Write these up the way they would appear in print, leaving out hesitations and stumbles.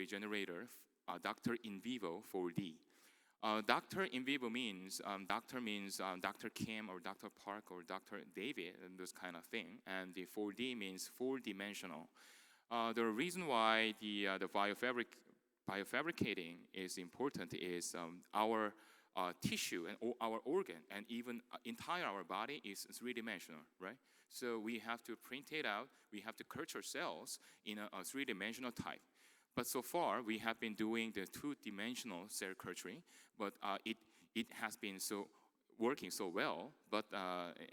regenerator, Dr. In vivo 4D. Dr. In vivo means Dr. Kim or Dr. Park or Dr. David and those kind of thing. And the 4D means four-dimensional. The reason why the biofabricating is important is our tissue and our organ and even entire our body is three-dimensional, right? So we have to print it out. We have to culture cells in a three-dimensional type. But so far, we have been doing the two-dimensional cell culturing, but it has been working so well. But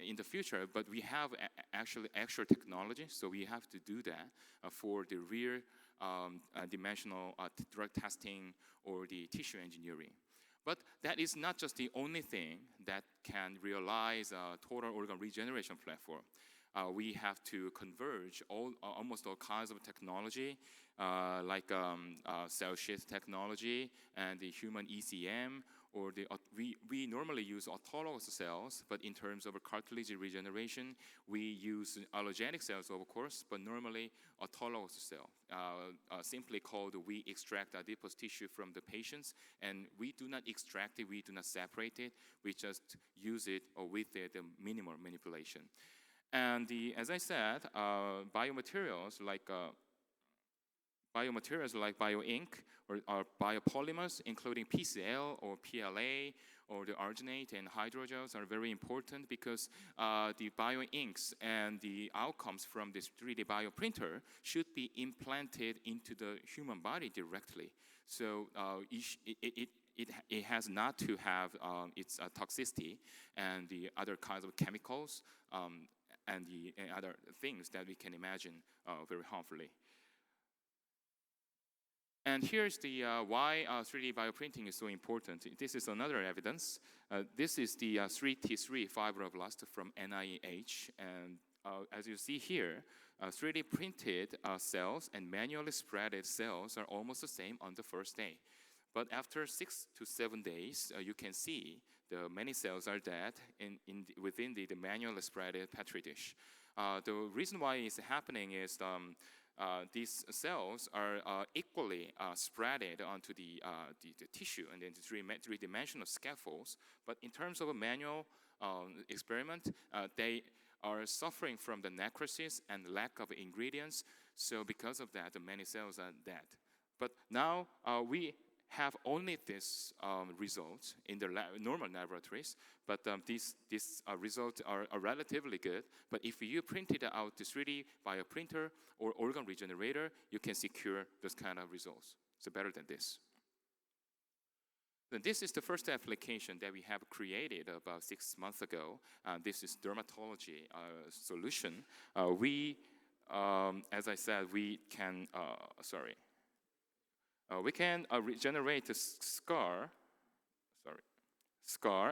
in the future, but we have actually extra technology, so we have to do that for the real dimensional drug testing or the tissue engineering. But that is not just the only thing that can realize a total organ regeneration platform. We have to converge almost all kinds of technology, like cell sheath technology and the human ECM, or we normally use autologous cells, but in terms of cartilage regeneration, we use allogenic cells, of course, but normally autologous cell, simply called we extract adipose tissue from the patients, and we do not extract it, we do not separate it, we just use it with the minimal manipulation. And as I said, biomaterials like bioink or biopolymers, including PCl or PLA or the arginate and hydrogels, are very important because the bioinks and the outcomes from this 3D bioprinter should be implanted into the human body directly. So it has not to have its toxicity and the other kinds of chemicals and the other things that we can imagine very harmfully. And here's the why 3D bioprinting is so important. This is another evidence. This is the 3T3 fibroblast from NIH. And as you see here, 3D printed cells and manually spreaded cells are almost the same on the first day. But after 6 to 7 days, you can see the many cells are dead within the manually spreaded Petri dish. The reason why it's happening is these cells are equally spreaded onto the tissue and then the three-dimensional scaffolds. But in terms of a manual experiment, they are suffering from the necrosis and lack of ingredients. So because of that, many cells are dead. But now we have only this results in the normal laboratories, but these results are relatively good. But if you printed out the 3D bioprinter or organ regenerator, you can secure those kind of results. So better than this. Then this is the first application that we have created about 6 months ago. This is dermatology solution. As I said, we can, we can regenerate a scar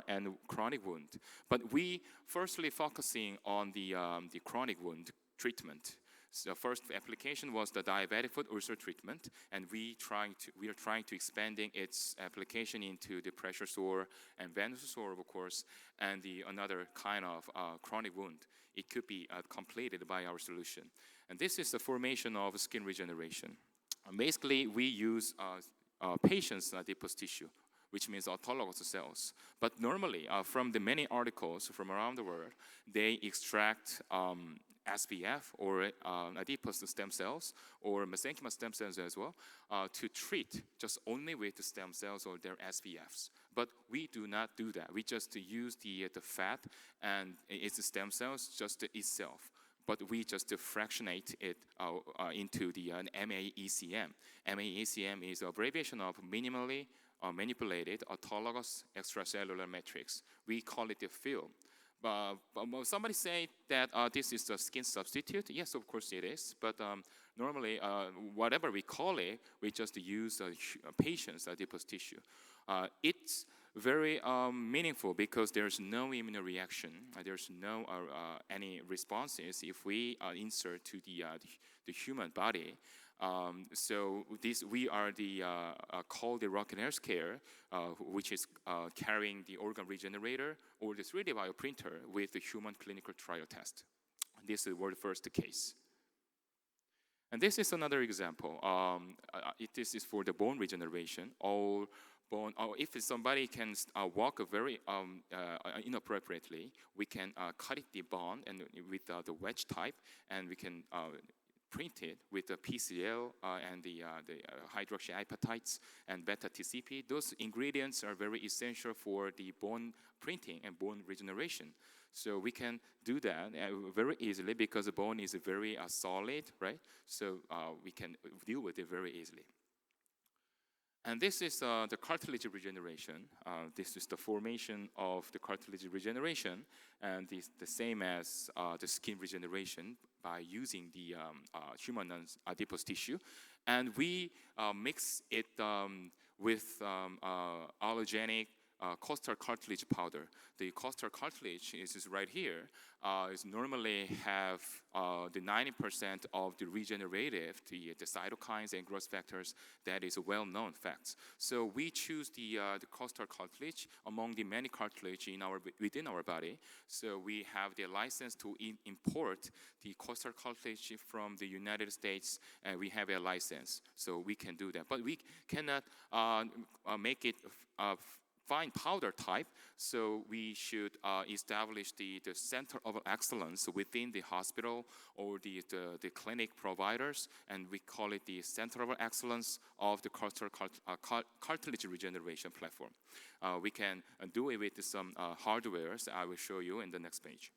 and chronic wound. But we firstly focusing on the chronic wound treatment. So the first application was the diabetic foot ulcer treatment, and we are trying to expanding its application into the pressure sore and venous sore, of course, and another kind of chronic wound. It could be completed by our solution. And this is the formation of skin regeneration. Basically, we use patients' adipose tissue, which means autologous cells. But normally, from the many articles from around the world, they extract SPF or adipose stem cells or mesenchymal stem cells as well to treat just only with the stem cells or their SPFs. But we do not do that. We just use the fat and its stem cells just itself. But we just fractionate it into the MAECM. MAECM is an abbreviation of minimally manipulated autologous extracellular matrix. We call it the film. But somebody say that this is a skin substitute. Yes, of course it is. But normally, whatever we call it, we just use patient's adipose tissue. It's very meaningful because there's no immunoreaction. There's no any responses if we insert to the human body. So we are called the Rocket Healthcare, which is carrying the organ regenerator or the 3D bioprinter with the human clinical trial test. This is the world first case. And this is another example. This is for the bone regeneration. Or if somebody can walk very inappropriately, we can cut it the bone and with the wedge type, and we can print it with the PCL and the hydroxyapatites and beta TCP. Those ingredients are very essential for the bone printing and bone regeneration. So we can do that very easily because the bone is very solid, right? So we can deal with it very easily. And this is the cartilage regeneration. This is the formation of the cartilage regeneration, and the same as the skin regeneration by using the human adipose tissue. And we mix it with allogenic costal cartilage powder. The costal cartilage is right here. Is normally have the 90% of the regenerative, the cytokines and growth factors. That is a well-known fact. So we choose the costal cartilage among the many cartilage within our body. So we have the license to import the costal cartilage from the United States, and we have a license, so we can do that. But we cannot make it fine powder type, so we should establish the center of excellence within the hospital or the clinic providers, and we call it the center of excellence of the cartilage regeneration platform. We can do it with some hardwares I will show you in the next page.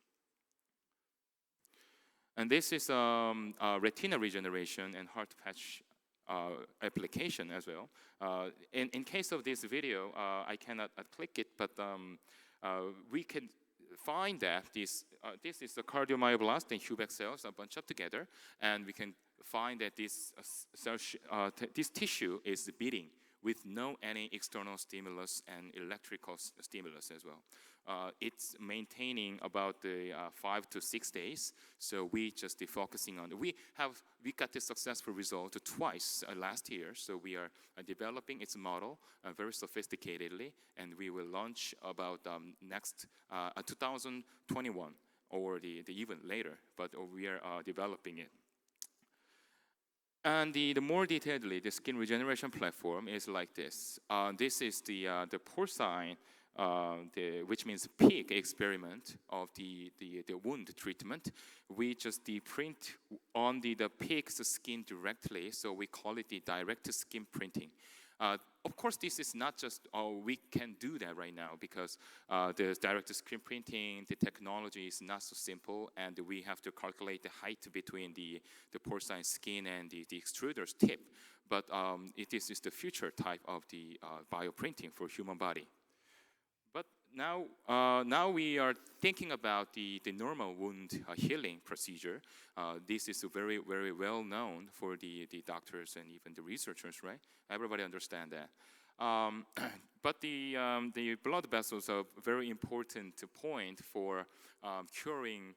And this is retina regeneration and heart patch application as well. In case of this video, I cannot click it, but we can find that this is the cardiomyoblast and Hubeck cells are bunched up together, and we can find that this tissue is beating with no any external stimulus and electrical stimulus as well. It's maintaining about the 5 to 6 days. So we just focusing on we got the successful result twice last year. So we are developing its model very sophisticatedly, and we will launch about next 2021 or the even later. But we are developing it. And the more detailedly, the skin regeneration platform is like this. This is the porcine, which means pig experiment of the wound treatment. We just print on the pig's skin directly, so we call it the direct skin printing. Of course, this is not just, we can do that right now because the direct screen printing, the technology is not so simple, and we have to calculate the height between the porcine skin and the extruder's tip. But it is the future type of the bioprinting for human body. But now we are thinking about the normal wound healing procedure. This is very, very well known for the doctors and even the researchers, right? Everybody understand that. But the blood vessels are a very important point for curing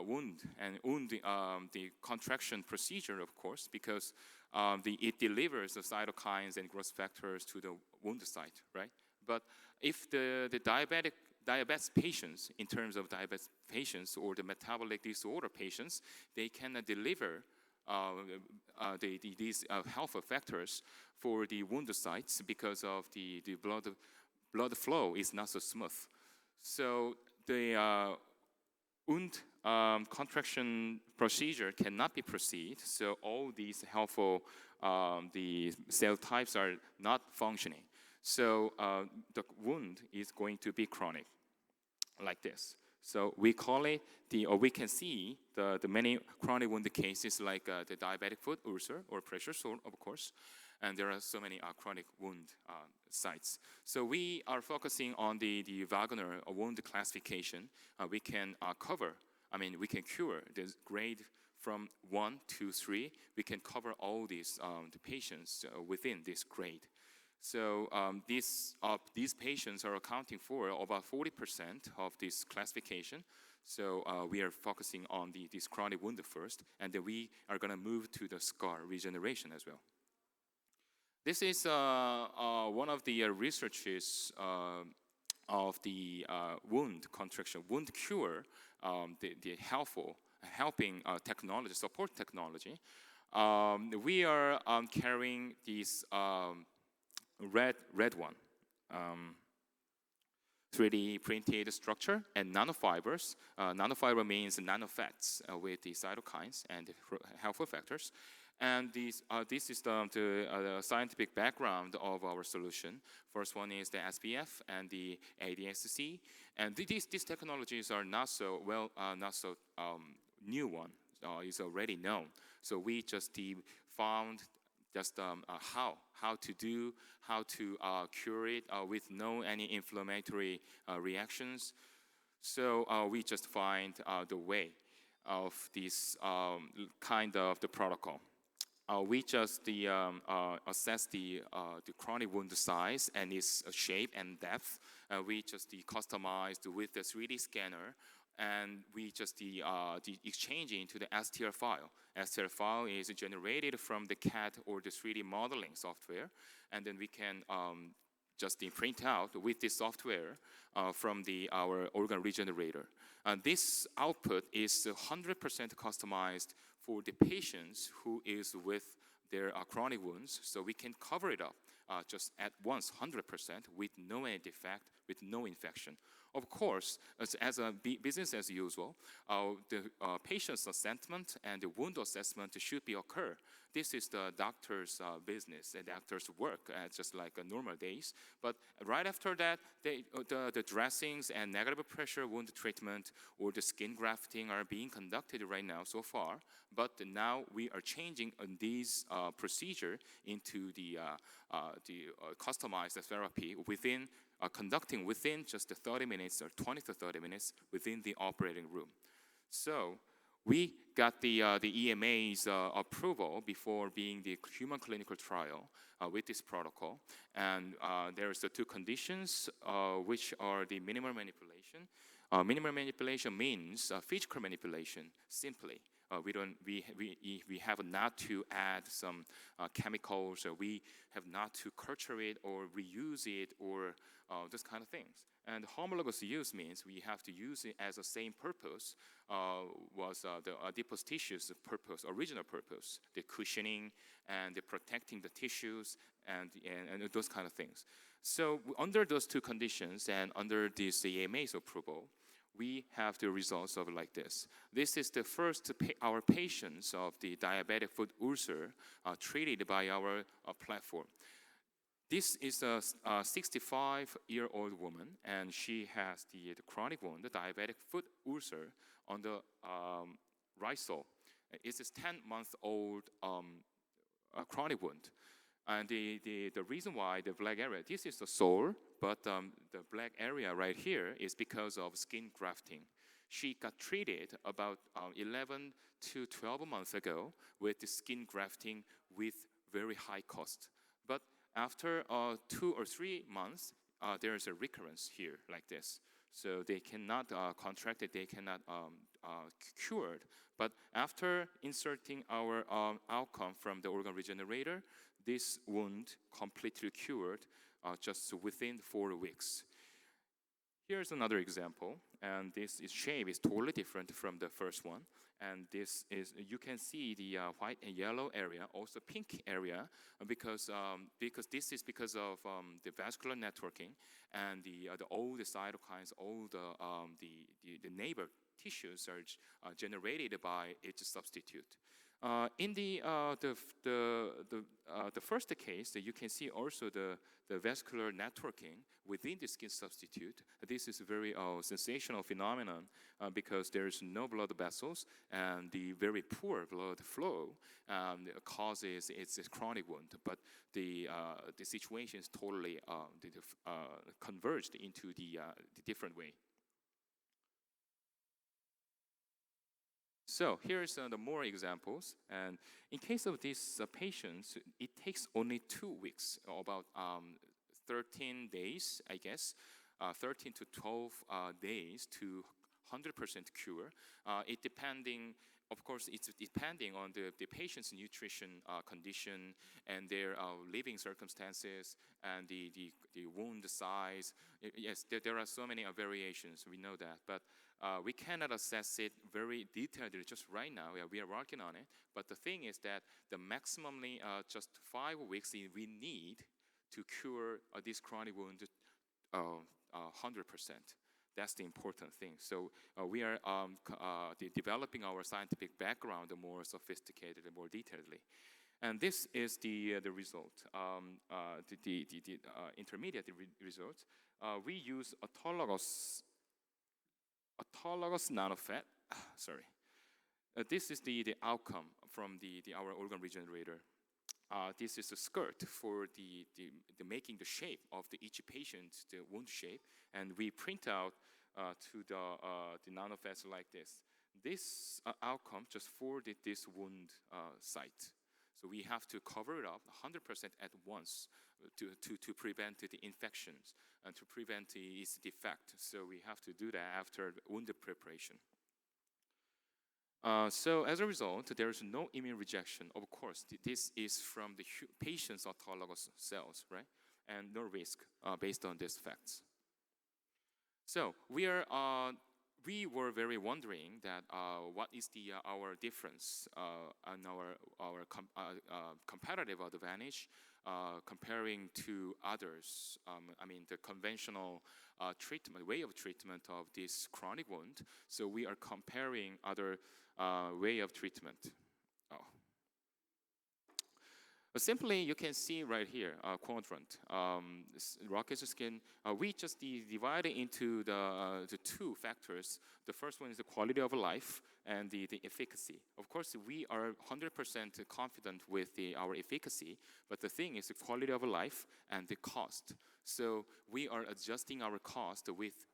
wound and the contraction procedure, of course, because it delivers the cytokines and growth factors to the wound site, right? But if the diabetes patients, in terms of diabetes patients or the metabolic disorder patients, they cannot deliver these health factors for the wound sites because of the blood flow is not so smooth. So the wound contraction procedure cannot be proceed. So all these helpful the cell types are not functioning. So the wound is going to be chronic, like this. So we call it or we can see the many chronic wound cases like the diabetic foot ulcer or pressure sore, of course, and there are so many chronic wound sites. So we are focusing on the Wagner wound classification. We can we can cure this grade from 1 to 3. We can cover all these the patients within this grade. So these patients are accounting for about 40% of this classification. So we are focusing on this chronic wound first, and then we are going to move to the scar regeneration as well. This is one of the researches of the wound contraction, wound cure, the helping technology, support technology. We are carrying this red one. 3D printed structure and nanofibers. Nanofiber means nanofats with the cytokines and the helpful factors. And this is the scientific background of our solution. First one is the SPF and the ADSC. And these technologies are not so new one. Is already known. So we just found just how to cure it with no any inflammatory reactions. So we just find the way of this kind of the protocol. We just assess the chronic wound size and its shape and depth. We just customized with the 3D scanner, and we just exchange into the STL file. STL file is generated from the CAD or the 3D modeling software, and then we can just print out with this software from our organ regenerator. This output is 100% customized for the patients who is with their chronic wounds, so we can cover it up just at once 100% with no any defect, with no infection. Of course, as a business as usual, the patient's assessment and the wound assessment should be occur. This is the doctor's business and doctor's work, just like normal days. But right after that, the dressings and negative pressure wound treatment or the skin grafting are being conducted right now so far. But now we are changing these procedure into the customized therapy within conducting within just 30 minutes or 20 to 30 minutes within the operating room. So we got the EMA's approval before being the human clinical trial with this protocol. And there's the two conditions, which are the minimal manipulation. Minimal manipulation means physical manipulation, simply. We have not to add some chemicals, or we have not to culture it or reuse it or those kind of things. And homologous use means we have to use it as the same purpose was the adipose tissues purpose, original purpose, the cushioning and the protecting the tissues and those kind of things. So under those two conditions and under this EMA's approval, we have the results of like this. This is the first our patients of the diabetic foot ulcer treated by our platform. This is a 65-year-old woman, and she has the chronic wound, the diabetic foot ulcer on the right sole. It's a 10-month-old chronic wound. And the reason why the black area, this is the sole, but the black area right here is because of skin grafting. She got treated about 11 to 12 months ago with the skin grafting with very high cost. But after 2 or 3 months, there is a recurrence here like this. So they cannot contract it, they cannot cure it. But after inserting our outcome from the organ regenerator, this wound completely cured just within 4 weeks. Here's another example, and this shape is totally different from the first one. And this is, you can see the white and yellow area, also pink area, because this is because of the vascular networking and all the cytokines, all the neighbor tissues are generated by each substitute. In the first case, you can see also the vascular networking within the skin substitute. This is a very sensational phenomenon because there is no blood vessels, and the very poor blood flow causes its chronic wound. But the situation is totally converged into the different way. So here's the more examples. And in case of these patients, it takes only 2 weeks, about 13 days, I guess, 13 to 12 days to 100% cure. Of course, it's depending on the patient's nutrition condition and their living circumstances and the wound size. Yes, there are so many variations, we know that. But We cannot assess it very detailedly just right now. Yeah, we are working on it. But the thing is that the maximally just 5 weeks we need to cure this chronic wound 100%. That's the important thing. So we are developing our scientific background more sophisticated and more detailedly. And this is the result, the intermediate result. We use autologous nanofat. Sorry. This is the outcome from our organ regenerator. This is a skirt for the making the shape of each patient, the wound shape, and we print out to the nanofats like this. This outcome just for this wound site. So we have to cover it up 100% at once to prevent the infections and to prevent its defect. So we have to do that after wound preparation. So as a result, there is no immune rejection. Of course, this is from the patient's autologous cells, right? And no risk based on these facts. So we were very wondering that what is our difference and our competitive advantage comparing to others. I mean, the conventional way of treatment of this chronic wound. So we are comparing other way of treatment. Simply, you can see right here, quadrant, rocket skin. We just divide it into the two factors. The first one is the quality of life and the efficacy. Of course, we are 100% confident with our efficacy, but the thing is the quality of life and the cost. So we are adjusting our cost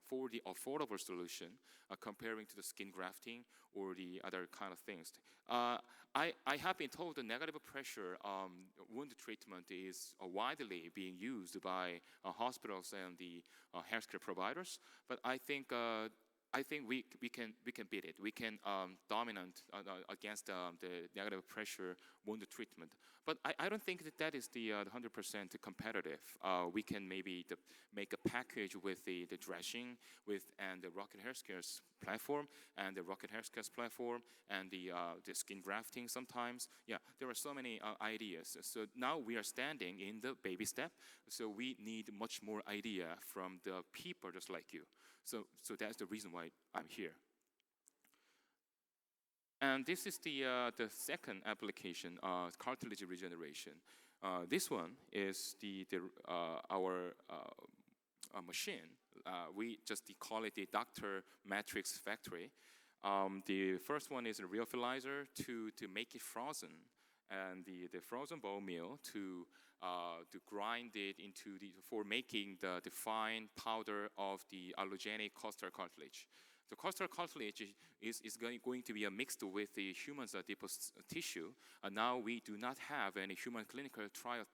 for the affordable solution comparing to the skin grafting or the other kind of things. I have been told the negative pressure wound treatment is widely being used by hospitals and the healthcare providers, but I think we can beat it. We can dominate against the negative pressure wound treatment. But I don't think that is the 100% competitive. We can maybe make a package with the dressing and the Rocket Healthcare's platform and the Rocket Healthcare's platform and the skin grafting sometimes. Yeah, there are so many ideas. So now we are standing in the baby step. So we need much more idea from the people just like you. So that's the reason why I'm here. And this is the second application, cartilage regeneration. This one is our machine. We just call it the Dr. Matrix Factory. The first one is a rheophilizer to make it frozen, and the frozen bone meal to grind it for making the fine powder of the allogenic costal cartilage. The costal cartilage is going to be mixed with the human's adipose tissue. Now we do not have any human clinical trial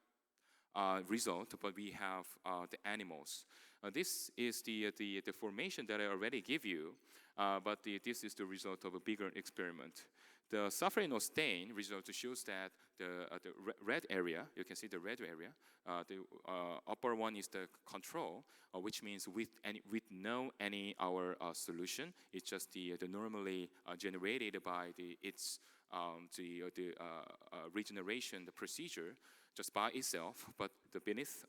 result, but we have the animals. This is the formation that I already give you, but this is the result of a bigger experiment. The safranose stain result shows that the red area, you can see the red area, the upper one is the control, which means with no our solution. It's just the normally generated by its regeneration, the procedure, just by itself. But the beneath,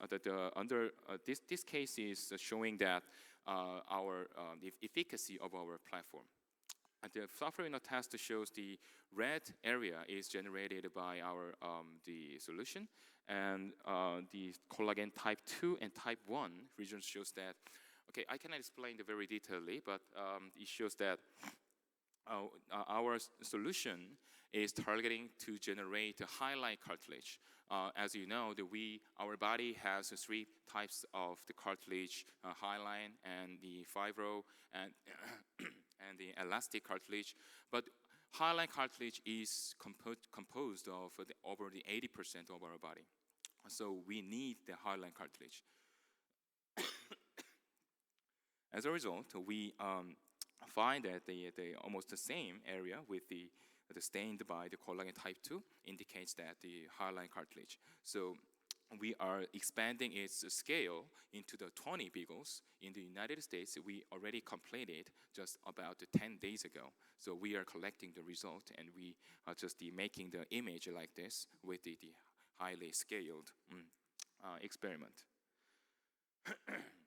this case is showing that the efficacy of our platform. And the safranose test shows the red area is generated by our the solution, and the collagen type 2 and type 1 region shows that. Okay, I cannot explain it very detailedly, but it shows that our solution is targeting to generate a hyaline cartilage. As you know, our body has 3 types of the cartilage: hyaline and the fibro and and the elastic cartilage. But hyaline cartilage is composed of over the 80% of our body. So we need the hyaline cartilage. As a result, we find that the almost the same area with the stained by the collagen type 2 indicates that the hyaline cartilage. So we are expanding its scale into the 20 beagles. In the United States, we already completed just about 10 days ago. So we are collecting the result, and we are just making the image like this with the highly scaled experiment.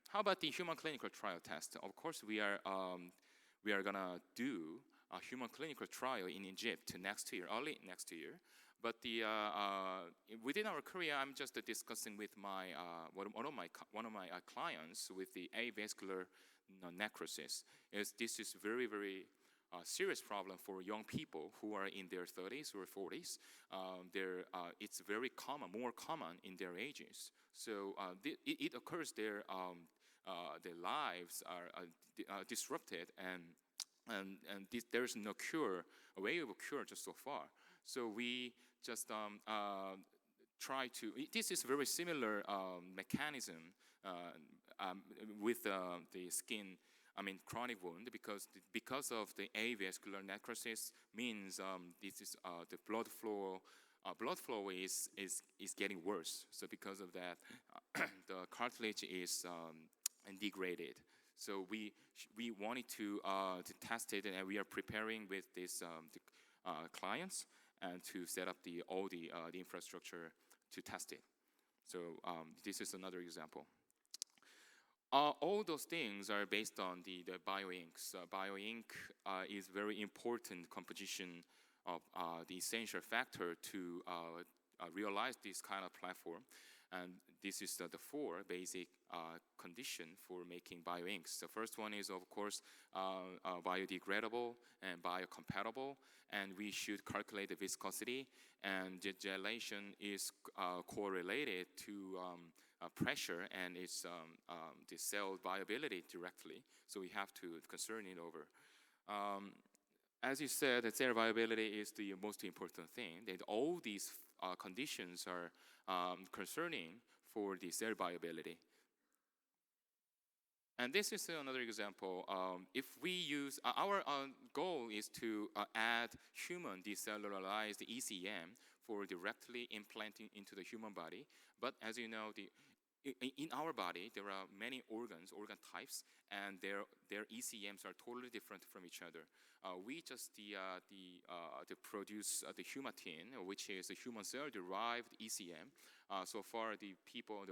How about the human clinical trial test? Of course, we are gonna do a human clinical trial in Egypt next year, early next year. But within our career, I'm just discussing with one of my clients with the avascular necrosis. This is very, very serious problem for young people who are in their 30s or 40s. It's very common, more common in their ages. So it occurs their lives are disrupted, and there's no cure, available cure just so far. So we just try to. This is very similar mechanism with the skin. I mean, chronic wound, because of the avascular necrosis means this is the blood flow. Blood flow is getting worse. So because of that, the cartilage is degraded. So we wanted to test it, and we are preparing with this clients and to set up all the infrastructure to test it. So this is another example. All those things are based on the bioinks. Bioink is very important composition of the essential factor to realize this kind of platform. And this is the four basic conditions for making bioinks. The first one is, of course, biodegradable and biocompatible. And we should calculate the viscosity. And the gelation is correlated to pressure and its the cell viability directly. So we have to concern it over. As you said, cell viability is the most important thing. That all these conditions are concerning for the cell viability. And this is another example. If we use, our goal is to add human decellularized ECM for directly implanting into the human body. But as you know, in our body, there are many organ types, and their ECMs are totally different from each other. We just produce the humatin, which is a human cell-derived ECM. So far, the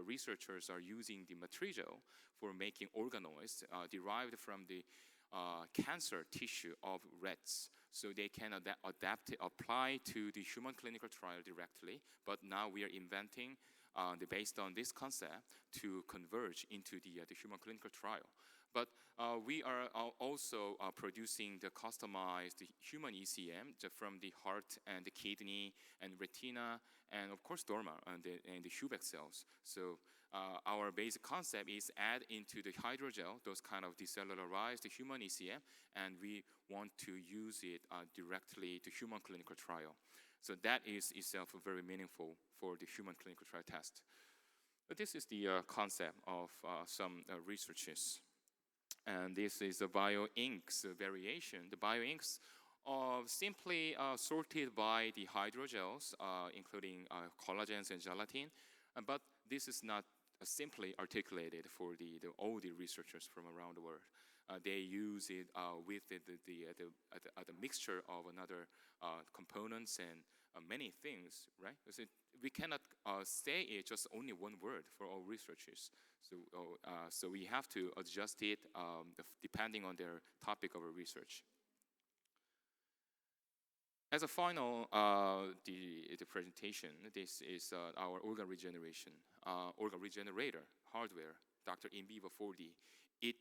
researchers are using the matrigel for making organoids derived from the cancer tissue of rats. So they can apply to the human clinical trial directly. But now we are inventing based on this concept to converge into the human clinical trial. But we are also producing the customized human ECM from the heart and the kidney and retina and of course derma and the Hubeck cells. So our basic concept is add into the hydrogel those kind of decellularized human ECM, and we want to use it directly to human clinical trial. So that is itself very meaningful for the human clinical trial test. But this is the concept of some researches. And this is the bioinks variation. The bioinks are simply sorted by the hydrogels, including collagens and gelatin. But this is not simply articulated for all the researchers from around the world. They use it with the mixture of another components and many things, right? We cannot say it just only one word for all researchers. So we have to adjust it depending on their topic of research. As a final, the presentation, this is our organ regeneration, organ regenerator hardware, Dr. In Vivo 4D. It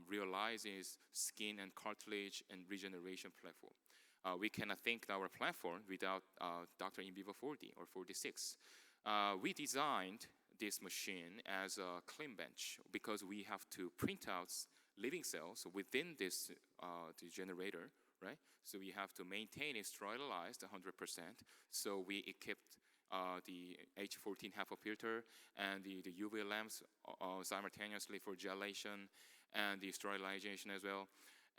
realizes skin and cartilage and regeneration platform. We cannot think our platform without Dr. In Vivo 4D or 46. We designed this machine as a clean bench because we have to print out living cells within this the generator, right? So we have to maintain it sterilized 100%. So we equipped the H14 HEPA filter and the UV lamps simultaneously for gelation and the sterilization as well.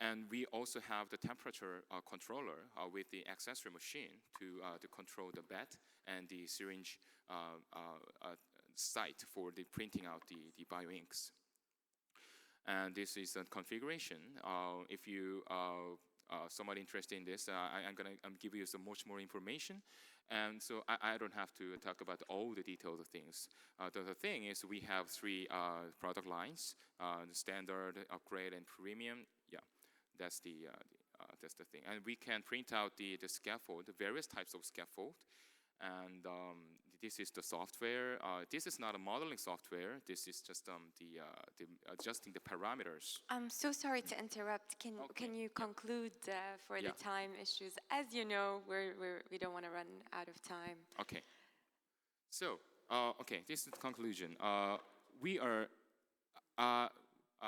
And we also have the temperature controller with the accessory machine to control the bed and the syringe site for the printing out the bioinks. And this is a configuration. If you somebody interested in this, I'm gonna give you some much more information. And so I don't have to talk about all the details of things. The thing is, we have 3 product lines: the standard, upgrade, and premium. Yeah, that's the thing. And we can print out the scaffold, the various types of scaffold. And this is the software. This is not a modeling software. This is just the adjusting the parameters. I'm so sorry to interrupt. Can you conclude for the time issues? As you know, we don't want to run out of time. Okay. So, okay, this is the conclusion. We are,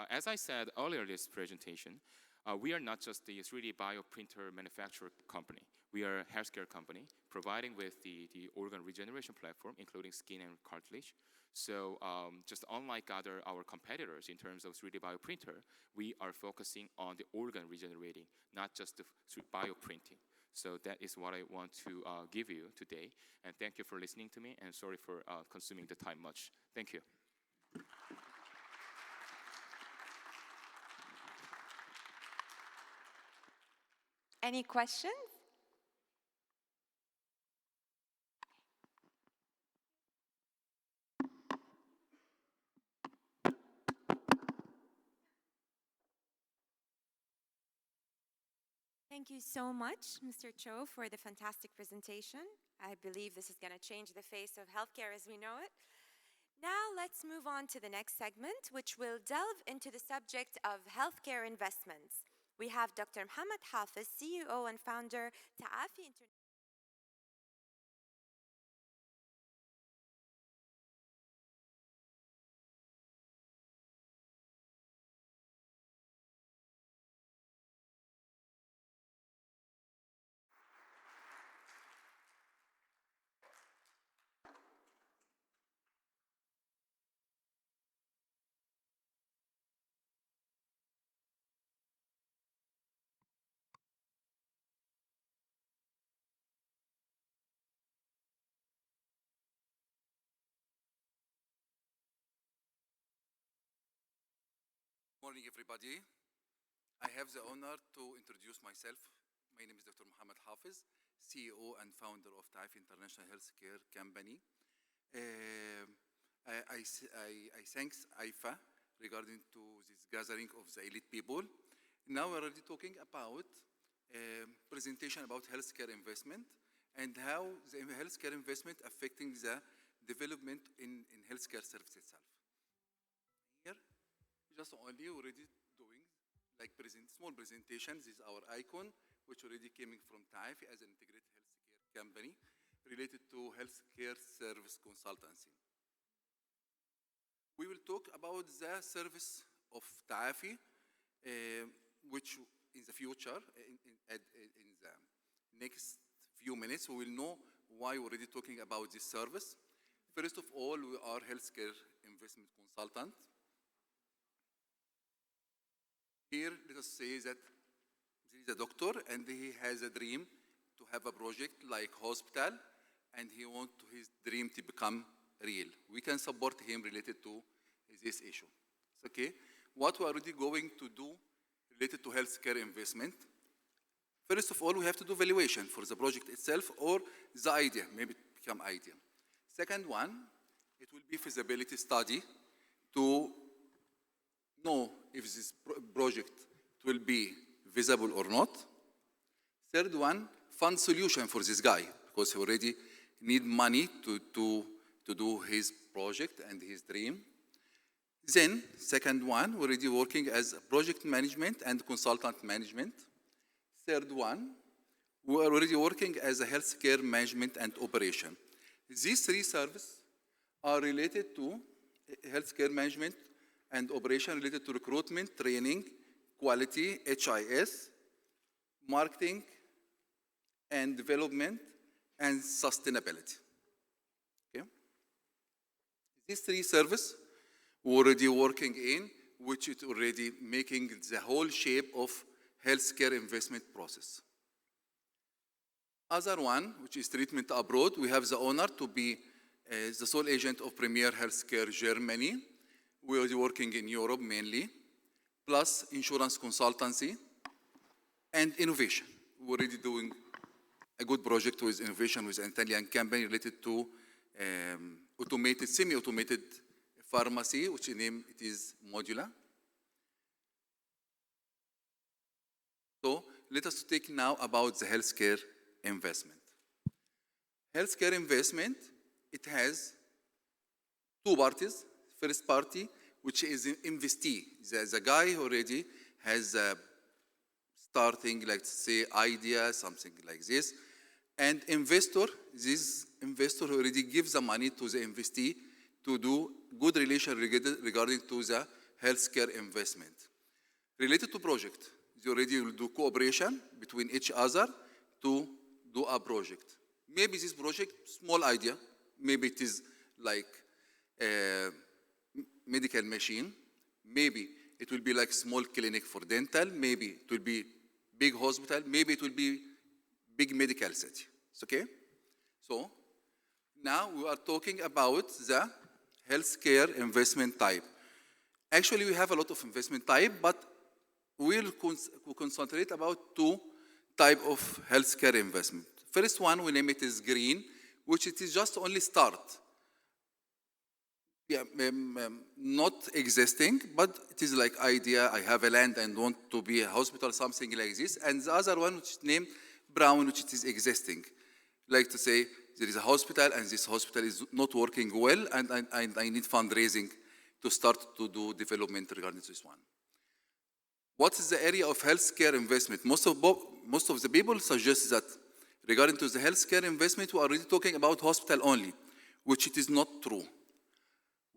as I said earlier in this presentation, we are not just the 3D bioprinter manufacturer company. We are a healthcare company providing with the organ regeneration platform, including skin and cartilage. So just unlike our competitors in terms of 3D bioprinter, we are focusing on the organ regenerating, not just the bioprinting. So that is what I want to give you today. And thank you for listening to me, and sorry for consuming the time much. Thank you. Any questions? Thank you so much, Mr. Cho, for the fantastic presentation. I believe this is going to change the face of healthcare as we know it. Now let's move on to the next segment, which will delve into the subject of healthcare investments. We have Dr. Mohammed Hafiz, CEO and founder, Ta'afi International. Morning, everybody. I have the honor to introduce myself. My name is Dr. Mohammed Hafiz, CEO and founder of Ta'afi International Healthcare Company. I thank Ifah regarding to this gathering of the elite people. Now we're already talking about presentation about healthcare investment and how the healthcare investment affecting the development in healthcare service itself. Here, just only already doing like small presentations. This is our icon, which already came from Ta'afi as an integrated healthcare company related to healthcare service consultancy. We will talk about the service of Ta'afi, which in the future, in the next few minutes, we will know why we're already talking about this service. First of all, we are healthcare investment consultant. Here, let us say that there is a doctor and he has a dream to have a project like hospital, and he wants his dream to become real. We can support him related to this issue. Okay? What we are already going to do related to healthcare investment, first of all, we have to do valuation for the project itself or the idea, maybe become idea. Second one, it will be feasibility study to know if this project will be visible or not. Third one, fund solution for this guy, because he already need money to do his project and his dream. Then, second one, we're already working as project management and consultant management. Third one, we are already working as a healthcare management and operation. These 3 services are related to healthcare management and operation related to recruitment, training, quality, HIS, marketing, and development, and sustainability. Okay? These 3 services we're already working in, which is already making the whole shape of healthcare investment process. Other one, which is treatment abroad, we have the honor to be is the sole agent of Premier Healthcare Germany. We are working in Europe mainly, plus insurance consultancy and innovation. We're already doing a good project with innovation with an Italian company related to automated, semi-automated pharmacy, which name it is Modula. So let us take now about the healthcare investment. Healthcare investment, it has two parties. First party, which is investee. The guy already has a starting, like say, idea, something like this. And investor, this investor already gives the money to the investee to do good relation regarding to the healthcare investment. Related to project, they already will do cooperation between each other to do a project. Maybe this project, small idea, maybe it is like a medical machine, maybe it will be like small clinic for dental, maybe it will be big hospital, maybe it will be big medical city. It's okay? So now we are talking about the healthcare investment type. Actually, we have a lot of investment type, but we'll concentrate about two type of healthcare investment. First one, we name it as green, which it is just only start. Yeah, not existing, but it is like idea, I have a land and want to be a hospital, something like this. And the other one, which is named brown, which it is existing. Like to say, there is a hospital and this hospital is not working well and I need fundraising to start to do development regarding this one. What is the area of healthcare investment? Most of the people suggest that regarding to the healthcare investment, we are already talking about hospital only, which it is not true.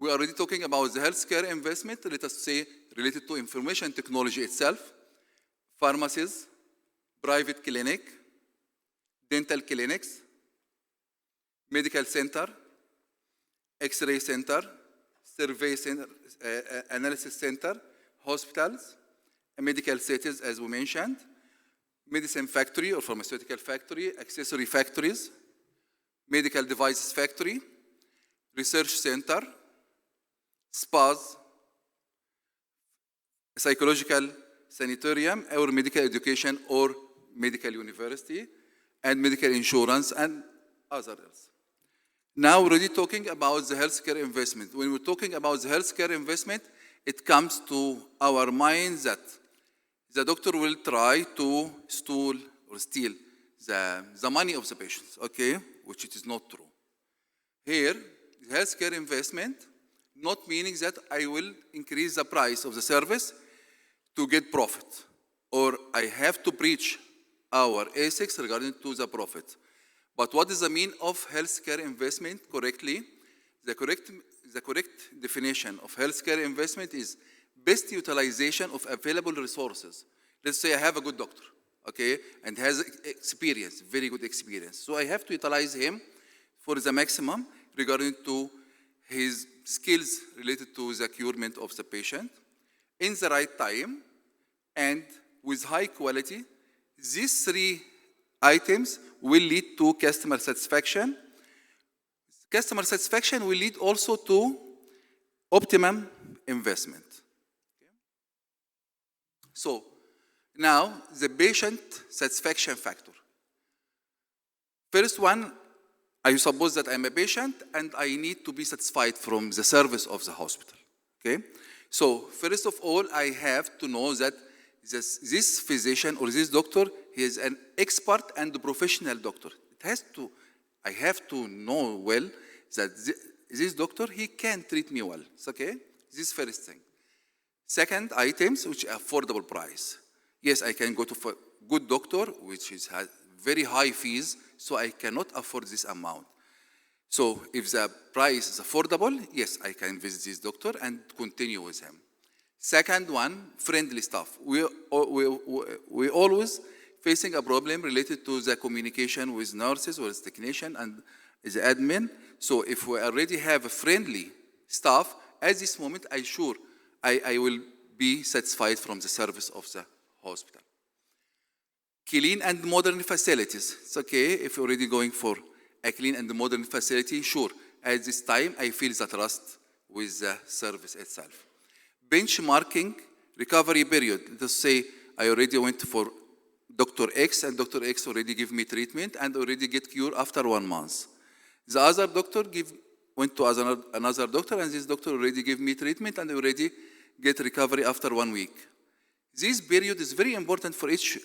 We are already talking about the healthcare investment, let us say, related to information technology itself, pharmacies, private clinic, dental clinics, medical center, X-ray center, survey center, analysis center, hospitals, medical cities, as we mentioned, medicine factory or pharmaceutical factory, accessory factories, medical devices factory, research center, spas, psychological sanitarium, or medical education or medical university, and medical insurance and others. Now we're already talking about the healthcare investment. When we're talking about the healthcare investment, it comes to our minds that the doctor will try to steal the money of the patients, okay, which it is not true. Here, the healthcare investment, not meaning that I will increase the price of the service to get profit, or I have to breach our ethics regarding to the profit. But what is the mean of healthcare investment correctly? The correct definition of healthcare investment is best utilization of available resources. Let's say I have a good doctor, okay, and has experience, very good experience. So I have to utilize him for the maximum regarding to his skills related to the curement of the patient in the right time and with high quality. These three items will lead to customer satisfaction. Customer satisfaction will lead also to optimum investment. Okay. So now the patient satisfaction factor. First one, I suppose that I'm a patient and I need to be satisfied from the service of the hospital. Okay? So first of all, I have to know that this physician or this doctor, he is an expert and a professional doctor. I have to know well that this doctor, he can treat me well. It's okay? This first thing. Second, items which are affordable price. Yes, I can go to a good doctor, which has very high fees, so I cannot afford this amount. So if the price is affordable, yes, I can visit this doctor and continue with him. Second one, friendly staff. We always facing a problem related to the communication with nurses or technician and the admin. So if we already have a friendly staff, at this moment, I will be satisfied from the service of the hospital. Clean and modern facilities. It's okay if you're already going for a clean and modern facility, sure. at this time, I feel the trust with the service itself. Benchmarking recovery period. Let's say I already went for Dr. X and Dr. X already give me treatment and already get cured after 1 month. The other doctor went to another doctor and this doctor already gave me treatment and already get recovery after 1 week. This period is very important for each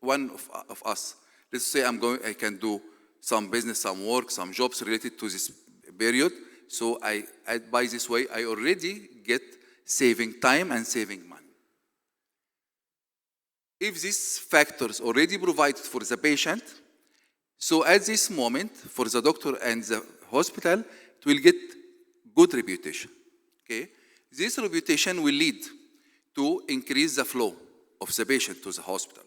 one of us. Let's say I can do some business, some work, some jobs related to this period. So by this way, I already get saving time and saving money. If these factors already provided for the patient, so at this moment, for the doctor and the hospital, it will get good reputation. Okay? This reputation will lead to increase the flow of the patient to the hospital.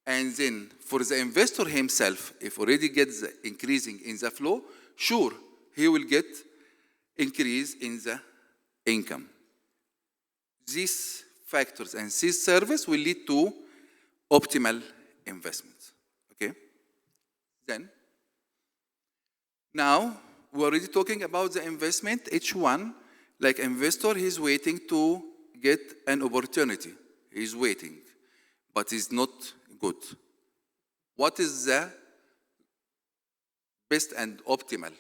And then for the investor himself, if already gets increasing in the flow, sure, he will get increase in the income. These factors and this service will lead to optimal investments. Okay? Then, now we're already talking about the investment. Each one, like investor, he's waiting to get an opportunity. He's waiting, but it's not good. What is the best and optimal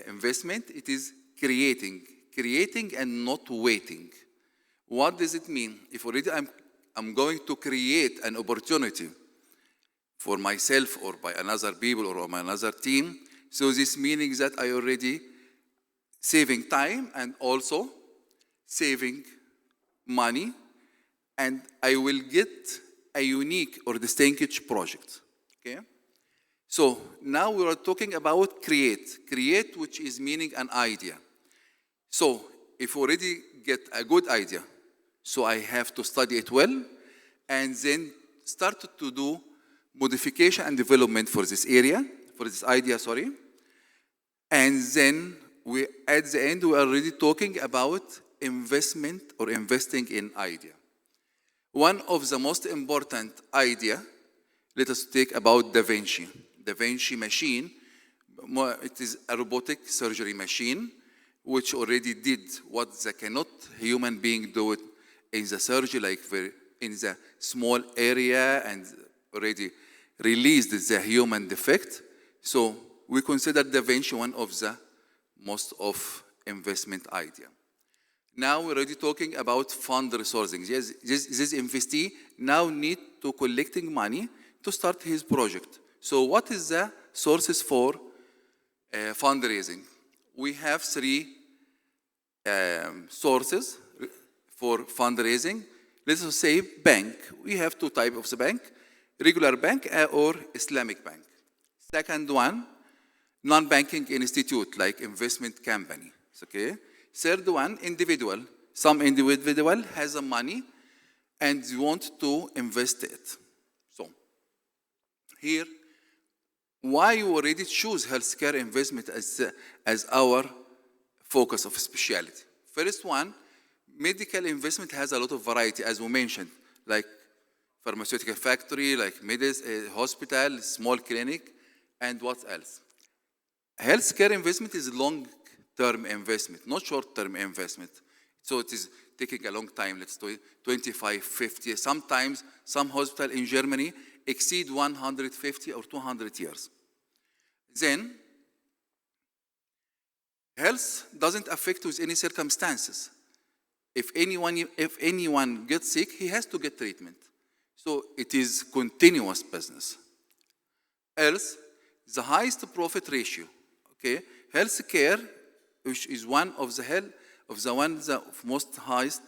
investment? It is creating and not waiting. What does it mean? If already I'm going to create an opportunity for myself or by another people or by another team, so this meaning that I already saving time and also saving money, and I will get a unique or distinguished project. Okay? So now we are talking about create, which is meaning an idea. So if we already get a good idea, so I have to study it well and then start to do modification and development for this area, for this idea, sorry. And then at the end, we are already talking about investment or investing in idea. One of the most important idea, let us take about Da Vinci. Da Vinci machine, it is a robotic surgery machine which already did what the cannot human being do it in the surgery, like in the small area, and already released the human defect. So we consider Da Vinci one of the most of investment idea. Now we're already talking about fund resourcing. Yes, this investee now need to collecting money to start his project. So what is the sources for fundraising? We have 3 sources for fundraising. Let's say bank. We have 2 types of the bank, regular bank or Islamic bank. Second one, non-banking institute like investment company. Okay. Third one, individual. Some individual has the money and want to invest it. So here, why you already choose healthcare investment as our focus of specialty? First one, medical investment has a lot of variety, as we mentioned, like pharmaceutical factory, like hospital, small clinic, and what else? Healthcare investment is long-term investment, not short-term investment. So it is taking a long time, let's do it, 25, 50. Sometimes some hospital in Germany exceed 150 or 200 years. Then, health doesn't affect with any circumstances. If anyone gets sick, he has to get treatment. So it is continuous business. Else, the highest profit ratio. Okay, healthcare, which is one of the most highest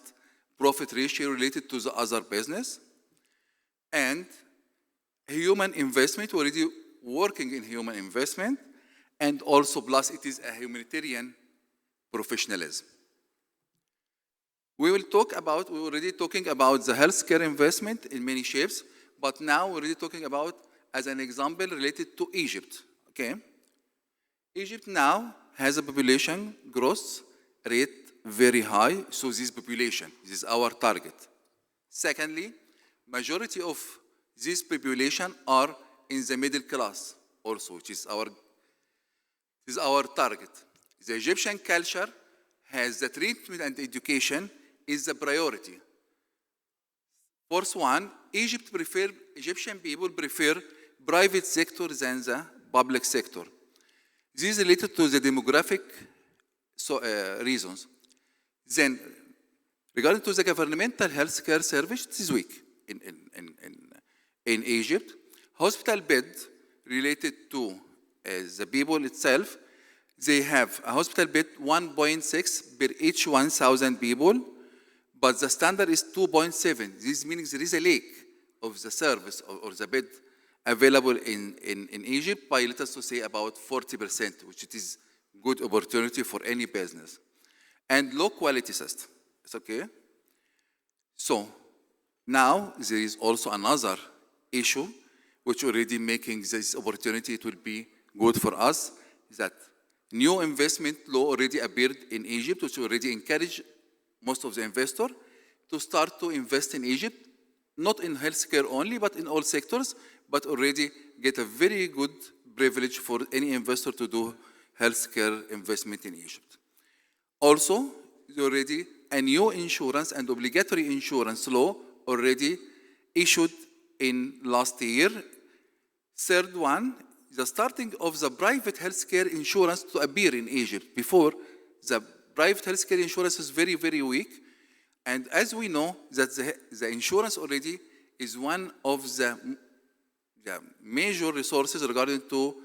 profit ratio related to the other business, and human investment, already working in human investment, and also plus it is a humanitarian professionalism. We're already talking about the healthcare investment in many shapes, but now we're already talking about, as an example, related to Egypt. Okay? Egypt now has a population growth rate very high, so this population, this is our target. Secondly, majority of this population are in the middle class also, which is our This is our target. The Egyptian culture has the treatment and education is the priority. Fourth one, Egyptian people prefer private sector than the public sector. This is related to the demographic reasons. Then, regarding to the governmental healthcare service, it is weak in Egypt. Hospital bed related to the people itself, they have a hospital bed 1.6 per each 1,000 people, but the standard is 2.7. This means there is a lack of the service or the bed available in Egypt by, let us say, about 40%, which it is good opportunity for any business. And low quality system. It's okay? So now there is also another issue which already making this opportunity, it will be good for us, that new investment law already appeared in Egypt, which already encourage most of the investors to start to invest in Egypt, not in healthcare only, but in all sectors, but already get a very good privilege for any investor to do healthcare investment in Egypt. Also, already a new insurance and obligatory insurance law already issued in last year. Third one, the starting of the private healthcare insurance to appear in Egypt. Before, the private healthcare insurance is very, very weak. And as we know, that the insurance already is one of the major resources regarding to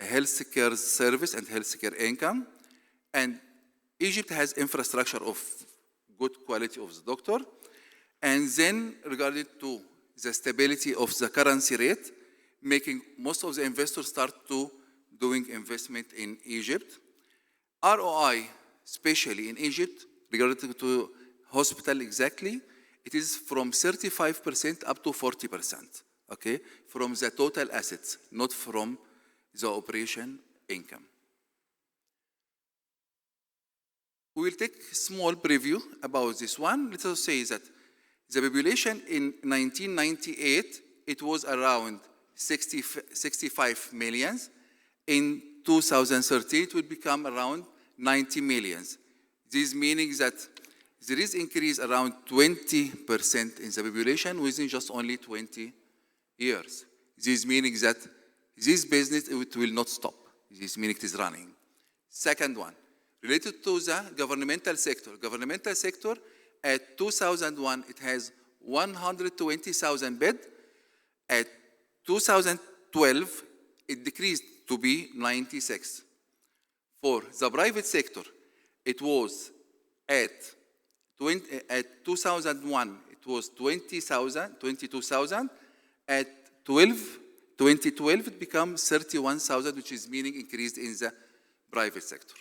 healthcare service and healthcare income. And Egypt has infrastructure of good quality of the doctor. And then regarding to the stability of the currency rate, making most of the investors start to doing investment in Egypt. ROI, especially in Egypt, regarding to hospital exactly, it is from 35% up to 40%, okay, from the total assets, not from the operation income. We will take a small preview about this one. Let us say that the population in 1998, it was around 65 million. In 2013, it will become around 90 million. This meaning that there is increase around 20% in the population within just only 20 years. This meaning that this business, it will not stop. This meaning it is running. Second one, related to the governmental sector. Governmental sector, at 2001, it has 120,000 beds. At 2012, it decreased to be 96. For the private sector, it was at 2001, it was 22,000. At 2012, it became 31,000, which is meaning increased in the private sector.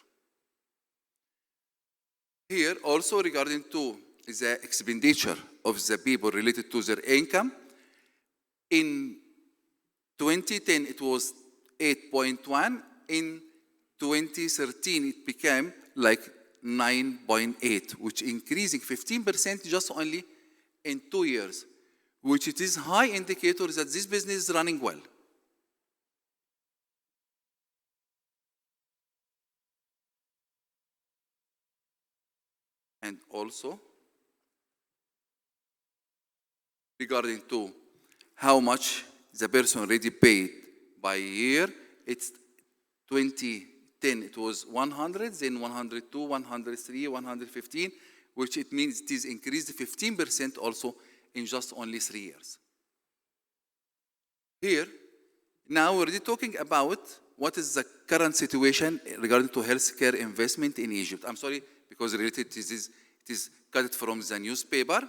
Here, also regarding to the expenditure of the people related to their income, in 2010, it was 8.1. In 2013, it became like 9.8, which increasing 15% just only in 2 years, which it is high indicator that this business is running well. And also, regarding to how much the person already paid by year, it's 2010, it was 100, then 102, 103, 115, which it means it is increased 15% also in just only 3 years. Here, now we're already talking about what is the current situation regarding to healthcare investment in Egypt. I'm sorry, because related to this, it is cut from the newspaper,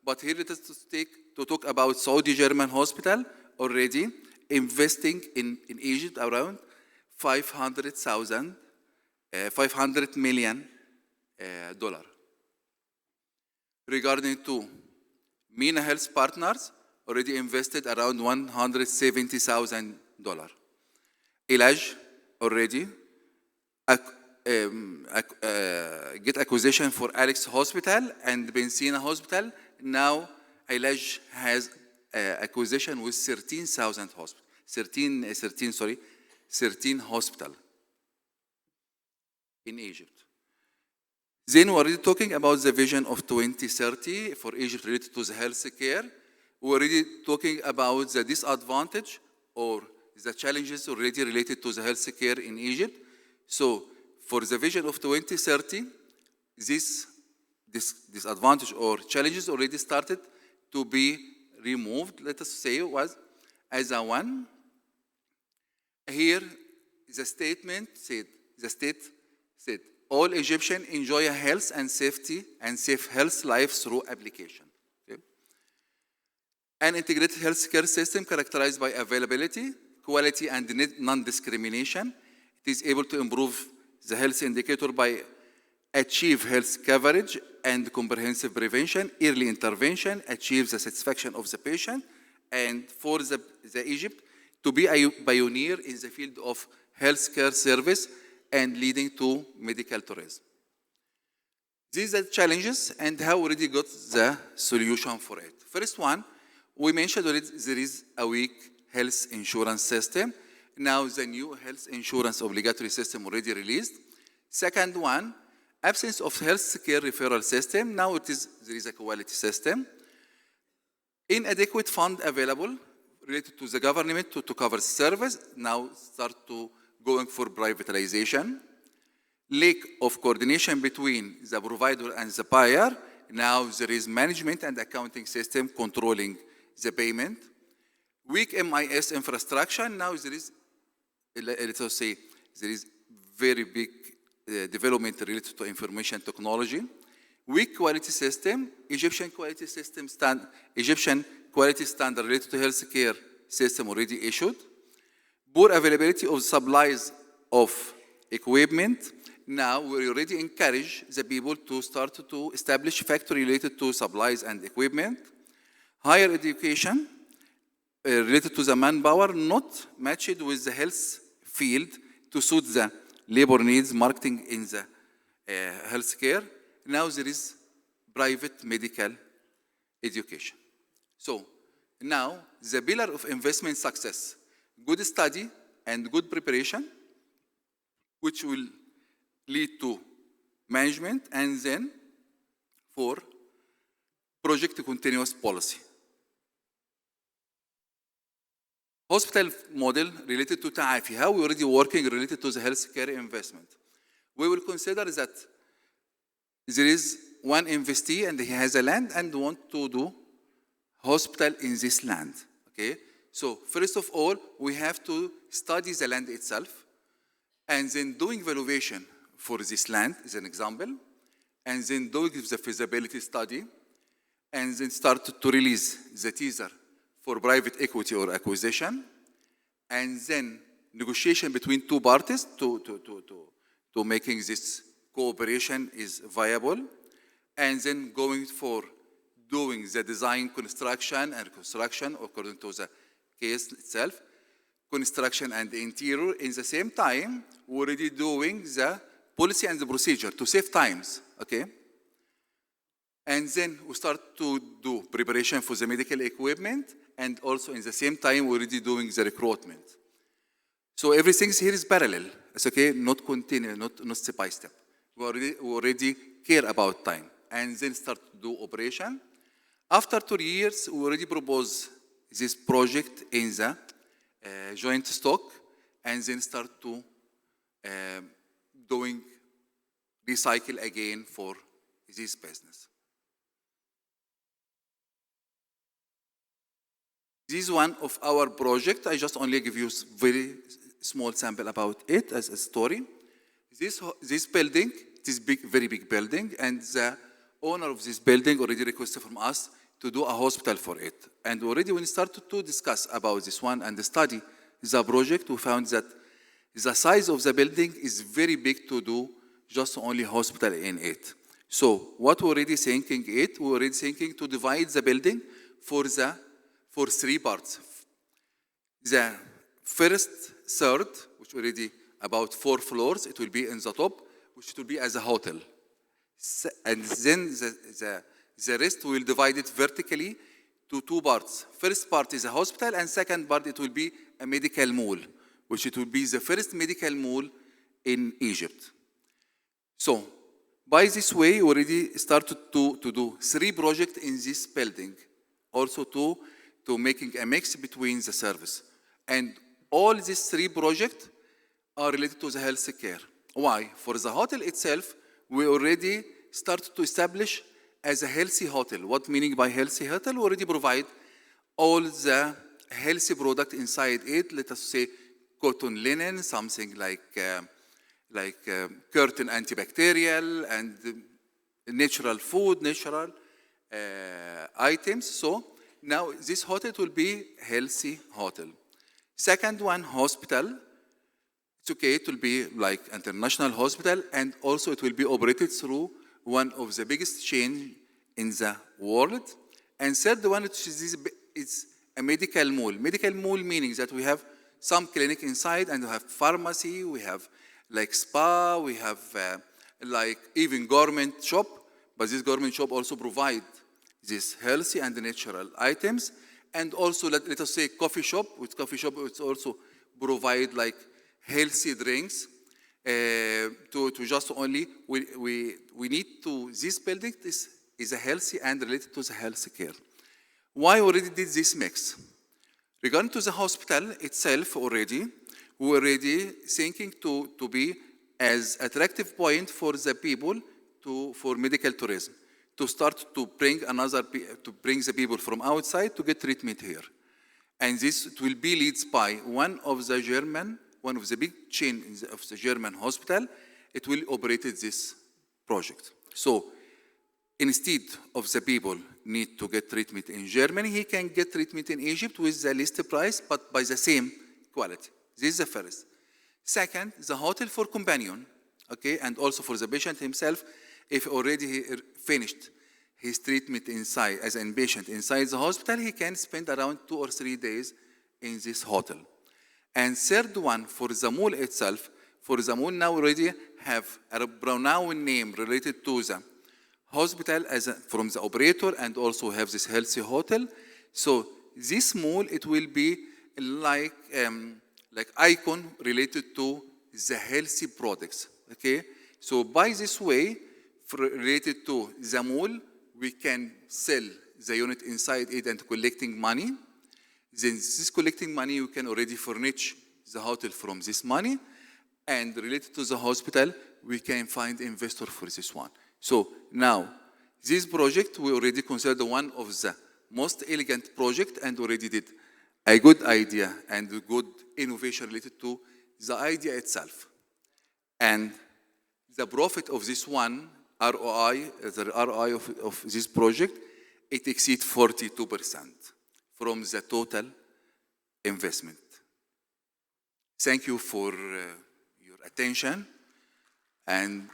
but here it is to talk about Saudi German hospital already investing in Egypt around 500 million dollar. Regarding to MENA Health Partners, already invested around $170,000. Ilaj already get acquisition for Alex Hospital and Benzina Hospital. Now Ilaj has acquisition with 13 hospital. in Egypt. Then we're already talking about the vision of 2030 for Egypt related to the health care. We're already talking about the disadvantage or the challenges already related to the health care in Egypt. So for the vision of 2030, this disadvantage or challenges already started to be removed, let us say, was as a one. Here, the statement said, the state said, all Egyptians enjoy a health and safety and safe health life through application. Okay? An integrated healthcare system characterized by availability, quality, and non-discrimination. It is able to improve the health indicator by achieve health coverage and comprehensive prevention, early intervention, achieve the satisfaction of the patient, and for the Egypt to be a pioneer in the field of healthcare service and leading to medical tourism. These are the challenges and how we already got the solution for it. First one, we mentioned already there is a weak health insurance system. Now the new health insurance obligatory system already released. Second one, absence of healthcare referral system. Now there is a quality system. Inadequate fund available related to the government to cover service. Now start to going for privatization. Lack of coordination between the provider and the buyer. Now there is management and accounting system controlling the payment. Weak MIS infrastructure. Now there is, let us say, there is very big development related to information technology. Weak quality system. Egyptian quality standard related to healthcare system already issued. Poor availability of supplies of equipment. Now we already encourage the people to start to establish factory related to supplies and equipment. Higher education related to the manpower not matched with the health field to suit the labor needs, marketing in the healthcare. Now there is private medical education. So now the pillar of investment success, good study and good preparation, which will lead to management, and then for project continuous policy. Hospital model related to Ta'afi, how we're already working related to the healthcare investment. We will consider that there is one investee and he has a land and want to do hospital in this land. Okay? So first of all, we have to study the land itself and then doing valuation for this land is an example, and then doing the feasibility study, and then start to release the teaser for private equity or acquisition, and then negotiation between two parties to making this cooperation is viable, and then going for doing the design, construction, and reconstruction according to the case itself, construction and interior. In the same time, we're already doing the policy and the procedure to save times, okay? And then we start to do preparation for the medical equipment, and also in the same time, we're already doing the recruitment. So everything here is parallel, it's okay, not continue, not step by step. We already care about time, and then start to do operation. After 2 years, we already propose this project in the joint stock, and then start to doing recycle again for this business. This is one of our project. I just only give you very small sample about it as a story. This building, this big, very big building, and the owner of this building already requested from us to do a hospital for it. And already when we started to discuss about this one and study the project, we found that the size of the building is very big to do just only hospital in it. So what we're already thinking we're already thinking to divide the building for 3 parts. The first third, which already about 4 floors, it will be in the top, which will be as a hotel. And then the rest will divide it vertically to 2 parts. First part is a hospital, and second part it will be a medical mall, which it will be the first medical mall in Egypt. So, by this way, we already started to do 3 projects in this building. Also to making a mix between the service. And all these 3 projects are related to the health care. Why? For the hotel itself, we already started to establish as a healthy hotel. What meaning by healthy hotel? We already provide all the healthy product inside it. Let us say cotton linen, something like curtain antibacterial and natural food, natural items. So now this hotel will be healthy hotel. Second one, hospital. It's okay, it will be like international hospital, and also it will be operated through one of the biggest chain in the world. And third one, it's a medical mall. Medical mall meaning that we have some clinic inside, and we have pharmacy, we have like spa, we have like even garment shop, but this garment shop also provide these healthy and natural items. And also let us say coffee shop, with coffee shop it's also provide like healthy drinks to just only, we need to, this building is a healthy and related to the health care. Why already did this mix? Regarding to the hospital itself already, we already thinking to be as attractive point for the people for medical tourism, to start to bring the people from outside to get treatment here. And this will be led by one of the big chain of the German hospital. It will operate this project. So instead of the people need to get treatment in Germany, he can get treatment in Egypt with the least price, but by the same quality. This is the first. Second, the hotel for companion, okay, and also for the patient himself, if already he finished his treatment inside, as an inpatient inside the hospital, he can spend around 2 or 3 days in this hotel. And third one, for the mall itself, for the mall now already have a pronoun name related to the hospital from the operator, and also have this healthy hotel. So this mall, it will be like icon related to the healthy products, okay? So by this way, related to the mall, we can sell the unit inside it and collecting money. Then this collecting money, you can already furnish the hotel from this money. And related to the hospital, we can find investor for this one. So now, this project, we already consider one of the most elegant project, and already did a good idea and a good innovation related to the idea itself. And the profit of this one, ROI, the ROI of this project, it exceeds 42% from the total investment. Thank you for your attention. And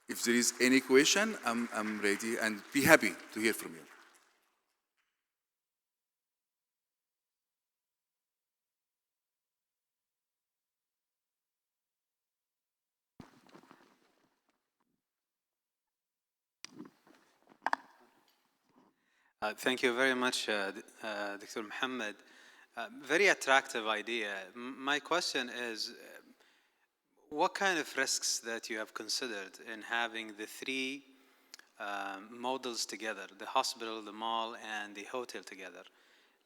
if there is any question, I'm ready and be happy to hear from you. Thank you very much, Dr. Mohammed. Very attractive idea. My question is, what kind of risks that you have considered in having the 3 models together, the hospital, the mall, and the hotel together?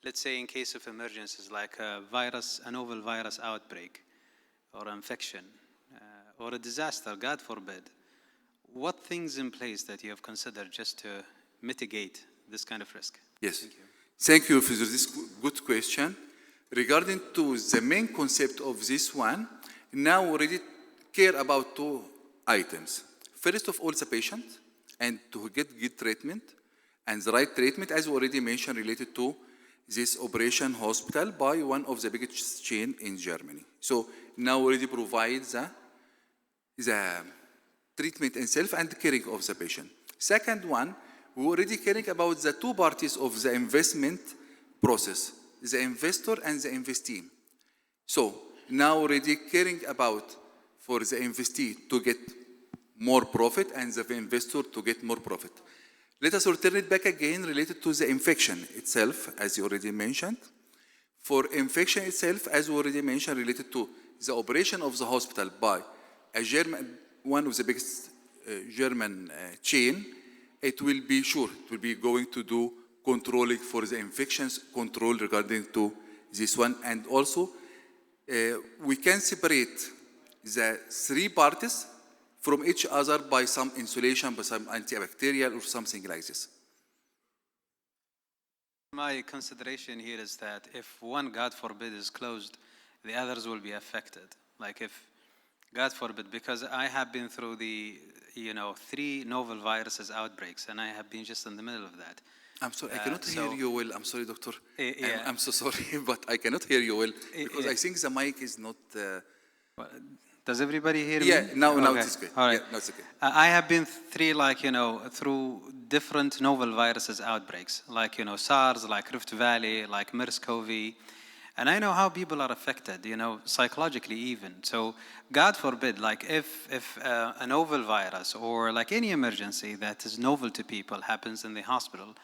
Let's say in case of emergencies like a novel virus outbreak, or infection, or a disaster, God forbid. What things in place that you have considered just to mitigate this kind of risk? Yes. Thank you for this good question. Regarding to the main concept of this one, now we already care about 2 items. First of all, the patient, and to get good treatment, and the right treatment, as we already mentioned, related to this operation hospital by one of the biggest chain in Germany. So now we already provide the treatment itself and caring of the patient. Second one, we're already caring about the 2 parties of the investment process, the investor and the investee. So now already caring about for the investee to get more profit and the investor to get more profit. Let us return it back again related to the infection itself, as you already mentioned. For infection itself, as we already mentioned, related to the operation of the hospital by a German one of the biggest German chain, it will be sure, it will be going to do controlling for the infections, control regarding to this one. And also, we can separate the three parties from each other by some insulation, by some antibacterial or something like this. My consideration here is that if one, God forbid, is closed, the others will be affected. Like if, God forbid, because I have been through the, 3 novel viruses outbreaks, and I have been just in the middle of that. I'm sorry, I cannot hear you well. I'm sorry, doctor. Yeah. I'm so sorry, but I cannot hear you well because I think the mic is not. Does everybody hear me? Yeah, now Okay. it's good. All right. Yeah, now it's okay. I have been through different novel viruses outbreaks, like, SARS, like Rift Valley, like MERS-CoV. And I know how people are affected, psychologically even. So God forbid, like if a novel virus or like any emergency that is novel to people happens in the hospital,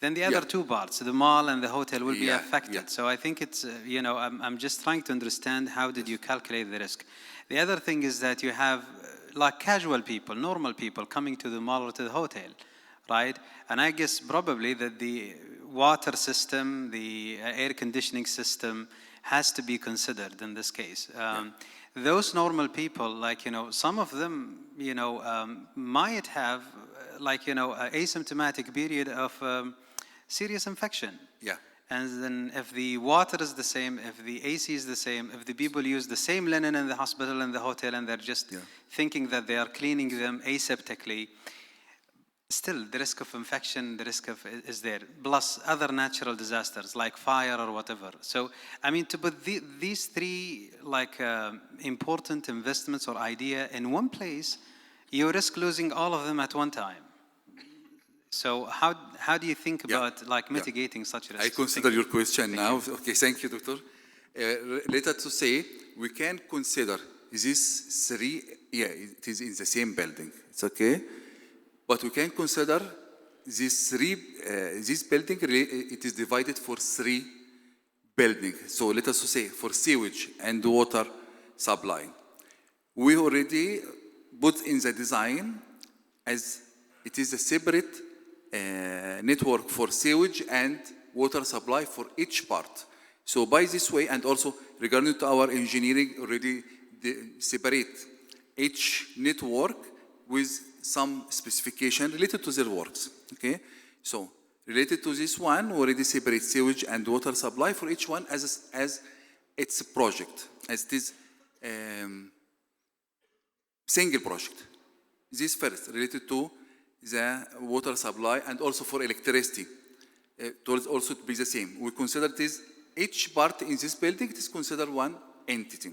then the other two parts, the mall and the hotel, will be affected. Yeah. So I think it's, I'm just trying to understand how did you calculate the risk. The other thing is that you have like casual people, normal people coming to the mall or to the hotel, right? And I guess probably that the water system, the air conditioning system has to be considered in this case. Those normal people, like, some of them, might have like, asymptomatic period of serious infection. Yeah. And then if the water is the same, if the AC is the same, if the people use the same linen in the hospital and the hotel and they're just thinking that they are cleaning them aseptically, still the risk of infection, the risk of is there, plus other natural disasters like fire or whatever. So, I mean, to put these three like important investments or idea in one place, you risk losing all of them at one time. So how do you think about like mitigating such risks? I consider your question now. Okay, thank you, doctor. Later to say, we can consider these three, it is in the same building, it's okay. But we can consider these three, this building, it is divided for three buildings. So let us say for sewage and water supply. We already put in the design as it is a separate network for sewage and water supply for each part. So by this way, and also regarding to our engineering, already separate each network with some specification related to their works. Okay, so related to this one, we already separate sewage and water supply for each one as its project, as it is single project. This first related to the water supply and also for electricity. It will also be the same. We consider this each part in this building is considered one entity.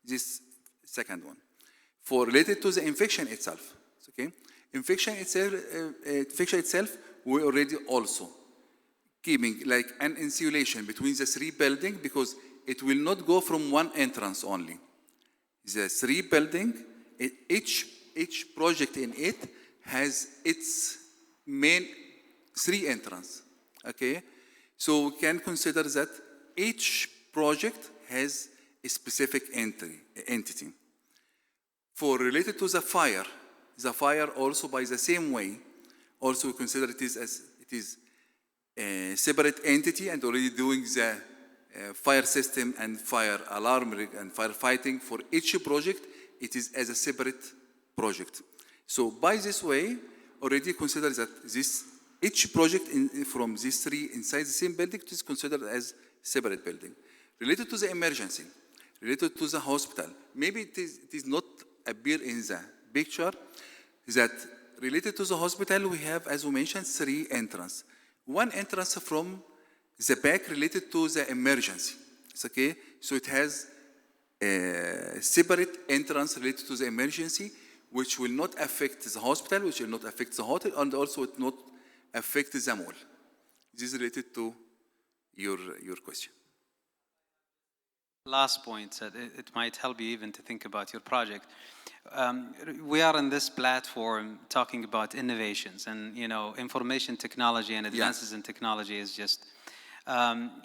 This second one. For related to the infection itself. Okay, infection itself, we already also keeping like an insulation between the three buildings because it will not go from one entrance only. The three building, each project in it has its main three entrance. Okay, so we can consider that each project has a specific entity. For related to the fire also by the same way, also we consider it is a separate entity and already doing the fire system and fire alarm and firefighting for each project, it is as a separate project. So by this way, already consider that each project from these three inside the same building is considered as separate building. Related to the emergency, related to the hospital, maybe it is not appear in the picture that related to the hospital, we have, as we mentioned, three entrances. One entrance from the back related to the emergency. It's okay? So it has a separate entrance related to the emergency, which will not affect the hospital, which will not affect the hotel, and also it not affect the mall. This is related to your question. Last point, it might help you even to think about your project. We are on this platform talking about innovations and information technology and advances in technology is just.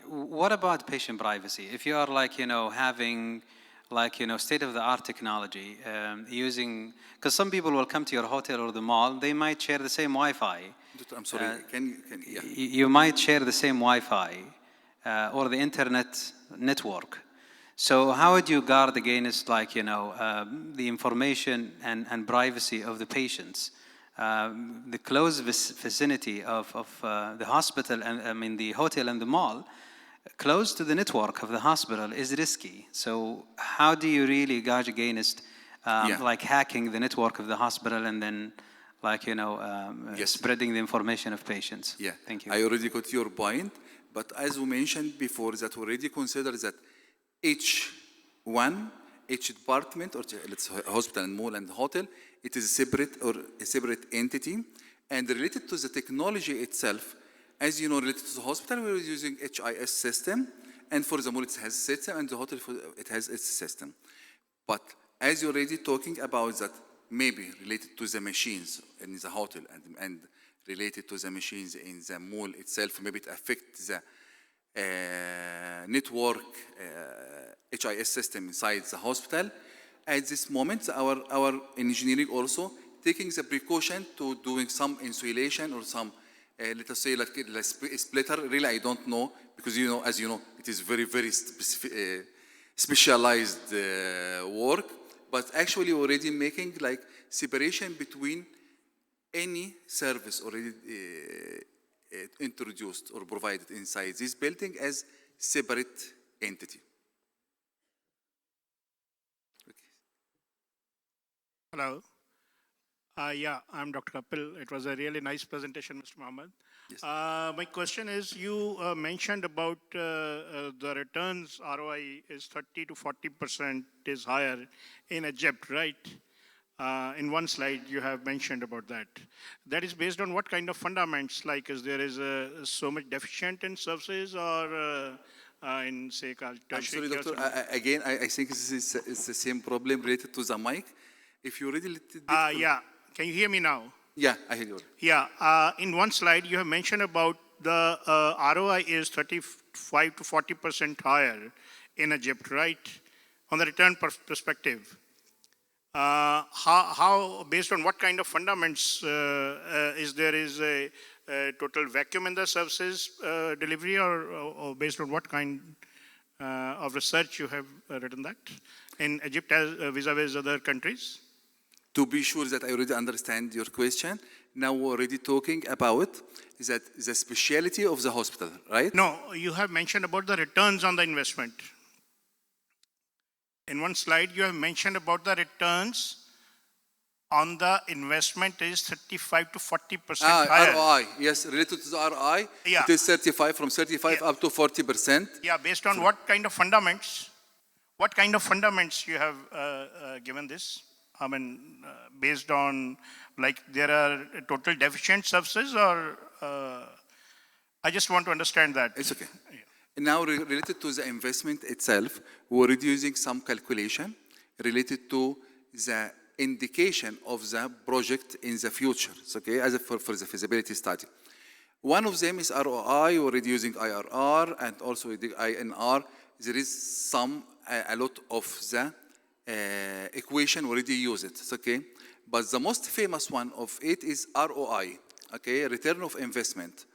What about patient privacy? If you are like having like, state-of-the-art technology, using, because some people will come to your hotel or the mall, they might share the same Wi-Fi. I'm sorry, yeah. You might share the same Wi-Fi or the internet network. So how would you guard against, like, the information and privacy of the patients? The close vicinity of the hospital, and I mean the hotel and the mall, close to the network of the hospital is risky. So how do you really guard against like hacking the network of the hospital and then, like, spreading the information of patients? Yeah, Thank you. I already got your point, but as we mentioned before, that already consider that each department, or let's say hospital and mall and hotel, it is a separate entity, and related to the technology itself. As you know, related to the hospital, we're using HIS system, and for the mall it has system, and the hotel it has its system. But as you're already talking about that, maybe related to the machines in the hotel and related to the machines in the mall itself, maybe it affects the network HIS system inside the hospital. At this moment, our engineering also taking the precaution to doing some insulation or some, let us say, like a splitter. Really, I don't know, because as you know, it is very, very specialized work. But actually, already making like separation between any service already introduced or provided inside this building as separate entity. Okay. Hello. Yeah, I'm Dr. Kapil. It was a really nice presentation, Mr. Mohammed. Yes. My question is, you mentioned about the returns ROI is 30 to 40% is higher in Egypt, right? In one slide, you have mentioned about that. That is based on what kind of fundamentals? Like, is there so much deficient in services, or in, say, I'm sorry, doctor. Again, I think it's the same problem related to the mic. If you really yeah. Can you hear me now? Yeah, I hear you. Yeah. In one slide, you have mentioned about the ROI is 35 to 40% higher in Egypt, right? On the return perspective. How, based on what kind of fundamentals is a total vacuum in the services delivery, or based on what kind of research you have written that in Egypt as vis-a-vis other countries? To be sure that I already understand your question, now we're already talking about that the specialty of the hospital, right? No, you have mentioned about the returns on the investment. In one slide, you have mentioned about the returns on the investment is 35 to 40% higher. ROI, yes, related to the ROI, Yeah. it is 35, from 35 up to 40%. Yeah, based on what kind of fundamentals? What kind of fundamentals you have given this? I mean, based on, like, there are total deficient services, or I just want to understand that. It's okay. Yeah. Now, related to the investment itself, we're using some calculation related to the indication of the project in the future, okay, as for the feasibility study. One of them is ROI, we're using IRR, and also the INR. There is a lot of the equation already use it, okay? But the most famous one of it is ROI, okay, return of investment.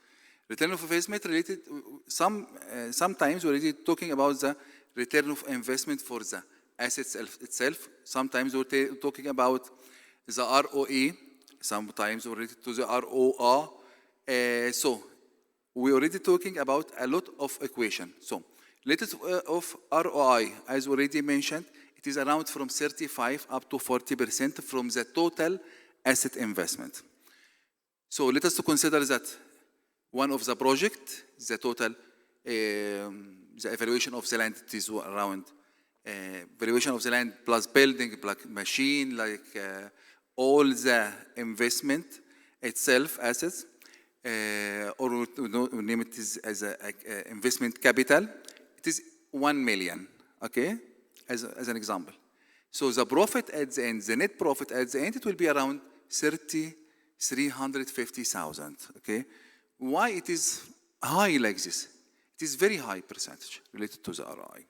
Return of investment related, sometimes we're already talking about the return of investment for the assets itself. Sometimes we're talking about the ROE, sometimes related to the ROA. So we're already talking about a lot of equation. So related of ROI, as already mentioned, it is around from 35 up to 40% from the total asset investment. So let us to consider that one of the project, the total, the evaluation of the land, it is around valuation of the land plus building, plus machine, like all the investment itself, assets, or we name it as a investment capital, it is 1 million, okay? As an example. So the profit at the end, the net profit at the end, it will be around 350,000, okay? Why it is high like this? It is very high percentage related to the ROI.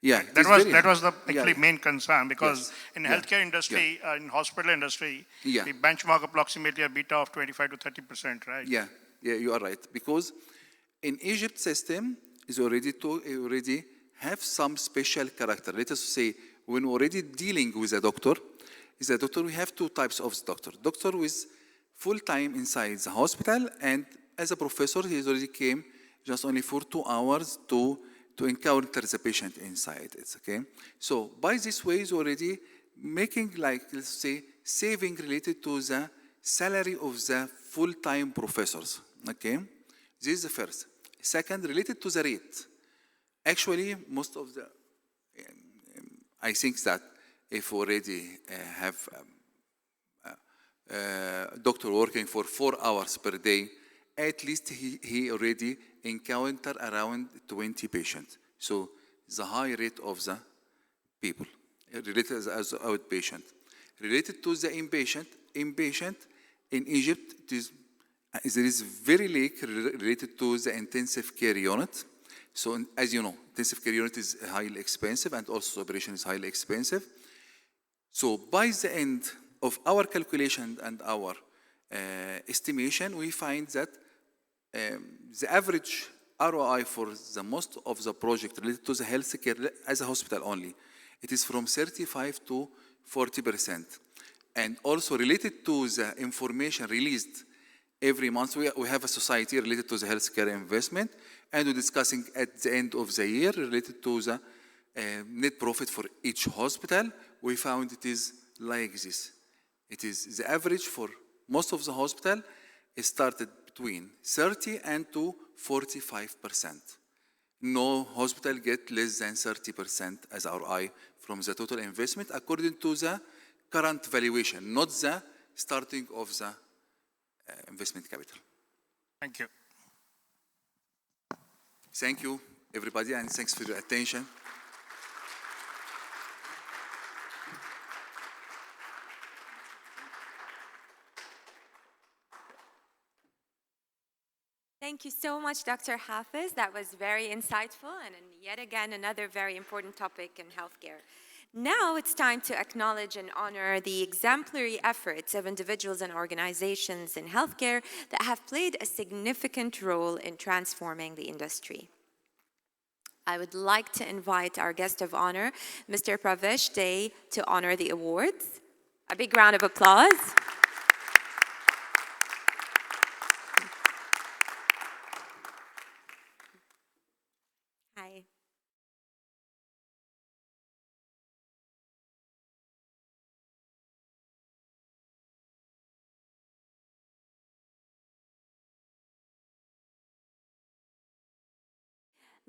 Yeah, That it's was very that high. was the Yeah, actually main concern, because Yes. in Yeah. healthcare industry, in hospital industry, Yeah. we benchmark approximately a beta of 25 to 30%, right? Yeah, yeah, you are right. Because in Egypt system is already have some special character. Let us say when we're already dealing with a doctor, we have two types of doctor. Doctor with full time inside the hospital, and as a professor, he already came just only for 2 hours to encounter the patient inside. It's okay. So by this way, is already making, like, let's say, saving related to the salary of the full-time professors. Okay, this is the first. Second, related to the rate. Actually, most of the, I think that if already have doctor working for 4 hours per day, at least he already encounter around 20 patients. So the high rate of the people related as outpatient. Related to the inpatient in Egypt, there is very related to the intensive care unit. So as you know, intensive care unit is highly expensive, and also operation is highly expensive. So by the end of our calculation and our estimation, we find that the average ROI for the most of the project related to the healthcare as a hospital only, it is from 35 to 40%. And also related to the information released every month, we have a society related to the healthcare investment, and we're discussing at the end of the year related to the net profit for each hospital. We found it is like this. It is the average for most of the hospital is started between 30 and to 45%. No hospital get less than 30% as ROI from the total investment according to the current valuation, not the starting of the investment capital. Thank you. Thank you, everybody, and thanks for your attention. Thank you so much, Dr. Hafiz. That was very insightful and yet again another very important topic in healthcare. Now it's time to acknowledge and honor the exemplary efforts of individuals and organizations in healthcare that have played a significant role in transforming the industry. I would like to invite our guest of honor, Mr. Pravesh Dey, to honor the awards. A big round of applause. Hi.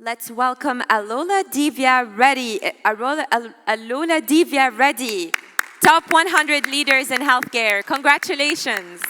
Let's welcome Alola Divya Reddy. Alola Divya Reddy, top 100 leaders in healthcare. Congratulations.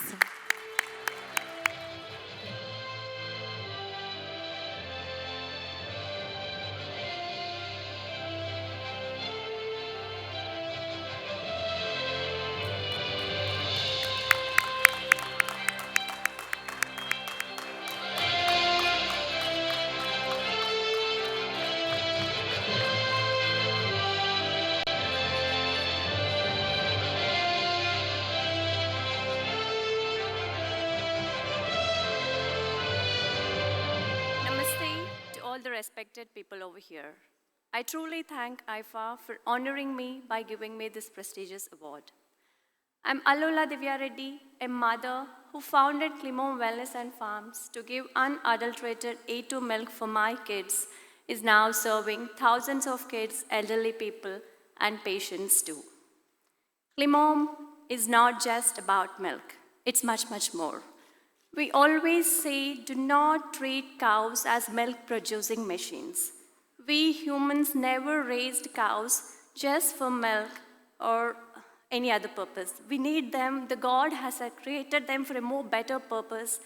Namaste to all the respected people over here. I truly thank Ifah for honoring me by giving me this prestigious award. I'm Alola Divya Reddy, a mother who founded Climon Wellness and Farms to give unadulterated A2 milk for my kids, is now serving thousands of kids, elderly people, and patients too. Climon is not just about milk, it's much, much more. We always say do not treat cows as milk producing machines. We humans never raised cows just for milk or any other purpose. We need them, the God has created them for a more better purpose,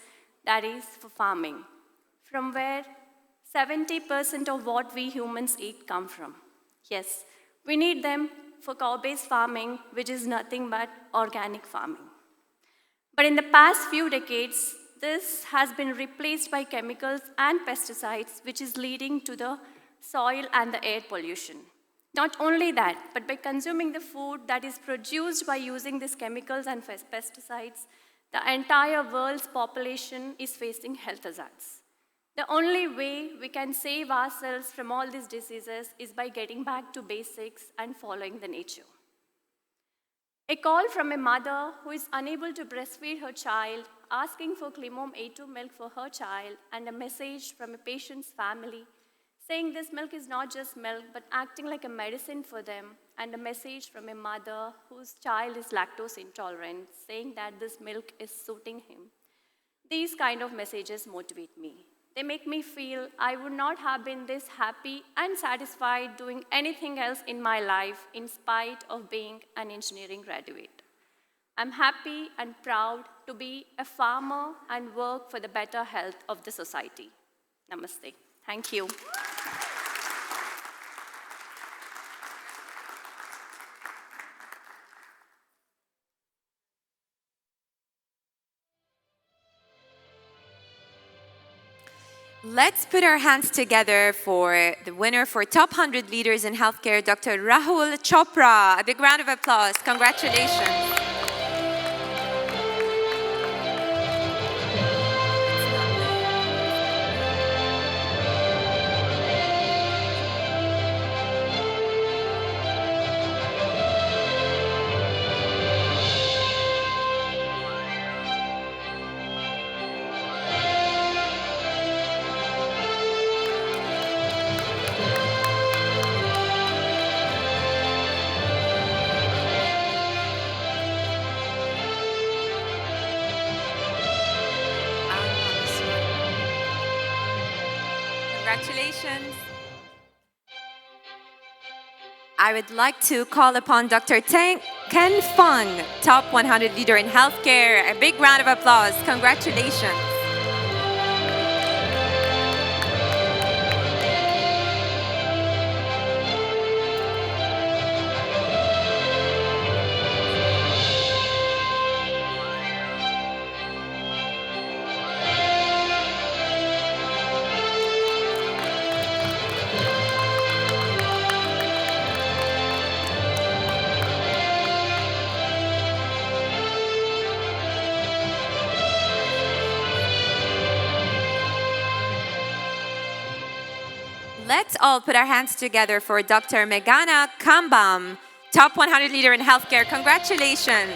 that is for farming, from where 70% of what we humans eat come from. Yes, we need them for cow-based farming, which is nothing but organic farming. But in the past few decades, this has been replaced by chemicals and pesticides, which is leading to the soil, and the air pollution. Not only that, but by consuming the food that is produced by using these chemicals and pesticides, the entire world's population is facing health hazards. The only way we can save ourselves from all these diseases is by getting back to basics and following the nature. A call from a mother who is unable to breastfeed her child, asking for Climom A2 milk for her child, and a message from a patient's family saying this milk is not just milk, but acting like a medicine for them, and a message from a mother whose child is lactose intolerant, saying that this milk is suiting him. These kind of messages motivate me. They make me feel I would not have been this happy and satisfied doing anything else in my life in spite of being an engineering graduate. I'm happy and proud to be a farmer and work for the better health of the society. Namaste. Thank you. Let's put our hands together for the winner for Top 100 Leaders in Healthcare, Dr. Rahul Chopra. A big round of applause. Congratulations. Congratulations. I would like to call upon Dr. Ken Fung, Top 100 Leader in Healthcare. A big round of applause. Congratulations. Let's all put our hands together for Dr. Meghana Kambam, Top 100 Leader in Healthcare. Congratulations.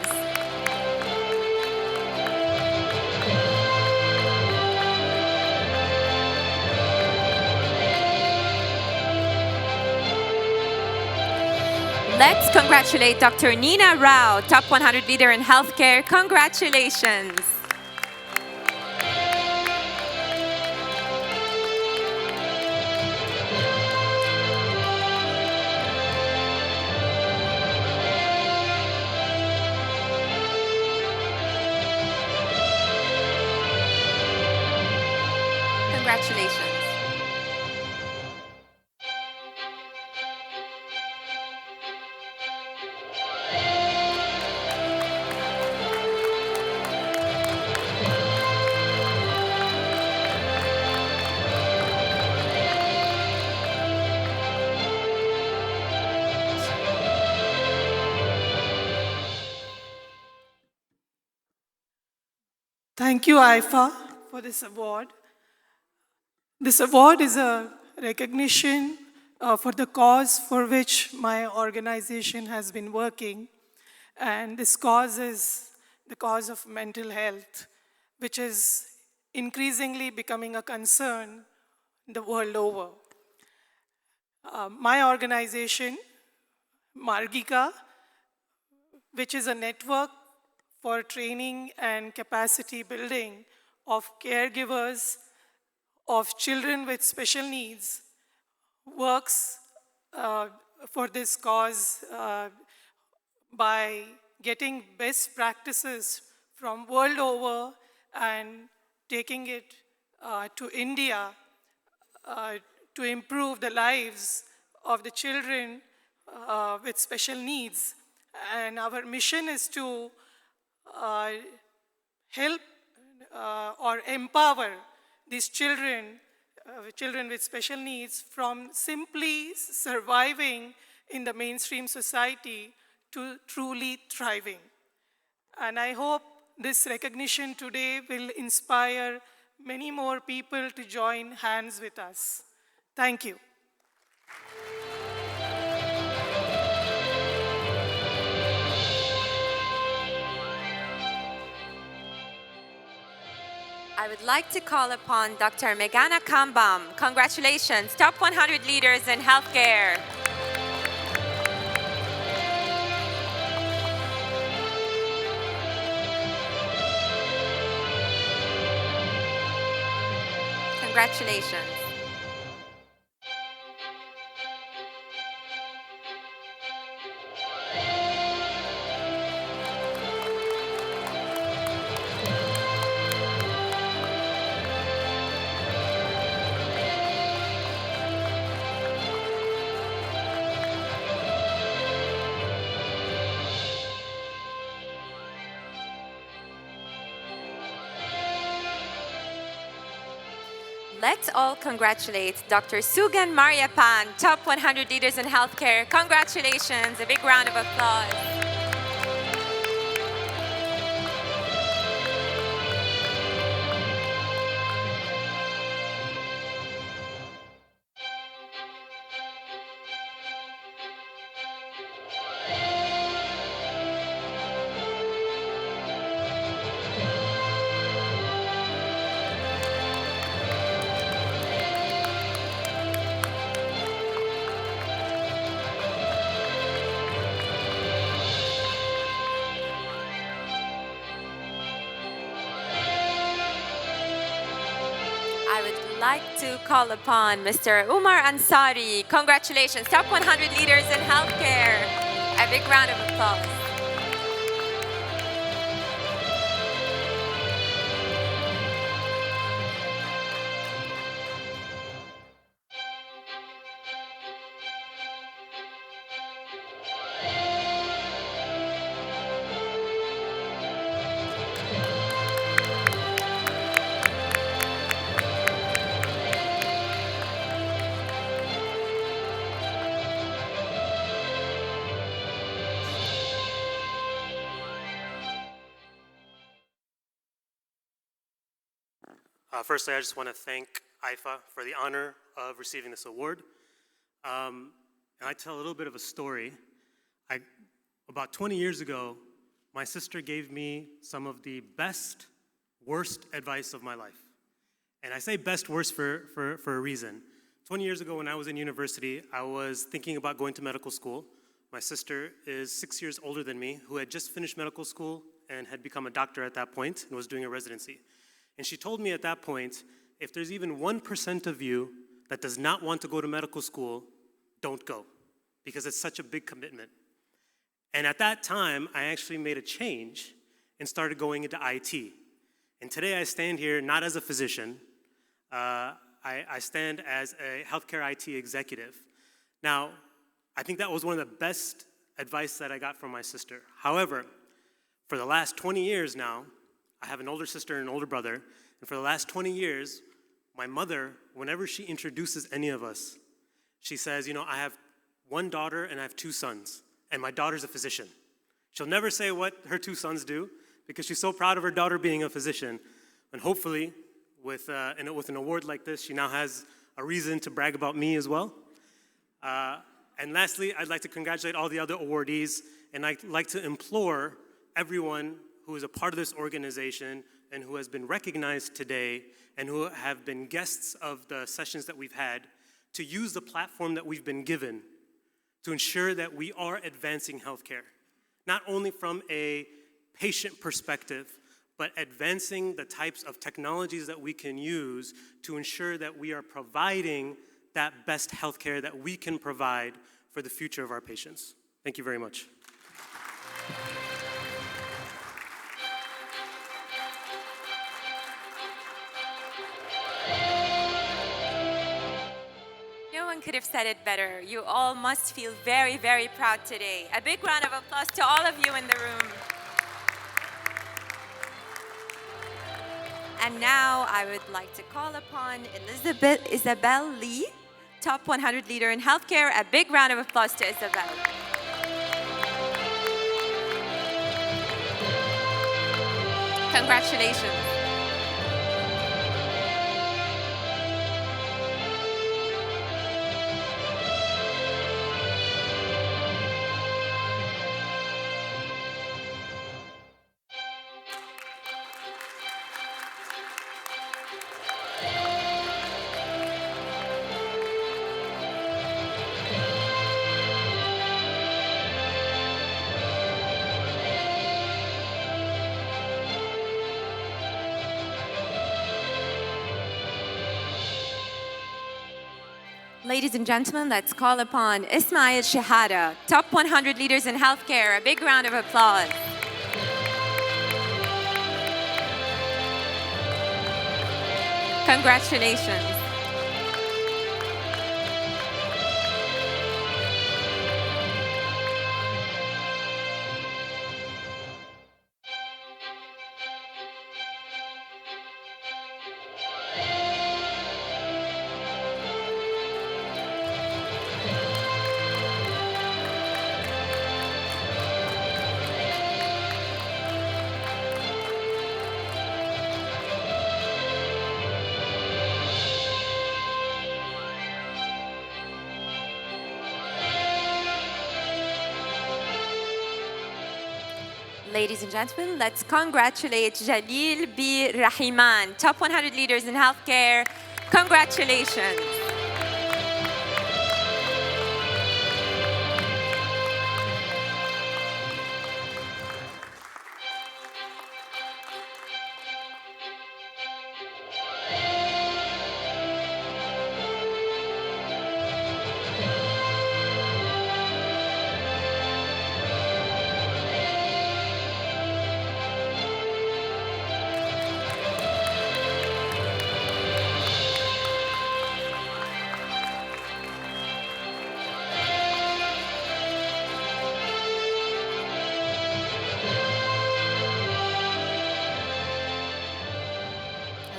Let's congratulate Dr. Nina Rao, Top 100 Leader in Healthcare. Congratulations. Congratulations. Thank you, Ifah, for this award. This award is a recognition for the cause for which my organization has been working. And this cause is the cause of mental health, which is increasingly becoming a concern the world over. My organization, Margika, which is a network for training and capacity building of caregivers of children with special needs, works for this cause by getting best practices from world over and taking it to India to improve the lives of the children with special needs. And our mission is to help or empower these children children with special needs from simply surviving in the mainstream society to truly thriving. And I hope this recognition today will inspire many more people to join hands with us. Thank you. I would like to call upon Dr. Meghana Kambam. Congratulations, top 100 leaders in healthcare. Congratulations. Let's all congratulate Dr. Sugan Mariappan, top 100 leaders in healthcare. Congratulations, a big round of applause. I would like to call upon Mr. Umar Ansari. Congratulations, top 100 leaders in healthcare. A big round of applause. Firstly, I just want to thank Ifah for the honor of receiving this award. And I tell a little bit of a story. About 20 years ago, my sister gave me some of the best, worst advice of my life. And I say best, worst for a reason. 20 years ago when I was in university, I was thinking about going to medical school. My sister is 6 years older than me, who had just finished medical school and had become a doctor at that point and was doing a residency. And she told me at that point, if there's even 1% of you that does not want to go to medical school, don't go, because it's such a big commitment. And at that time, I actually made a change and started going into IT. And today I stand here not as a physician, I stand as a healthcare IT executive. Now, I think that was one of the best advice that I got from my sister. However, for the last 20 years now, I have an older sister and an older brother, and for the last 20 years, my mother, whenever she introduces any of us, she says, you know, I have one daughter and I have two sons, and my daughter's a physician. She'll never say what her two sons do, because she's so proud of her daughter being a physician. And hopefully, with an award like this, she now has a reason to brag about me as well. And lastly, I'd like to congratulate all the other awardees, and I'd like to implore everyone who is a part of this organization and who has been recognized today and who have been guests of the sessions that we've had to use the platform that we've been given to ensure that we are advancing healthcare, not only from a patient perspective, but advancing the types of technologies that we can use to ensure that we are providing that best healthcare that we can provide for the future of our patients. Thank you very much. No one could have said it better. You all must feel very, very proud today. A big round of applause to all of you in the room. And now I would like to call upon Isabel Lee, top 100 leader in healthcare. A big round of applause to Isabel. Congratulations. Ladies and gentlemen, let's call upon Ismail Shahada, top 100 leaders in healthcare. A big round of applause. Congratulations. Ladies and gentlemen, let's congratulate Jalil B. Rahiman, top 100 leaders in healthcare. Congratulations.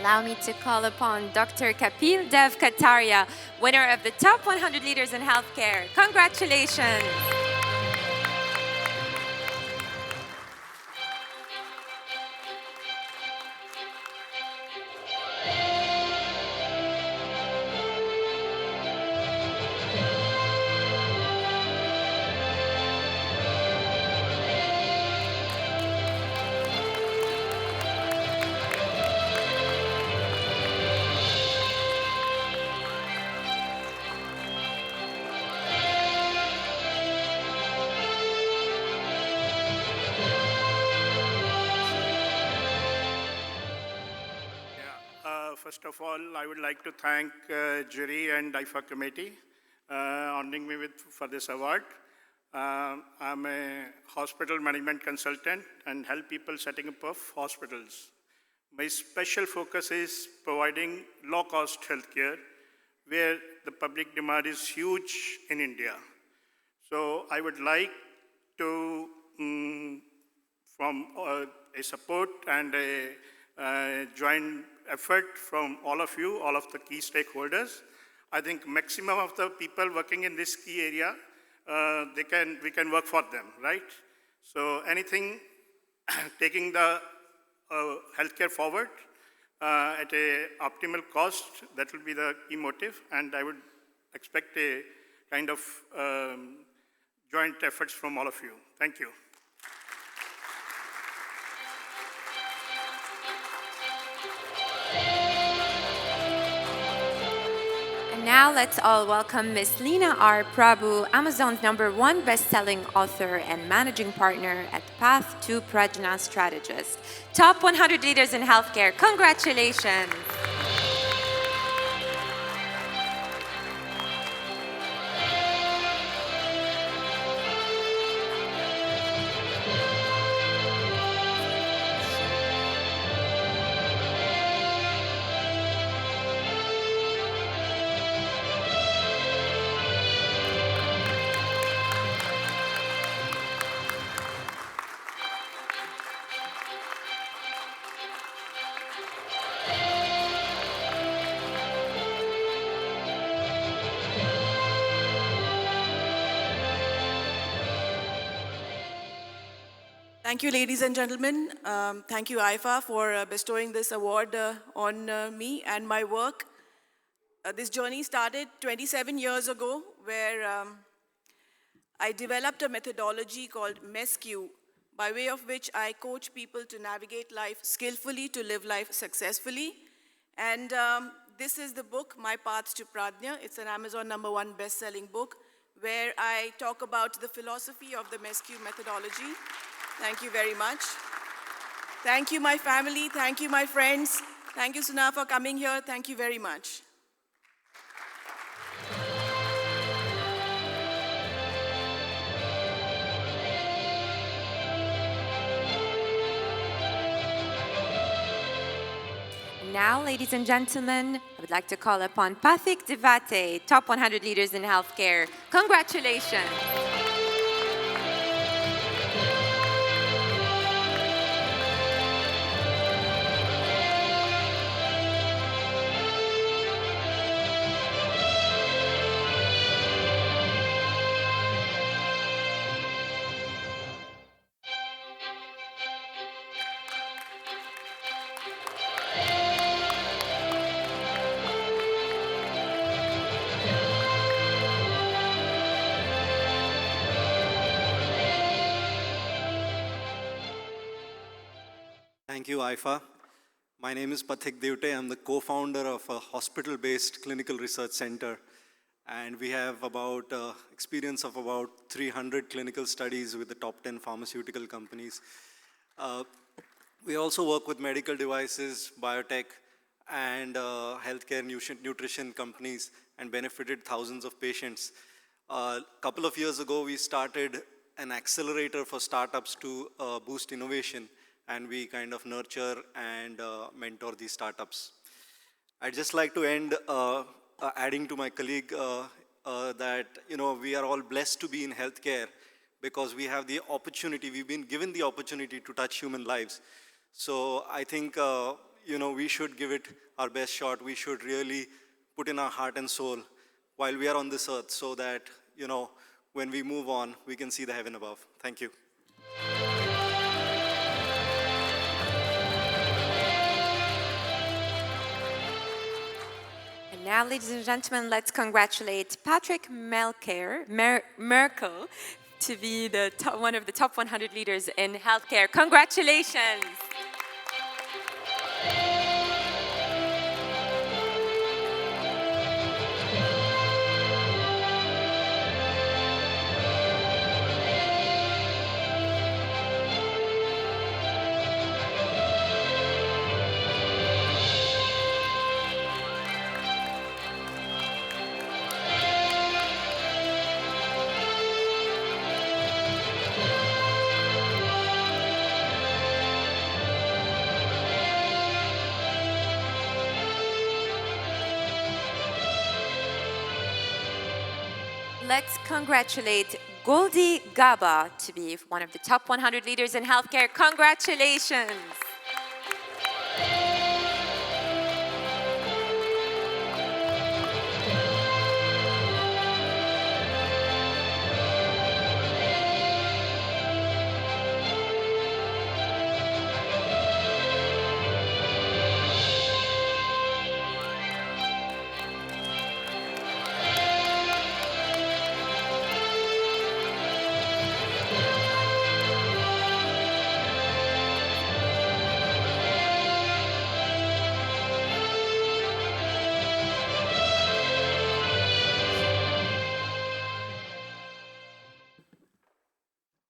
Allow me to call upon Dr. Kapil Dev Kataria, winner of the top 100 leaders in healthcare. Congratulations. First of all, I would like to thank jury and Ifah committee honoring me for this award. I'm a hospital management consultant and help people setting up of hospitals. My special focus is providing low-cost healthcare, where the public demand is huge in India. So I would like to, from a support and a joint effort from all of you, all of the key stakeholders. I think maximum of the people working in this key area, we can work for them, right? So anything taking the healthcare forward at a optimal cost, that will be the key motive, and I would expect a kind of joint efforts from all of you. Thank you. And now let's all welcome Ms. Lina R. Prabhu, Amazon's #1 best-selling author and managing partner at Path to Prajna Strategist. Top 100 leaders in healthcare. Congratulations. Thank you, ladies and gentlemen. Thank you, Ifah, for bestowing this award on me and my work. This journey started 27 years ago, where I developed a methodology called MESQ, by way of which I coach people to navigate life skillfully, to live life successfully. And this is the book, My Path to Pradnya. It's an Amazon #1 best-selling book, where I talk about the philosophy of the MESQ methodology. Thank you very much. Thank you, my family. Thank you, my friends. Thank you, Suna, for coming here. Thank you very much. Now, ladies and gentlemen, I would like to call upon Pathik Divate, top 100 leaders in healthcare. Congratulations. Thank you, Ifah. My name is Pathik Devte. I'm the co-founder of a hospital-based clinical research center. And we have about experience of about 300 clinical studies with the top 10 pharmaceutical companies. We also work with medical devices, biotech, and healthcare nutrition companies and benefited thousands of patients. A couple of years ago, we started an accelerator for startups to boost innovation, and we kind of nurture and mentor these startups. I'd just like to end adding to my colleague that we are all blessed to be in healthcare because we have the opportunity, we've been given the opportunity to touch human lives. So I think we should give it our best shot. We should really put in our heart and soul while we are on this earth so that when we move on, we can see the heaven above. Thank you. And now, ladies and gentlemen, let's congratulate Patrick Merkel to be one of the top 100 leaders in healthcare. Congratulations. Let's congratulate Goldie Gaba to be one of the top 100 leaders in healthcare. Congratulations.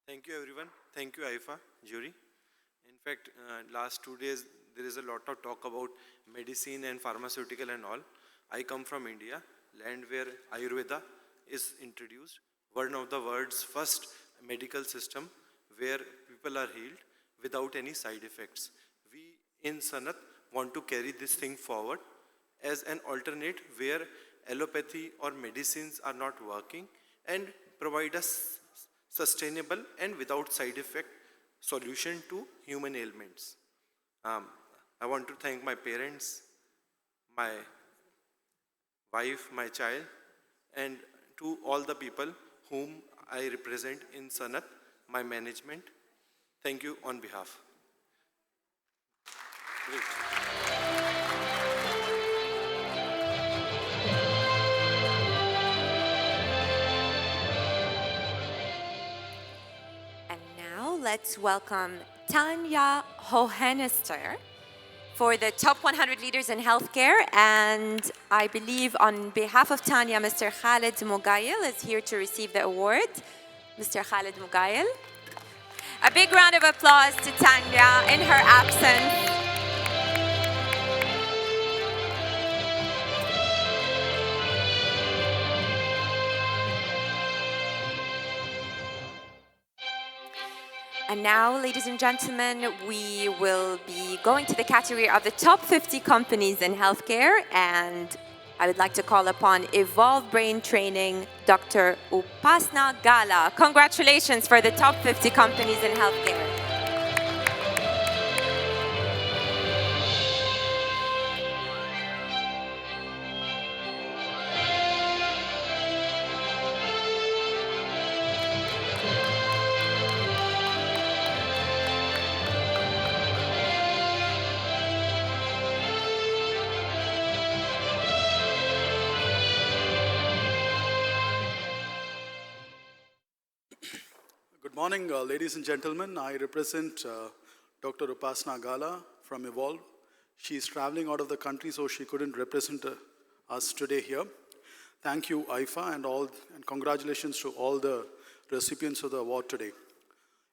Thank you, everyone. Thank you, Ifah, jury. In fact, last 2 days, there is a lot of talk about medicine and pharmaceutical and all. I come from India, land where Ayurveda is introduced, one of the world's first medical system where people are healed without any side effects. We in Sanat want to carry this thing forward as an alternate where allopathy or medicines are not working and provide us sustainable and without side effect solution to human ailments. I want to thank my parents, my wife, my child, and to all the people whom I represent in Sanat, my management. Thank you on behalf. And now let's welcome Tanya Hohenister for the top 100 leaders in healthcare. And I believe on behalf of Tanya, Mr. Khalid Mugail is here to receive the award. Mr. Khalid Mugail. A big round of applause to Tanya in her absence. And now, ladies and gentlemen, we will be going to the category of the top 50 companies in healthcare. And I would like to call upon Evolve Brain Training, Dr. Upasna Gala. Congratulations for the top 50 companies in healthcare. Good morning, ladies and gentlemen. I represent Dr. Upasna Gala from Evolve. She is traveling out of the country, so she couldn't represent us today here. Thank you, Ifah, and congratulations to all the recipients of the award today.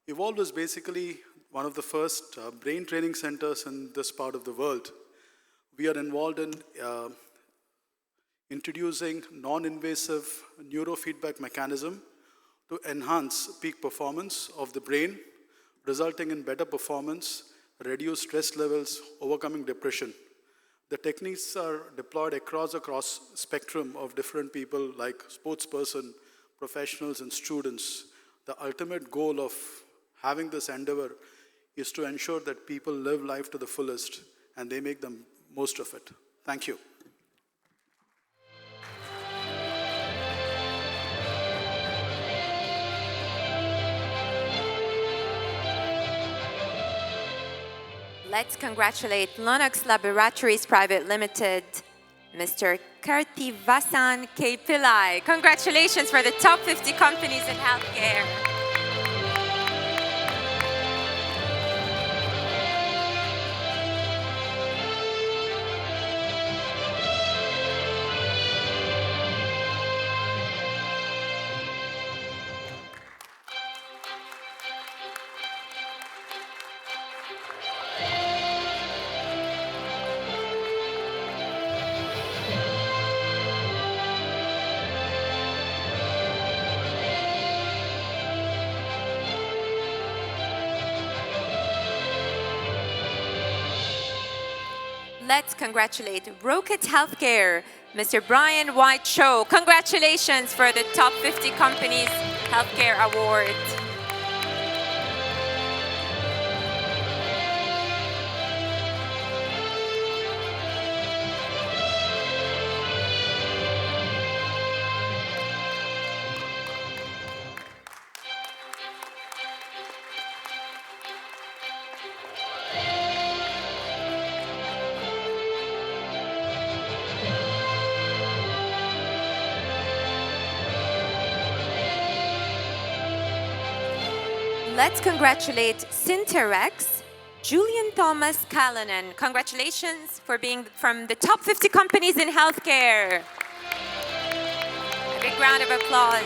Evolve is basically one of the first brain training centers in this part of the world. We are involved in introducing non-invasive neurofeedback mechanism to enhance peak performance of the brain, resulting in better performance, reduced stress levels, overcoming depression. The techniques are deployed across spectrum of different people like sportsperson, professionals, and students. The ultimate goal of having this endeavor is to ensure that people live life to the fullest and they make the most of it. Thank you. Let's congratulate Lonox Laboratories Private Limited, Mr. Kartivasan K. Pillai. Congratulations for the top 50 companies in healthcare. Let's congratulate Rocket Healthcare, Mr. Brian White Cho. Congratulations for the Top 50 Companies Healthcare Award. Let's congratulate Synterex, Julian Thomas Callanan. Congratulations for being from the top 50 companies in healthcare. A big round of applause.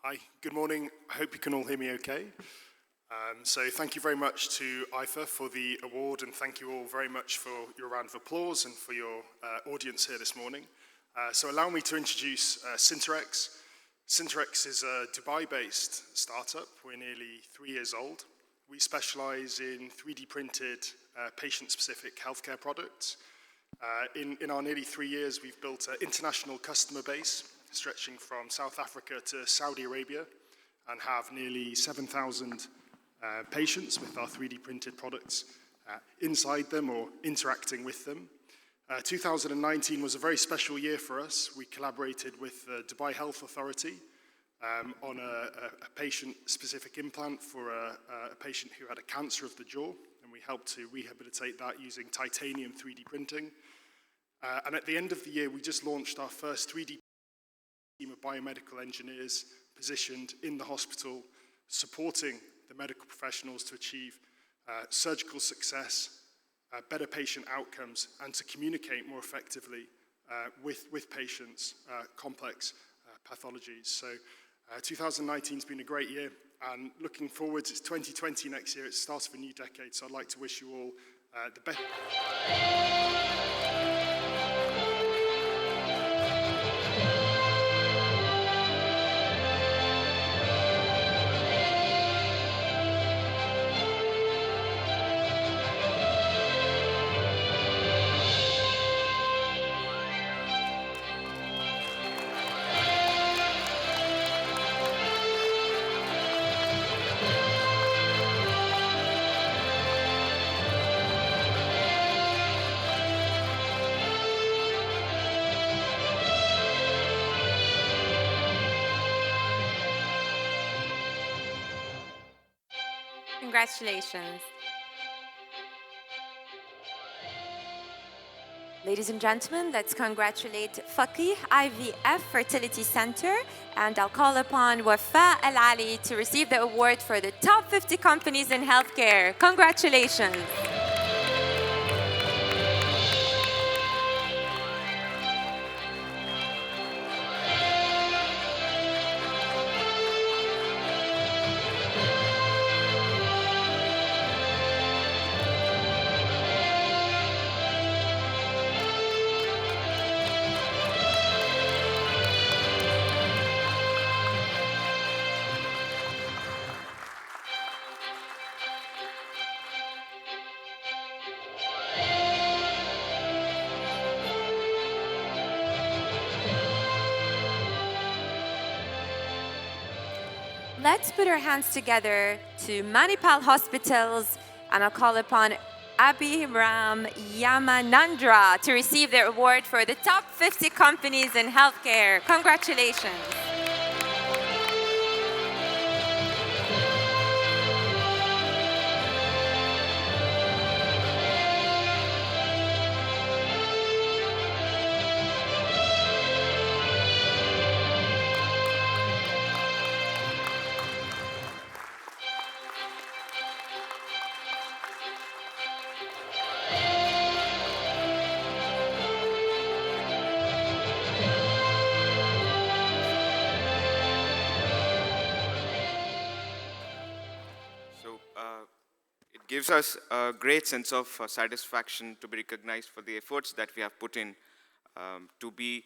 Hi, good morning. I hope you can all hear me okay. So thank you very much to Ifah for the award, and thank you all very much for your round of applause and for your audience here this morning. So allow me to introduce Synterex. Synterex is a Dubai-based startup. We're nearly 3 years old. We specialize in 3D printed patient-specific healthcare products. In our nearly 3 years, we've built an international customer base stretching from South Africa to Saudi Arabia and have nearly 7,000 patients with our 3D printed products inside them or interacting with them. 2019 was a very special year for us. We collaborated with the Dubai Health Authority on a patient-specific implant for a patient who had a cancer of the jaw, and we helped to rehabilitate that using titanium 3D printing. And at the end of the year, we just launched our first 3D team of biomedical engineers positioned in the hospital, supporting the medical professionals to achieve surgical success, better patient outcomes, and to communicate more effectively with patients complex pathologies. So 2019 has been a great year, and looking forward, it's 2020 next year, it's the start of a new decade, so I'd like to wish you all the best. Congratulations. Ladies and gentlemen, let's congratulate Faqih IVF Fertility Center, and I'll call upon Wafa Al Ali to receive the award for the top 50 companies in healthcare. Congratulations. Let's put our hands together to Manipal Hospitals, and I'll call upon Abhiram Yamanandra to receive their award for the top 50 companies in healthcare. Congratulations. It gives us a great sense of satisfaction to be recognized for the efforts that we have put in to be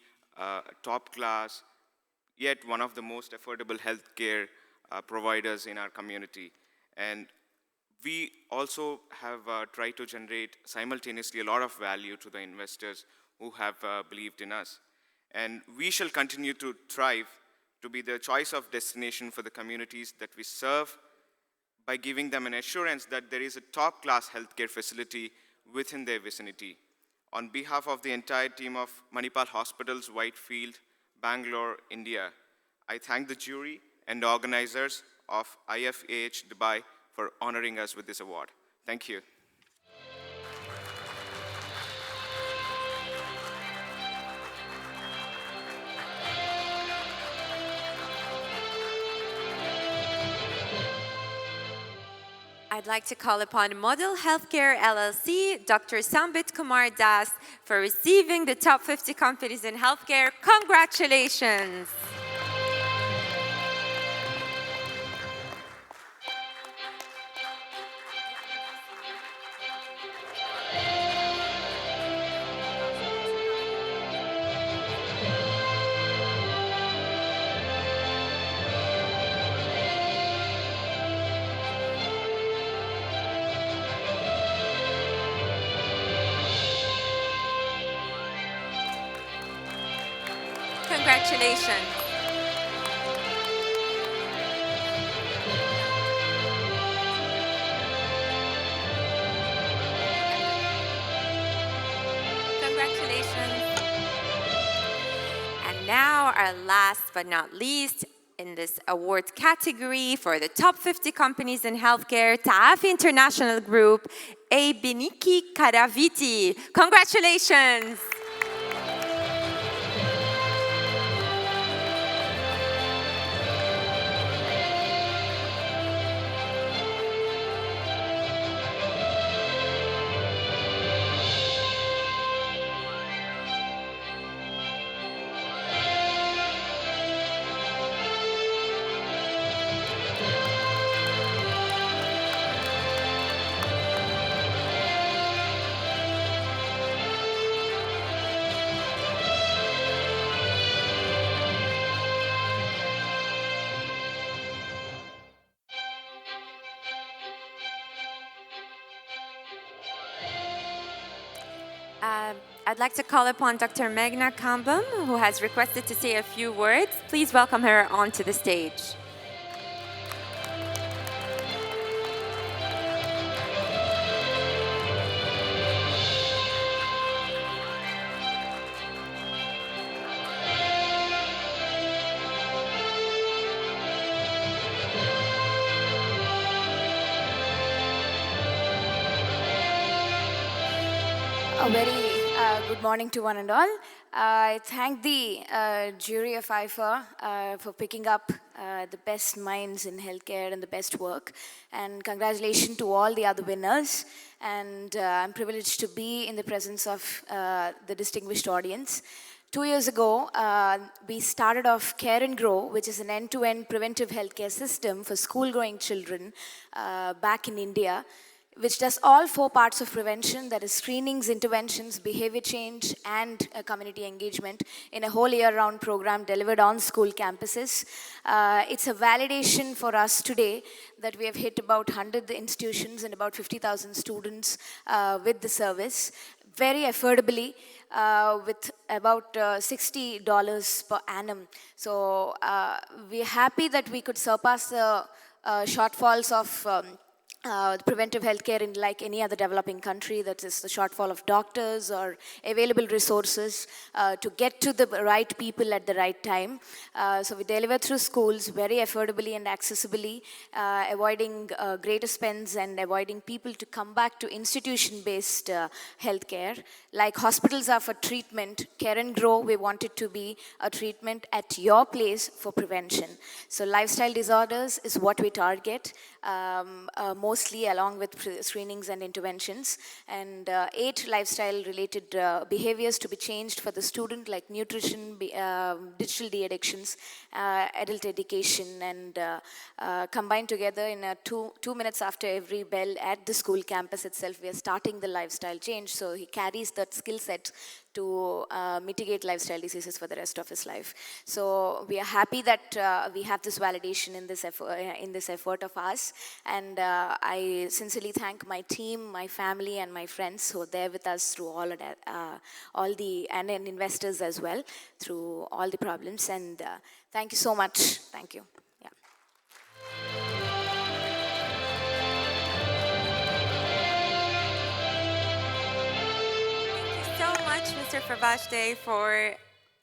top class, yet one of the most affordable healthcare providers in our community. And we also have tried to generate simultaneously a lot of value to the investors who have believed in us. And we shall continue to thrive to be the choice of destination for the communities that we serve, by giving them an assurance that there is a top-class healthcare facility within their vicinity. On behalf of the entire team of Manipal Hospitals, Whitefield, Bangalore, India, I thank the jury and organizers of IFAH Dubai for honoring us with this award. Thank you. I'd like to call upon Model Healthcare LLC, Dr. Sambit Kumar Das, for receiving the top 50 companies in healthcare. Congratulations. Congratulations. Congratulations. And now our last but not least in this award category for the top 50 companies in healthcare, Ta'afi International Group, Biniki Karaviti. Congratulations. I'd like to call upon Dr. Meghna Kambam, who has requested to say a few words. Please welcome her onto the stage. A very good morning to one and all. I thank the jury of Ifah for picking up the best minds in healthcare and the best work. And congratulations to all the other winners. And I'm privileged to be in the presence of the distinguished audience. 2 years ago, we started off Care and Grow, which is an end-to-end preventive healthcare system for school-going children back in India, which does all 4 parts of prevention, that is screenings, interventions, behavior change, and community engagement in a whole year-round program delivered on school campuses. It's a validation for us today that we have hit about 100 institutions and about 50,000 students with the service, very affordably, with about $60 per annum. So we're happy that we could surpass the shortfalls of preventive healthcare in like any other developing country, that is the shortfall of doctors or available resources to get to the right people at the right time. So we deliver through schools very affordably and accessibly, avoiding greater spends and avoiding people to come back to institution-based healthcare. Like hospitals are for treatment, Care and Grow, we want it to be a treatment at your place for prevention. So lifestyle disorders is what we target. Mostly along with screenings and interventions, and 8 lifestyle-related behaviors to be changed for the student, like nutrition, digital de-addictions, adult education, and combined together in 2 minutes after every bell at the school campus itself, we are starting the lifestyle change. So he carries that skill set to mitigate lifestyle diseases for the rest of his life. So we are happy that we have this validation in this effort of ours, and I sincerely thank my team, my family, and my friends who are there with us through all the and investors as well through all the problems. And thank you so much. Thank you. Mr. Farvashde, for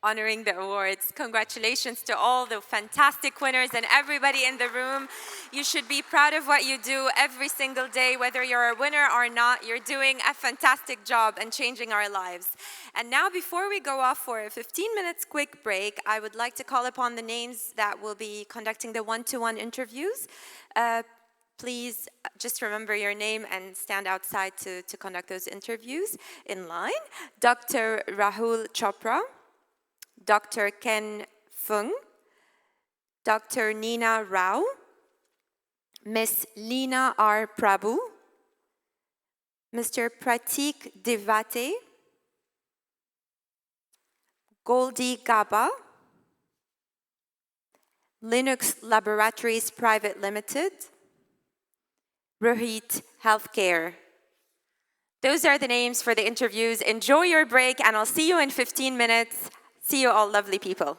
honoring the awards. Congratulations to all the fantastic winners and everybody in the room. You should be proud of what you do every single day, whether you're a winner or not. You're doing a fantastic job and changing our lives. And now, before we go off for a 15 minutes quick break, I would like to call upon the names that will be conducting the one-to-one interviews. Please just remember your name and stand outside to conduct those interviews in line. Dr. Rahul Chopra, Dr. Ken Fung, Dr. Nina Rao, Ms. Leena R. Prabhu, Mr. Pratik Devate, Goldie Gaba, Linux Laboratories Private Limited, Rohit Healthcare. Those are the names for the interviews. Enjoy your break, and I'll see you in 15 minutes. See you all lovely people.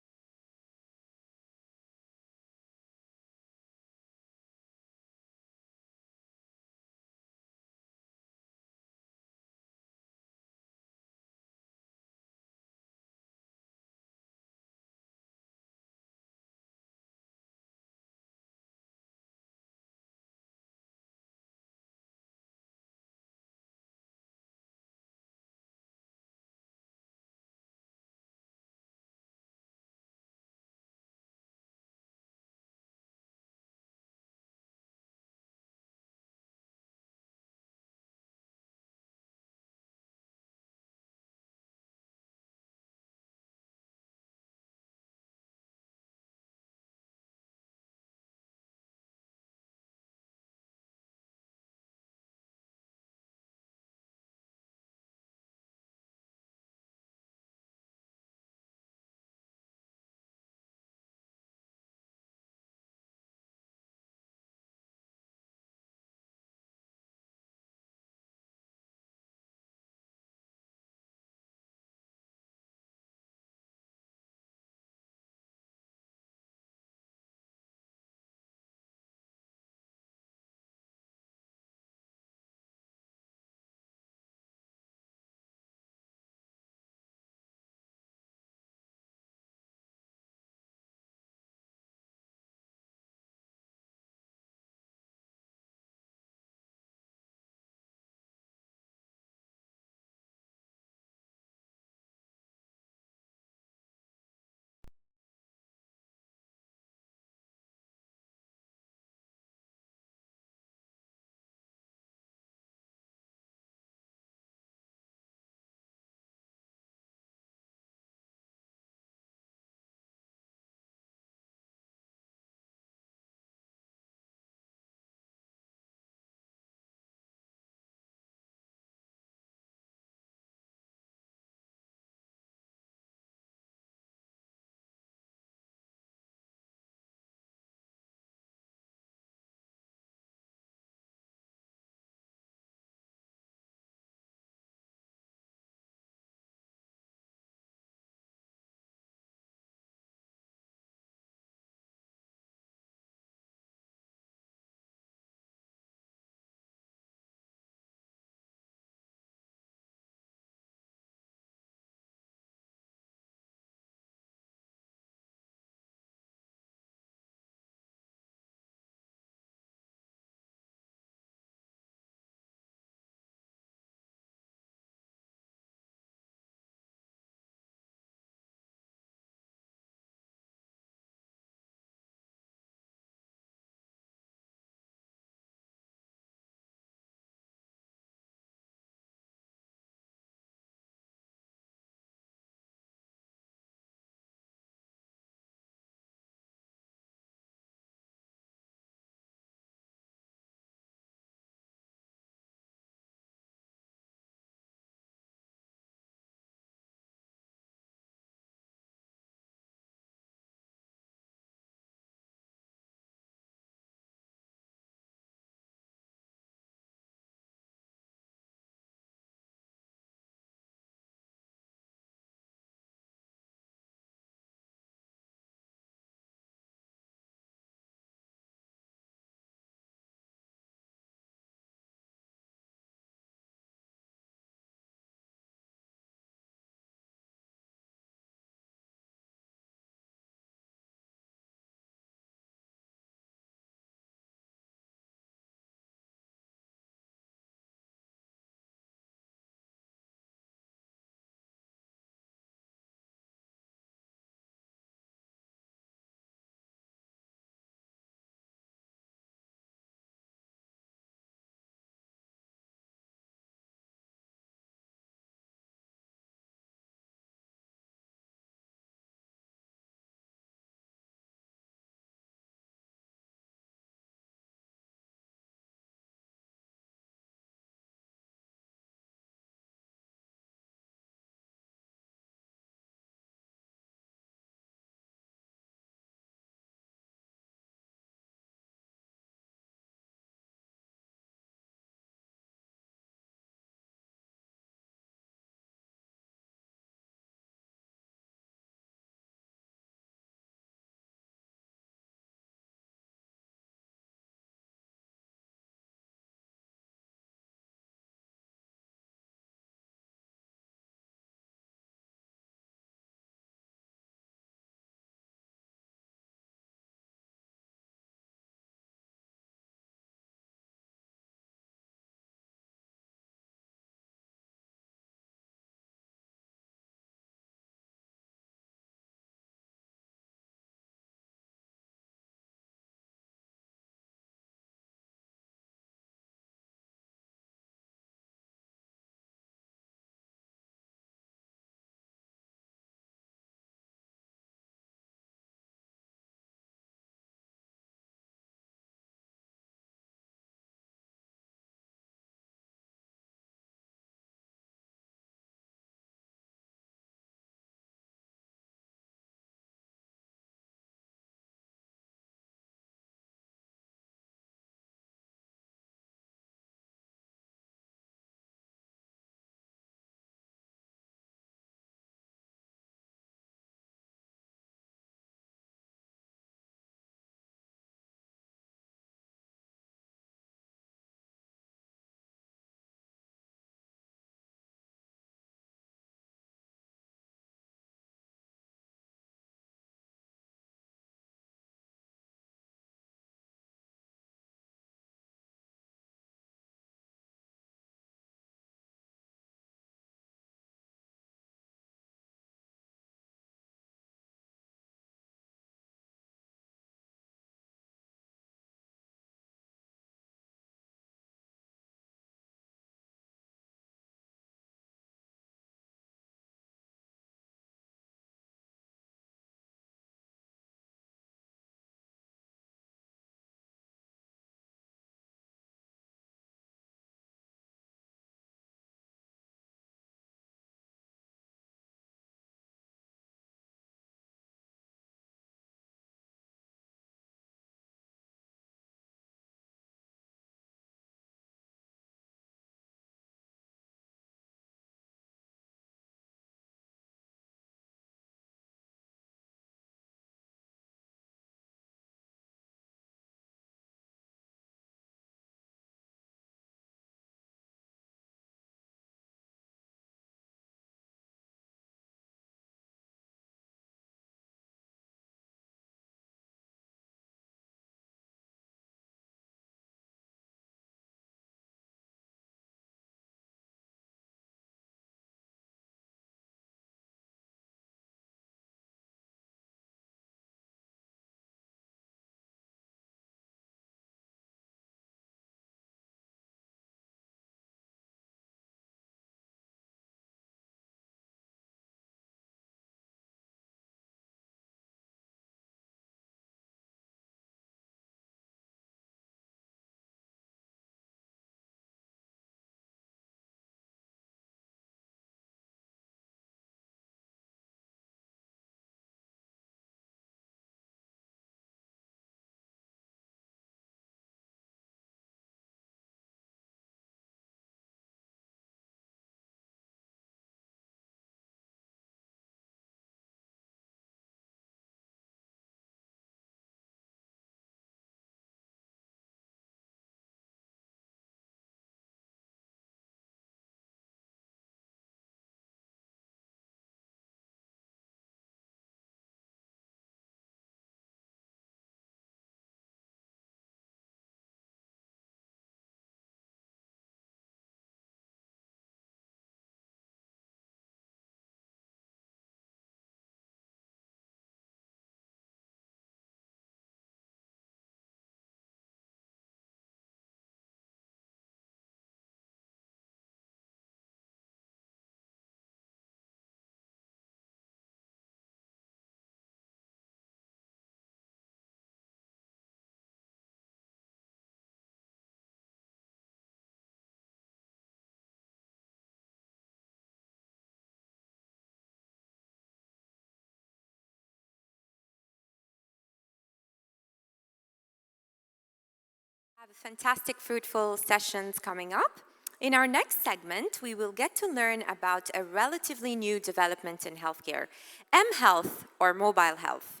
fantastic, fruitful sessions coming up. In our next segment, we will get to learn about a relatively new development in healthcare, mHealth or mobile health.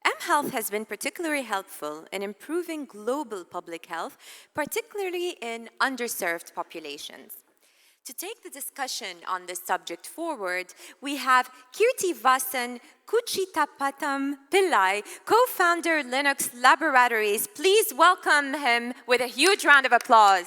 mHealth has been particularly helpful in improving global public health, particularly in underserved populations. To take the discussion on this subject forward, we have Kirti Vasan Kuchitapatam Pillai, co-founder Linux Laboratories. Please welcome him with a huge round of applause.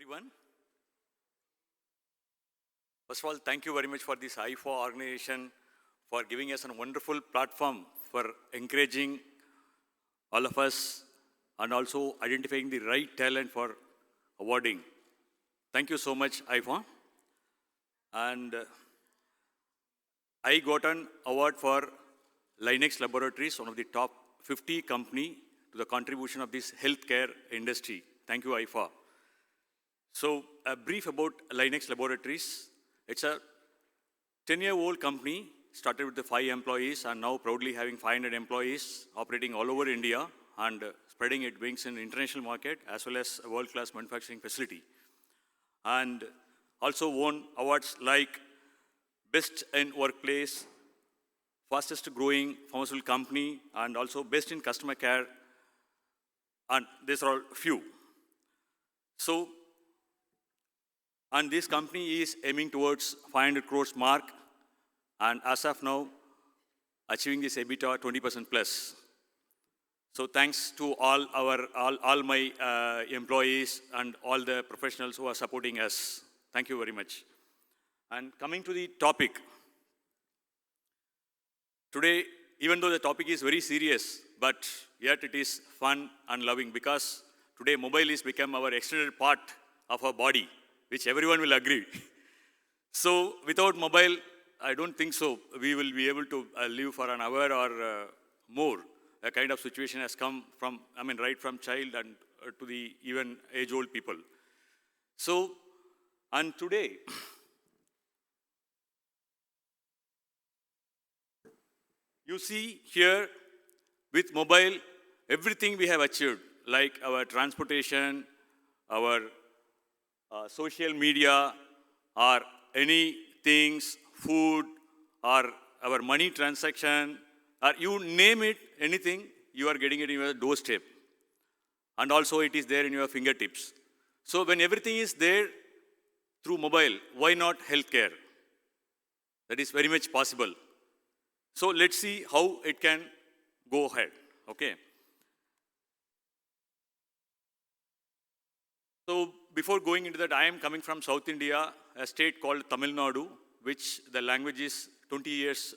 Everyone. First of all, thank you very much for this Ifah organization for giving us a wonderful platform for encouraging all of us and also identifying the right talent for awarding. Thank you so much, Ifah. And I got an award for Linux Laboratories, one of the top 50 company to the contribution of this healthcare industry. Thank you, Ifah. So a brief about Linux Laboratories. It's a 10-year-old company, started with the 5 employees and now proudly having 500 employees operating all over India and spreading its wings in the international market as well as a world-class manufacturing facility. And also won awards like Best in Workplace, Fastest Growing Pharmaceutical Company, and also Best in Customer Care. And these are all few. So, and this company is aiming towards 500 crores mark, and as of now, achieving this EBITDA 20% plus. So thanks to all my employees and all the professionals who are supporting us. Thank you very much. And coming to the topic. Today, even though the topic is very serious, but yet it is fun and loving because today mobile has become our extended part of our body, which everyone will agree. So without mobile, I don't think so we will be able to live for an hour or more. A kind of situation has come from, right from child and to the even age-old people. So, and today, you see here with mobile, everything we have achieved, like our transportation, our social media, or any things, food, or our money transaction, or you name it, anything, you are getting it in your doorstep. And also it is there in your fingertips. So when everything is there through mobile, why not healthcare? That is very much possible. So let's see how it can go ahead, okay? So before going into that, I am coming from South India, a state called Tamil Nadu, which the language is 20 years,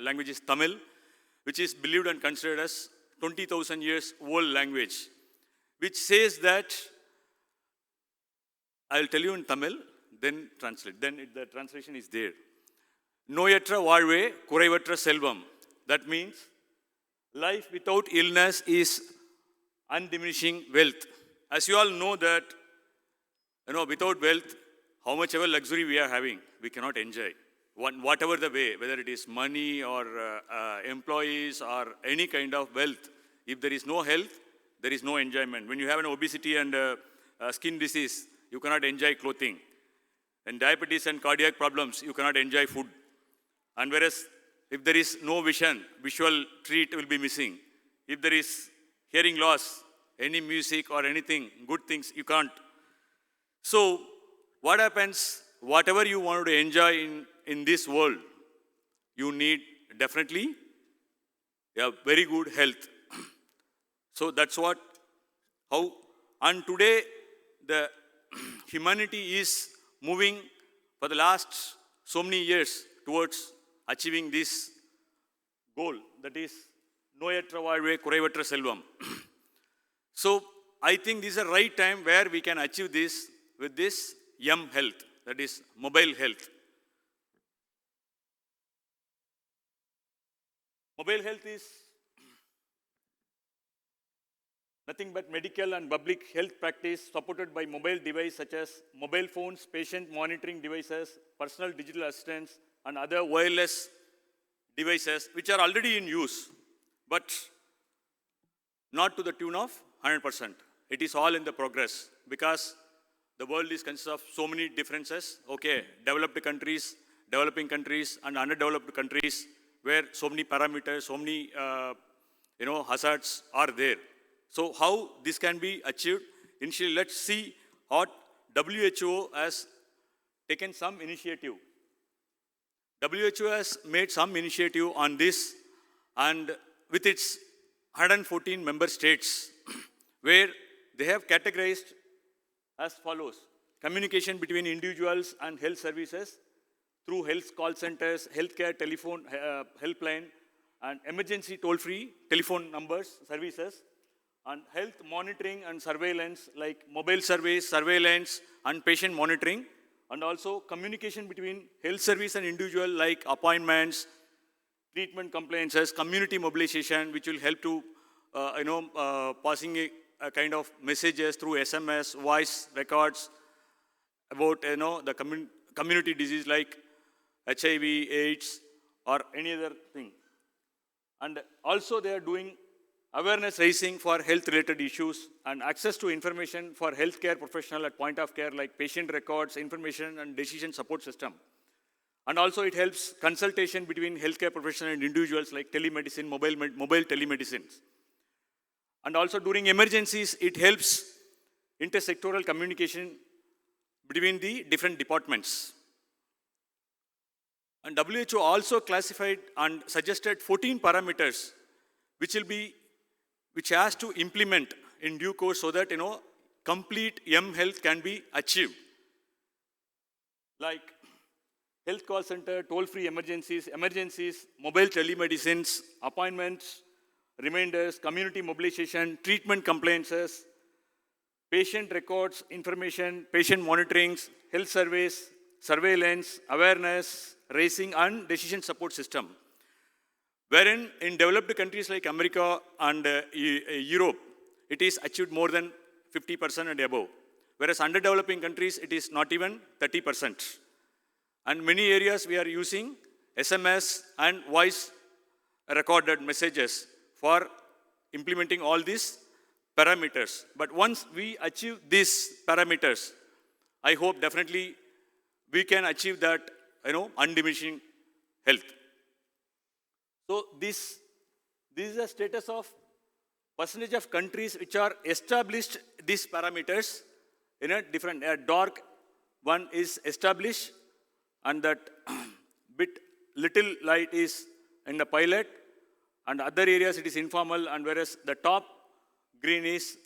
language is Tamil, which is believed and considered as 20,000 years old language, which says that, I'll tell you in Tamil, then translate, the translation is there. Noyatra varve, kurayvatra selvam. That means life without illness is undiminishing wealth. As you all know that, without wealth, how much ever luxury we are having, we cannot enjoy. Whatever the way, whether it is money or employees or any kind of wealth, if there is no health, there is no enjoyment. When you have an obesity and skin disease, you cannot enjoy clothing. And diabetes and cardiac problems, you cannot enjoy food. And whereas if there is no vision, visual treat will be missing. If there is hearing loss, any music or anything, good things, you can't. So what happens, whatever you want to enjoy in this world, you need definitely a very good health. So that's how, and today the humanity is moving for the last so many years towards achieving this goal, that is, Noyatra Vazhve Kuraivattra Selvam. So I think this is the right time where we can achieve this with this health, that is mobile health. Mobile health is nothing but medical and public health practice supported by mobile devices such as mobile phones, patient monitoring devices, personal digital assistants, and other wireless devices which are already in use, but not to the tune of 100%. It is all in the progress because the world is consist of so many differences. Okay, developed countries, developing countries, and underdeveloped countries where so many parameters, so many hazards are there. So how this can be achieved? Initially, let's see what WHO has taken some initiative. WHO has made some initiative on this, and with its 114 member states, where they have categorized as follows: communication between individuals and health services through health call centers, healthcare telephone helpline, and emergency toll-free telephone numbers, services, and health monitoring and surveillance like mobile surveys, surveillance, and patient monitoring, and also communication between health service and individual like appointments, treatment compliances, community mobilization, which will help to, passing a kind of messages through SMS, voice records about, the community disease like HIV, AIDS, or any other thing. And also they are doing awareness raising for health-related issues and access to information for healthcare professional at point of care like patient records, information, and decision support system. And also it helps consultation between healthcare professionals and individuals like telemedicine, mobile telemedicines. And also during emergencies, it helps intersectoral communication between the different departments. And WHO also classified and suggested 14 parameters which has to implement in due course so that, complete health can be achieved. Like health call center, toll-free emergencies, mobile telemedicines, appointments, reminders, community mobilization, treatment compliances, patient records, information, patient monitorings, health surveys, surveillance, awareness, raising, and decision support system. Wherein in developed countries like America and Europe, it is achieved more than 50% and above. Whereas underdeveloping countries, it is not even 30%. And many areas we are using SMS and voice recorded messages for implementing all these parameters. But once we achieve these parameters, I hope definitely we can achieve that, undiminishing health. So this is the status of percentage of countries which are established these parameters in a different, dark one is established, and that little light is in the pilot, and other areas it is informal, and whereas the top green is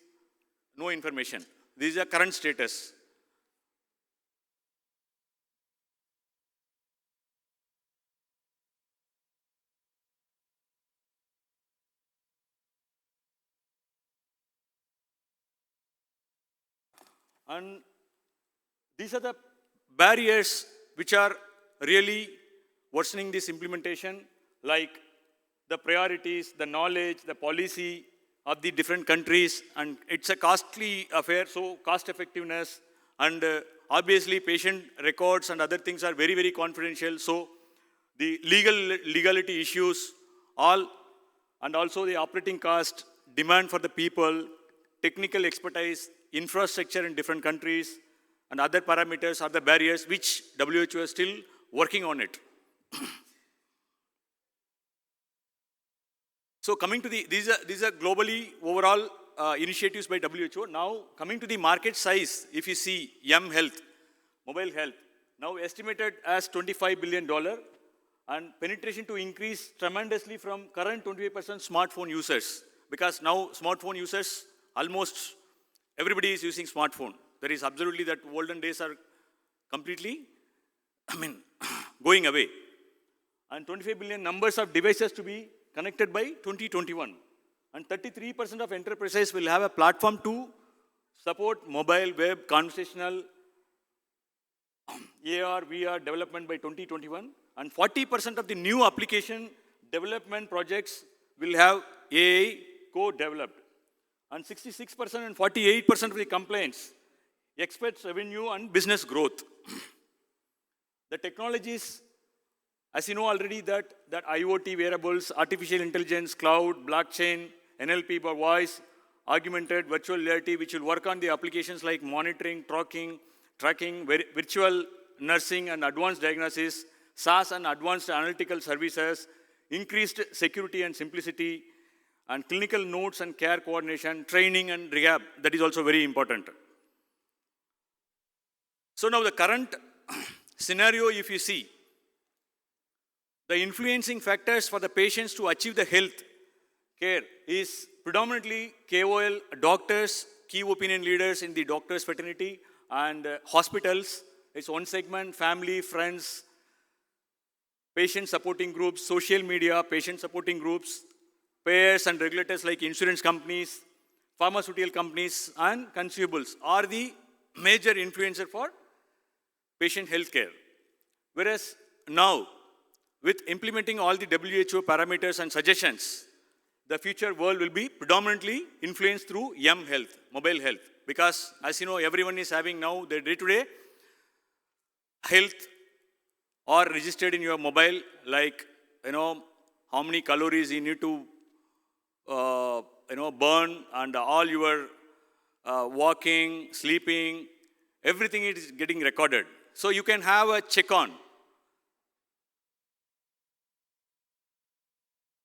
no information. This is the current status. And these are the barriers which are really worsening this implementation, like the priorities, the knowledge, the policy of the different countries, and it's a costly affair, so cost effectiveness, and obviously patient records and other things are very, very confidential, so the legality issues, and also the operating cost, demand for the people, technical expertise, infrastructure in different countries, and other parameters are the barriers which WHO is still working on it. So coming to these are globally overall initiatives by WHO. Now coming to the market size, if you see health, mobile health, now estimated as $25 billion, and penetration to increase tremendously from current 25% smartphone users. Because now smartphone users, almost everybody is using smartphone. There is absolutely that olden days are completely, going away. And 25 billion numbers of devices to be connected by 2021. And 33% of enterprises will have a platform to support mobile, web, conversational, AR, VR development by 2021. And 40% of the new application development projects will have AI co-developed. And 66% and 48% of the complaints expect revenue and business growth. The technologies, as you know already, that IoT wearables, artificial intelligence, cloud, blockchain, NLP by voice, augmented virtual reality, which will work on the applications like monitoring, tracking, virtual nursing and advanced diagnosis, SaaS and advanced analytical services, increased security and simplicity, and clinical notes and care coordination, training and rehab. That is also very important. So now the current scenario, if you see, the influencing factors for the patients to achieve the health care is predominantly KOL, doctors, key opinion leaders in the doctors' fraternity, and hospitals. It's one segment, family, friends, patient supporting groups, social media, patient supporting groups, payers and regulators like insurance companies, pharmaceutical companies, and consumables are the major influencer for patient health care. Whereas now, with implementing all the WHO parameters and suggestions, the future world will be predominantly influenced through health, mobile health. Because as you know, everyone is having now their day-to-day health or registered in your mobile, like, how many calories you need to, burn, and all your walking, sleeping, everything is getting recorded. So you can have a check on.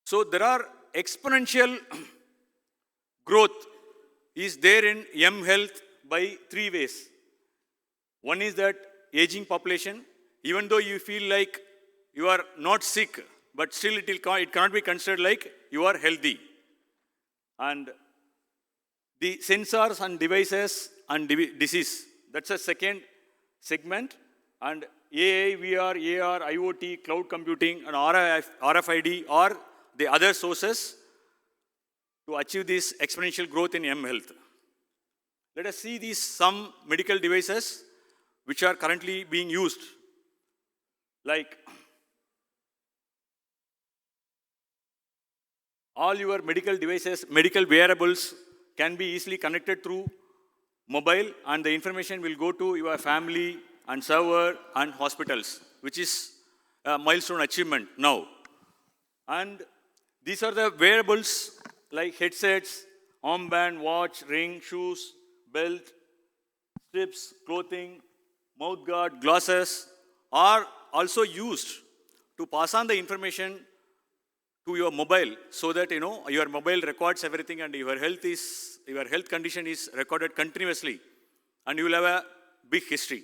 So there are exponential growth is there in health by 3 ways. One is that aging population, even though you feel like you are not sick, but still it cannot be considered like you are healthy. And the sensors and devices and disease, that's a second segment. And AI, VR, AR, IoT, cloud computing, and RFID are the other sources to achieve this exponential growth in health. Let us see these some medical devices which are currently being used. Like all your medical devices, medical wearables can be easily connected through mobile, and the information will go to your family and server and hospitals, which is a milestone achievement now. And these are the wearables like headsets, armband, watch, ring, shoes, belt, strips, clothing, mouth guard, glasses are also used to pass on the information to your mobile, so that your mobile records everything, and your health condition is recorded continuously, and you will have a big history.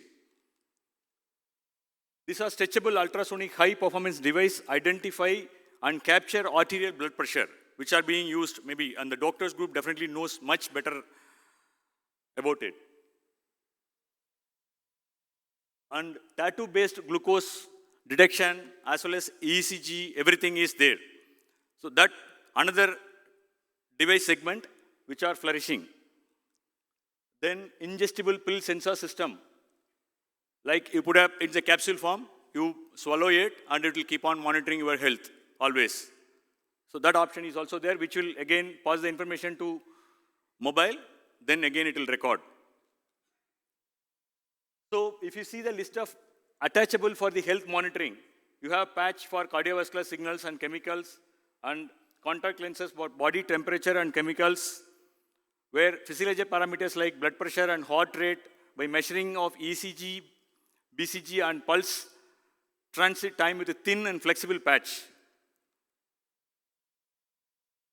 These are stretchable ultrasonic high performance device identify and capture arterial blood pressure, which are being used maybe, and the doctors group definitely knows much better about it. And tattoo-based glucose detection as well as ECG, everything is there. So that another device segment which are flourishing. Then ingestible pill sensor system. Like you put up in the capsule form, you swallow it and it will keep on monitoring your health always. So that option is also there, which will again pass the information to mobile, then again it will record. So if you see the list of attachable for the health monitoring, you have patch for cardiovascular signals and chemicals, and contact lenses for body temperature and chemicals, where physiological parameters like blood pressure and heart rate by measuring of ECG, BCG and pulse transit time with a thin and flexible patch.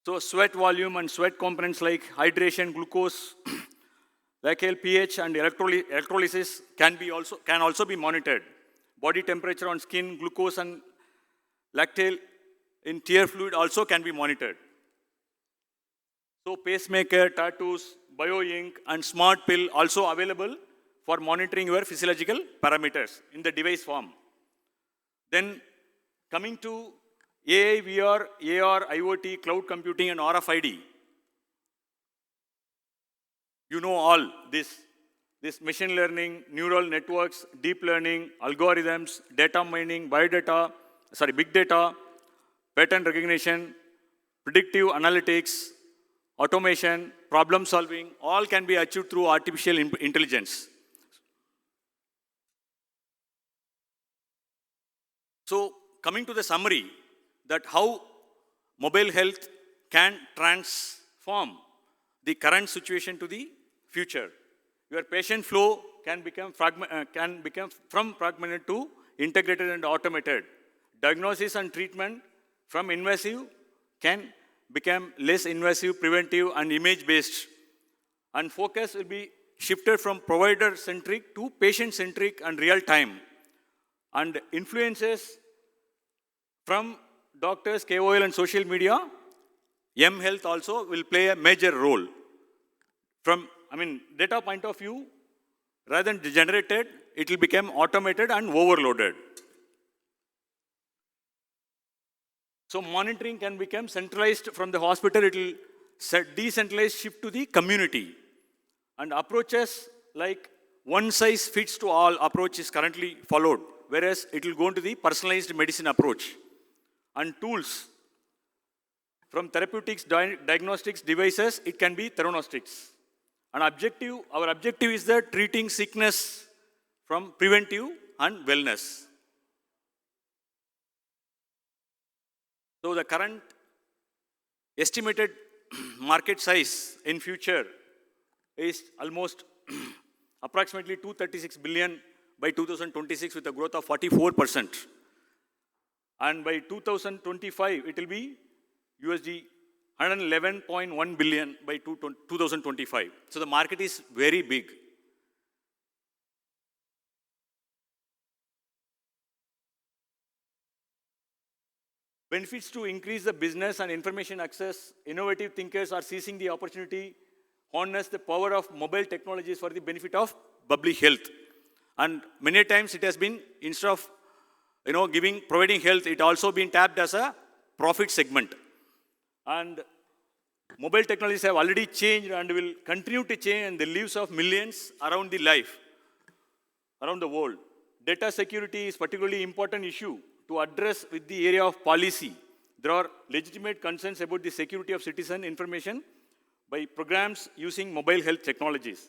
So sweat volume and sweat components like hydration, glucose, glycol, pH and electrolysis can also be monitored. Body temperature on skin, glucose and lactate in tear fluid also can be monitored. So pacemaker, tattoos, bio-ink, and smart pill also available for monitoring your physiological parameters in the device form. Then coming to AI, VR, AR, IoT, cloud computing, and RFID. You know all this machine learning, neural networks, deep learning, algorithms, data mining, big data, pattern recognition, predictive analytics, automation, problem solving, all can be achieved through artificial intelligence. So coming to the summary, that how mobile health can transform the current situation to the future. Your patient flow can become from fragmented to integrated and automated. Diagnosis and treatment from invasive can become less invasive, preventive, and image-based. And focus will be shifted from provider-centric to patient-centric and real-time. And influences from doctors, KOL, and social media, M-Health also will play a major role. From, data point of view, rather than generated, it will become automated and overloaded. So monitoring can become centralized from the hospital, it will decentralized shift to the community. And approaches like one size fits to all approach is currently followed, whereas it will go into the personalized medicine approach. And tools, from therapeutics, diagnostics, devices, it can be theranostics. And our objective is that treating sickness from preventive and wellness. So the current estimated market size in future is almost approximately 236 billion by 2026 with a growth of 44%. And by 2025, it will be USD 111.1 billion by 2025. So the market is very big. Benefits to increase the business and information access. Innovative thinkers are seizing the opportunity, harness the power of mobile technologies for the benefit of public health. And many times it has been, instead of providing health, it also been tapped as a profit segment. And mobile technologies have already changed and will continue to change the lives of millions around the world. Data security is particularly important issue to address with the area of policy. There are legitimate concerns about the security of citizen information by programs using mobile health technologies.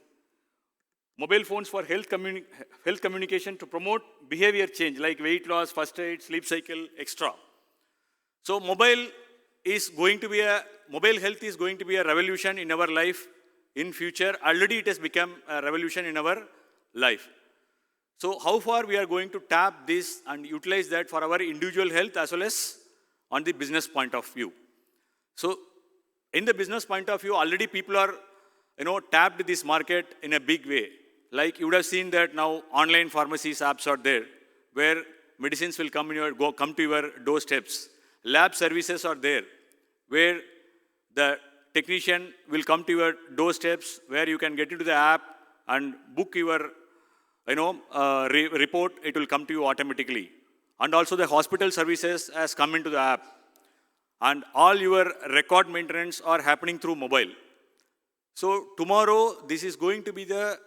Mobile phones for health communication to promote behavior change like weight loss, first aid, sleep cycle, etc. So mobile health is going to be a revolution in our life in future. Already it has become a revolution in our life. So how far we are going to tap this and utilize that for our individual health as well as on the business point of view. So in the business point of view, already people are tapped this market in a big way. Like you would have seen that now online pharmacies apps are there where medicines will come to your doorsteps. Lab services are there where the technician will come to your doorsteps where you can get into the app and book your report, it will come to you automatically. And also the hospital services has come into the app. And all your record maintenance are happening through mobile. So tomorrow, this is going to be the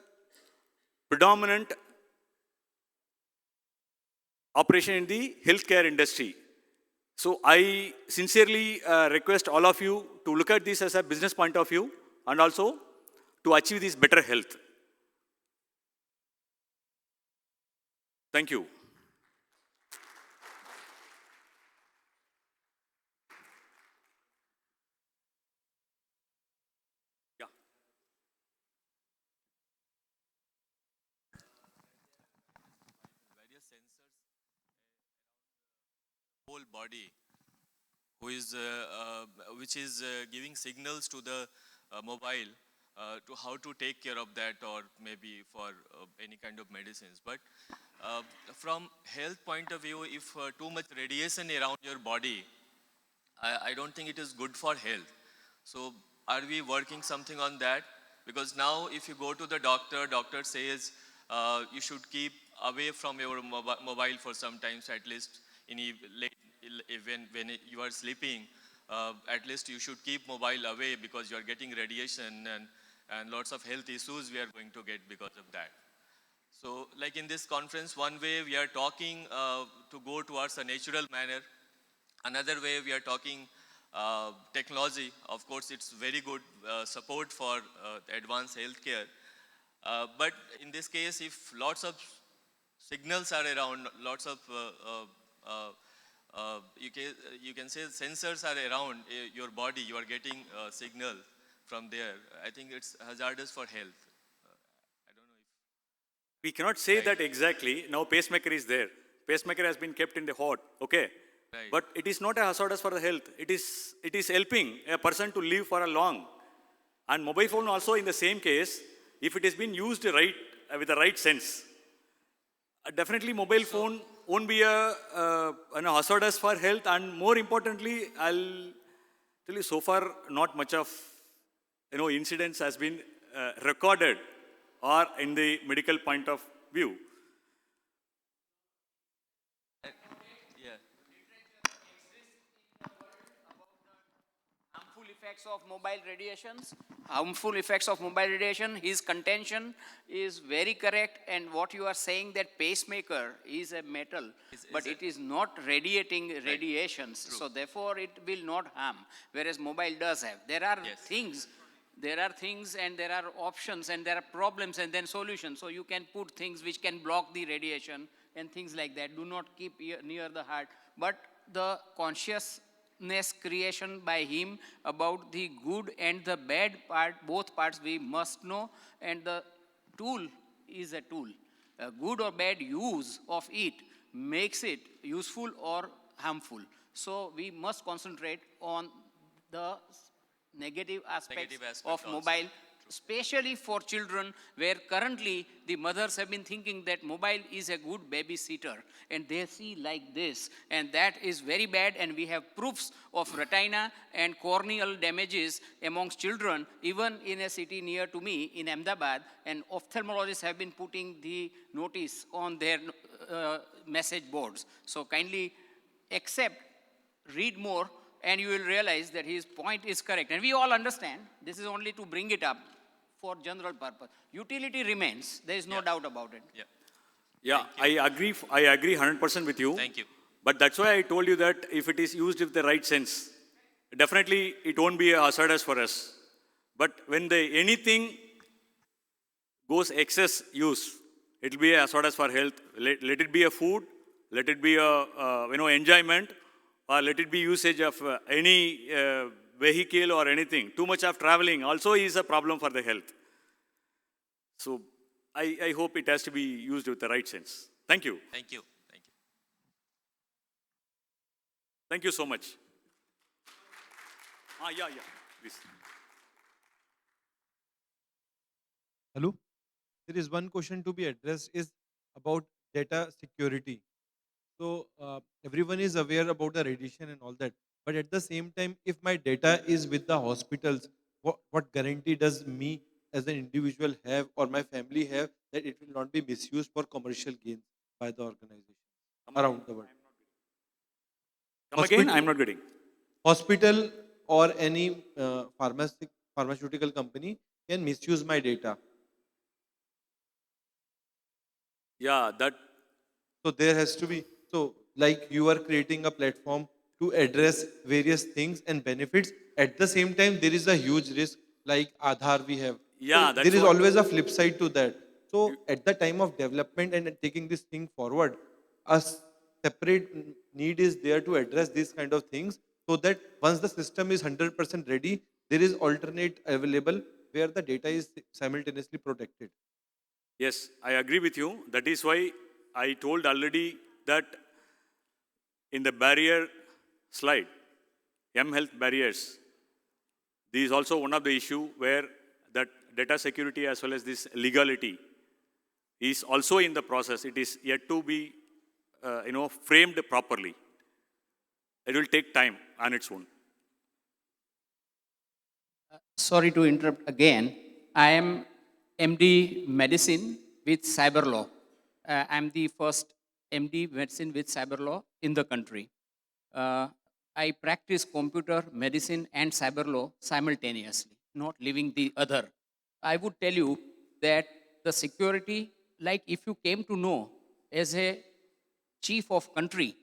predominant operation in the healthcare industry. So I sincerely request all of you to look at this as a business point of view and also to achieve this better health. Thank you. Yeah. Various sensors whole body, which is giving signals to the mobile to how to take care of that, or maybe for any kind of medicines. But from health point of view, if too much radiation around your body, I don't think it is good for health. So are we working something on that? Because now if you go to the doctor, doctor says you should keep away from your mobile for some times, at least in late, when you are sleeping. At least you should keep mobile away because you are getting radiation, and lots of health issues we are going to get because of that. So like in this conference, one way we are talking to go towards a natural manner. Another way we are talking technology. Of course, it's very good support for advanced healthcare. But in this case, if lots of signals are around, lots of you can say sensors are around your body, you are getting signal from there. I think it's hazardous for health. We cannot say that exactly. Now pacemaker is there. Pacemaker has been kept in the heart, okay? Right. But it is not a hazardous for the health. It is helping a person to live for a long. And mobile phone also in the same case, if it has been used right, with the right sense, definitely mobile phone won't be a hazardous for health. And more importantly, I'll tell you, so far not much of incidents has been recorded or in the medical point of view. Harmful effects of mobile radiations. Harmful effects of mobile radiation. His contention is very correct, and what you are saying, that pacemaker is a metal, but it is not radiating radiations. True. So therefore, it will not harm. Whereas mobile does have. There are things. There are things, and there are options, and there are problems, and then solutions. So you can put things which can block the radiation and things like that. Do not keep near the heart. But the consciousness creation by him about the good and the bad part, both parts we must know. And the tool is a tool. A good or bad use of it makes it useful or harmful. So we must concentrate on the negative aspects of mobile, especially for children, where currently the mothers have been thinking that mobile is a good babysitter, and they see like this, and that is very bad. And we have proofs of retina and corneal damages amongst children, even in a city near to me in Ahmedabad, and ophthalmologists have been putting the notice on their message boards. So kindly accept, read more, and you will realize that his point is correct. And we all understand, this is only to bring it up for general purpose. Utility remains, there is no doubt about it. Yeah, I agree 100% with you. Thank you. But that's why I told you that if it is used with the right sense, definitely it won't be a hazardous for us. But when anything goes excess use, it will be a hazardous for health. Let it be a food, let it be a enjoyment, or let it be usage of any vehicle or anything. Too much of traveling also is a problem for the health. So I hope it has to be used with the right sense. Thank you. Thank you. Thank you. Thank you so much. Yeah, please. Hello? There is one question to be addressed is about data security. So everyone is aware about the radiation and all that. But at the same time, if my data is with the hospitals, what guarantee does me as an individual have or my family have that it will not be misused for commercial gains by the organization around the world? Come again? I'm not getting. Hospital or any pharmaceutical company can misuse my data. Yeah, that. So there has to be, so like you are creating a platform to address various things and benefits. At the same time, there is a huge risk like Aadhaar we have. Yeah, so that's there is what- always a flip side to that. So at the time of development and taking this thing forward, a separate need is there to address these kind of things so that once the system is 100% ready, there is alternate available where the data is simultaneously protected. Yes, I agree with you. That is why I told already that in the barrier slide, health barriers, this is also one of the issue where that data security as well as this legality is also in the process. It is yet to be, framed properly. It will take time on its own. Sorry to interrupt again. I am MD Medicine with Cyber Law. I'm the first MD Medicine with Cyber Law in the country. I practice computer medicine and cyber law simultaneously, not leaving the other. I would tell you that the security, like if you came to know as a chief of country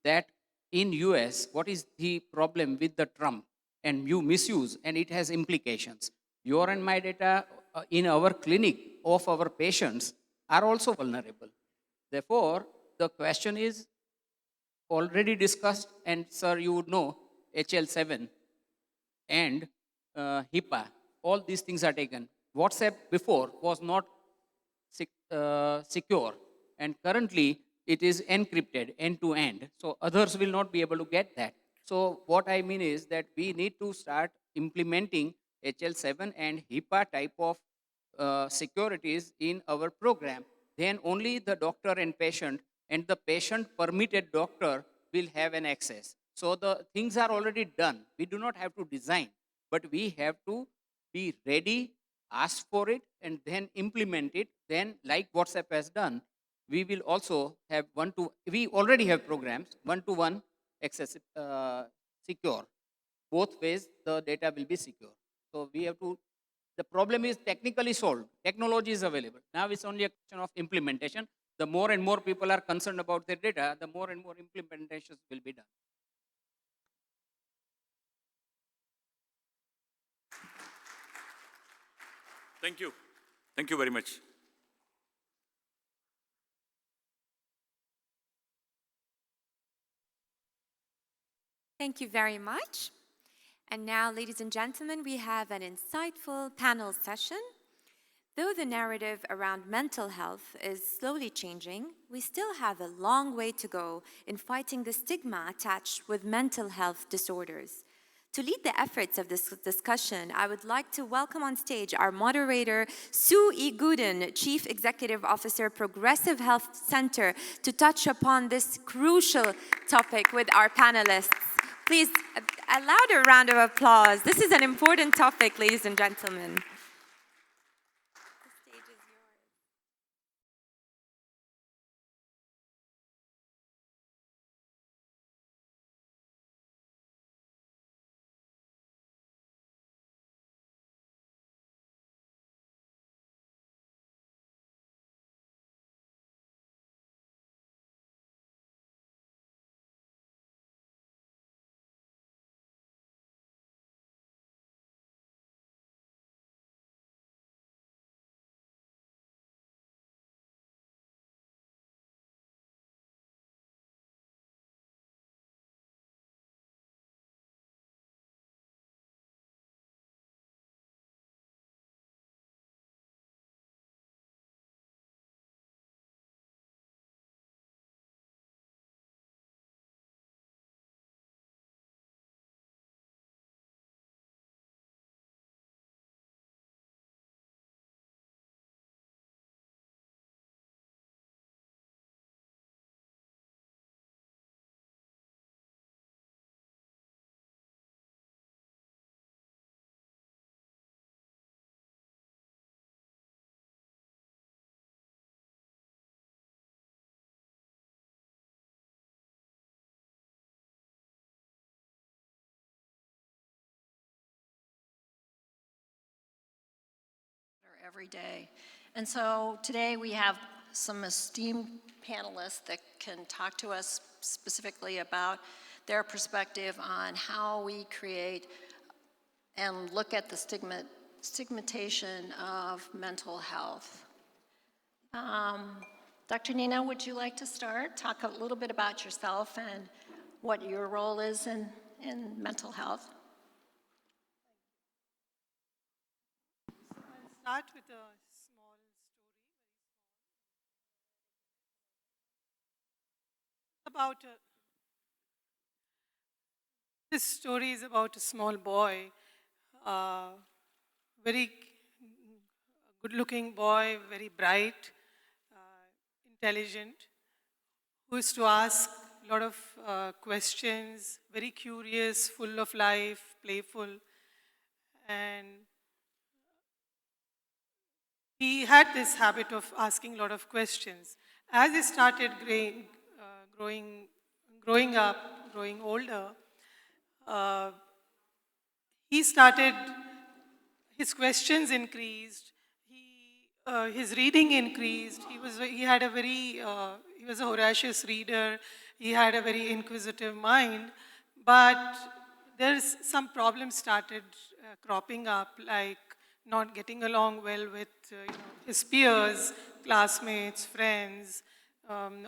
that in US what is the problem with the Trump and you misuse and it has implications. Your and my data in our clinic of our patients are also vulnerable. Therefore, the question is already discussed, and sir, you would know HL7 and HIPAA. All these things are taken. WhatsApp before was not secure, and currently it is encrypted end to end. So others will not be able to get that. So what I mean is that we need to start implementing HL7 and HIPAA type of securities in our program. Then only the doctor and patient and the patient permitted doctor will have an access. So the things are already done. We do not have to design, but we have to be ready, ask for it, and then implement it. Then, like WhatsApp has done, we will also have we already have programs, one-to-one access secure. Both ways, the data will be secure. So we have to, the problem is technically solved. Technology is available. Now it's only a question of implementation. The more and more people are concerned about their data, the more and more implementations will be done. Thank you. Thank you very much. Thank you very much. And now, ladies and gentlemen, we have an insightful panel session. Though the narrative around mental health is slowly changing, we still have a long way to go in fighting the stigma attached with mental health disorders. To lead the efforts of this discussion, I would like to welcome on stage our moderator, Sue E. Gooden, Chief Executive Officer, Progressive Health Center, to touch upon this crucial topic with our panelists. Please, a louder round of applause. This is an important topic, ladies and gentlemen. Every day. And so today we have some esteemed panelists that can talk to us specifically about their perspective on how we create and look at the stigmatization of mental health. Dr. Nina, would you like to start? Talk a little bit about yourself and what your role is in mental health. Start with a small story, about this story is about a small boy, very good-looking boy, very bright, intelligent, who used to ask a lot of questions, very curious, full of life, playful. And he had this habit of asking a lot of questions. As he started growing up, growing older, uh, he started, his questions increased, his reading increased. He was a voracious reader. He had a very inquisitive mind, but there's some problems started cropping up, like not getting along well with his peers, classmates, friends,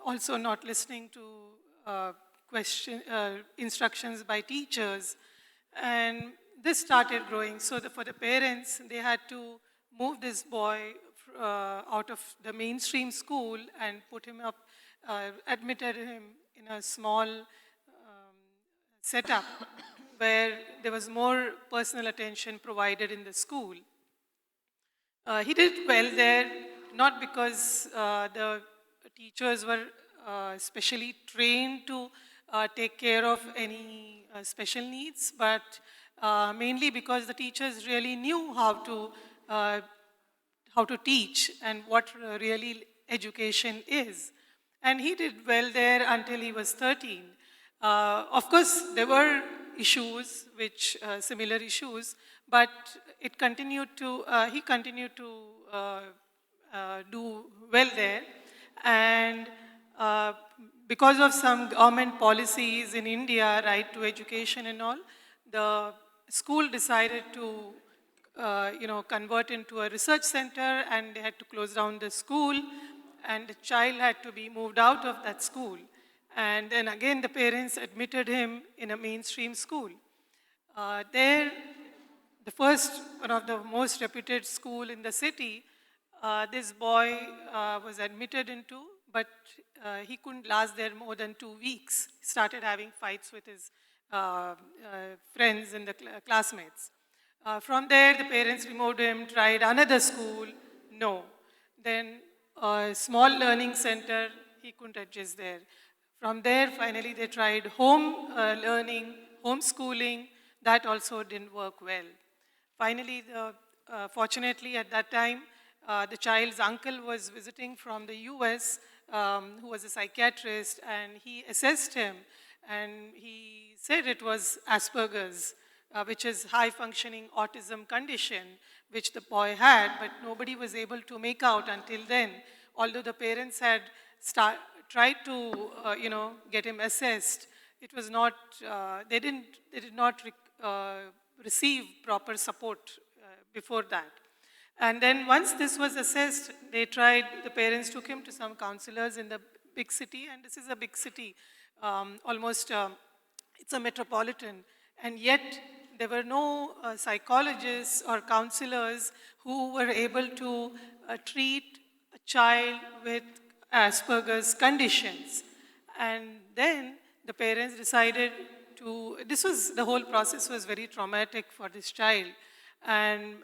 also not listening to instructions by teachers. And this started growing. So for the parents, they had to move this boy out of the mainstream school and put him up, admitted him in a small setup where there was more personal attention provided in the school. He did well there, not because the teachers were specially trained to take care of any special needs, but mainly because the teachers really knew how to teach and what really education is. And he did well there until he was 13. Of course, there were issues, similar issues, but he continued to do well there. And because of some government policies in India, right to education and all, the school decided to convert into a research center, and they had to close down the school, and the child had to be moved out of that school. And then again, the parents admitted him in a mainstream school. There, one of the most reputed school in the city, this boy was admitted into, but he couldn't last there more than 2 weeks. He started having fights with his friends and the classmates. From there, the parents removed him, tried another school, no. Then a small learning center, he couldn't adjust there. From there, finally, they tried home learning, homeschooling. That also didn't work well. Finally, fortunately, at that time, the child's uncle was visiting from the US, who was a psychiatrist, and he assessed him, and he said it was Asperger's, which is high-functioning autism condition, which the boy had, but nobody was able to make out until then. Although the parents had tried to, get him assessed, it was not, they did not receive proper support before that. And then once this was assessed, the parents took him to some counselors in the big city, and this is a big city, it's a metropolitan, and yet there were no psychologists or counselors who were able to treat a child with Asperger's conditions. And then the parents decided the whole process was very traumatic for this child. And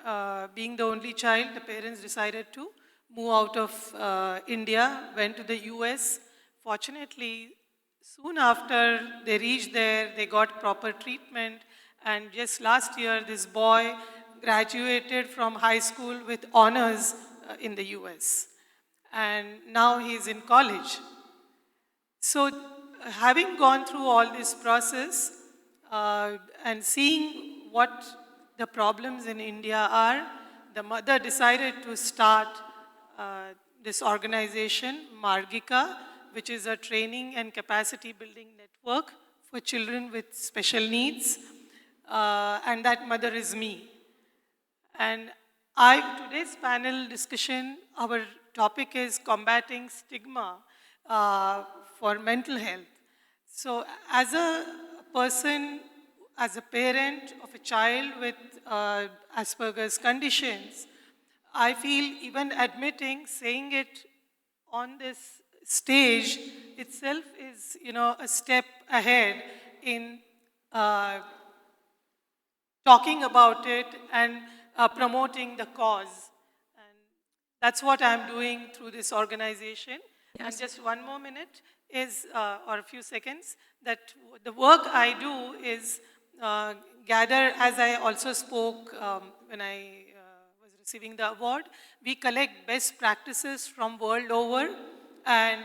being the only child, the parents decided to move out of India, went to the US. Fortunately, soon after they reached there, they got proper treatment. And just last year, this boy graduated from high school with honors in the US. And now he's in college. So having gone through all this process and seeing what the problems in India are, the mother decided to start this organization, Margika, which is a training and capacity building network for children with special needs. And that mother is me. And today's panel discussion, our topic is combating stigma for mental health. So as a person, as a parent of a child with Asperger's conditions, I feel even saying it on this stage itself is, a step ahead in talking about it and promoting the cause. And That's what I'm doing through this organization. And Yes. just one more minute is, or a few seconds, that the work I do is gather, as I also spoke when I was receiving the award, we collect best practices from world over and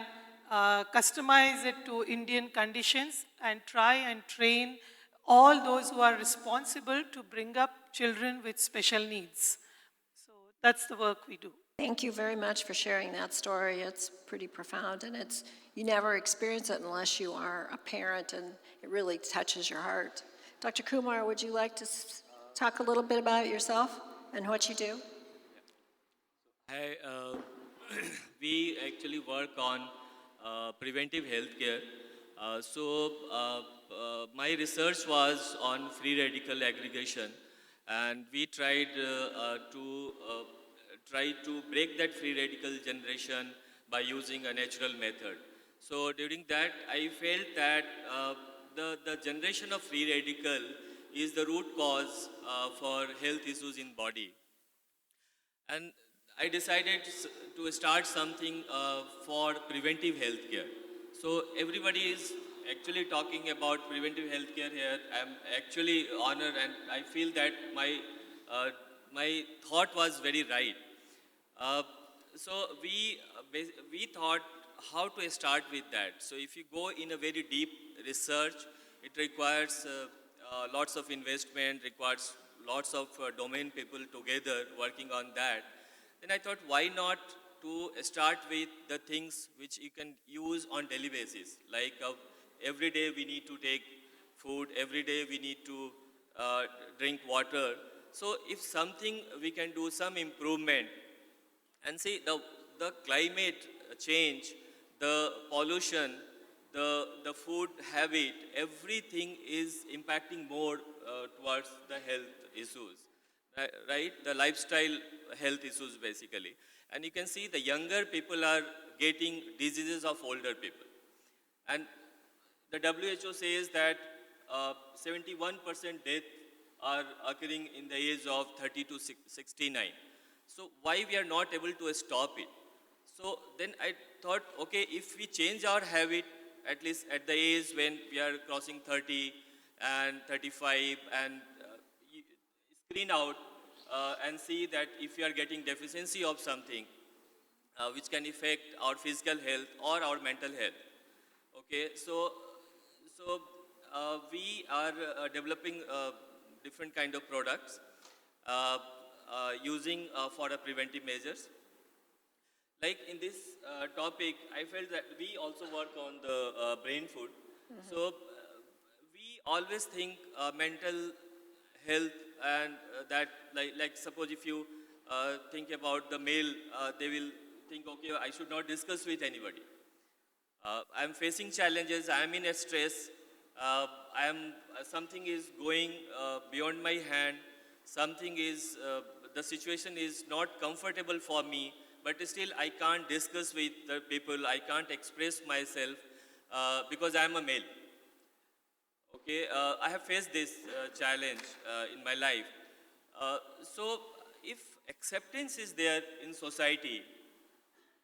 customize it to Indian conditions and try and train all those who are responsible to bring up children with special needs. So that's the work we do. Thank you very much for sharing that story. It's pretty profound, and you never experience it unless you are a parent, and it really touches your heart. Dr. Kumar, would you like to talk a little bit about yourself and what you do? Hi, we actually work on preventive healthcare. My research was on free radical aggregation, and we tried to break that free radical generation by using a natural method. So during that, I felt that the generation of free radical is the root cause for health issues in body. And I decided to start something for preventive healthcare. So everybody is actually talking about preventive healthcare here. I'm actually honored, and I feel that my thought was very right. Uh, we thought how to start with that. So if you go in a very deep research, it requires lots of investment, requires lots of domain people together working on that. Then I thought, why not to start with the things which you can use on daily basis, like every day we need to take food, every day we need to drink water. So if something we can do some improvement, and see the climate change, the pollution, the food habit, everything is impacting more towards the health issues, right? The lifestyle health issues basically. And you can see the younger people are getting diseases of older people. And the WHO says that 71% death are occurring in the age of 30 to 69. So why we are not able to stop it? So then I thought, okay, if we change our habit, at least at the age when we are crossing 30 and 35, and screen out and see that if we are getting deficiency of something, which can affect our physical health or our mental health. Okay, so we are developing different kind of products using for the preventive measures. Like in this topic, I felt that we also work on the brain food. So we always think mental health and that like suppose if you think about the male, they will think, okay, I should not discuss with anybody. I'm facing challenges, I'm in a stress, something is going beyond my hand, something is, the situation is not comfortable for me, but still I can't discuss with the people, I can't express myself because I'm a male. Okay, I have faced this challenge in my life. So if acceptance is there in society,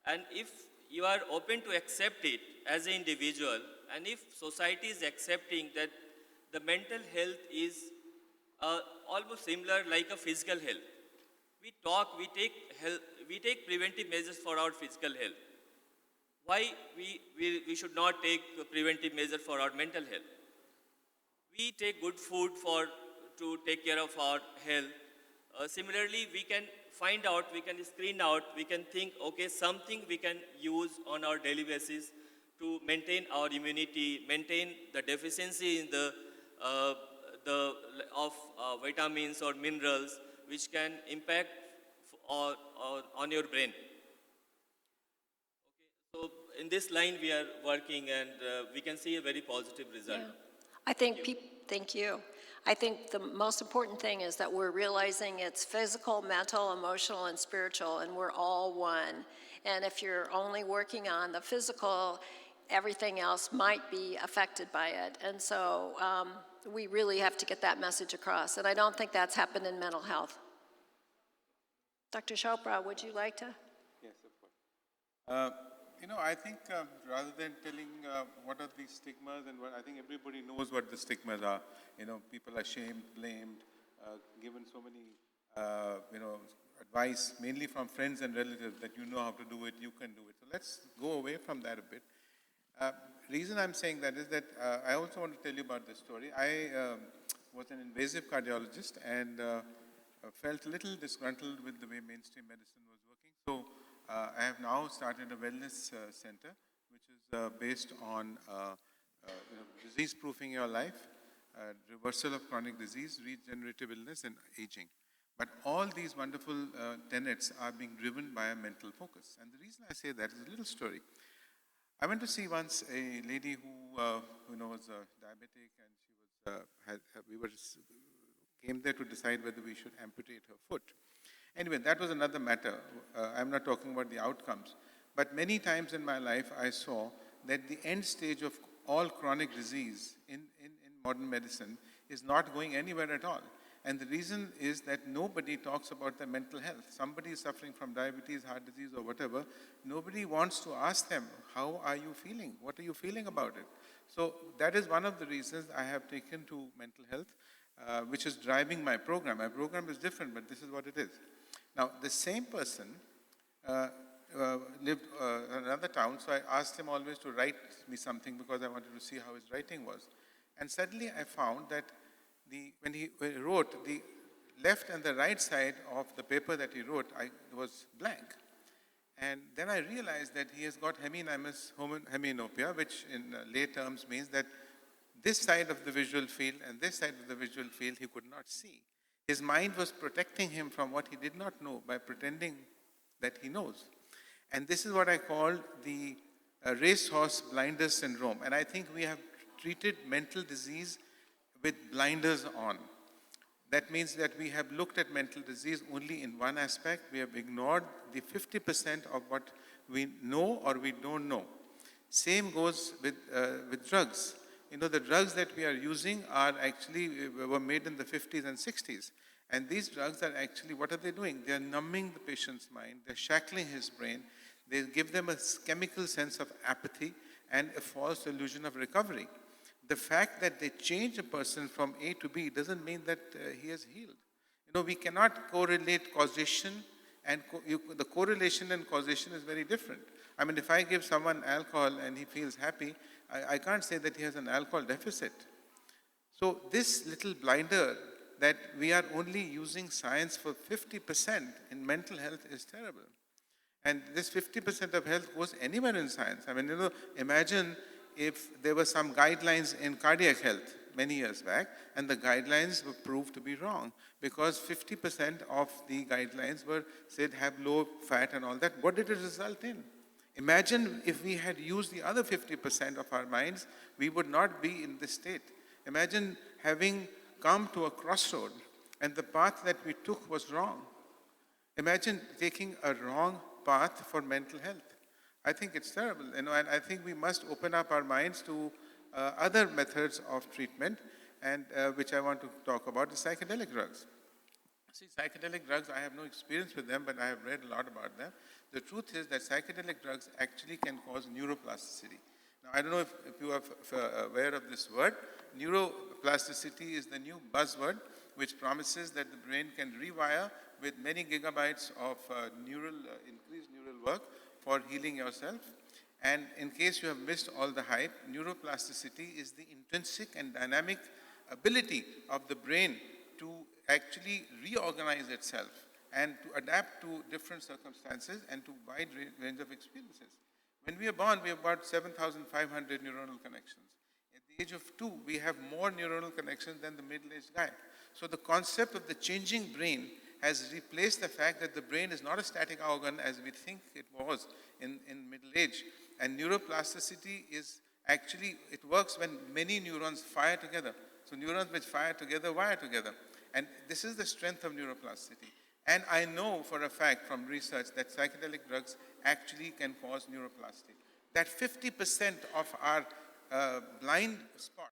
and if you are open to accept it as an individual, and if society is accepting that the mental health is almost similar like a physical health, we take preventive measures for our physical health. Why we should not take preventive measures for our mental health? We take good food to take care of our health. Similarly, we can find out, we can screen out, we can think, okay, something we can use on our daily basis to maintain our immunity, maintain the deficiency in of vitamins or minerals, which can impact on your brain. Okay, so in this line we are working, and we can see a very positive result. Yeah. I think thank you. I think the most important thing is that we're realizing it's physical, mental, emotional, and spiritual, and we're all one. And if you're only working on the physical, everything else might be affected by it. And so we really have to get that message across. And I don't think that's happened in mental health. Dr. Chopra, would you like to? Uh, I think rather than telling what are the stigmas and what, I think everybody knows what the stigmas are. People are shamed, blamed, given so many, advice, mainly from friends and relatives that you know how to do it, you can do it. So let's go away from that a bit. Reason I'm saying that is that I also want to tell you about this story. I was an invasive cardiologist and felt a little disgruntled with the way mainstream medicine was working. So I have now started a wellness center, which is based on disease-proofing your life, reversal of chronic disease, regenerative illness, and aging. But all these wonderful tenets are being driven by a mental focus. And the reason I say that is a little story. I went to see once a lady who was diabetic, and she was came there to decide whether we should amputate her foot. Anyway, that was another matter. I'm not talking about the outcomes. But many times in my life, I saw that the end stage of all chronic disease in modern medicine is not going anywhere at all. And the reason is that nobody talks about their mental health. Somebody is suffering from diabetes, heart disease, or whatever. Nobody wants to ask them, how are you feeling? What are you feeling about it? So that is one of the reasons I have taken to mental health, which is driving my program. My program is different, but this is what it is. Now, the same person lived in another town, so I asked him always to write me something because I wanted to see how his writing was. And suddenly I found that when he wrote, the left and the right side of the paper that he wrote was blank. And then I realized that he has got hemianimous hemianopia, which in lay terms means that this side of the visual field and this side of the visual field he could not see. His mind was protecting him from what he did not know by pretending that he knows. And this is what I call the racehorse blinders syndrome. And I think we have treated mental disease with blinders on. That means that we have looked at mental disease only in one aspect. We have ignored the 50% of what we know or we don't know. Same goes with drugs. The drugs that we are using are actually were made in the 50s and 60s. And these drugs are actually, what are they doing? They are numbing the patient's mind. They're shackling his brain. They give them a chemical sense of apathy and a false illusion of recovery. The fact that they change a person from A to B doesn't mean that he has healed. We cannot correlate causation, and the correlation and causation is very different. I mean, if I give someone alcohol and he feels happy, I can't say that he has an alcohol deficit. So this little blinder that we are only using science for 50% in mental health is terrible. And this 50% of health goes anywhere in science. I mean, imagine if there were some guidelines in cardiac health many years back, and the guidelines were proved to be wrong because 50% of the guidelines were said have low fat and all that. What did it result in? Imagine if we had used the other 50% of our minds, we would not be in this state. Imagine having come to a crossroad and the path that we took was wrong. Imagine taking a wrong path for mental health. I think it's terrible, and I think we must open up our minds to other methods of treatment, and which I want to talk about, the psychedelic drugs. See, psychedelic drugs, I have no experience with them, but I have read a lot about them. The truth is that psychedelic drugs actually can cause neuroplasticity. Now, I don't know if you are aware of this word. Neuroplasticity is the new buzzword, which promises that the brain can rewire with many gigabytes of increased neural work for healing yourself. And in case you have missed all the hype, neuroplasticity is the intrinsic and dynamic ability of the brain to actually reorganize itself and to adapt to different circumstances and to wide range of experiences. When we are born, we have about 7,500 neuronal connections. At the age of 2, we have more neuronal connections than the middle-aged guy. So the concept of the changing brain has replaced the fact that the brain is not a static organ as we think it was in middle age. And neuroplasticity is actually, it works when many neurons fire together. So neurons which fire together, wire together. And this is the strength of neuroplasticity. And I know for a fact from research that psychedelic drugs actually can cause neuroplasticity. That 50% of our blind spot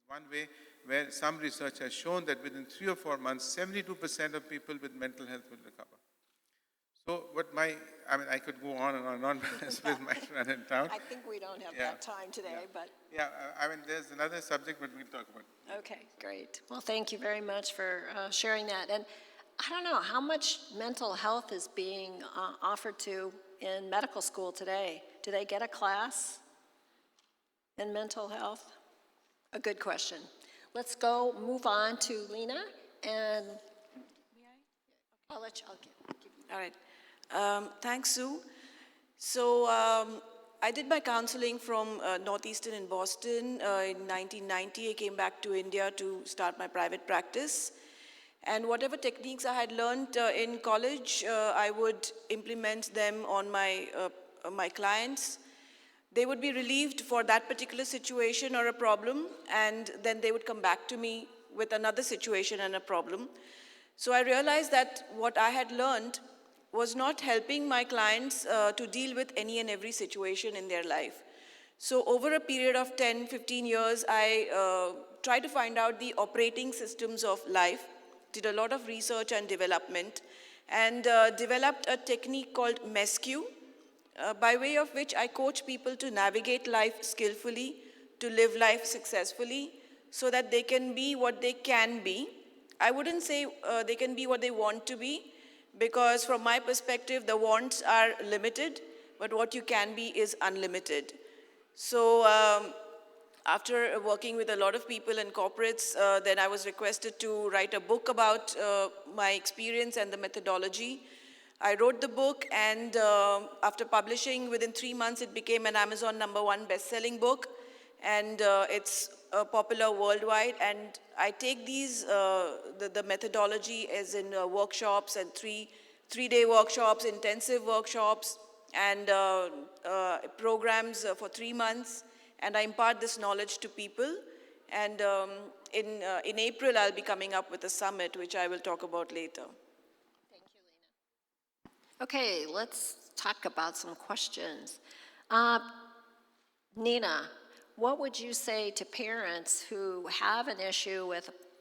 one way where some research has shown that within 3 or 4 months, 72% of people with mental health will recover. So I could go on and on with my run in town. I think we don't have Yeah. that time today, but Yeah, there's another subject, but we'll talk about it. okay, great. Well, thank you very much for sharing that. And I don't know, how much mental health is being offered to in medical school today? Do they get a class in mental health? A good question. Let's move on to Lena, and I'll give you. All right. Thanks, Sue. So I did my counseling from Northeastern in Boston. In 1990, I came back to India to start my private practice. And whatever techniques I had learned in college, I would implement them on my clients. They would be relieved for that particular situation or a problem, and then they would come back to me with another situation and a problem. So I realized that what I had learned was not helping my clients to deal with any and every situation in their life. So over a period of 10, 15 years, I tried to find out the operating systems of life, did a lot of research and development, and developed a technique called MESQ, by way of which I coach people to navigate life skillfully, to live life successfully, so that they can be what they can be. I wouldn't say they can be what they want to be, because from my perspective, the wants are limited, but what you can be is unlimited. So after working with a lot of people and corporates, then I was requested to write a book about my experience and the methodology. I wrote the book, and after publishing, within 3 months, it became an Amazon #1 best-selling book, and it's popular worldwide. And I take the methodology as in workshops and three-day workshops, intensive workshops, and programs for 3 months, and I impart this knowledge to people. And in April, I'll be coming up with a summit, which I will talk about later. Okay, let's talk about some questions. Nina, what would you say to parents who have an issue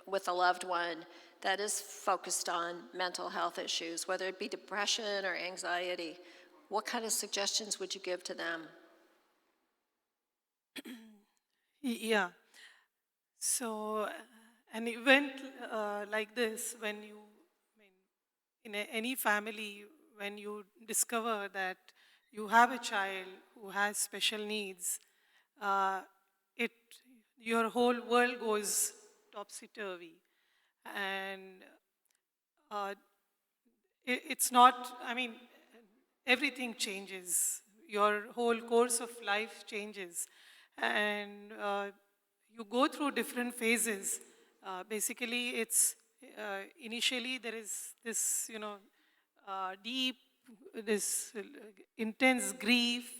with a loved one that is focused on mental health issues, whether it be depression or anxiety? What kind of suggestions would you give to them? Yeah. So an event like this, when you, in any family, when you discover that you have a child who has special needs, your whole world goes topsy-turvy. And it's not, everything changes. Your whole course of life changes. And you go through different phases. Basically, it's initially there is this, deep, this intense grief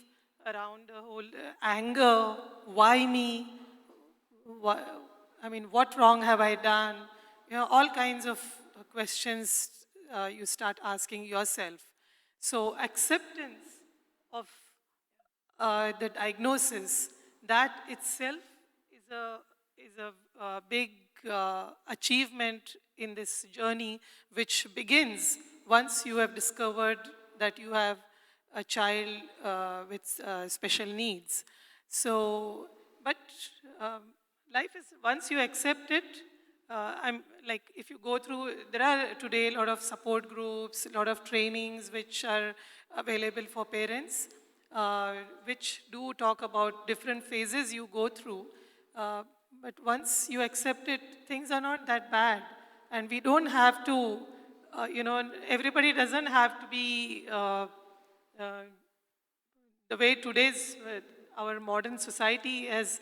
around the whole anger. Why me? What wrong have I done? All kinds of questions you start asking yourself. So acceptance of the diagnosis, that itself is a big achievement in this journey, which begins once you have discovered that you have a child with special needs. So, but life is, once you accept it, if you go through, there are today a lot of support groups, a lot of trainings which are available for parents, which do talk about different phases you go through. But once you accept it, things are not that bad. And we don't have to, everybody doesn't have to be the way today's, our modern society has,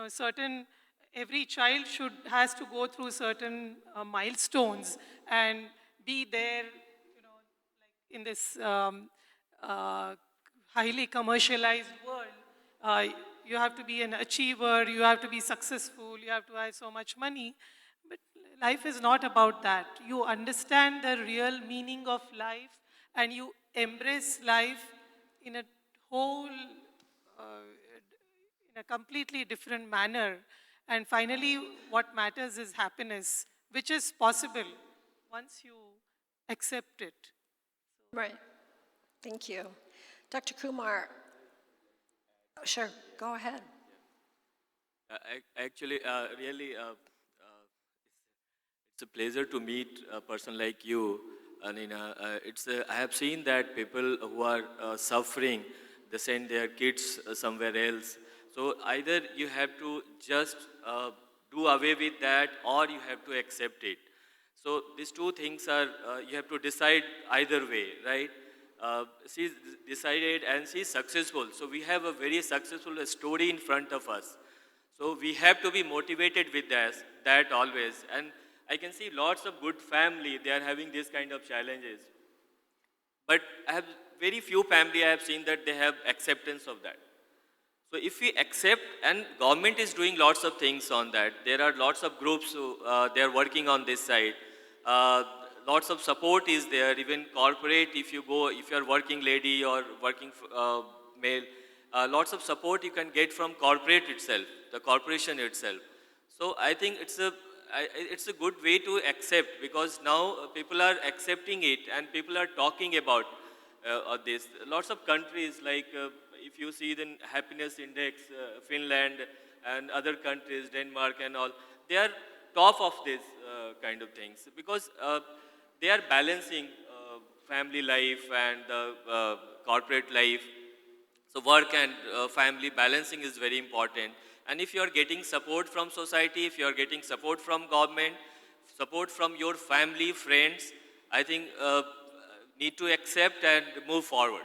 certain, every child has to go through certain milestones and be there, in this highly commercialized world. You have to be an achiever, you have to be successful, you have to have so much money. But life is not about that. You understand the real meaning of life, and you embrace life in a whole, in a completely different manner. And finally, what matters is happiness, which is possible once you accept it. Right. Thank you. Dr. Kumar, sure, go ahead. Actually, really, it's a pleasure to meet a person like you. And I have seen that people who are suffering, they send their kids somewhere else. So either you have to just do away with that, or you have to accept it. So these two things are, you have to decide either way, right? She's decided and she's successful. So we have a very successful story in front of us. So we have to be motivated with that always. And I can see lots of good family, they are having these kind of challenges. But I have very few family I have seen that they have acceptance of that. So if we accept, and government is doing lots of things on that. There are lots of groups who they are working on this side. Lots of support is there, even corporate, if you go, if you are working lady or working male, lots of support you can get from corporate itself, the corporation itself. So I think it's a good way to accept, because now people are accepting it and people are talking about this. Lots of countries like if you see the happiness index, Finland and other countries, Denmark and all, they are top of this kind of things, because they are balancing family life and corporate life. So work and family balancing is very important. And if you are getting support from society, if you are getting support from government, support from your family, friends, I think need to accept and move forward.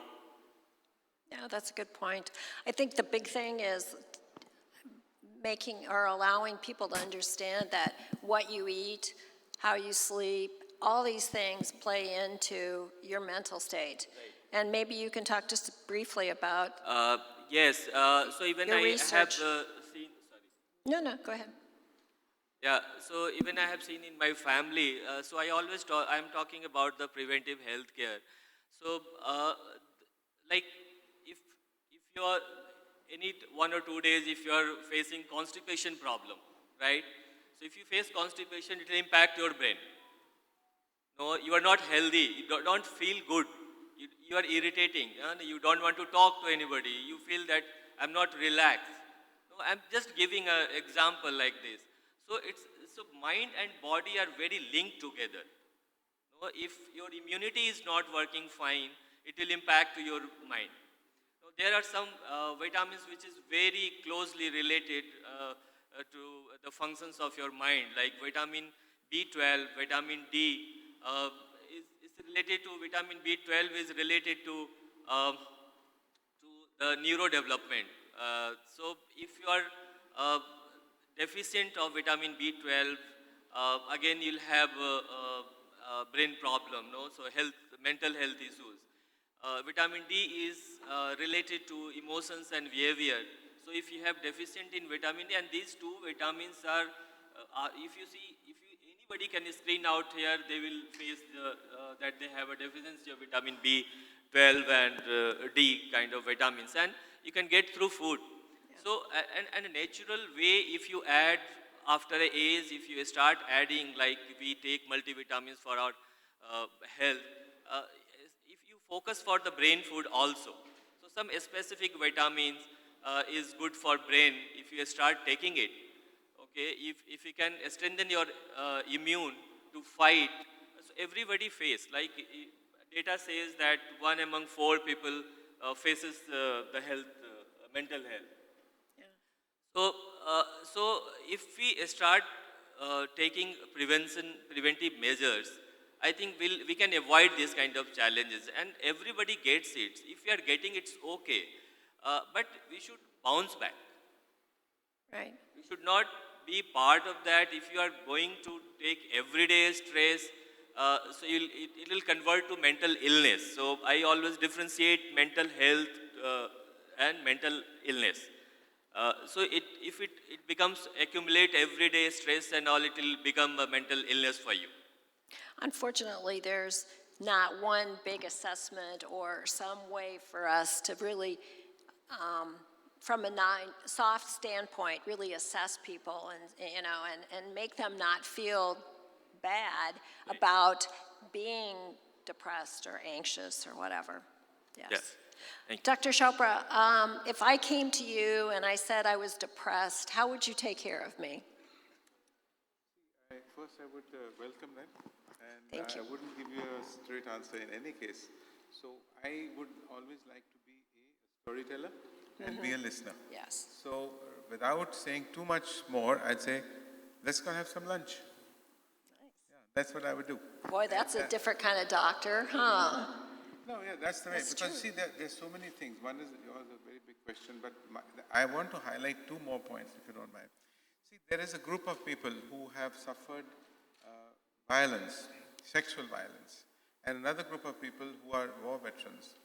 Yeah, that's a good point. I think the big thing is making or allowing people to understand that what you eat, how you sleep, all these things play into your mental state. Right. And maybe you can talk just briefly about yes, so even your I research. have seen, sorry. No, go ahead. Yeah, so even I have seen in my family, so I always talk, I'm talking about the preventive health care. So like if you are any 1 or 2 days, if you are facing constipation problem, right? So if you face constipation, it will impact your brain. No, you are not healthy, you don't feel good, you are irritating, and you don't want to talk to anybody, you feel that I'm not relaxed. No, I'm just giving an example like this. So mind and body are very linked together. No, if your immunity is not working fine, it will impact to your mind. No, there are some vitamins which is very closely related to the functions of your mind, like vitamin B12, vitamin D is related to, vitamin B12 is related to the neurodevelopment. So if you are deficient of vitamin B12, again you'll have brain problem, no? So mental health issues. Vitamin D is related to emotions and behavior. So if you have deficient in vitamin D, and these two vitamins are, if you see, anybody can screen out here, they will face that they have a deficiency of vitamin B12 and D kind of vitamins, and you can get through food. So, and a natural way, if you add after an age, if you start adding, like we take multivitamins for our health, if you focus for the brain food also. So some specific vitamins is good for brain if you start taking it. Okay, if you can strengthen your immune to fight, so everybody face, like data says that 1 among 4 people faces the health, mental health. So if we start taking preventive measures, I think we can avoid these kind of challenges, and everybody gets it. If we are getting it's okay, but we should bounce back. Right. We should not be part of that. If you are going to take everyday stress, so it will convert to mental illness. So I always differentiate mental health and mental illness. So if it becomes accumulate everyday stress and all, it will become a mental illness for you. Unfortunately, there's not one big assessment or some way for us to really from a soft standpoint, really assess people and make them not feel bad about being depressed or anxious or whatever. Yes. Thank you. Dr. Chopra, if I came to you and I said I was depressed, how would you take care of me? First, I would welcome that, and Thank you. I wouldn't give you a straight answer in any case. So I would always like to be a storyteller and be a listener. Yes. So without saying too much more, I'd say, let's go have some lunch. Yeah, that's what I would do. Boy, that's a different kind of doctor, huh? No, yeah, that's the way. That's Because true. see, there's so many things. One is yours a very big question, but I want to highlight two more points, if you don't mind. See, there is a group of people who have suffered violence, sexual violence, and another group of people who are war veterans.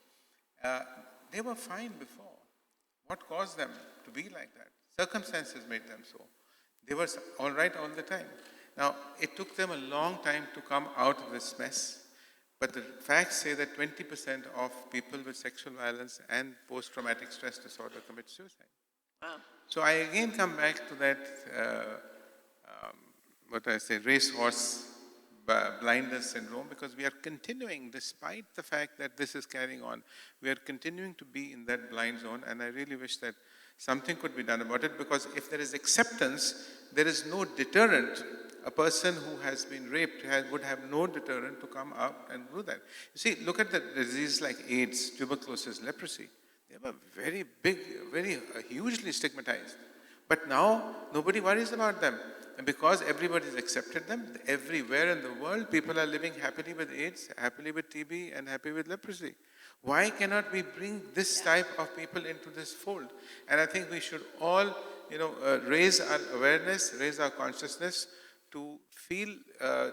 They were fine before. What caused them to be like that? Circumstances made them so. They were all right all the time. Now, it took them a long time to come out of this mess. But the facts say that 20% of people with sexual violence and post-traumatic stress disorder commit suicide. Wow. So I again come back to that, racehorse blindness syndrome, because we are continuing, despite the fact that this is carrying on, we are continuing to be in that blind zone, and I really wish that something could be done about it, because if there is acceptance, there is no deterrent. A person who has been raped would have no deterrent to come up and do that. You see, look at the diseases like AIDS, tuberculosis, leprosy. They were very big, very hugely stigmatized. But now, nobody worries about them. And because everybody's accepted them, everywhere in the world, people are living happily with AIDS, happily with TB, and happy with leprosy. Why cannot we bring this type of people into this fold? And I think we should all, raise our awareness, raise our consciousness to feel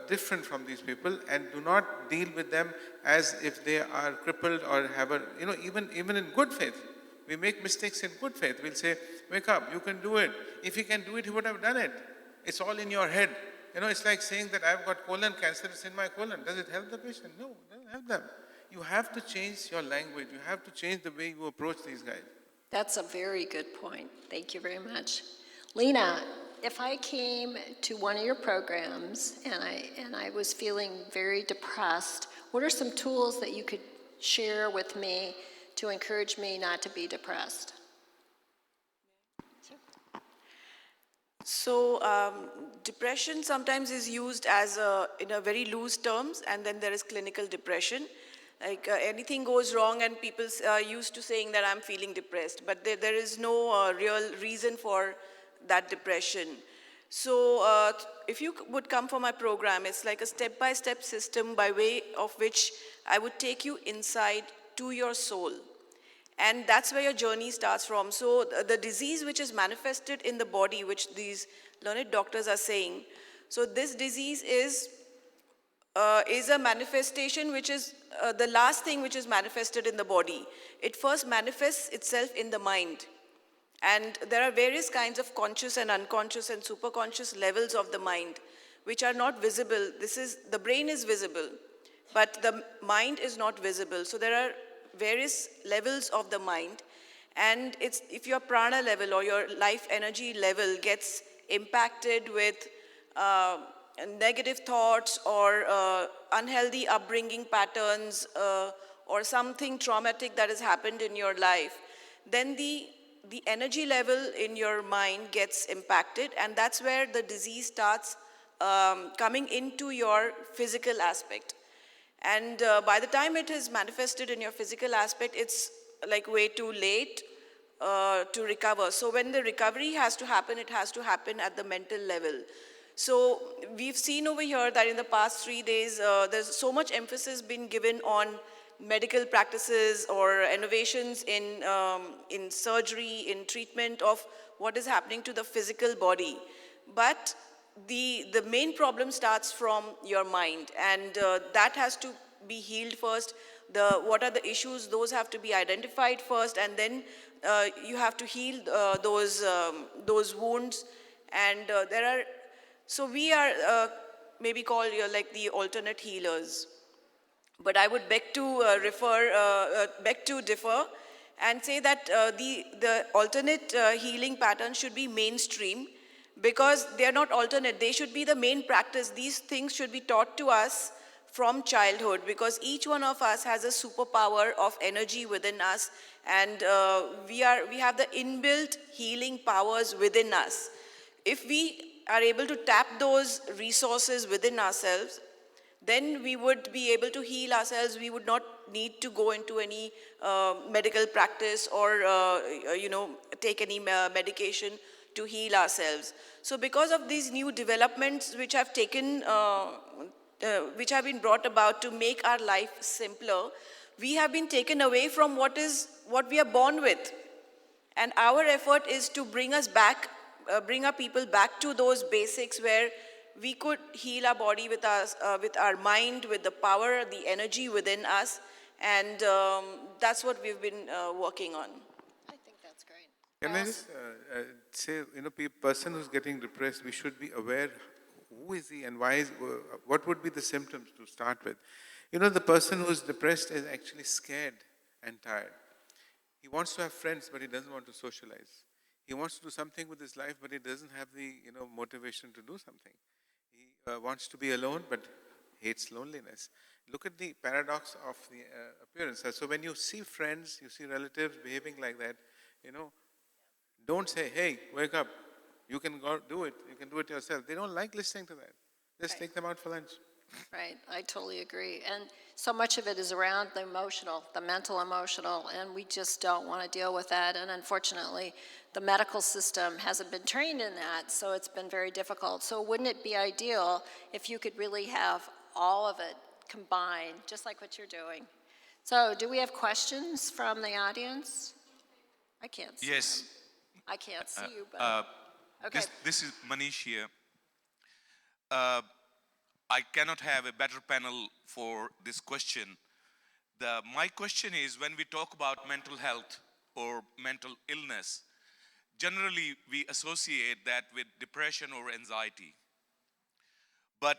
different from these people and do not deal with them as if they are crippled or have even in good faith. We make mistakes in good faith. We'll say, wake up, you can do it. If he can do it, he would have done it. It's all in your head. It's like saying that I've got colon cancer, it's in my colon. Does it help the patient? No, it doesn't help them. You have to change your language. You have to change the way you approach these guys. That's a very good point. Thank you very much. Lena, if I came to one of your programs and I was feeling very depressed, what are some tools that you could share with me to encourage me not to be depressed? So depression sometimes is used as in a very loose terms, and then there is clinical depression. Like anything goes wrong and people are used to saying that I'm feeling depressed, but there is no real reason for that depression. So if you would come for my program, it's like a step-by-step system by way of which I would take you inside to your soul. And that's where your journey starts from. So the disease which is manifested in the body, which these learned doctors are saying, so this disease is a manifestation which is the last thing which is manifested in the body. It first manifests itself in the mind. And there are various kinds of conscious and unconscious and superconscious levels of the mind, which are not visible. The brain is visible, but the mind is not visible. So there are various levels of the mind, and if your prana level or your life energy level gets impacted with negative thoughts or unhealthy upbringing patterns or something traumatic that has happened in your life, then the energy level in your mind gets impacted, and that's where the disease starts coming into your physical aspect. And by the time it is manifested in your physical aspect, it's like way too late to recover. So when the recovery has to happen, it has to happen at the mental level. So we've seen over here that in the past 3 days, there's so much emphasis been given on medical practices or innovations in surgery, in treatment of what is happening to the physical body. But the main problem starts from your mind, and that has to be healed first. What are the issues? Those have to be identified first, and then you have to heal those wounds. And so we are maybe called like the alternate healers. But I would beg to differ, and say that the alternate healing patterns should be mainstream, because they are not alternate. They should be the main practice. These things should be taught to us from childhood, because each one of us has a superpower of energy within us, and we have the inbuilt healing powers within us. If we are able to tap those resources within ourselves, then we would be able to heal ourselves. We would not need to go into any medical practice or take any medication to heal ourselves. So because of these new developments which have which have been brought about to make our life simpler, we have been taken away from what we are born with. And our effort is to bring us back, bring our people back to those basics where we could heal our body with our mind, with the power, the energy within us. And that's what we've been working on. Can I just say, person who's getting depressed, we should be aware who is he and why what would be the symptoms to start with. The person who's depressed is actually scared and tired. He wants to have friends, but he doesn't want to socialize. He wants to do something with his life, but he doesn't have the motivation to do something. He wants to be alone, but hates loneliness. Look at the paradox of the appearance. So when you see friends, you see relatives behaving like that, don't say, hey, wake up. You can go do it. You can do it yourself. They don't like listening to that. Just take them out for lunch. Right, I totally agree. And so much of it is around the emotional, the mental emotional, and we just don't want to deal with that. And unfortunately, the medical system hasn't been trained in that, so it's been very difficult. So wouldn't it be ideal if you could really have all of it combined, just like what you're doing? So do we have questions from the audience? I can't see Yes. them. I can't see you, but... okay. This is Manish here. I cannot have a better panel for this question. My question is, when we talk about mental health or mental illness, generally we associate that with depression or anxiety. But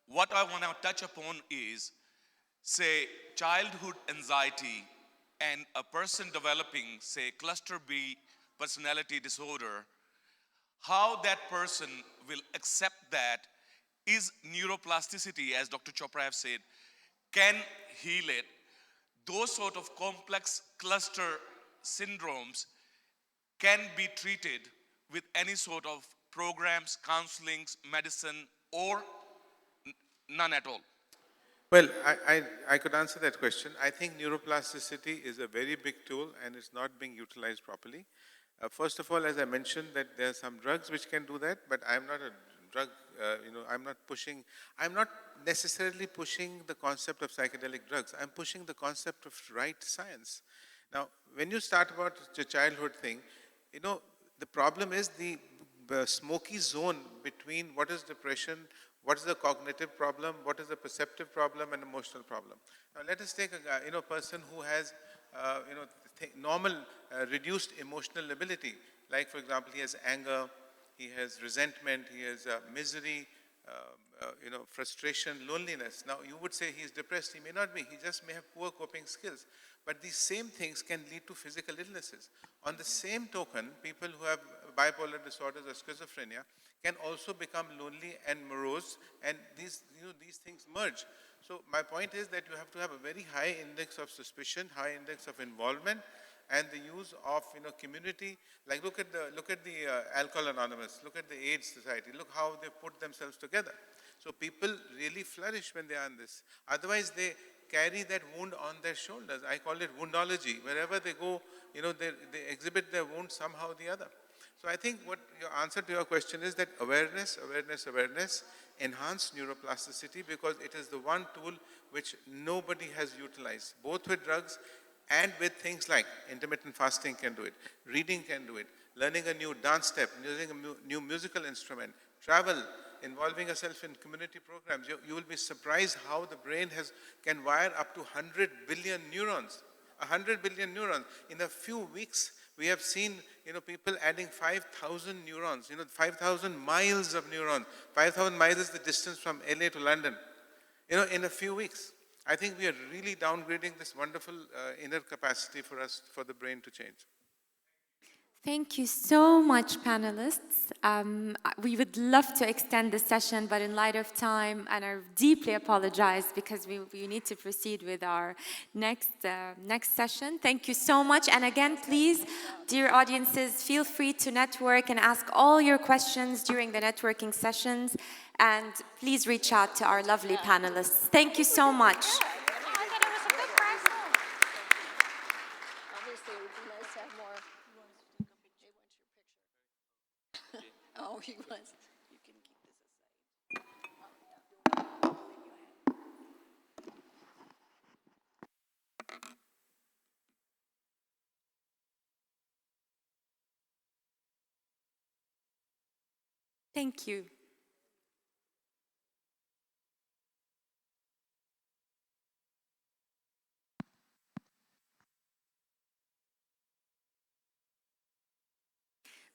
what I want to touch upon is, say, childhood anxiety and a person developing, say, cluster B personality disorder, how that person will accept that is neuroplasticity, as Dr. Chopra have said, can heal it. Those sort of complex cluster syndromes can be treated with any sort of programs, counselings, medicine, or none at all. Well, I could answer that question. I think neuroplasticity is a very big tool and it's not being utilized properly. First of all, as I mentioned, that there are some drugs which can do that, but I'm not a drug, I'm not necessarily pushing the concept of psychedelic drugs. I'm pushing the concept of right science. Now, when you start about the childhood thing, the problem is the smoky zone between what is depression, what is the cognitive problem, what is the perceptive problem, and emotional problem. Now, let us take a person who has, normal reduced emotional ability. Like, for example, he has anger, he has resentment, he has misery, frustration, loneliness. Now, you would say he's depressed. He may not be. He just may have poor coping skills. But these same things can lead to physical illnesses. On the same token, people who have bipolar disorders or schizophrenia can also become lonely and morose, and these things merge. So my point is that you have to have a very high index of suspicion, high index of involvement, and the use of community. Like look at the Alcohol Anonymous, look at the AIDS Society, look how they put themselves together. So people really flourish when they are in this. Otherwise, they carry that wound on their shoulders. I call it woundology. Wherever they go, they exhibit their wound somehow or the other. So I think what your answer to your question is that awareness, enhance neuroplasticity, because it is the one tool which nobody has utilized, both with drugs and with things like intermittent fasting can do it, reading can do it, learning a new dance step, using a new musical instrument, travel, involving yourself in community programs. You will be surprised how the brain can wire up to 100 billion neurons. 100 billion neurons. In a few weeks, we have seen people adding 5,000 neurons, 5,000 miles of neurons. 5,000 miles is the distance from LA to London, in a few weeks. I think we are really downgrading this wonderful inner capacity for us, for the brain to change. Thank you so much, panelists. We would love to extend the session, but in light of time, and I deeply apologize because we need to proceed with our next session. Thank you so much. And again, please, dear audiences, feel free to network and ask all your questions during the networking sessions. And please reach out to our lovely panelists. Thank you so much. Oh, he was. You can keep this Thank you.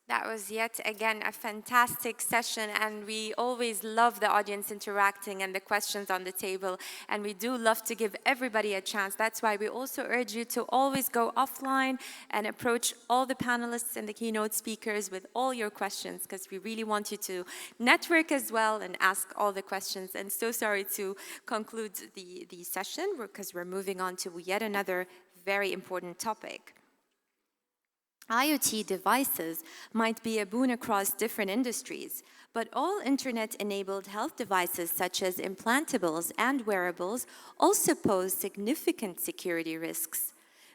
That was yet again a fantastic session, and we always love the audience interacting and the questions on the table, and we do love to give everybody a chance. That's why we also urge you to always go offline and approach all the panelists and the keynote speakers with all your questions, because we really want you to network as well and ask all the questions. And so sorry to conclude the session, because we're moving on to yet another very important topic. IoT devices might be a boon across different industries, but all internet-enabled health devices such as implantables and wearables also pose significant security risks.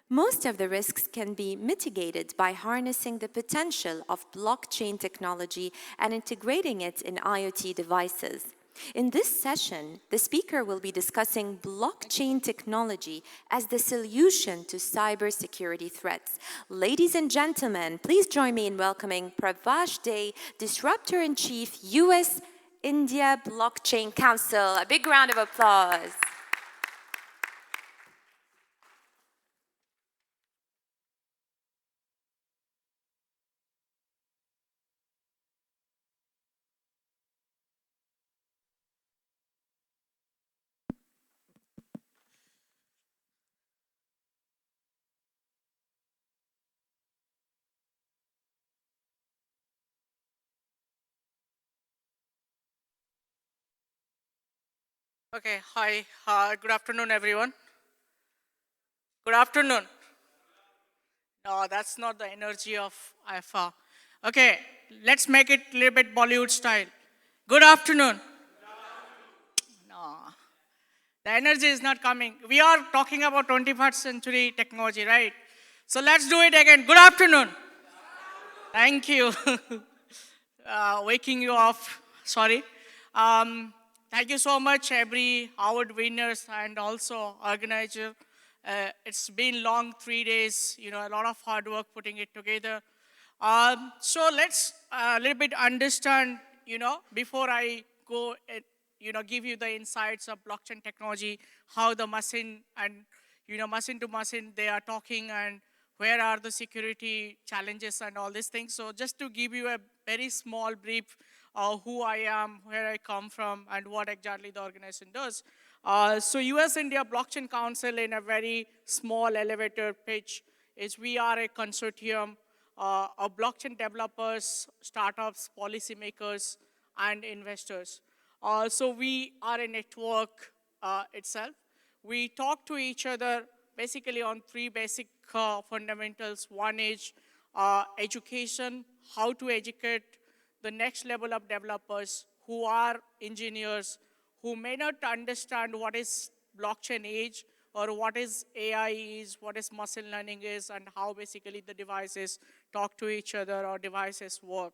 Most of the risks can be mitigated by harnessing the potential of blockchain technology and integrating it in IoT devices. In this session, the speaker will be discussing blockchain technology as the solution to cybersecurity threats. Ladies and gentlemen, please join me in welcoming Pravash Dey, Disruptor-in-Chief, US-India Blockchain Council. A big round of applause. Okay, hi. Good afternoon, everyone. Good afternoon. No, that's not the energy of Ifah. Okay, let's make it a little bit Bollywood style. Good afternoon. No, the energy is not coming. We are talking about 21st century technology, right? So let's do it again. Good afternoon. Thank you. Waking you off, sorry. Thank you so much, every award winners and also organizer. It's been long 3 days, a lot of hard work putting it together. So let's a little bit understand, before I go and, give you the insights of blockchain technology, how the machine and, machine to machine, they are talking, and where are the security challenges and all these things. So just to give you a very small brief of who I am, where I come from, and what exactly the organization does. So US-India Blockchain Council, in a very small elevator pitch, is we are a consortium of blockchain developers, startups, policymakers, and investors. So we are a network itself. We talk to each other basically on three basic fundamentals. One is education, how to educate the next level of developers who are engineers, who may not understand what is blockchain is, or what is AI is, what is machine learning is, and how basically the devices talk to each other or devices work.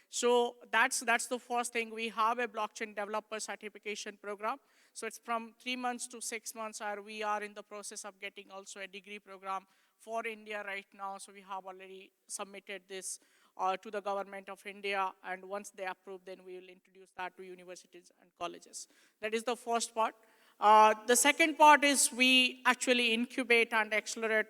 So that's the first thing. We have a blockchain developer certification program. So it's from 3 months to 6 months, and we are in the process of getting also a degree program for India right now. So we have already submitted this to the government of India, and once they approve, then we will introduce that to universities and colleges. That is the first part. The second part is we actually incubate and accelerate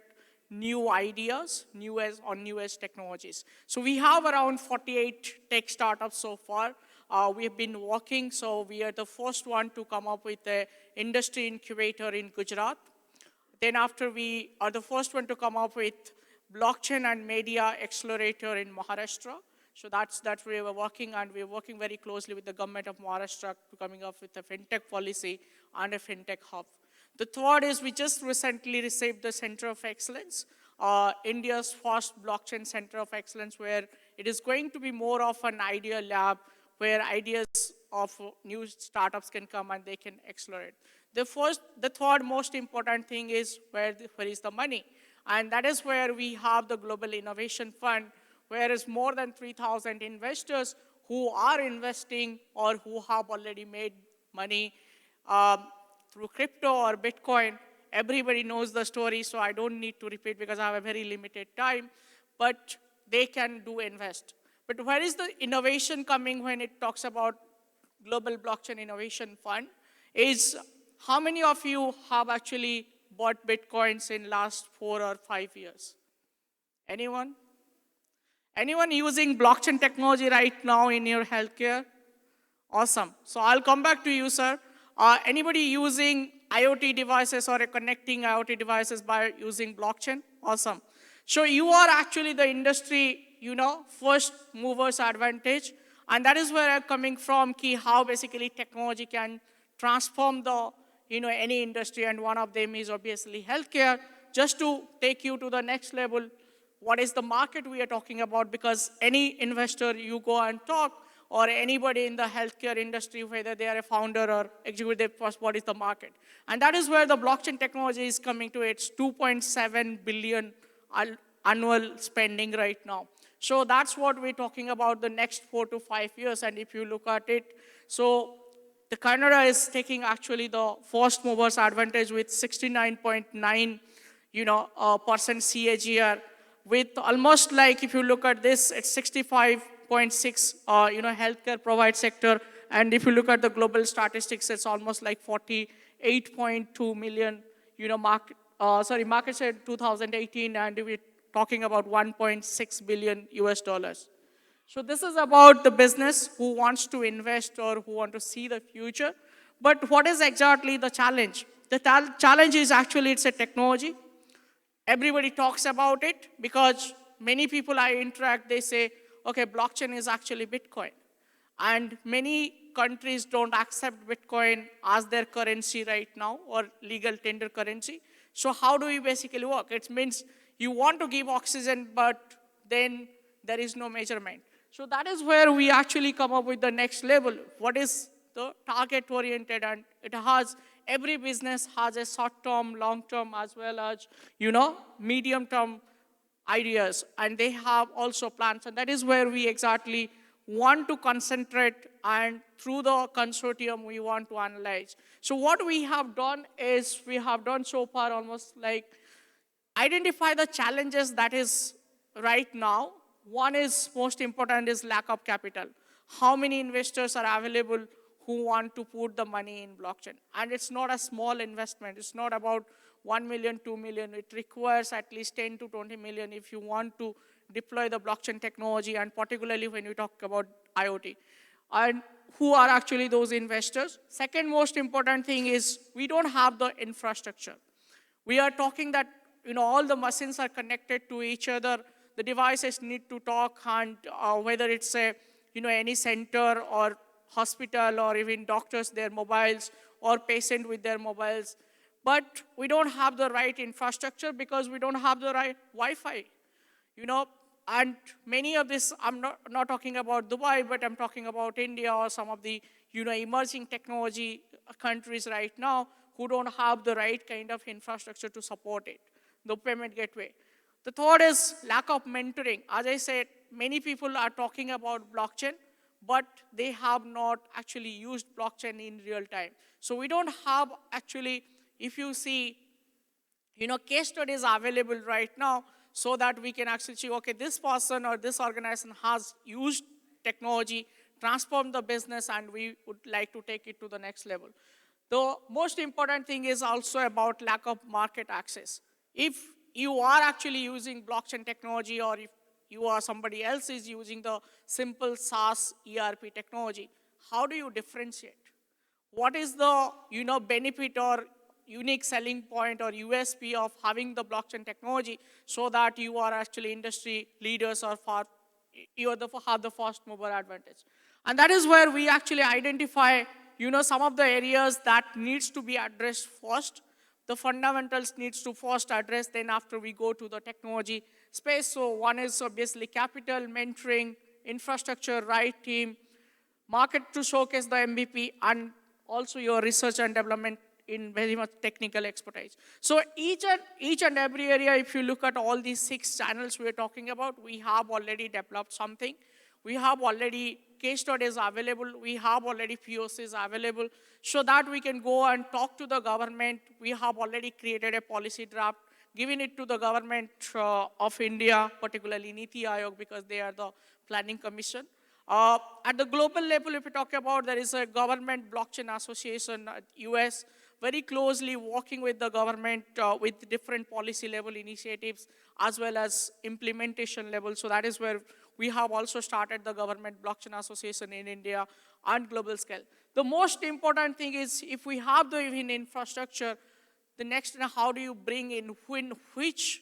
new ideas, newest technologies. So we have around 48 tech startups so far. we have been working. So we are the first one to come up with an industry incubator in Gujarat. Then after, we are the first one to come up with blockchain and media accelerator in Maharashtra. So that's we were working, and we're working very closely with the government of Maharashtra to coming up with a fintech policy and a fintech hub. The third is we just recently received the Center of Excellence, India's first blockchain center of excellence, where it is going to be more of an idea lab where ideas of new startups can come and they can accelerate. The third most important thing is where is the money? And that is where we have the Global Innovation Fund, where is more than 3,000 investors who are investing or who have already made money through crypto or Bitcoin. Everybody knows the story, so I don't need to repeat because I have a very limited time, but they can do invest. But where is the innovation coming when it talks about Global Blockchain Innovation Fund? Is how many of you have actually bought Bitcoins in last 4 or 5 years? Anyone? Anyone using blockchain technology right now in your healthcare? Awesome. So I'll come back to you, sir. Anybody using IoT devices or connecting IoT devices by using blockchain? Awesome. So you are actually the industry, first movers advantage. And that is where I'm coming from, how basically technology can transform the, any industry. And one of them is obviously healthcare. Just to take you to the next level, what is the market we are talking about? Because any investor you go and talk, or anybody in the healthcare industry, whether they are a founder or executive, what is the market? And that is where the blockchain technology is coming to its 2.7 billion annual spending right now. So that's what we're talking about the next 4 to 5 years. And if you look at it, so the Canada is taking actually the first movers advantage with 69.9, percent CAGR, with almost like, if you look at this, it's 65.6, healthcare provide sector. And if you look at the global statistics, it's almost like 48.2 million, market share in 2018, and we're talking about 1.6 billion US dollars. So this is about the business who wants to invest or who want to see the future. But what is exactly the challenge? The challenge is actually it's a technology. Everybody talks about it because many people I interact, they say, okay, blockchain is actually Bitcoin. And many countries don't accept Bitcoin as their currency right now or legal tender currency. So how do we basically work? It means you want to give oxygen, but then there is no measurement. So that is where we actually come up with the next level. What is the target oriented? And it has, every business has a short-term, long-term, as well as, medium-term ideas. And they have also plans. And that is where we exactly want to concentrate, and through the consortium, we want to analyze. So what we have done is, we have done so far almost like identify the challenges that is right now. One is most important is lack of capital. How many investors are available who want to put the money in blockchain? And it's not a small investment. It's not about 1 million, 2 million. It requires at least 10 to 20 million if you want to deploy the blockchain technology, and particularly when we talk about IoT. And who are actually those investors? Second most important thing is we don't have the infrastructure. We are talking that all the machines are connected to each other. The devices need to talk, and whether it's any center or hospital or even doctors, their mobiles, or patient with their mobiles. But we don't have the right infrastructure because we don't have the right Wi-Fi. And many of this, I'm not talking about Dubai, but I'm talking about India or some of the emerging technology countries right now who don't have the right kind of infrastructure to support it, the payment gateway. The third is lack of mentoring. As I said, many people are talking about blockchain, but they have not actually used blockchain in real time. So we don't have actually, if you see, case studies available right now so that we can actually see, okay, this person or this organization has used technology, transformed the business, and we would like to take it to the next level. The most important thing is also about lack of market access. If you are actually using blockchain technology, or if you or somebody else is using the simple SaaS ERP technology. How do you differentiate? What is the benefit or unique selling point or USP of having the blockchain technology so that you are actually industry leaders or have the first mover advantage? And that is where we actually identify some of the areas that needs to be addressed first. The fundamentals needs to first address, then after we go to the technology space. So one is obviously capital, mentoring, infrastructure, right team, market to showcase the MVP, and also your research and development in very much technical expertise. So each and every area, if you look at all these 6 channels we're talking about, we have already developed something. We have already case studies available. We have already POCs available so that we can go and talk to the government. We have already created a policy draft, giving it to the government of India, particularly NITI Aayog, because they are the planning commission. At the global level, if we talk about, there is a government blockchain association at US, very closely working with the government with different policy level initiatives as well as implementation level. So that is where we have also started the government blockchain association in India on global scale. The most important thing is if we have the infrastructure, the next, how do you bring in which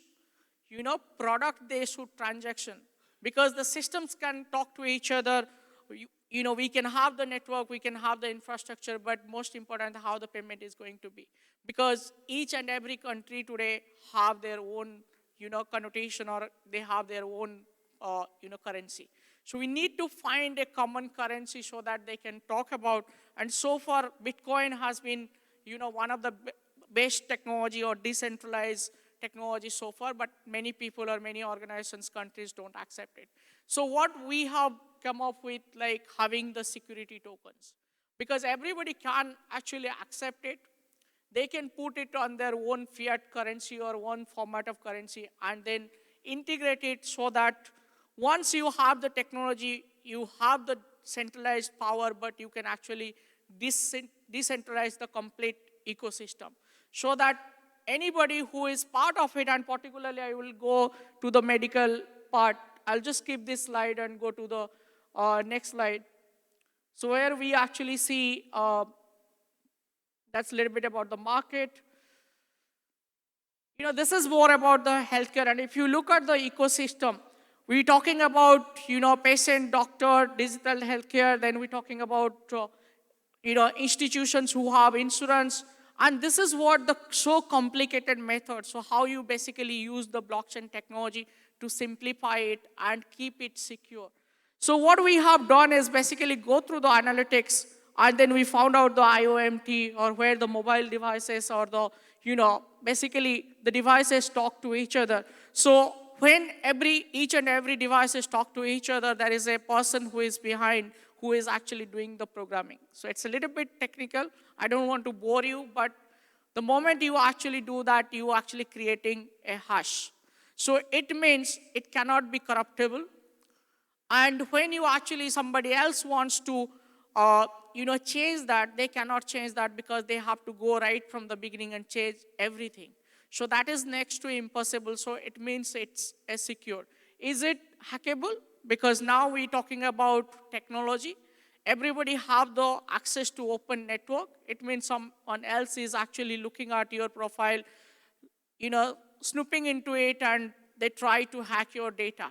product they should transaction? Because the systems can talk to each other. We can have the network, we can have the infrastructure, but most important, how the payment is going to be. Because each and every country today have their own, connotation, or they have their own, currency. So we need to find a common currency so that they can talk about. And so far, Bitcoin has been, one of the best technology or decentralized technology so far, but many people or many organizations, countries don't accept it. So what we have come up with, like having the security tokens, because everybody can actually accept it. They can put it on their own fiat currency or one format of currency and then integrate it so that once you have the technology, you have the centralized power, but you can actually decentralize the complete ecosystem so that anybody who is part of it, and particularly I will go to the medical part. I'll just skip this slide and go to the next slide. So where we actually see, that's a little bit about the market. This is more about the healthcare. And if you look at the ecosystem, we're talking about, patient, doctor, digital healthcare. Then we're talking about, institutions who have insurance. And this is what the so complicated method. So how you basically use the blockchain technology to simplify it and keep it secure. So what we have done is basically go through the analytics, and then we found out the IOMT, or where the mobile devices or the, basically the devices talk to each other. So when each and every devices talk to each other, there is a person who is behind who is actually doing the programming. So it's a little bit technical. I don't want to bore you, but the moment you actually do that, you are actually creating a hash. So it means it cannot be corruptible. And when you actually, somebody else wants to, change that, they cannot change that because they have to go right from the beginning and change everything. So that is next to impossible. So it means it's secure. Is it hackable? Because now we're talking about technology. Everybody have the access to open network. It means someone else is actually looking at your profile, snooping into it, and they try to hack your data.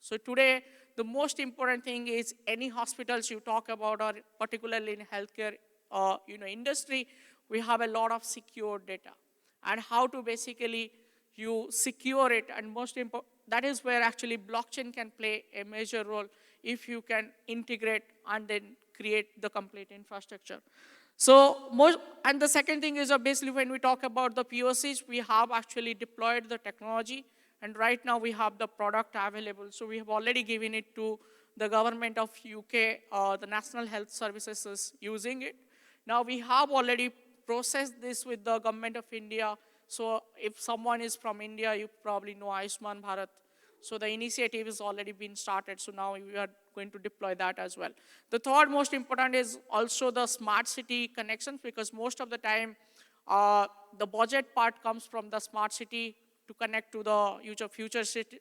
So today, the most important thing is any hospitals you talk about, or particularly in healthcare, industry, we have a lot of secure data. And how to basically you secure it, and most important, that is where actually blockchain can play a major role if you can integrate and then create the complete infrastructure. So and the second thing is basically when we talk about the POCs, we have actually deployed the technology, and right now we have the product available. So we have already given it to the government of UK, the National Health Services is using it. Now we have already processed this with the government of India. So if someone is from India, you probably know Ayushman Bharat. So the initiative has already been started. So now we are going to deploy that as well. The third most important is also the smart city connections, because most of the time, the budget part comes from the smart city to connect to the future city,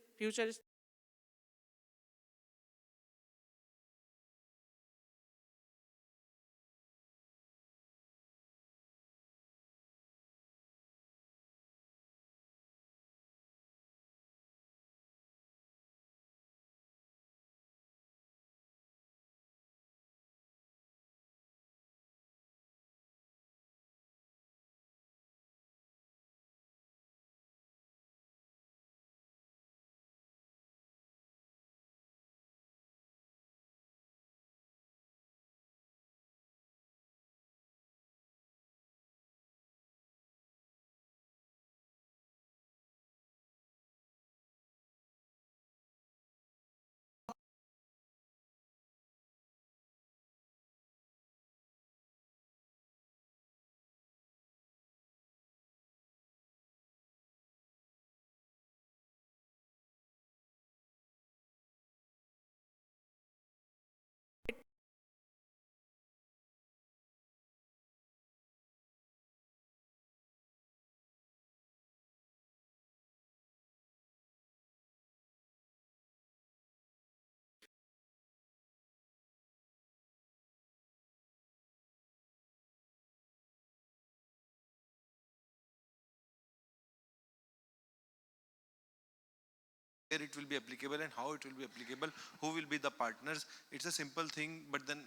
where it will be applicable and how it will be applicable, who will be the partners. It's a simple thing, but then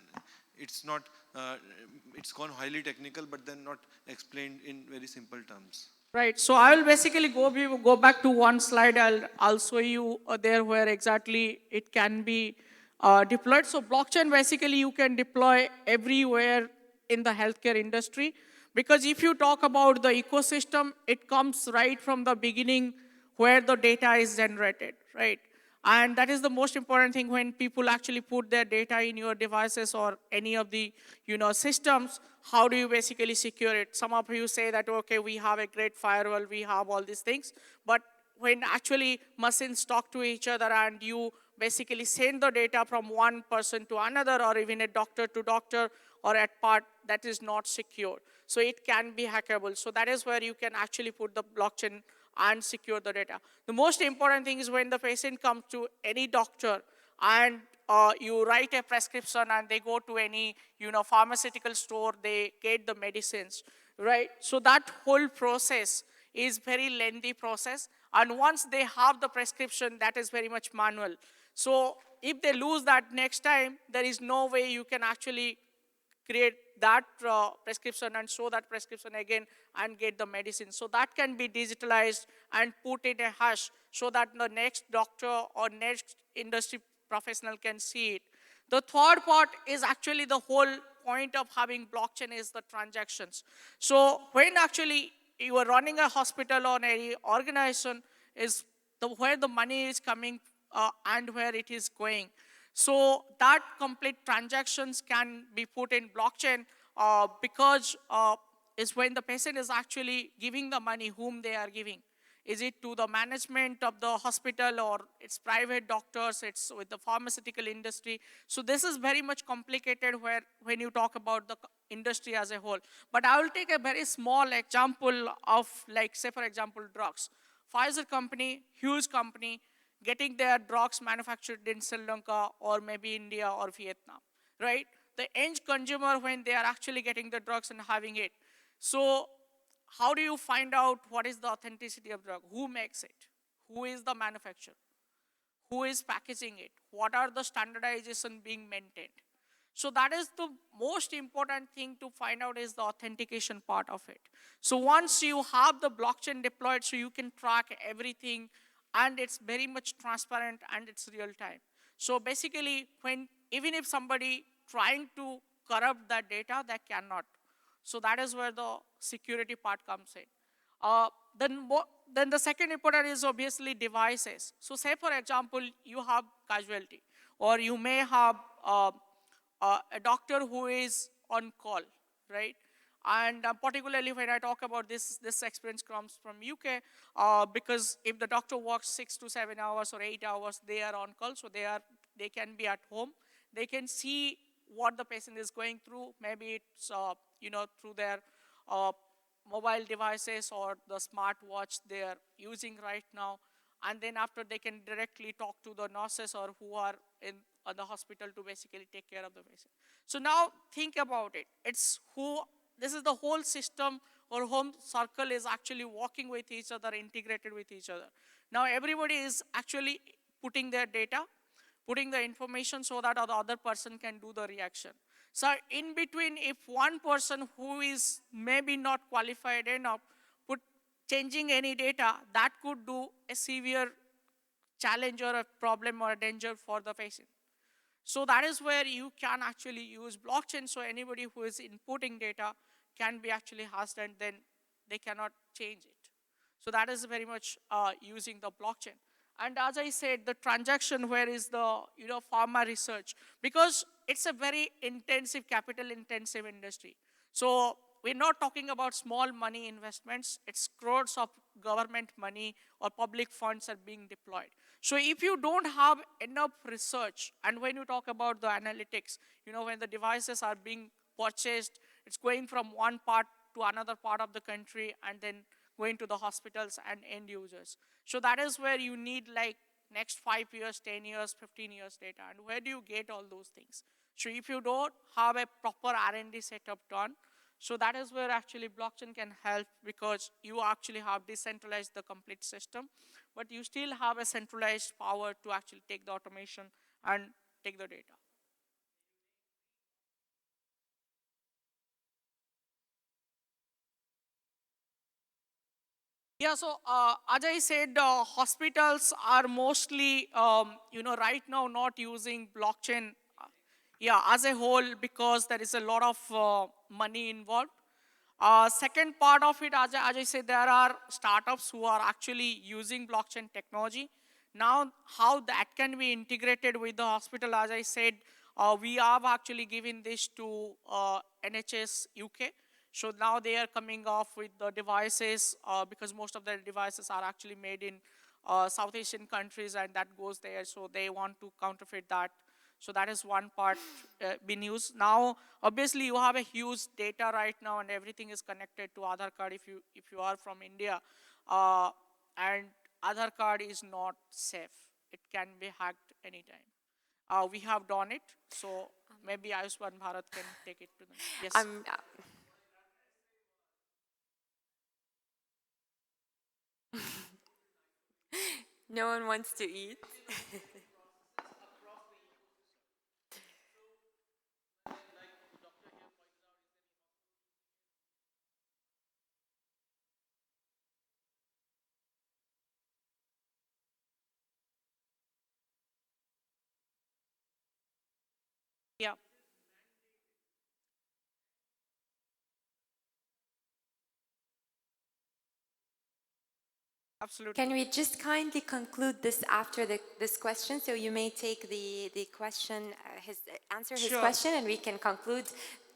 it's not, it's gone highly technical, but then not explained in very simple terms. Right. So I will basically go back to one slide. I'll show you there where exactly it can be deployed. So blockchain basically you can deploy everywhere in the healthcare industry, because if you talk about the ecosystem, it comes right from the beginning where the data is generated, right? And that is the most important thing when people actually put their data in your devices or any of the systems. How do you basically secure it? Some of you say that, okay, we have a great firewall, we have all these things. But when actually machines talk to each other and you basically send the data from one person to another or even a doctor to doctor or at part, that is not secure. So it can be hackable. So that is where you can actually put the blockchain and secure the data. The most important thing is when the patient comes to any doctor and you write a prescription and they go to any pharmaceutical store, they get the medicines, right? So that whole process is very lengthy process. And once they have the prescription, that is very much manual. So if they lose that next time, there is no way you can actually create that prescription and show that prescription again and get the medicine. So that can be digitalized and put in a hash so that the next doctor or next industry professional can see it. The third part is actually the whole point of having blockchain is the transactions. So when actually you are running a hospital or any organization, is where the money is coming and where it is going. So that complete transactions can be put in blockchain because is when the patient is actually giving the money, whom they are giving. Is it to the management of the hospital or it's private doctors, it's with the pharmaceutical industry. So this is very much complicated when you talk about the industry as a whole. But I will take a very small example of, like, say for example, drugs. Pfizer company, huge company, getting their drugs manufactured in Sri Lanka or maybe India or Vietnam, right? The end consumer, when they are actually getting the drugs and having it. So how do you find out what is the authenticity of drug? Who makes it? Who is the manufacturer? Who is packaging it? What are the standardization being maintained? So that is the most important thing to find out, is the authentication part of it. So once you have the blockchain deployed, so you can track everything and it's very much transparent and it's real time. So basically, even if somebody trying to corrupt that data, that cannot. So that is where the security part comes in. Then the second important is obviously devices. So say for example, you have casualty, or you may have a doctor who is on call, right? And particularly when I talk about this experience comes from UK, because if the doctor works 6 to 7 hours or 8 hours, they are on call, so they can be at home. They can see what the patient is going through. Maybe it's through their mobile devices or the smart watch they are using right now. And then after, they can directly talk to the nurses or who are in the hospital to basically take care of the patient. So now think about it. This is the whole system or home circle is actually working with each other, integrated with each other. Now everybody is actually putting their data, putting the information so that the other person can do the reaction. So in between, if one person who is maybe not qualified enough changing any data, that could do a severe challenge or a problem or a danger for the patient. So that is where you can actually use blockchain, so anybody who is inputting data can be actually hashed and then they cannot change it. So that is very much using the blockchain. And as I said, the transaction where is the pharma research, because it's a very intensive, capital intensive industry. So we're not talking about small money investments, it's crores of government money or public funds are being deployed. So if you don't have enough research, and when you talk about the analytics, when the devices are being purchased, it's going from one part to another part of the country and then going to the hospitals and end users. So that is where you need like next 5 years, 10 years, 15 years data. And where do you get all those things? So if you don't have a proper R&D setup done, So that is where actually blockchain can help, because you actually have decentralized the complete system, but you still have a centralized power to actually take the automation and take the data. Yeah, so as I said, hospitals are mostly, right now not using blockchain, as a whole, because there is a lot of money involved. Second part of it, as I said, there are startups who are actually using blockchain technology. Now, how that can be integrated with the hospital, as I said, we have actually given this to NHS UK. So now they are coming off with the devices, because most of their devices are actually made in South Asian countries, and that goes there. So they want to counterfeit that. So that is one part being used. Now, obviously, you have a huge data right now, and everything is connected to Aadhaar card if you are from India. And Aadhaar card is not safe. It can be hacked anytime. We have done it, so maybe Ayushman Bharat can take it to them. Yes. No one wants to eat. Yeah. Absolutely. Can we just kindly conclude this after this question? So you may take the question, answer his Sure. question, and we can conclude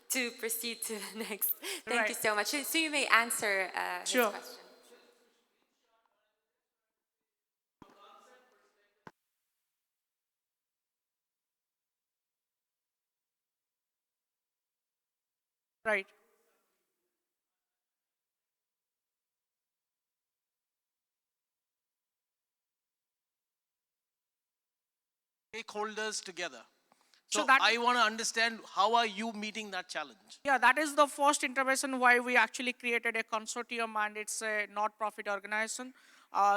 to proceed to the next. Thank you Right. so much. So you may answer his Sure. question. Right. Stakeholders together. So So that- I want to understand, how are you meeting that challenge? Yeah, that is the first intervention why we actually created a consortium, and it's a not-profit organization,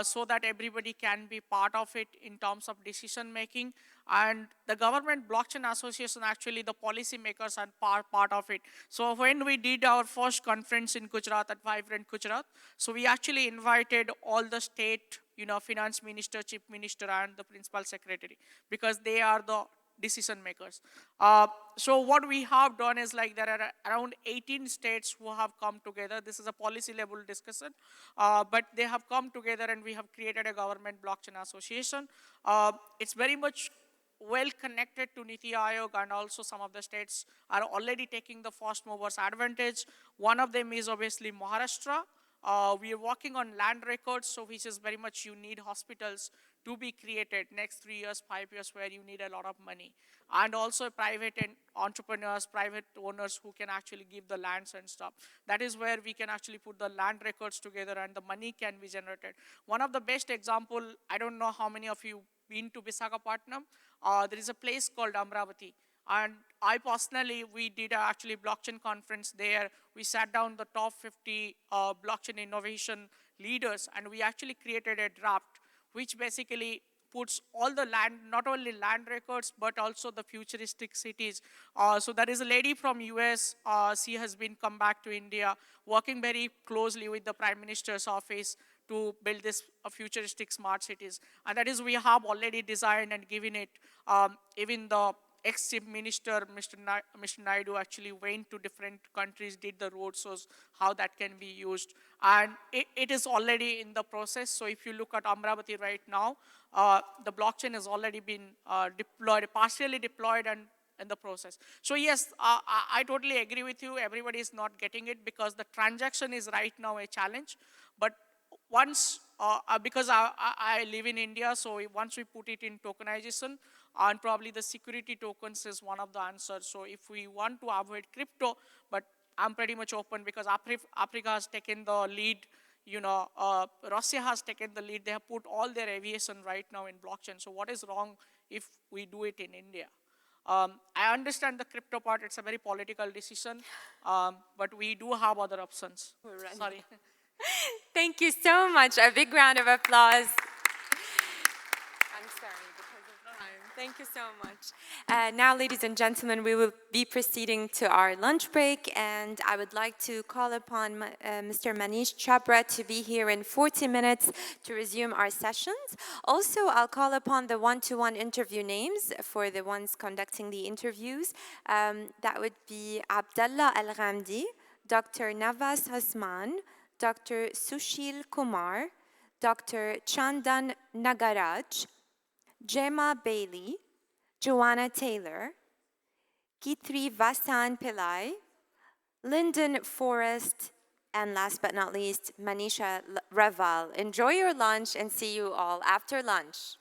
so that everybody can be part of it in terms of decision making. And the Government Blockchain Association, actually the policy makers are part of it. So when we did our first conference in Gujarat at Vibrant Gujarat, so we actually invited all the state, finance minister, chief minister, and the principal secretary, because they are the decision makers. So what we have done is, like, there are around 18 states who have come together. This is a policy level discussion, but they have come together, and we have created a Government Blockchain Association. It's very much well connected to Niti Aayog, and also some of the states are already taking the first movers advantage. One of them is obviously Maharashtra. We are working on land records, so which is very much, you need hospitals to be created next 3 years, 5 years, where you need a lot of money. And also private entrepreneurs, private owners who can actually give the lands and stuff. That is where we can actually put the land records together, and the money can be generated. One of the best example, I don't know how many of you been to Visakhapatnam. There is a place called Amravati. And I personally, we did actually blockchain conference there. We sat down the top 50 blockchain innovation leaders, and we actually created a draft, which basically puts all the land, not only land records, but also the futuristic cities. So there is a lady from US, she has been come back to India, working very closely with the Prime Minister's office to build this futuristic smart cities. And that is, we have already designed and given it. Even the ex-chief minister, Mr. Naidu, actually went to different countries, did the road shows, how that can be used. And it is already in the process. So if you look at Amravati right now, the blockchain has already been deployed, partially deployed, and in the process. So yes, I totally agree with you. Everybody is not getting it, because the transaction is right now a challenge. But once, because I live in India, so once we put it in tokenization, and probably the security tokens is one of the answers. So if we want to avoid crypto, but I'm pretty much open, because Africa has taken the lead, Russia has taken the lead. They have put all their aviation right now in blockchain. So what is wrong if we do it in India? I understand the crypto part, it's a very political decision, but we do have other options. Sorry. Thank you so much. A big round of applause. I'm sorry, because of time. Thank you so much. Now, ladies and gentlemen, we will be proceeding to our lunch break, and I would like to call upon Mr. Manish Chhabra to be here in 40 minutes to resume our sessions. Also, I'll call upon the one-to-one interview names for the ones conducting the interviews. That would be Abdallah Al-Ghamdi, Dr. Navas Hasman, Dr. Sushil Kumar, Dr. Chandan Nagaraj, Gemma Bailey, Joanna Taylor, Kitri Vasan Pillai, Lyndon Forrest, and last but not least, Manisha Raval. Enjoy your lunch and see you all after lunch.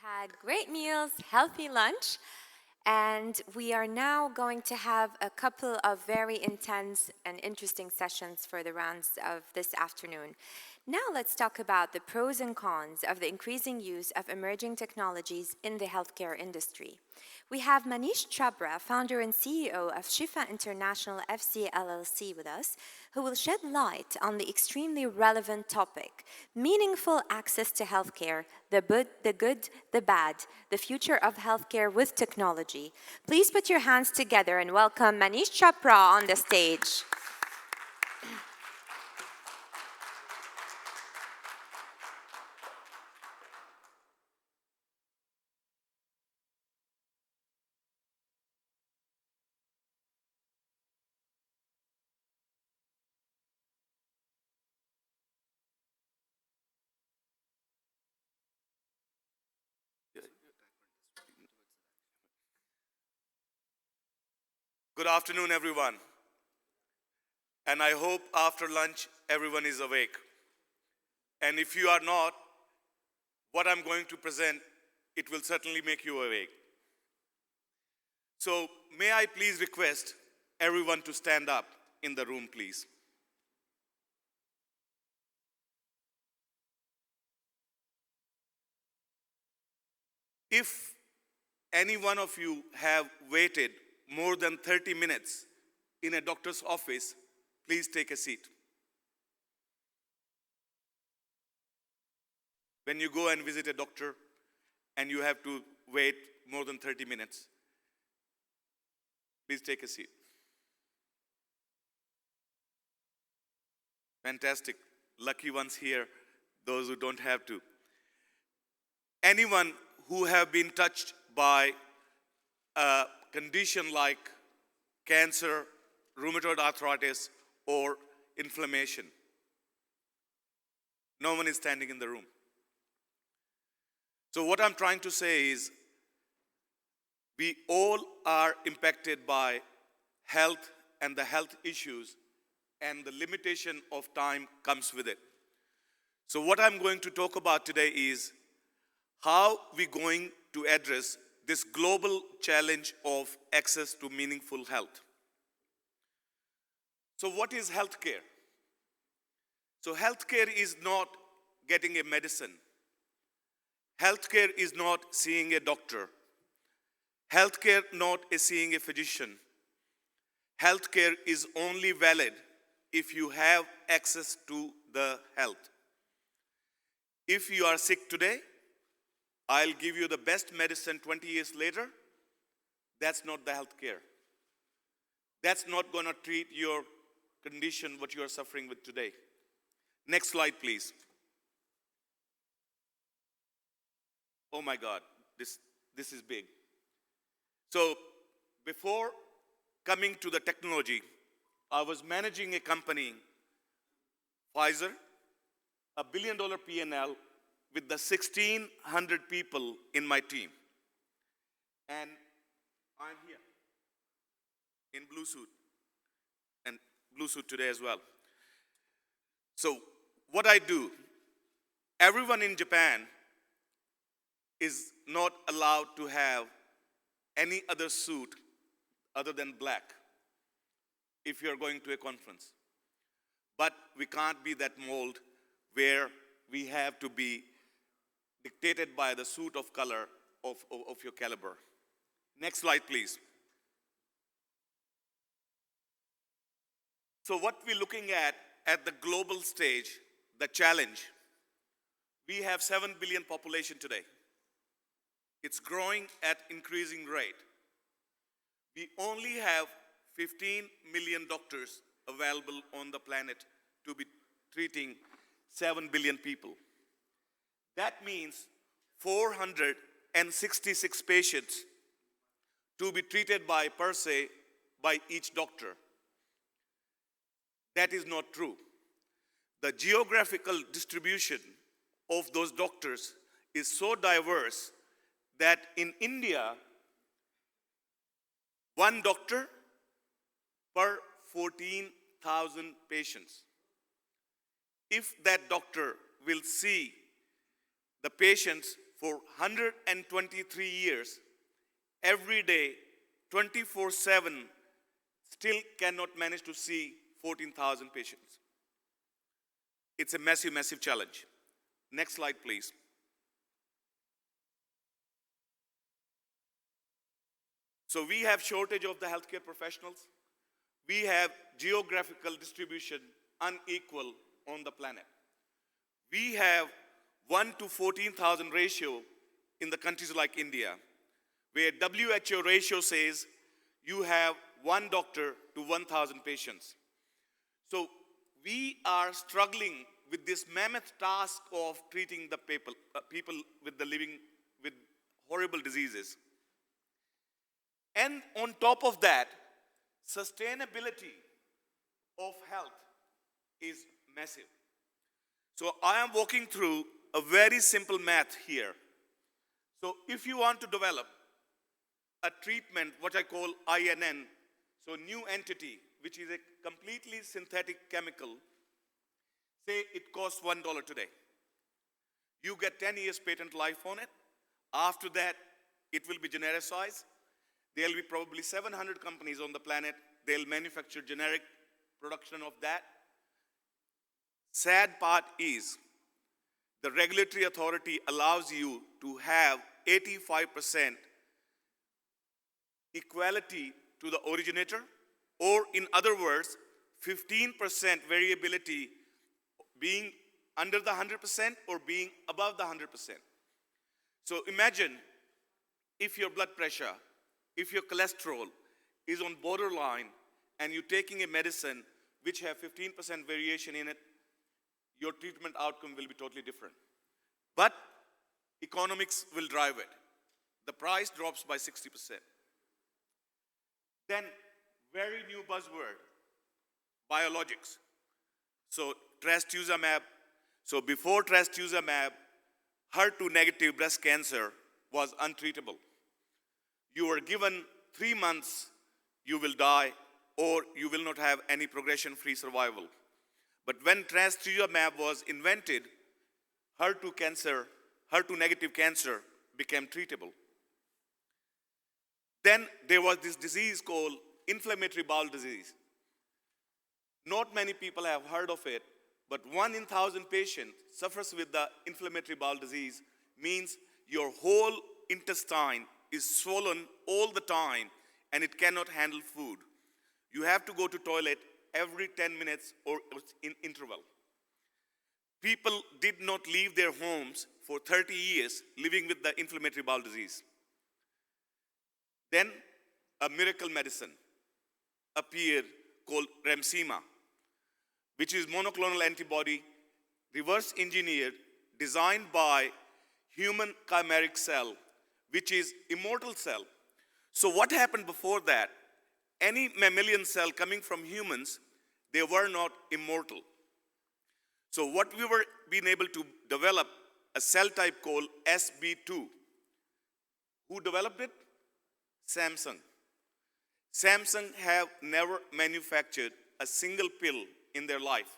had great meals, healthy lunch, and we are now going to have a couple of very intense and interesting sessions for the rounds of this afternoon. Now let's talk about the pros and cons of the increasing use of emerging technologies in the healthcare industry. We have Manish Chabra, founder and CEO of Shifa International FC LLC with us, who will shed light on the extremely relevant topic, meaningful access to healthcare, the good, the bad, the future of healthcare with technology. Please put your hands together and welcome Manish Chabra on the stage. Good afternoon, everyone. And I hope after lunch, everyone is awake. And if you are not, what I'm going to present, it will certainly make you awake. So may I please request everyone to stand up in the room, please. If any one of you have waited more than 30 minutes in a doctor's office, please take a seat. When you go and visit a doctor and you have to wait more than 30 minutes, please take a seat. Fantastic. Lucky ones here, those who don't have to. Anyone who have been touched by a condition like cancer, rheumatoid arthritis, or inflammation? No one is standing in the room. So what I'm trying to say is, we all are impacted by health and the health issues, and the limitation of time comes with it. So what I'm going to talk about today is how we're going to address this global challenge of access to meaningful health. So what is healthcare? So healthcare is not getting a medicine. Healthcare is not seeing a doctor. Healthcare not is seeing a physician. Healthcare is only valid if you have access to the health. If you are sick today, I'll give you the best medicine 20 years later. That's not the healthcare. That's not going to treat your condition, what you are suffering with today. Next slide, please. Oh my God, this is big. So before coming to the technology, I was managing a company, Pfizer, $1 billion P&L with the 1,600 people in my team. And I'm here in blue suit, and blue suit today as well. So what I do, everyone in Japan is not allowed to have any other suit other than black if you're going to a conference. But we can't be that mold where we have to be dictated by the suit of color of your caliber. Next slide, please. So what we're looking at the global stage, the challenge, we have 7 billion population today. It's growing at increasing rate. We only have 15 million doctors available on the planet to be treating 7 billion people. That means 466 patients to be treated per se by each doctor. That is not true. The geographical distribution of those doctors is so diverse that in India, one doctor per 14,000 patients. If that doctor will see the patients for 123 years, every day, 24/7, still cannot manage to see 14,000 patients. It's a massive, massive challenge. Next slide, please. So we have shortage of the healthcare professionals. We have geographical distribution unequal on the planet. We have 1 to 14,000 ratio in the countries like India, where WHO ratio says you have 1 doctor to 1,000 patients. So we are struggling with this mammoth task of treating the people with the living with horrible diseases. And on top of that, sustainability of health is massive. So I am walking through a very simple math here. So if you want to develop a treatment, what I call INN, so new entity, which is a completely synthetic chemical, say it costs $1 today. You get 10 years patent life on it. After that, it will be genericized. There'll be probably 700 companies on the planet. They'll manufacture generic production of that. Sad part is the regulatory authority allows you to have 85% equality to the originator, or in other words, 15% variability being under the 100% or being above the 100%. So imagine if your blood pressure, if your cholesterol is on borderline and you're taking a medicine which have 15% variation in it, your treatment outcome will be totally different. But economics will drive it. The price drops by 60%. Then, very new buzzword, biologics. So trastuzumab. So before trastuzumab, HER2 negative breast cancer was untreatable. You were given 3 months, you will die, or you will not have any progression-free survival. But when trastuzumab was invented, HER2 negative cancer became treatable. Then there was this disease called inflammatory bowel disease. Not many people have heard of it, but 1 in 1,000 patients suffers with the inflammatory bowel disease, means your whole intestine is swollen all the time and it cannot handle food. You have to go to toilet every 10 minutes or in interval. People did not leave their homes for 30 years living with the inflammatory bowel disease. Then a miracle medicine appeared called Remsima, which is monoclonal antibody, reverse engineered, designed by human chimeric cell, which is immortal cell. So what happened before that? Any mammalian cell coming from humans, they were not immortal. So what we were being able to develop a cell type called SB2. Who developed it? Samsung. Samsung have never manufactured a single pill in their life.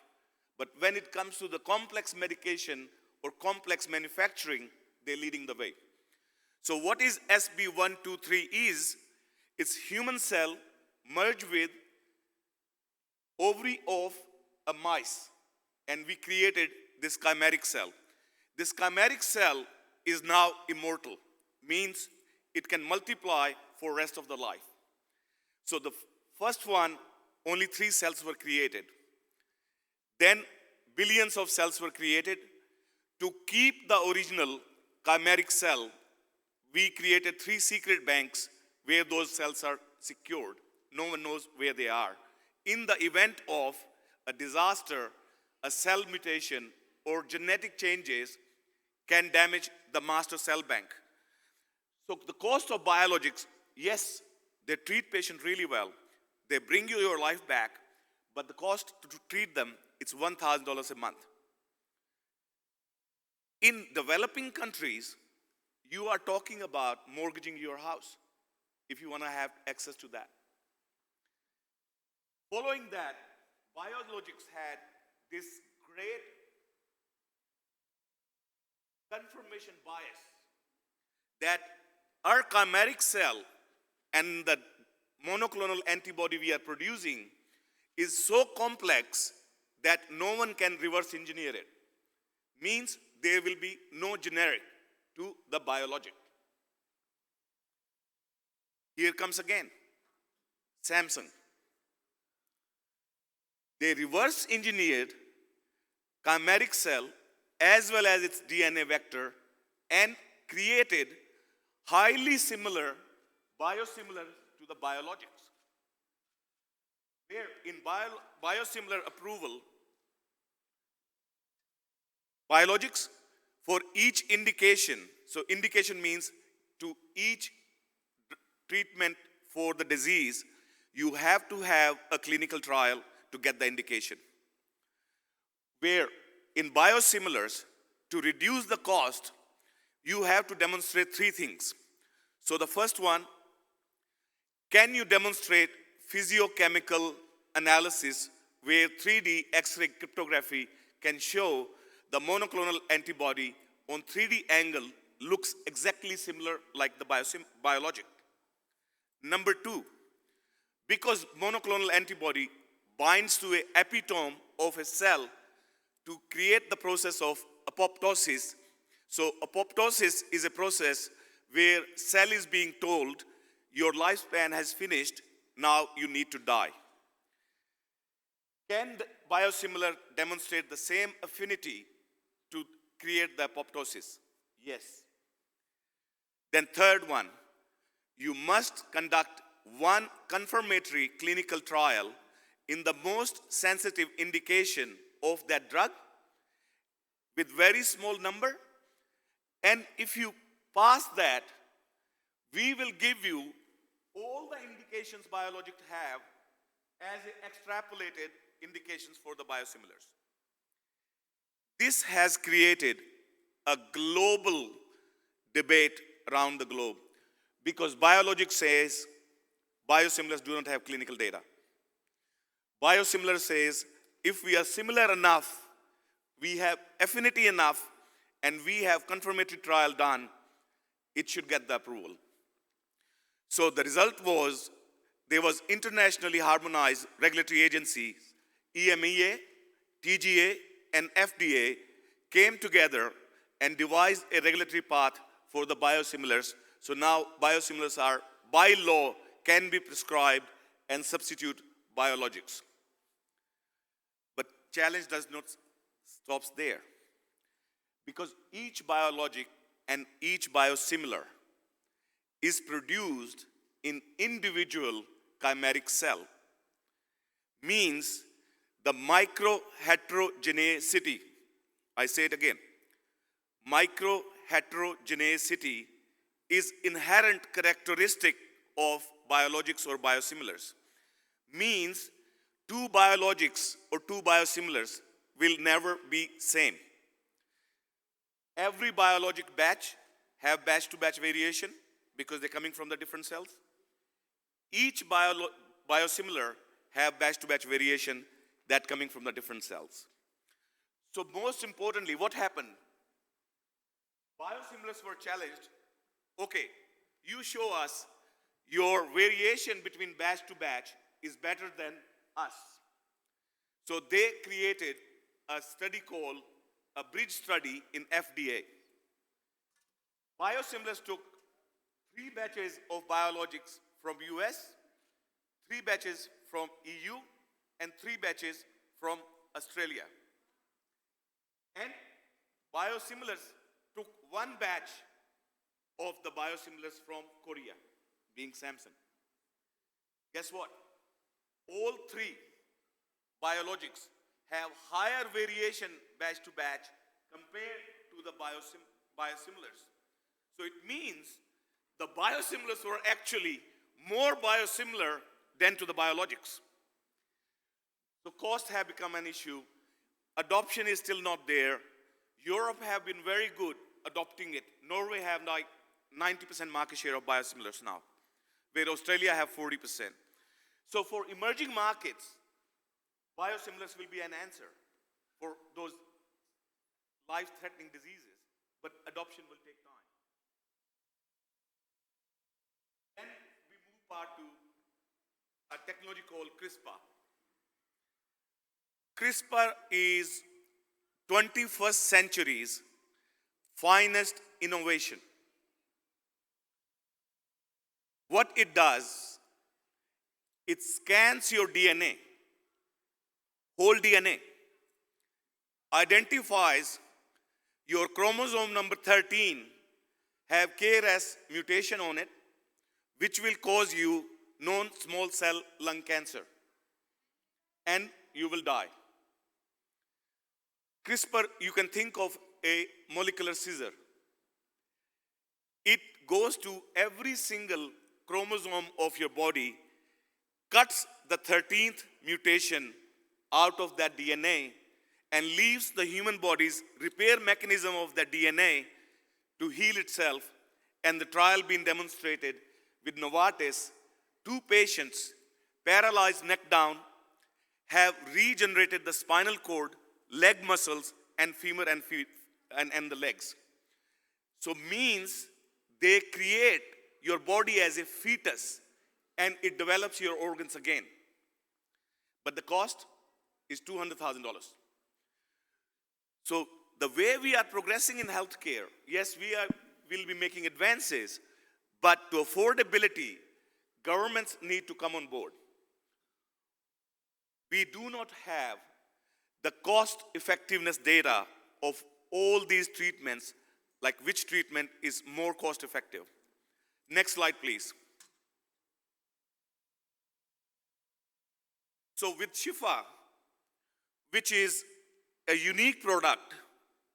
But when it comes to the complex medication or complex manufacturing, they're leading the way. So what is SB123 is, it's human cell merged with ovary of a mice. And we created this chimeric cell. This chimeric cell is now immortal, means it can multiply for rest of the life. So the first one, only 3 cells were created. Then billions of cells were created. To keep the original chimeric cell, we created 3 secret banks where those cells are secured. No one knows where they are. In the event of a disaster, a cell mutation or genetic changes can damage the master cell bank. So the cost of biologics, yes, they treat patients really well. They bring you your life back, but the cost to treat them, it's $1,000 a month. In developing countries, you are talking about mortgaging your house if you want to have access to that. Following that, biologics had this great confirmation bias that our chimeric cell and the monoclonal antibody we are producing is so complex that no one can reverse engineer it. Means there will be no generic to the biologic. Here comes again, Samsung. They reverse engineered chimeric cell as well as its DNA vector and created highly similar, biosimilar to the biologics. Where in biosimilar approval, biologics for each indication, so indication means to each treatment for the disease, you have to have a clinical trial to get the indication. Where in biosimilars, to reduce the cost, you have to demonstrate three things. So the first one, can you demonstrate physiochemical analysis where 3D X-ray cryptography can show the monoclonal antibody on 3D angle looks exactly similar like the biologic. Number two, because monoclonal antibody binds to an epitome of a cell to create the process of apoptosis. So apoptosis is a process where cell is being told your lifespan has finished, now you need to die. Can the biosimilar demonstrate the same affinity to create the apoptosis? Yes. Then third one, you must conduct one confirmatory clinical trial in the most sensitive indication of that drug with very small number. And if you pass that, we will give you all the indications biologics have as extrapolated indications for the biosimilars. This has created a global debate around the globe because biologics says biosimilars do not have clinical data. Biosimilar says if we are similar enough, we have affinity enough, and we have confirmatory trial done, it should get the approval. So the result was there was internationally harmonized regulatory agencies, EMEA, TGA, and FDA came together and devised a regulatory path for the biosimilars. So now biosimilars are, by law, can be prescribed and substitute biologics. But challenge does not stop there. Because each biologic and each biosimilar is produced in individual chimeric cell. Means the microheterogeneity, I say it again, microheterogeneity is inherent characteristic of biologics or biosimilars. Means two biologics or two biosimilars will never be same. Every biologic batch have batch-to-batch variation because they're coming from the different cells. Each biosimilar have batch-to-batch variation that coming from the different cells. So most importantly, what happened? Biosimilars were challenged. Okay, you show us your variation between batch to batch is better than us. So they created a study called a bridge study in FDA. Biosimilars took 3 batches of biologics from US, 3 batches from EU, and 3 batches from Australia. And biosimilars took 1 batch of the biosimilars from Korea, being Samsung. Guess what? All 3 biologics have higher variation batch to batch compared to the biosimilars. So it means the biosimilars were actually more biosimilar than to the biologics. So costs have become an issue. Adoption is still not there. Europe have been very good adopting it. Norway have like 90% market share of biosimilars now, where Australia have 40%. So for emerging markets, biosimilars will be an answer for those life-threatening diseases, but adoption will take time. part to a technology called CRISPR. CRISPR is 21st century's finest innovation. What it does, it scans your DNA, whole DNA, identifies your chromosome number 13 have KRAS mutation on it, which will cause you non-small cell lung cancer, and you will die. CRISPR, you can think of a molecular scissor. It goes to every single chromosome of your body, cuts the 13th mutation out of that DNA, and leaves the human body's repair mechanism of that DNA to heal itself. And the trial being demonstrated with Novartis, 2 patients, paralyzed neck down, have regenerated the spinal cord, leg muscles, and femur and feet, and the legs. So means they create your body as a fetus and it develops your organs again. But the cost is $200,000. So the way we are progressing in healthcare, yes, will be making advances, but to affordability, governments need to come on board. We do not have the cost effectiveness data of all these treatments, like which treatment is more cost effective. Next slide, please. So with Shifa, which is a unique product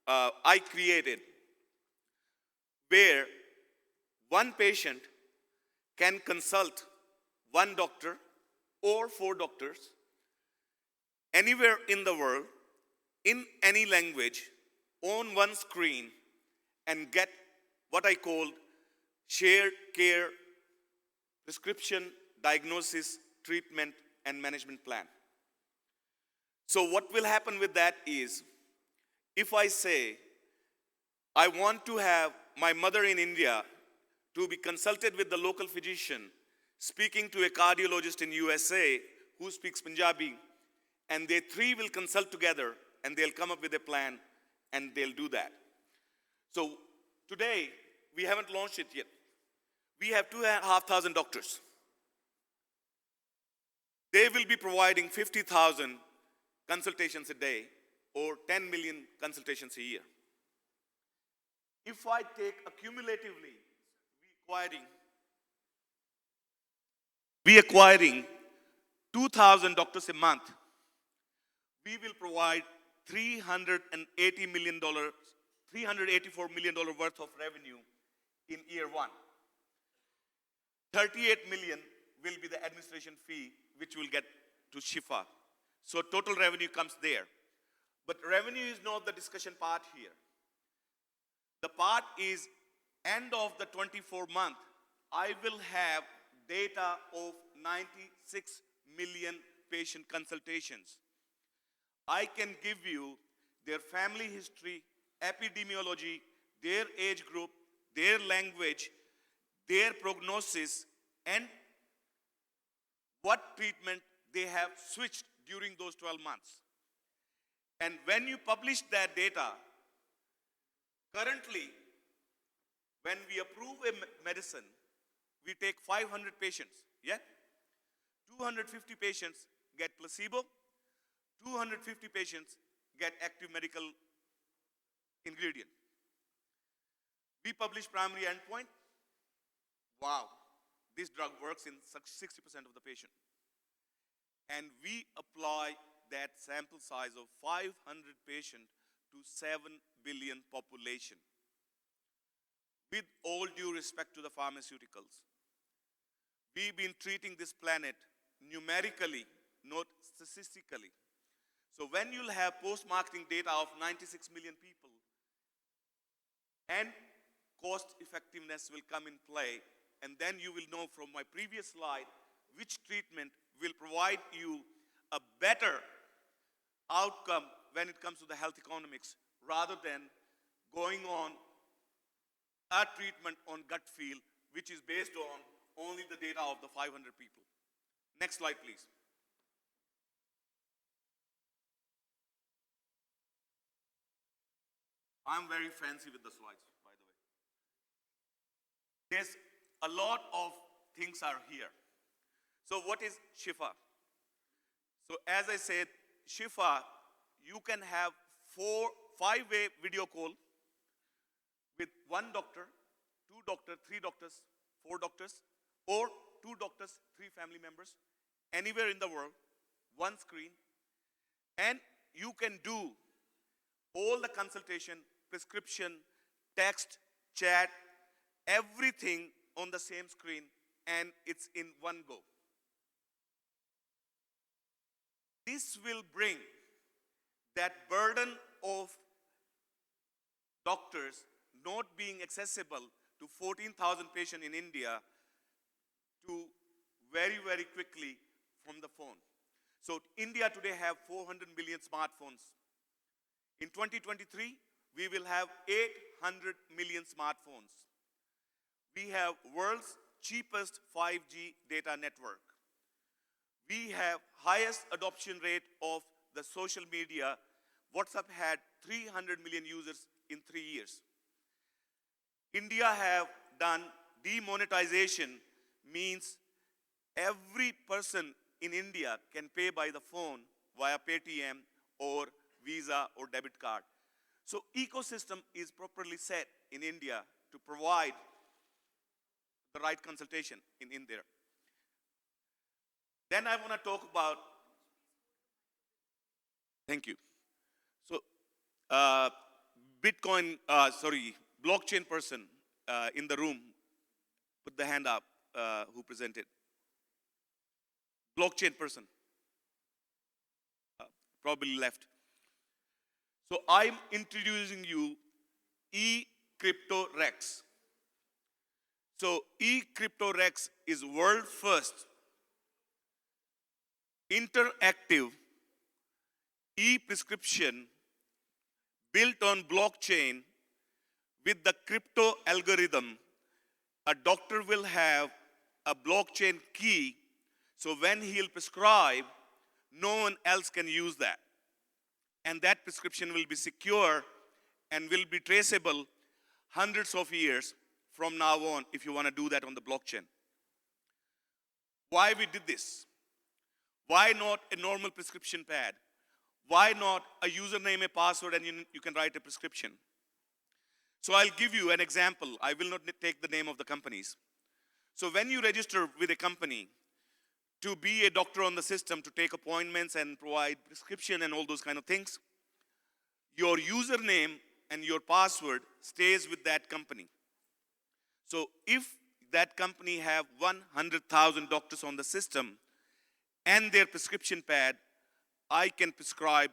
I created, where one patient can consult one doctor or 4 doctors anywhere in the world, in any language, on one screen, and get what I call shared care, prescription, diagnosis, treatment, and management plan. So what will happen with that is, if I say, I want to have my mother in India to be consulted with the local physician, speaking to a cardiologist in USA who speaks Punjabi, and they 3 will consult together, and they'll come up with a plan, and they'll do that. So today, we haven't launched it yet. We have 2,500 doctors. They will be providing 50,000 consultations a day, or 10 million consultations a year. If I take accumulatively, we acquiring 2,000 doctors a month, we will provide $384 million worth of revenue in year 1. 38 million will be the administration fee, which will get to Shifa. So total revenue comes there. But revenue is not the discussion part here. The part is, end of the 24 month, I will have data of 96 million patient consultations. I can give you their family history, epidemiology, their age group, their language, their prognosis, and what treatment they have switched during those 12 months. And when you publish that data, currently, when we approve a medicine, we take 500 patients, yeah? 250 patients get placebo, 250 patients get active medical ingredient. We publish primary endpoint. Wow, this drug works in 60% of the patient. And we apply that sample size of 500 patients to 7 billion population. With all due respect to the pharmaceuticals, we've been treating this planet numerically, not statistically. So when you'll have post-marketing data of 96 million people, and cost effectiveness will come in play, and then you will know from my previous slide which treatment will provide you a better outcome when it comes to the health economics, rather than going on a treatment on gut feel, which is based on only the data of the 500 people. Next slide, please. I'm very fancy with the slides, by the way. There's a lot of things are here. So what is Shifa? So as I said, Shifa, you can have 5-way video call with one doctor, 2 doctors, 3 doctors, 4 doctors, or 2 doctors, 3 family members, anywhere in the world, one screen, and you can do all the consultation, prescription, text, chat, everything on the same screen, and it's in one go. This will bring that burden of doctors not being accessible to 14,000 patients in India to very, very quickly from the phone. So India today have 400 million smartphones. In 2023, we will have 800 million smartphones. We have world's cheapest 5G data network. We have highest adoption rate of the social media. WhatsApp had 300 million users in 3 years. India have done demonetization, means every person in India can pay by the phone via Paytm or Visa or debit card. So ecosystem is properly set in India to provide the right consultation in there. Then I want to talk about, thank you. So blockchain person in the room, put the hand up who presented. Blockchain person, probably left. So I'm introducing you eCryptoRex. So eCryptoRex is world first interactive e-prescription built on blockchain with the crypto algorithm. A doctor will have a blockchain key, so when he'll prescribe, no one else can use that. And that prescription will be secure and will be traceable hundreds of years from now on if you want to do that on the blockchain. Why we did this? Why not a normal prescription pad? Why not a username, a password, and you can write a prescription? So I'll give you an example. I will not take the name of the companies. So when you register with a company to be a doctor on the system, to take appointments and provide prescription and all those kind of things, your username and your password stays with that company. So if that company have 100,000 doctors on the system and their prescription pad, I can prescribe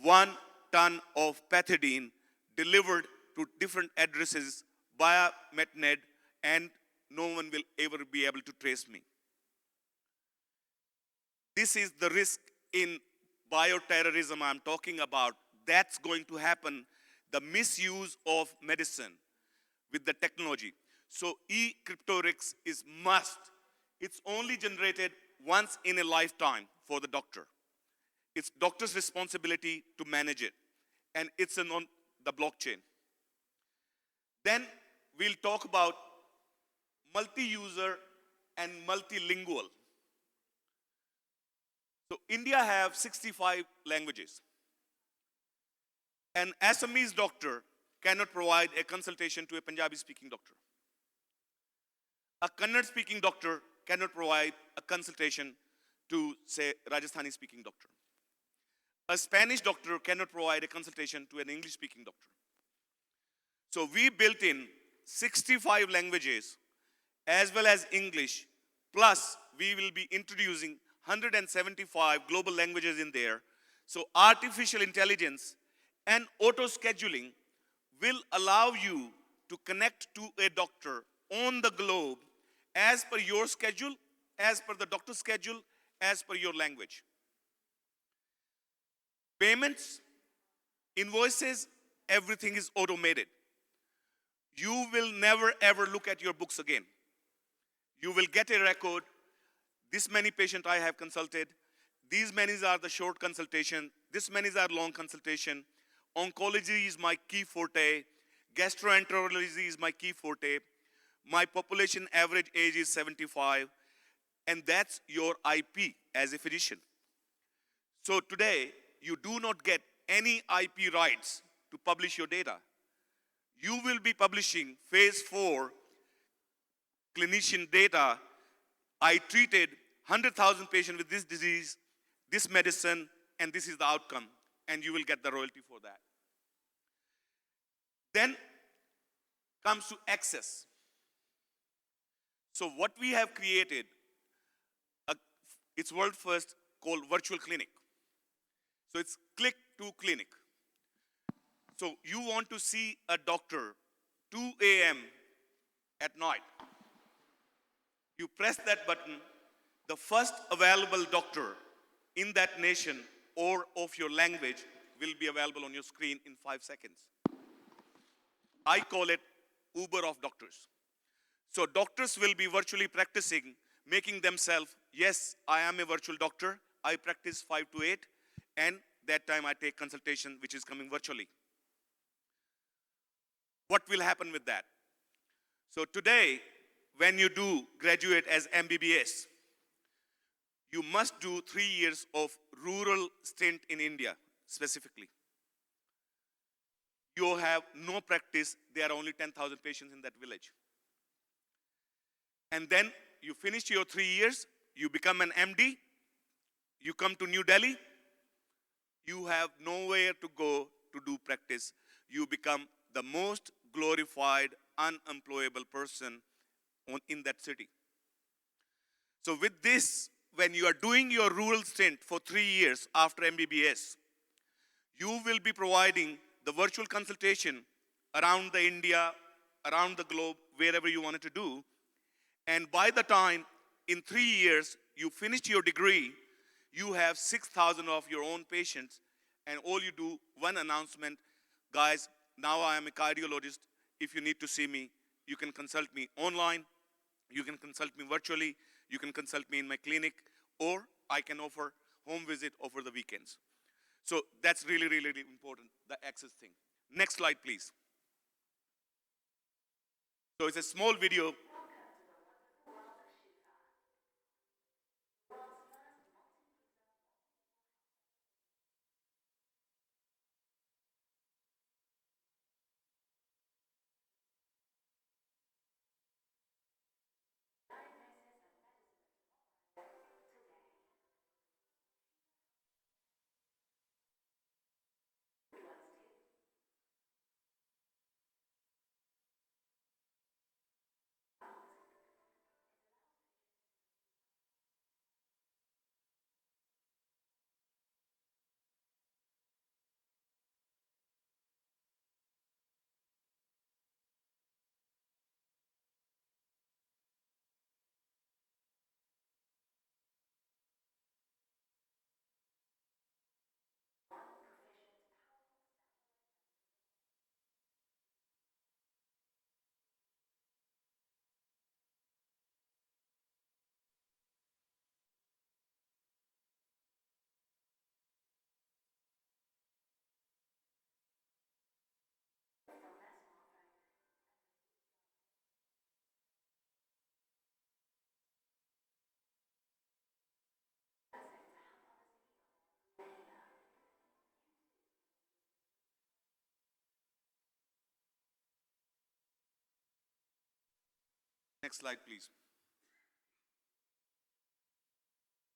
1 ton of pethidine delivered to different addresses via MetNed, and no one will ever be able to trace me. This is the risk in bioterrorism I'm talking about. That's going to happen, the misuse of medicine with the technology. So eCryptoRex is must. It's only generated once in a lifetime for the doctor. It's doctor's responsibility to manage it, and it's on the blockchain. Then we'll talk about multi-user and multilingual. So India have 65 languages. An Assamese doctor cannot provide a consultation to a Punjabi-speaking doctor. A Kannada-speaking doctor cannot provide a consultation to, say, Rajasthani-speaking doctor. A Spanish doctor cannot provide a consultation to an English-speaking doctor. So we built in 65 languages as well as English, plus we will be introducing 175 global languages in there. So artificial intelligence and auto-scheduling will allow you to connect to a doctor on the globe as per your schedule, as per the doctor's schedule, as per your language. Payments, invoices, everything is automated. You will never ever look at your books again. You will get a record. This many patients I have consulted. These many are the short consultation. This many are long consultation. Oncology is my key forte. Gastroenterology is my key forte. My population average age is 75. And that's your IP as a physician. So today, you do not get any IP rights to publish your data. You will be publishing phase 4 clinician data. I treated 100,000 patients with this disease, this medicine, and this is the outcome. And you will get the royalty for that. Then comes to access. So what we have created, it's world first called virtual clinic. So it's click to clinic. So you want to see a doctor 2 a.m. at night. You press that button, the first available doctor in that nation or of your language will be available on your screen in 5 seconds. I call it Uber of doctors. So doctors will be virtually practicing, making themselves, yes, I am a virtual doctor. I practice 5 to 8, and that time I take consultation, which is coming virtually. What will happen with that? So today, when you do graduate as MBBS, you must do 3 years of rural stint in India, specifically. You have no practice. There are only 10,000 patients in that village. And then you finish your 3 years, you become an MD, you come to New Delhi, you have nowhere to go to do practice. You become the most glorified, unemployable person in that city. So with this, when you are doing your rural stint for 3 years after MBBS, you will be providing the virtual consultation around the India, around the globe, wherever you wanted to do. And by the time, in 3 years, you finished your degree, you have 6,000 of your own patients, and all you do, one announcement, guys, now I am a cardiologist. If you need to see me, you can consult me online, you can consult me virtually, you can consult me in my clinic, or I can offer home visit over the weekends. So that's really, really, really important, the access thing. Next slide, please. So it's a small video. Next slide, please.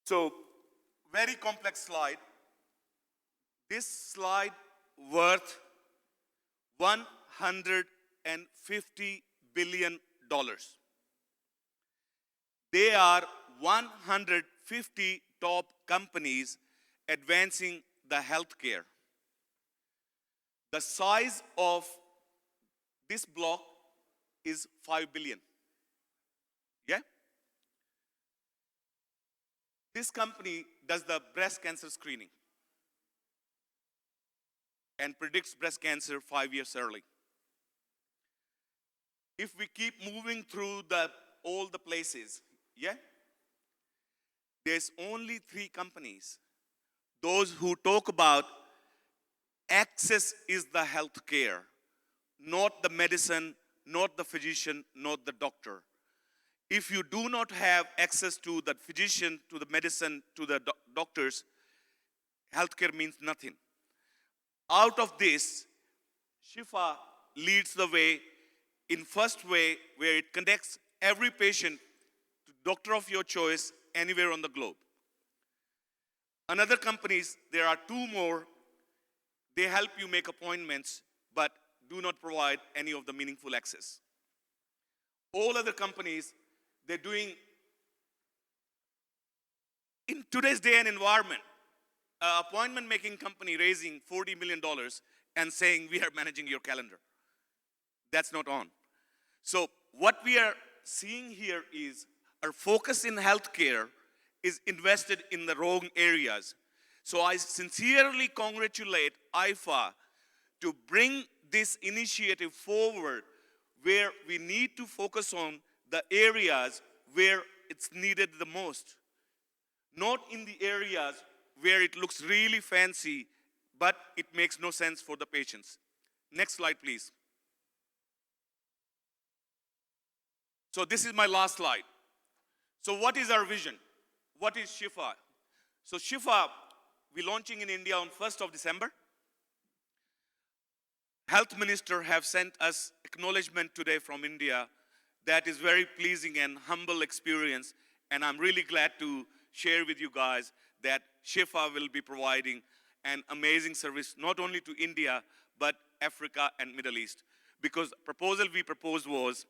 So, very complex slide. This slide worth $150 billion. They are 150 top companies advancing the healthcare. The size of this block is 5 billion. Yeah? This company does the breast cancer screening and predicts breast cancer 5 years early. If we keep moving through all the places, yeah? There's only 3 companies. Those who talk about access is the health care, not the medicine, not the physician, not the doctor. If you do not have access to the physician, to the medicine, to the doctors, healthcare means nothing. Out of this, Shifa leads the way in first way where it connects every patient to doctor of your choice anywhere on the globe. Another companies, there are 2 more. They help you make appointments, but do not provide any of the meaningful access. All other companies, they're doing, in today's day and environment, an appointment making company raising $40 million and saying we are managing your calendar. That's not on. So what we are seeing here is our focus in healthcare is invested in the wrong areas. So I sincerely congratulate Ifah to bring this initiative forward where we need to focus on the areas where it's needed the most. Not in the areas where it looks really fancy, but it makes no sense for the patients. Next slide, please. So this is my last slide. So what is our vision? What is Shifa? So Shifa, we're launching in India on 1st of December. Health Minister have sent us acknowledgement today from India. That is very pleasing and humble experience. And I'm really glad to share with you guys that Shifa will be providing an amazing service, not only to India, but Africa and Middle East. Because the proposal we proposed was,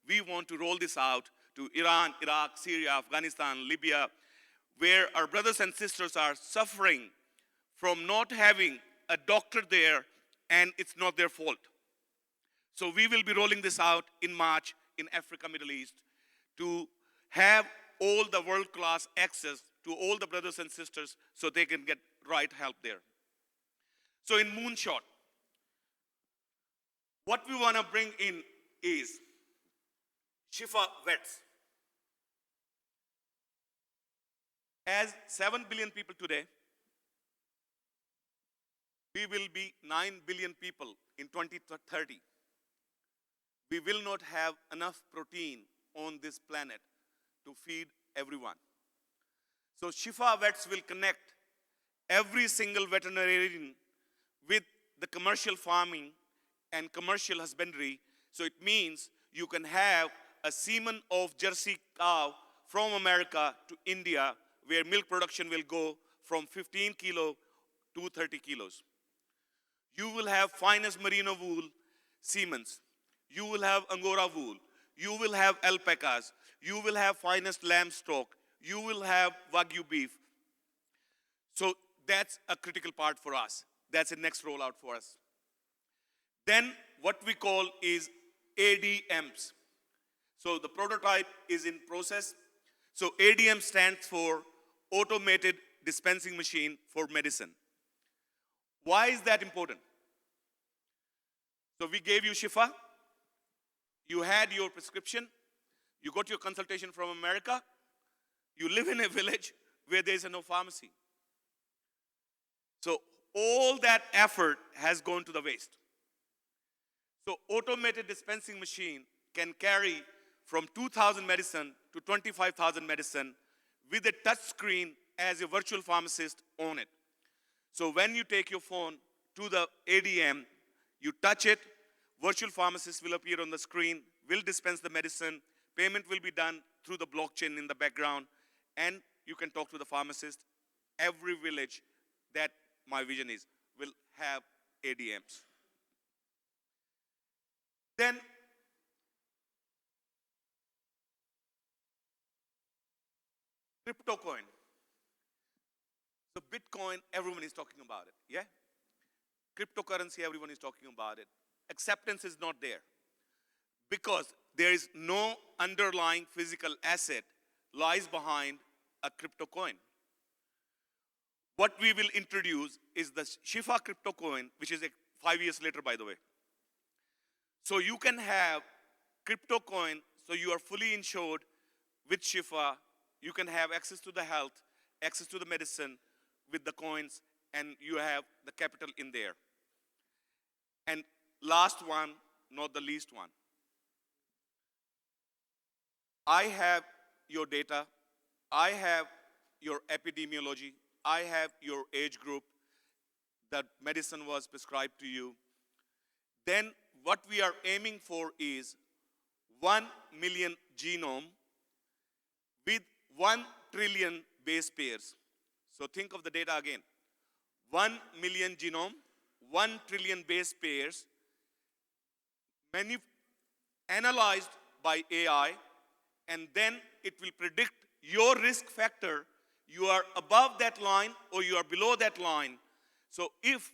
we want to roll this out to Iran, Iraq, Syria, Afghanistan, Libya, where our brothers and sisters are suffering from not having a doctor there, and it's not their fault. So we will be rolling this out in March in Africa, Middle East, to have all the world-class access to all the brothers and sisters so they can get right help there. So in Moonshot, what we want to bring in is Shifa vets. As 7 billion people today, we will be 9 billion people in 2030. We will not have enough protein on this planet to feed everyone. So Shifa vets will connect every single veterinarian with the commercial farming and commercial husbandry. So it means you can have a semen of Jersey cow from America to India, where milk production will go from 15 kilo to 30 kilos. You will have finest merino wool semens. You will have Angora wool. You will have alpacas. You will have finest lamb stock. You will have Wagyu beef. So that's a critical part for us. That's the next rollout for us. Then what we call is ADMs. So the prototype is in process. So ADM stands for Automated Dispensing Machine for Medicine. Why is that important? So we gave you Shifa. You had your prescription. You got your consultation from America. You live in a village where there is no pharmacy. So all that effort has gone to the waste. So automated dispensing machine can carry from 2,000 medicine to 25,000 medicine with a touch screen as a virtual pharmacist on it. So when you take your phone to the ADM, you touch it, virtual pharmacist will appear on the screen, will dispense the medicine, payment will be done through the blockchain in the background, and you can talk to the pharmacist. Every village, that my vision is, will have ADMs. Then crypto coin. So Bitcoin, everyone is talking about it, yeah? Cryptocurrency, everyone is talking about it. Acceptance is not there because there is no underlying physical asset lies behind a crypto coin. What we will introduce is the Shifa crypto coin, which is 5 years later, by the way. So you can have crypto coin So you are fully insured with Shifa. You can have access to the health, access to the medicine with the coins, and you have the capital in there. And last one, not the least one. I have your data. I have your epidemiology. I have your age group. That medicine was prescribed to you. Then what we are aiming for is 1 million genome with 1 trillion base pairs. So think of the data again. 1 million genome, 1 trillion base pairs, analyzed by AI, and then it will predict your risk factor. You are above that line or you are below that line. So if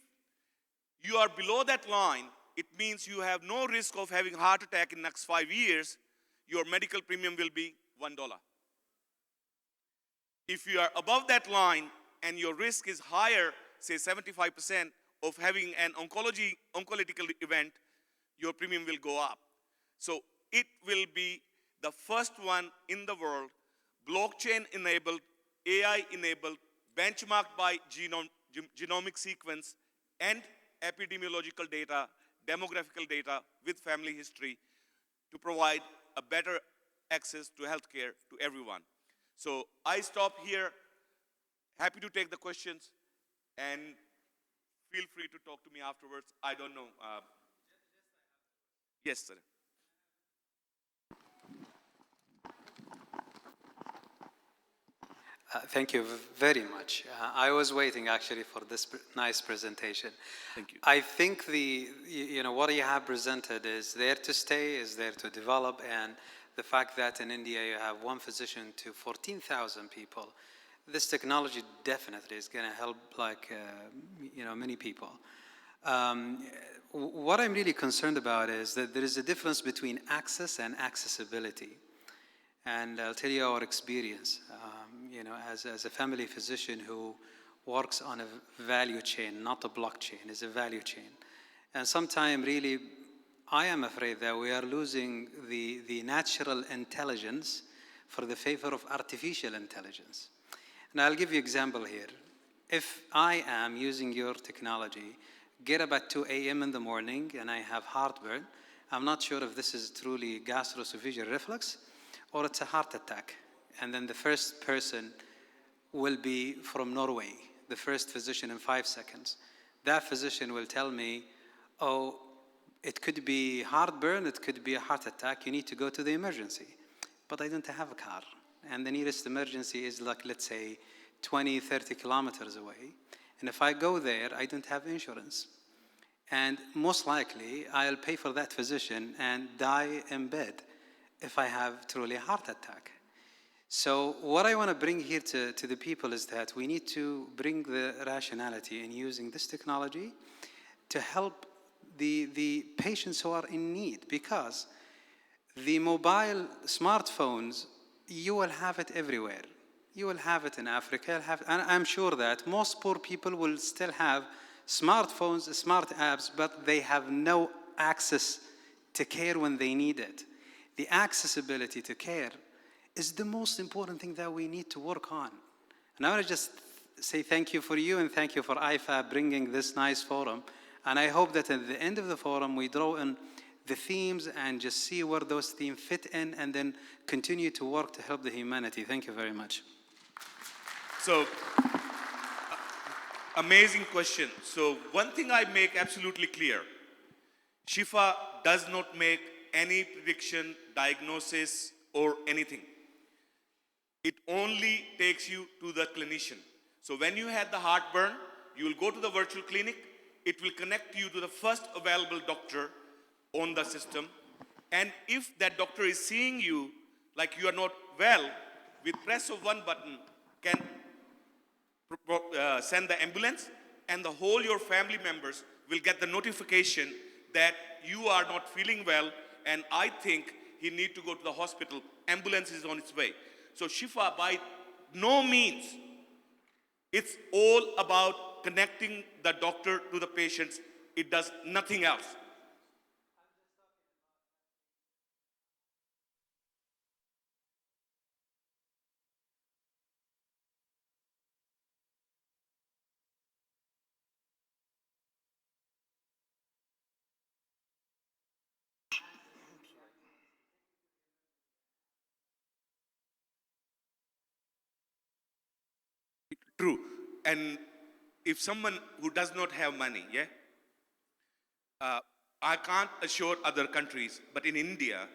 you are below that line, it means you have no risk of having heart attack in the next 5 years. Your medical premium will be $1. If you are above that line and your risk is higher, say 75% of having an oncological event, your premium will go up. So it will be the first one in the world, blockchain-enabled, AI-enabled, benchmarked by genomic sequence and epidemiological data, demographical data with family history to provide a better access to healthcare to everyone. So I stop here. Happy to take the questions and feel free to talk to me afterwards. I don't know. Yes, sir. Thank you very much. I was waiting actually for this nice presentation. Thank you. I think what you have presented is there to stay, is there to develop, and the fact that in India you have one physician to 14,000 people, this technology definitely is going to help many people. What I'm really concerned about is that there is a difference between access and accessibility. And I'll tell you our experience, as a family physician who works on a value chain, not a blockchain, it's a value chain. And sometimes really, I am afraid that we are losing the natural intelligence for the favor of artificial intelligence. And I'll give you an example here. If I am using your technology, get up at 2 a.m. in the morning and I have heartburn, I'm not sure if this is truly gastroesophageal reflux or it's a heart attack. And then the first person will be from Norway, the first physician in 5 seconds. That physician will tell me, oh, it could be heartburn, it could be a heart attack, you need to go to the emergency. But I don't have a car. And the nearest emergency is like, let's say, 20, 30 kilometers away. And if I go there, I don't have insurance. And most likely, I'll pay for that physician and die in bed if I have truly a heart attack. So what I want to bring here to the people is that we need to bring the rationality in using this technology to help the patients who are in need, because the mobile smartphones, you will have it everywhere. You will have it in Africa, and I'm sure that most poor people will still have smartphones, smart apps, but they have no access to care when they need it. The accessibility to care is the most important thing that we need to work on. And I want to just say thank you for you and thank you for Ifah bringing this nice forum. And I hope that at the end of the forum, we draw in the themes and just see where those themes fit in and then continue to work to help the humanity. Thank you very much. So, amazing question. So one thing I make absolutely clear, Shifa does not make any prediction, diagnosis, or anything. It only takes you to the clinician. So when you had the heartburn, you will go to the virtual clinic. It will connect you to the first available doctor on the system. And if that doctor is seeing you like you are not well, with press of one button, can send the ambulance, and the whole your family members will get the notification that you are not feeling well, and I think he need to go to the hospital. Ambulance is on its way. So Shifa, by no means, it's all about connecting the doctor to the patients. It does nothing else. True. And if someone who does not have money, yeah, I can't assure other countries, but in India,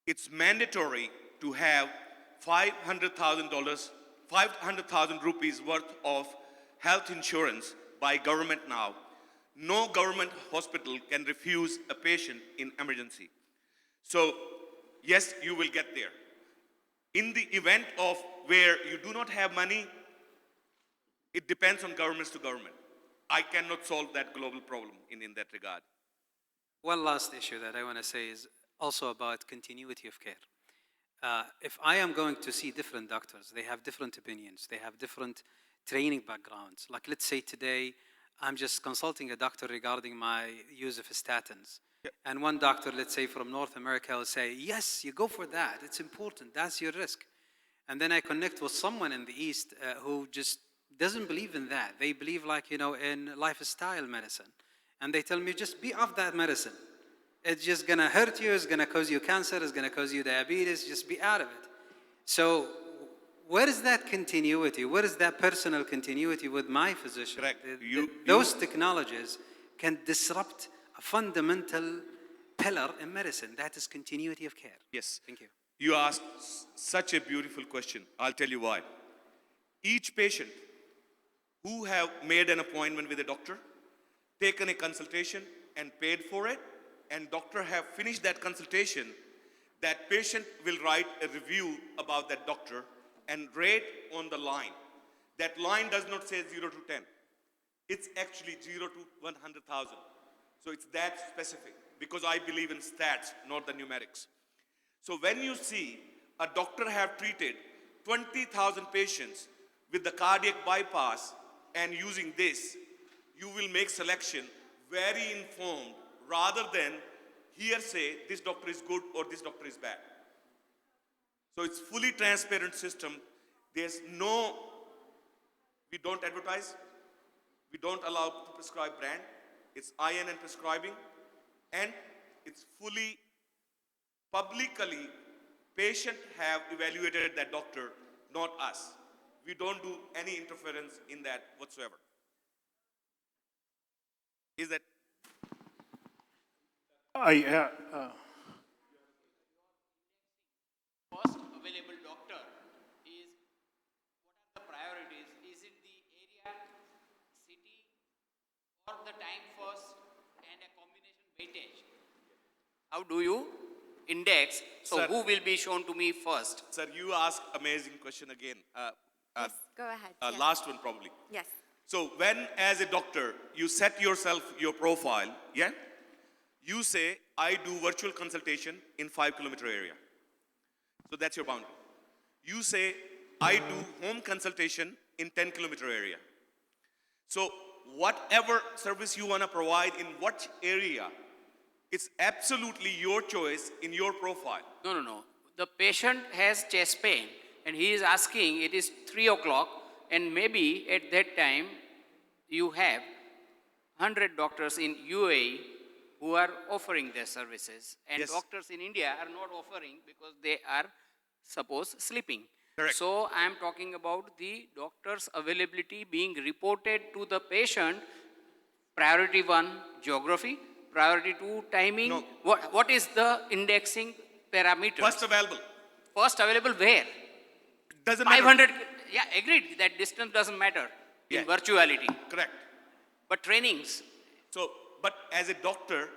it's mandatory to have $500,000, 500,000 rupees worth of health insurance by government now. No government hospital can refuse a patient in emergency. So, yes, you will get there. In the event of where you do not have money, it depends on governments to government. I cannot solve that global problem in that regard. One last issue that I want to say is also about continuity of care. If I am going to see different doctors, they have different opinions, they have different training backgrounds. Like let's say today, I'm just consulting a doctor regarding my use of statins. Yep. And one doctor, let's say from North America, will say, yes, you go for that, it's important, that's your risk. And then I connect with someone in the East who just doesn't believe in that. They believe in lifestyle medicine. And they tell me, just be off that medicine. It's just gonna hurt you, it's gonna cause you cancer, it's gonna cause you diabetes, just be out of it. So where is that continuity? Where is that personal continuity with my physician? Correct. Those technologies can disrupt a fundamental pillar in medicine, that is continuity of care. Yes. Thank you. You asked such a beautiful question. I'll tell you why. Each patient who have made an appointment with a doctor, taken a consultation and paid for it, and doctor have finished that consultation, that patient will write a review about that doctor and rate on the line. That line does not say 0 to 10. It's actually 0 to 100,000. So it's that specific, because I believe in stats, not the numerics. So when you see a doctor have treated 20,000 patients with the cardiac bypass and using this, you will make selection very informed rather than hearsay, this doctor is good or this doctor is bad. So it's fully transparent system. There's no, we don't advertise, we don't allow to prescribe brand. It's IN and prescribing, and it's fully publicly, patient have evaluated that doctor, not us. We don't do any interference in that whatsoever. Is that? First available doctor is, what are the priorities? Is it the area, city, or the time first and a combination weightage? How do you index? So Sir, who will be shown to me first? Sir, you ask amazing question again. Yes, go ahead. Yes. Last one probably. Yes. So when as a doctor, you set yourself your profile, yeah? You say, I do virtual consultation in 5-kilometer area. So that's your boundary. You say, I do home consultation in 10-kilometer area. So whatever service you want to provide in what area, it's absolutely your choice in your profile. No. The patient has chest pain and he is asking, it is 3 o'clock, and maybe at that time you have 100 doctors in UAE who are offering their services, and Yes. doctors in India are not offering because they are, suppose, sleeping. Correct. So I am talking about the doctor's availability being reported to the patient. Priority 1, geography. Priority 2, timing. No. What is the indexing parameter? First available. First available where? Doesn't matter. 500, yeah, agreed, that distance doesn't matter in Yeah. virtuality. Correct. But trainings, So, but as a doctor,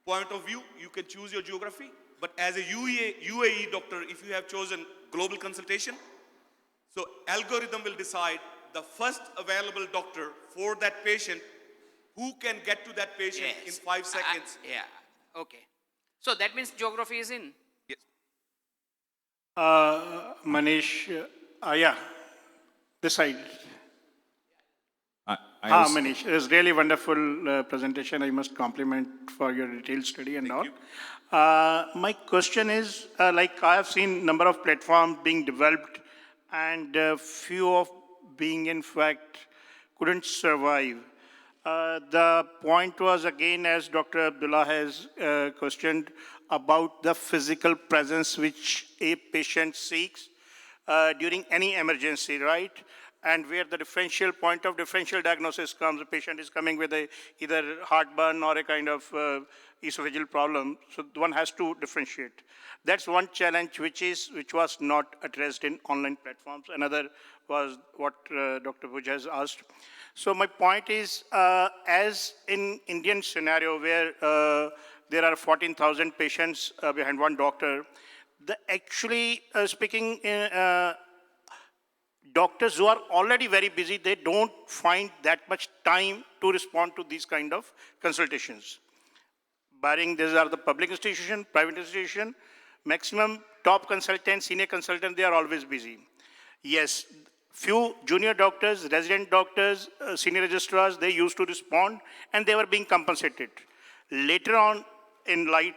point of view, you can choose your geography. But as a UAE doctor, if you have chosen global consultation, so algorithm will decide the first available doctor for that patient who can get to that patient yes. in 5 seconds. Yeah, okay. So that means geography is in. Yes. Manish, yeah, this side. Manish, it was really wonderful presentation. I must compliment for your detailed study and all. My question is, like I have seen number of platforms being developed and few of being in fact couldn't survive. The point was again, as Dr. Abdullah has questioned, about the physical presence which a patient seeks. during any emergency, right? And where the differential point of differential diagnosis comes, the patient is coming with either heartburn or a kind of esophageal problem. So one has to differentiate. That's one challenge which was not addressed in online platforms. Another was what Dr. Bhuj has asked. So my point is, as in Indian scenario where there are 14,000 patients behind one doctor, actually speaking, doctors who are already very busy, they don't find that much time to respond to these kind of consultations. Barring these are the public institution, private institution, maximum top consultants, senior consultants, they are always busy. Yes, few junior doctors, resident doctors, senior registrars, they used to respond and they were being compensated. Later on, in light,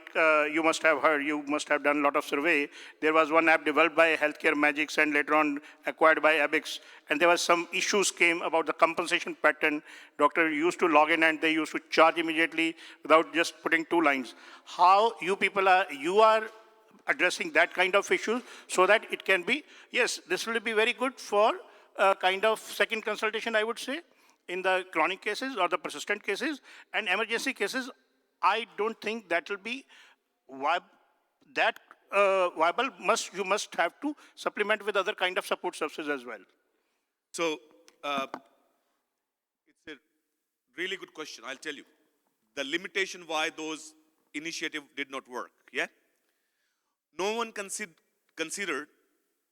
you must have heard, you must have done a lot of survey. There was one app developed by Healthcare Magics and later on acquired by Abix. And there was some issues came about the compensation pattern. Doctor used to log in and they used to charge immediately without just putting 2 lines. How you people are addressing that kind of issue so that it can be, yes, this will be very good for kind of second consultation, I would say, in the chronic cases or the persistent cases. And emergency cases, I don't think that will be viable. You must have to supplement with other kind of support services as well. So it's a really good question. I'll tell you. The limitation why those initiatives did not work, yeah? No one considered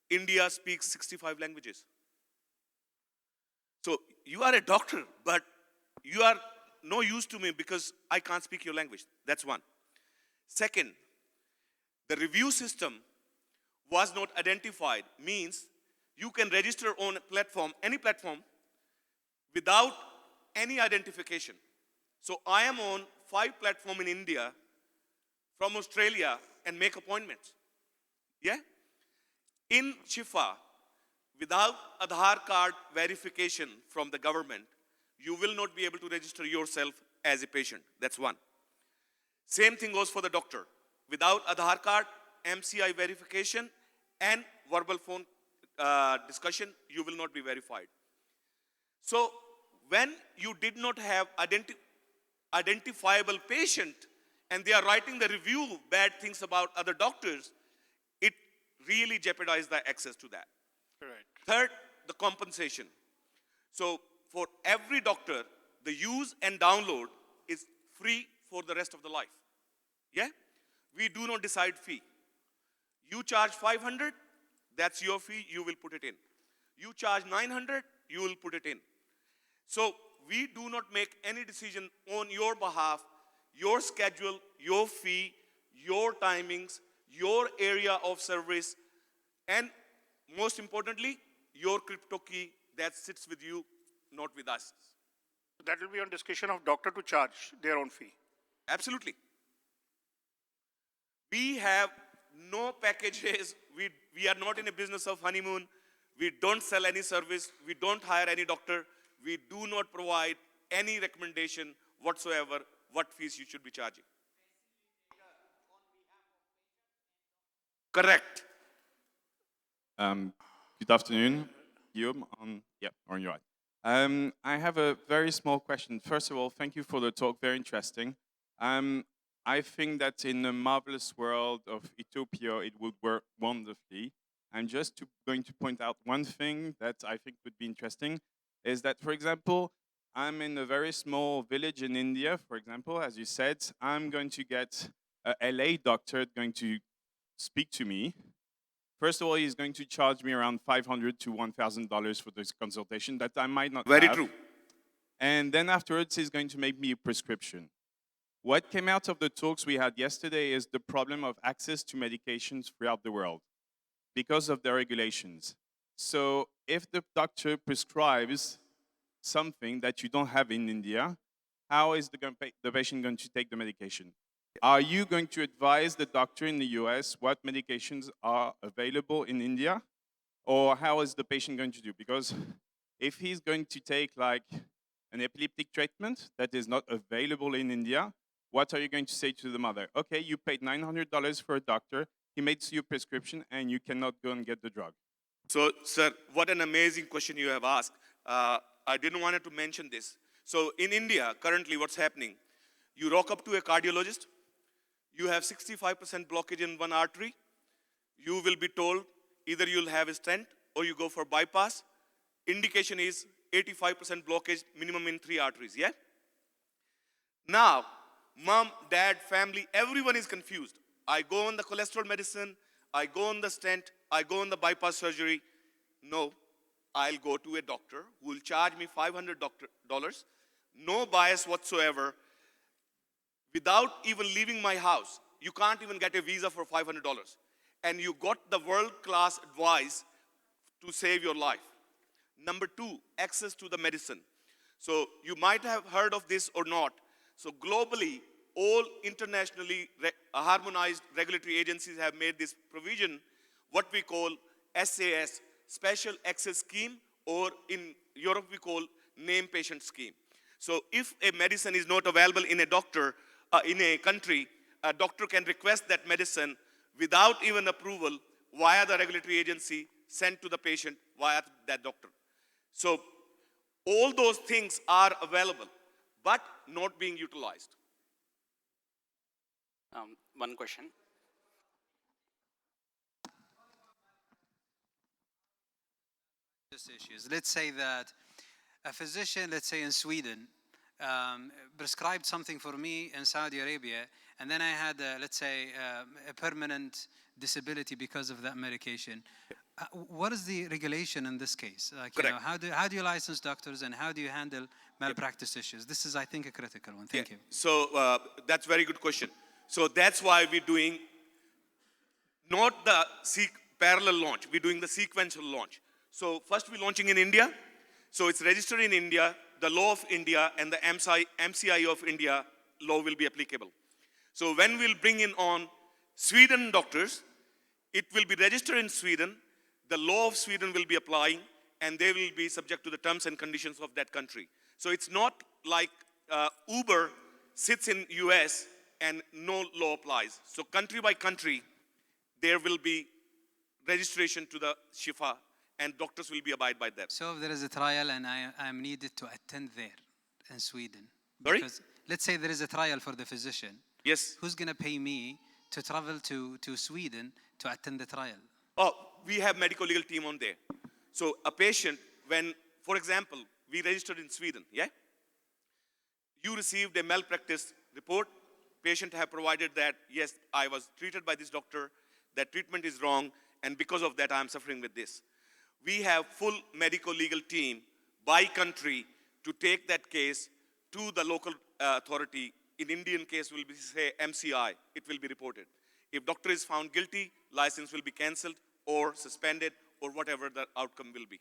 India speaks 65 languages. So you are a doctor, but you are no use to me because I can't speak your language. That's one. Second, the review system was not identified, means you can register on a platform, any platform, without any identification. So I am on 5 platforms in India, from Australia, and make appointments. Yeah? In Shifa, without Aadhaar card verification from the government, you will not be able to register yourself as a patient. That's one. Same thing goes for the doctor. Without Aadhaar card, MCI verification, and verbal phone discussion, you will not be verified. So when you did not have identifiable patient and they are writing the review bad things about other doctors, it really jeopardized the access to that. Correct. Third, the compensation. So for every doctor, the use and download is free for the rest of the life. Yeah? We do not decide fee. You charge 500, that's your fee, you will put it in. You charge 900, you will put it in. So we do not make any decision on your behalf, your schedule, your fee, your timings, your area of service, and most importantly, your crypto key that sits with you, not with us. That will be on discretion of doctor to charge their own fee. Absolutely. We have no packages. We are not in a business of honeymoon. We don't sell any service. We don't hire any doctor. We do not provide any recommendation whatsoever what fees you should be charging. Correct. Good afternoon, Guillaume. On your right. I have a very small question. First of all, thank you for the talk, very interesting. I think that in the marvelous world of Utopia, it would work wonderfully. I'm just going to point out one thing that I think would be interesting, is that, for example, I'm in a very small village in India, for example, as you said, I'm going to get a LA doctor going to speak to me. First of all, he's going to charge me around $500 to $1,000 for this consultation that I might not have. Very true. And then afterwards, he's going to make me a prescription. What came out of the talks we had yesterday is the problem of access to medications throughout the world because of the regulations. So if the doctor prescribes something that you don't have in India, how is the patient going to take the medication? Are you going to advise the doctor in the US what medications are available in India? Or how is the patient going to do? Because if he's going to take like an epileptic treatment that is not available in India, what are you going to say to the mother? Okay, you paid $900 for a doctor, he makes you a prescription, and you cannot go and get the drug. So, sir, what an amazing question you have asked. I didn't want to mention this. So, in India, currently what's happening, you rock up to a cardiologist, you have 65% blockage in one artery, you will be told either you'll have a stent or you go for bypass. Indication is 85% blockage minimum in 3 arteries, yeah? Now, mom, dad, family, everyone is confused. I go on the cholesterol medicine, I go on the stent, I go on the bypass surgery. No, I'll go to a doctor who will charge me $500, no bias whatsoever. Without even leaving my house, you can't even get a visa for $500. And you got the world-class advice to save your life. Number 2, access to the medicine. So you might have heard of this or not. So globally, all internationally harmonized regulatory agencies have made this provision, what we call SAS, Special Access Scheme, or in Europe we call Name Patient Scheme. So if a medicine is not available in a country, a doctor can request that medicine without even approval via the regulatory agency sent to the patient via that doctor. So all those things are available, but not being utilized. One question. Issues. Let's say that a physician, let's say in Sweden, prescribed something for me in Saudi Arabia, and then I had, let's say, a permanent disability because of that medication. What is the regulation in this case? Like, you know, how do you license doctors and how do you handle malpractice issues? This is, I think, a critical one. Thank you. So that's a very good question. So that's why we're doing not the parallel launch, we're doing the sequential launch. So first we're launching in India. So it's registered in India, the law of India and the MCI of India law will be applicable. So when we'll bring in on Sweden doctors, it will be registered in Sweden, the law of Sweden will be applying, and they will be subject to the terms and conditions of that country. So it's not like Uber sits in US and no law applies. So country by country, there will be registration to the Shifa, and doctors will be abide by that. So if there is a trial and I am needed to attend there in Sweden. Sorry? Because let's say there is a trial for the physician. Yes. Who's going to pay me to travel to Sweden to attend the trial? Oh, we have medical legal team on there. So a patient, when, for example, we registered in Sweden, yeah? You received a malpractice report. Patient have provided that, yes, I was treated by this doctor, that treatment is wrong, and because of that, I'm suffering with this. We have full medical legal team by country to take that case to the local authority. In Indian case will be, say, MCI, it will be reported. If doctor is found guilty, license will be cancelled or suspended or whatever the outcome will be.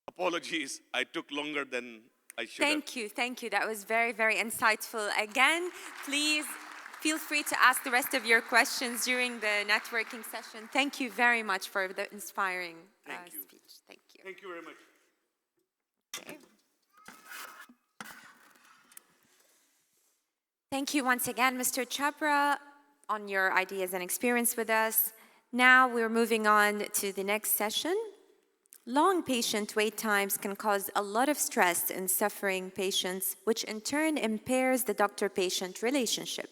Apologies, I took longer than I should have. Thank you. That was very, very insightful. Again, please feel free to ask the rest of your questions during the networking session. Thank you very much for the inspiring speech. Thank you. Thank you very much. Okay. Thank you once again, Mr. Chopra, on your ideas and experience with us. Now we're moving on to the next session. Long patient wait times can cause a lot of stress in suffering patients, which in turn impairs the doctor-patient relationship.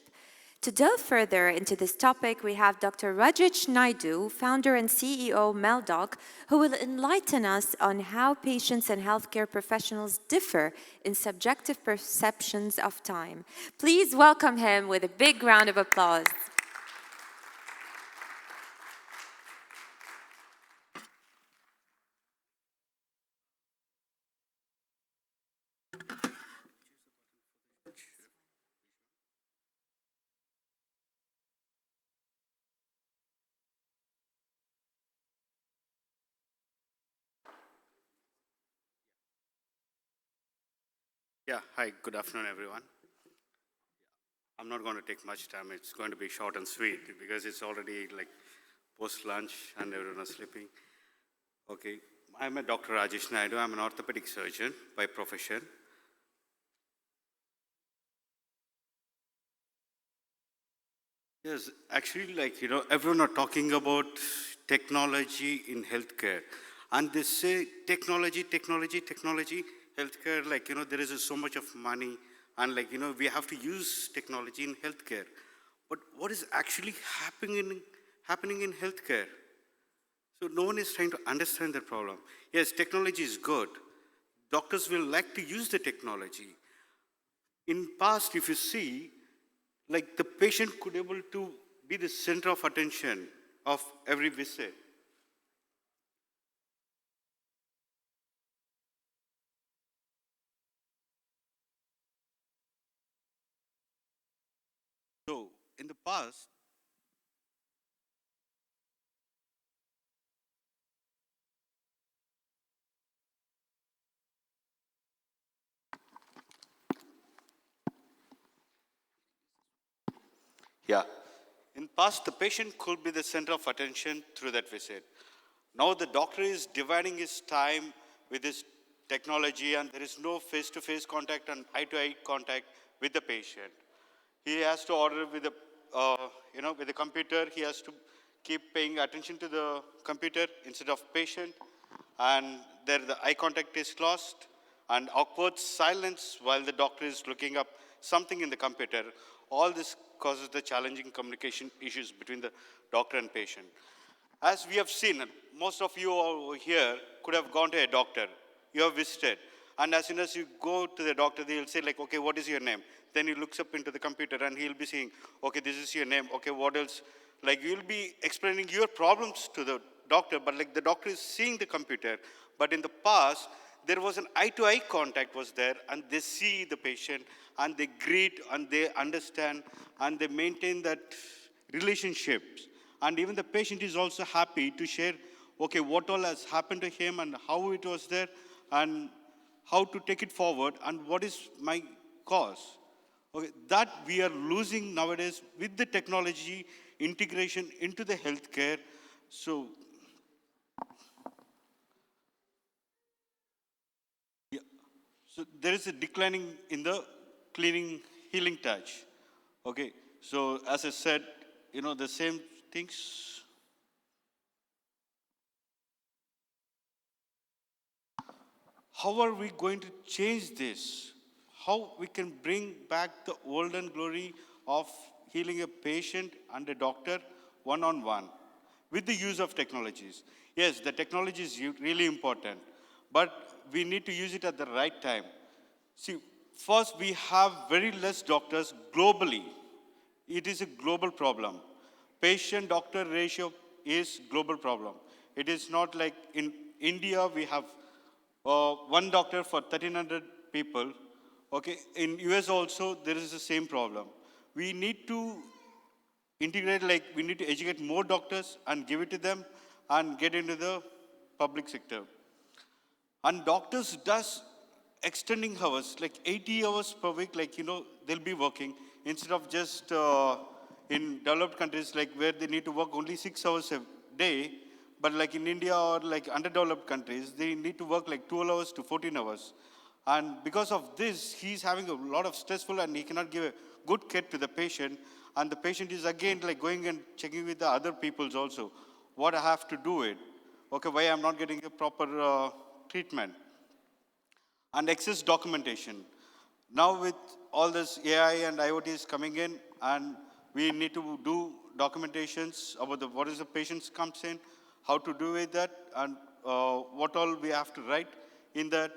To delve further into this topic, we have Dr. Rajich Naidu, founder and CEO Meldoc, who will enlighten us on how patients and healthcare professionals differ in subjective perceptions of time. Please welcome him with a big round of applause. Yeah, hi, good afternoon, everyone. I'm not going to take much time. It's going to be short and sweet because it's already like post-lunch and everyone is sleeping. Okay, I'm a Dr. Rajesh Naidu. I'm an orthopedic surgeon by profession. Yes, actually, everyone are talking about technology in healthcare. And they say technology, technology, technology, healthcare, there is so much of money. And we have to use technology in healthcare. But what is actually happening in healthcare? So no one is trying to understand the problem. Yes, technology is good. Doctors will like to use the technology. In past, if you see, the patient could able to be the center of attention of every visit. So in the past, yeah, in past the patient could be the center of attention through that visit. Now the doctor is dividing his time with his technology, and there is no face-to-face contact and eye-to-eye contact with the patient. He has to order with the, with the computer. He has to keep paying attention to the computer instead of patient. And there the eye contact is lost and awkward silence while the doctor is looking up something in the computer. All this causes the challenging communication issues between the doctor and patient. As we have seen, most of you over here could have gone to a doctor. You have visited. And as soon as you go to the doctor, they'll say okay, what is your name? Then he looks up into the computer and he'll be saying, okay, this is your name. Okay, what else? You'll be explaining your problems to the doctor, but the doctor is seeing the computer. But in the past, there was an eye-to-eye contact was there, and they see the patient, and they greet, and they understand, and they maintain that relationships. And even the patient is also happy to share, okay, what all has happened to him and how it was there and how to take it forward and what is my cause. Okay, that we are losing nowadays with the technology integration into the healthcare. So, yeah, so there is a declining in the cleaning healing touch. Okay, so as I said, the same things. How are we going to change this? How we can bring back the olden glory of healing a patient and a doctor one-on-one with the use of technologies? Yes, the technology is really important, but we need to use it at the right time. See, first we have very less doctors globally. It is a global problem. Patient-doctor ratio is global problem. It is not like in India we have one doctor for 1,300 people. Okay, in US also there is the same problem. We need to integrate, we need to educate more doctors and give it to them and get into the public sector. And doctors does extending hours, 80 hours per week, they'll be working instead of just in developed countries, where they need to work only 6 hours a day, but in India or underdeveloped countries, they need to work 12 hours to 14 hours. And because of this, he's having a lot of stressful and he cannot give a good care to the patient. And the patient is again going and checking with the other peoples also. What I have to do it. Okay, why I'm not getting a proper treatment. And excess documentation. Now with all this AI and IoT is coming in, and we need to do documentations about what is the patient's comes in, how to do with that, and what all we have to write in that.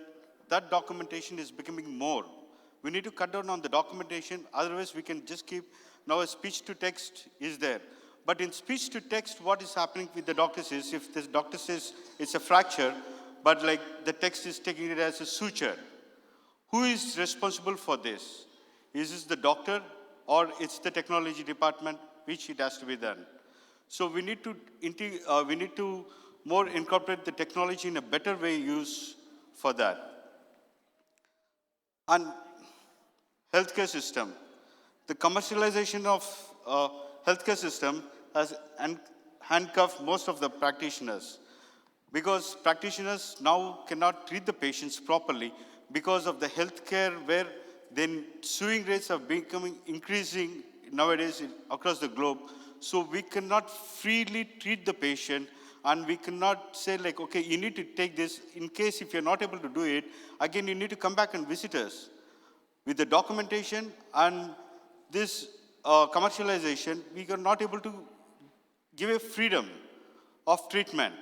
That documentation is becoming more. We need to cut down on the documentation, otherwise we can just keep, now a speech to text is there. But in speech to text, what is happening with the doctors is, if the doctor says it's a fracture, but the text is taking it as a suture, who is responsible for this? Is this the doctor or it's the technology department which it has to be done? So we need to more incorporate the technology in a better way use for that. And healthcare system. The commercialization of healthcare system has handcuffed most of the practitioners, because practitioners now cannot treat the patients properly because of the healthcare where then suing rates are becoming increasing nowadays across the globe. So we cannot freely treat the patient, and we cannot say like, okay, you need to take this. In case if you're not able to do it, again, you need to come back and visit us. With the documentation and this commercialization, we are not able to give a freedom of treatment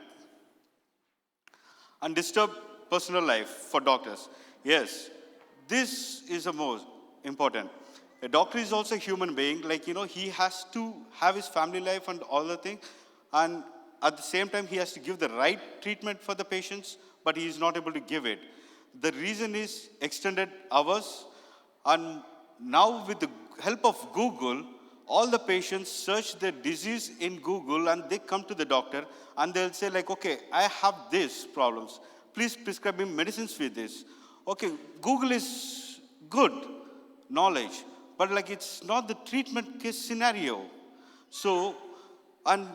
and disturb personal life for doctors. Yes, this is the most important. A doctor is also a human being, like, he has to have his family life and all the things, and at the same time, he has to give the right treatment for the patients, but he is not able to give it. The reason is extended hours, and now with the help of Google, all the patients search their disease in Google and they come to the doctor and they'll say like, okay, I have these problems. Please prescribe me medicines with this. Okay, Google is good knowledge, but like it's not the treatment case scenario. So, and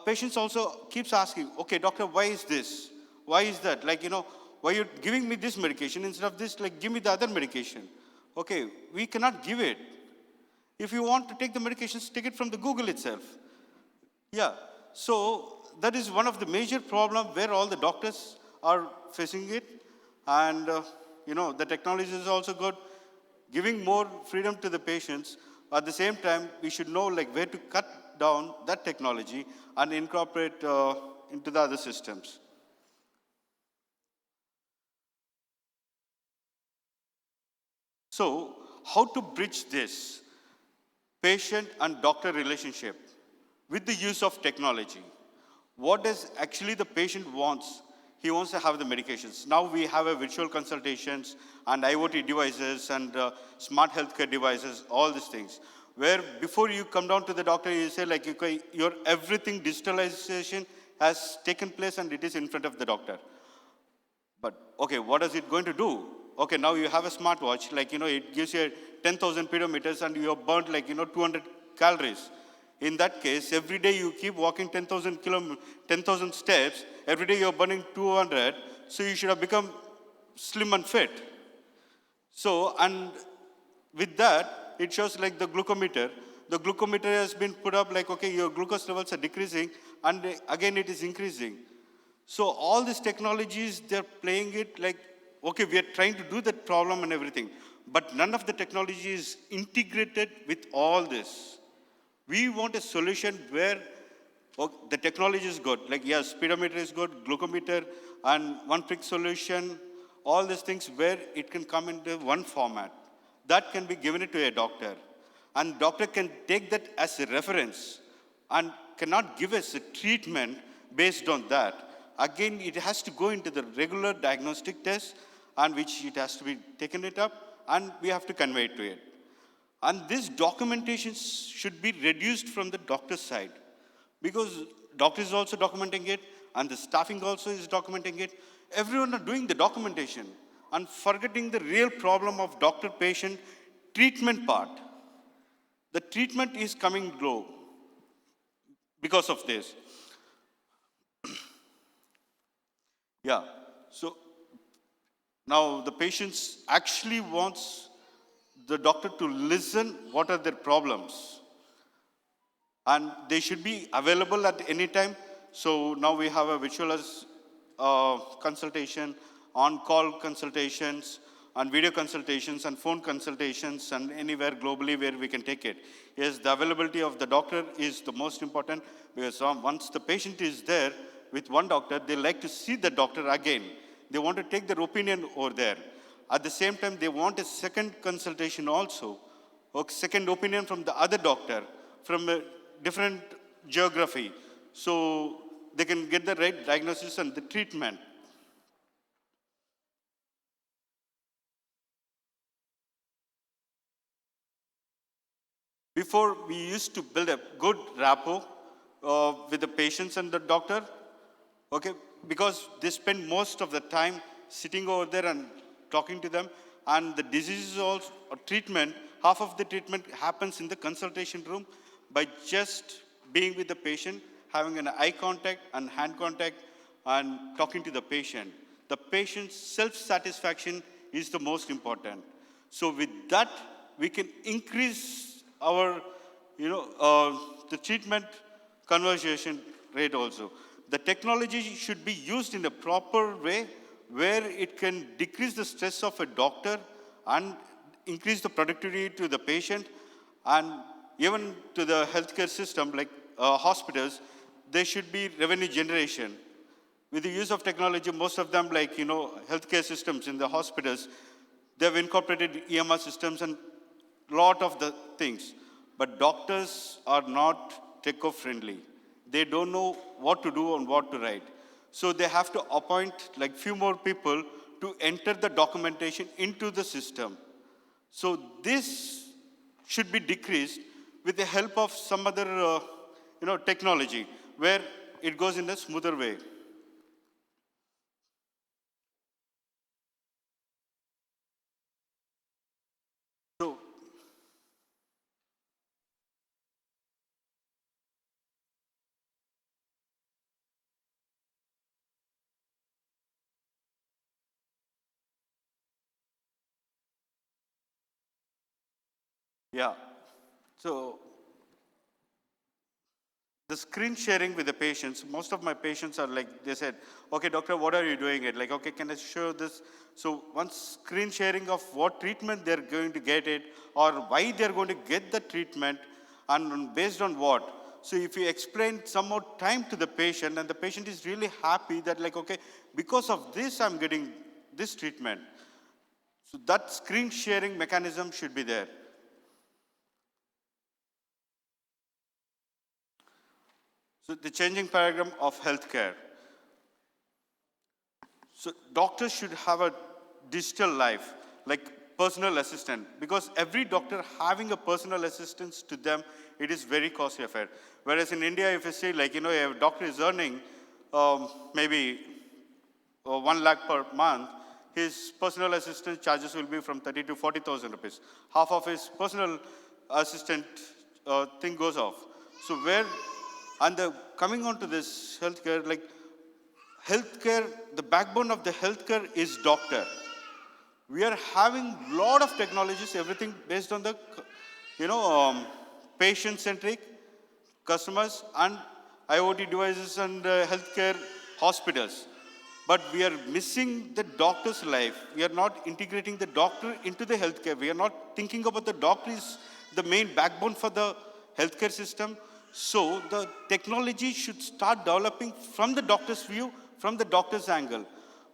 patients also keeps asking, okay, doctor, why is this? Why is that? Like, why are you giving me this medication instead of this, like, give me the other medication. Okay, we cannot give it. If you want to take the medications, take it from the Google itself. Yeah, so that is one of the major problems where all the doctors are facing it. And, the technology is also good, giving more freedom to the patients. At the same time, we should know like where to cut down that technology and incorporate into the other systems. So, how to bridge this patient and doctor relationship with the use of technology? What does actually the patient wants? He wants to have the medications. Now we have a virtual consultations and IoT devices and smart healthcare devices, all these things. Where before you come down to the doctor, you say like, okay, your everything digitalization has taken place and it is in front of the doctor. But okay, what is it going to do? Okay, now you have a smartwatch, like, it gives you 10,000 pedometers and you have burnt like, 200 calories. In that case, every day you keep walking 10,000 steps, every day you're burning 200, so you should have become slim and fit. So, and with that, it shows like the glucometer. The glucometer has been put up like, okay, your glucose levels are decreasing, and again it is increasing. So all these technologies, they're playing it like, okay, we are trying to do that problem and everything, but none of the technology is integrated with all this. We want a solution where the technology is good, like yes, speedometer is good, glucometer, and one-prick solution, all these things where it can come into one format. That can be given it to a doctor. And doctor can take that as a reference and cannot give us a treatment based on that. Again, it has to go into the regular diagnostic test and which it has to be taken it up and we have to convey it to it. And this documentation should be reduced from the doctor's side because doctor is also documenting it and the staffing also is documenting it. Everyone are doing the documentation and forgetting the real problem of doctor-patient treatment part. The treatment is coming low because of this. Yeah, so now the patients actually wants the doctor to listen what are their problems. And they should be available at any time. So now we have a virtual consultation, on-call consultations, and video consultations, and phone consultations, and anywhere globally where we can take it. Yes, the availability of the doctor is the most important because once the patient is there with one doctor, they like to see the doctor again. They want to take their opinion over there. At the same time, they want a second consultation also, or second opinion from the other doctor, from a different geography. So they can get the right diagnosis and the treatment. Before, we used to build a good rapport with the patients and the doctor, okay, because they spend most of the time sitting over there and talking to them, and the diseases also, or treatment, half of the treatment happens in the consultation room by just being with the patient, having an eye contact and hand contact, and talking to the patient. The patient's self-satisfaction is the most important. So with that, we can increase our, the treatment conversion rate also. The technology should be used in a proper way where it can decrease the stress of a doctor and increase the productivity to the patient and even to the healthcare system like hospitals. There should be revenue generation. With the use of technology, most of them like, healthcare systems in the hospitals, they've incorporated EMR systems and lot of the things. But doctors are not tech-friendly. They don't know what to do and what to write. So they have to appoint like few more people to enter the documentation into the system. So this should be decreased with the help of some other, technology where it goes in a smoother way. So, yeah. So the screen sharing with the patients, most of my patients are like, they said, okay, doctor, what are you doing it? Like, okay, can I show this? So once screen sharing of what treatment they're going to get it or why they're going to get the treatment and based on what. So if you explain some more time to the patient and the patient is really happy that like, okay, because of this, I'm getting this treatment. So that screen sharing mechanism should be there. So the changing paradigm of healthcare. So doctors should have a digital life, like personal assistant, because every doctor having a personal assistant to them, it is very costly affair. Whereas in India, if you say like, a doctor is earning maybe 1 lakh per month, his personal assistant charges will be from 30 to 40,000 rupees. Half of his personal assistant thing goes off. So coming on to this healthcare, like healthcare, the backbone of the healthcare is doctor. We are having a lot of technologies, everything based on the, patient-centric customers and IoT devices and healthcare hospitals. But we are missing the doctor's life. We are not integrating the doctor into the healthcare. We are not thinking about the doctor is the main backbone for the healthcare system. So the technology should start developing from the doctor's view, from the doctor's angle.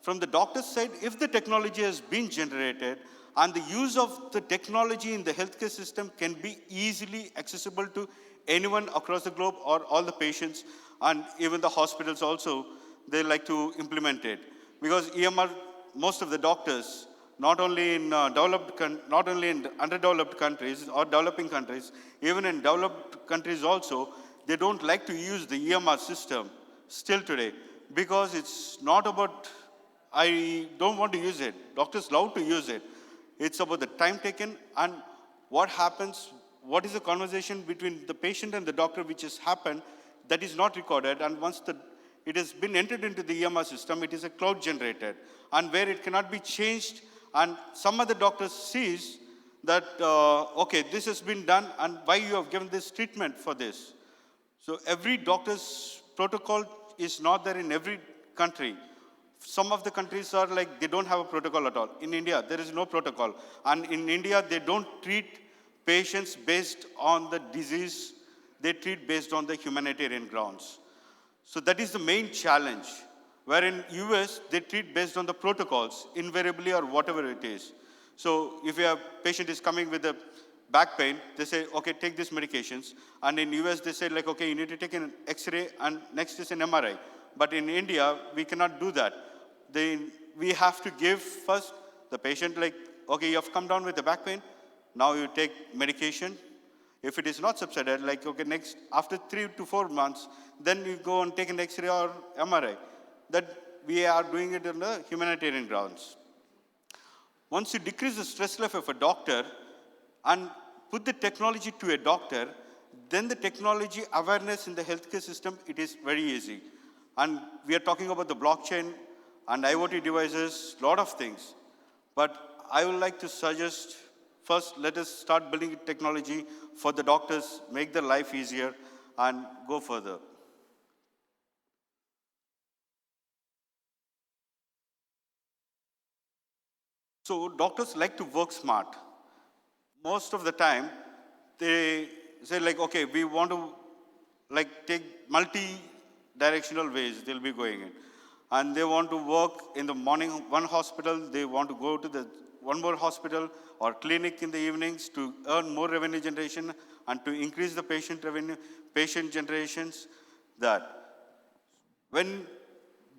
From the doctor's side, if the technology has been generated and the use of the technology in the healthcare system can be easily accessible to anyone across the globe or all the patients and even the hospitals also, they like to implement it. Because EMR, most of the doctors, not only in underdeveloped countries or developing countries, even in developed countries also, they don't like to use the EMR system still today because it's not about, I don't want to use it. Doctors love to use it. It's about the time taken and what happens, what is the conversation between the patient and the doctor which has happened that is not recorded, and once it has been entered into the EMR system, it is a cloud generated, and where it cannot be changed, and some other doctor sees that, okay, this has been done, and why you have given this treatment for this. So every doctor's protocol is not there in every country. Some of the countries are like, they don't have a protocol at all. In India, there is no protocol. And in India, they don't treat patients based on the disease. They treat based on the humanitarian grounds. So that is the main challenge. Where in US, they treat based on the protocols, invariably or whatever it is. So if a patient is coming with a back pain, they say, okay, take these medications. And in US, they say like, okay, you need to take an X-ray and next is an MRI. But in India, we cannot do that. We have to give first the patient like, okay, you have come down with the back pain. Now you take medication. If it is not subsided, like, okay, next, after 3 to 4 months, then you go and take an X-ray or MRI. That we are doing it on the humanitarian grounds. Once you decrease the stress level of a doctor and put the technology to a doctor, then the technology awareness in the healthcare system, it is very easy. And we are talking about the blockchain and IoT devices, lot of things. But I would like to suggest first let us start building technology for the doctors, make their life easier, and go further. So doctors like to work smart. Most of the time, they say like, okay, we want to like take multi-directional ways they'll be going in. And they want to work in the morning, one hospital, they want to go to the one more hospital or clinic in the evenings to earn more revenue generation and to increase the patient revenue, patient generations. That when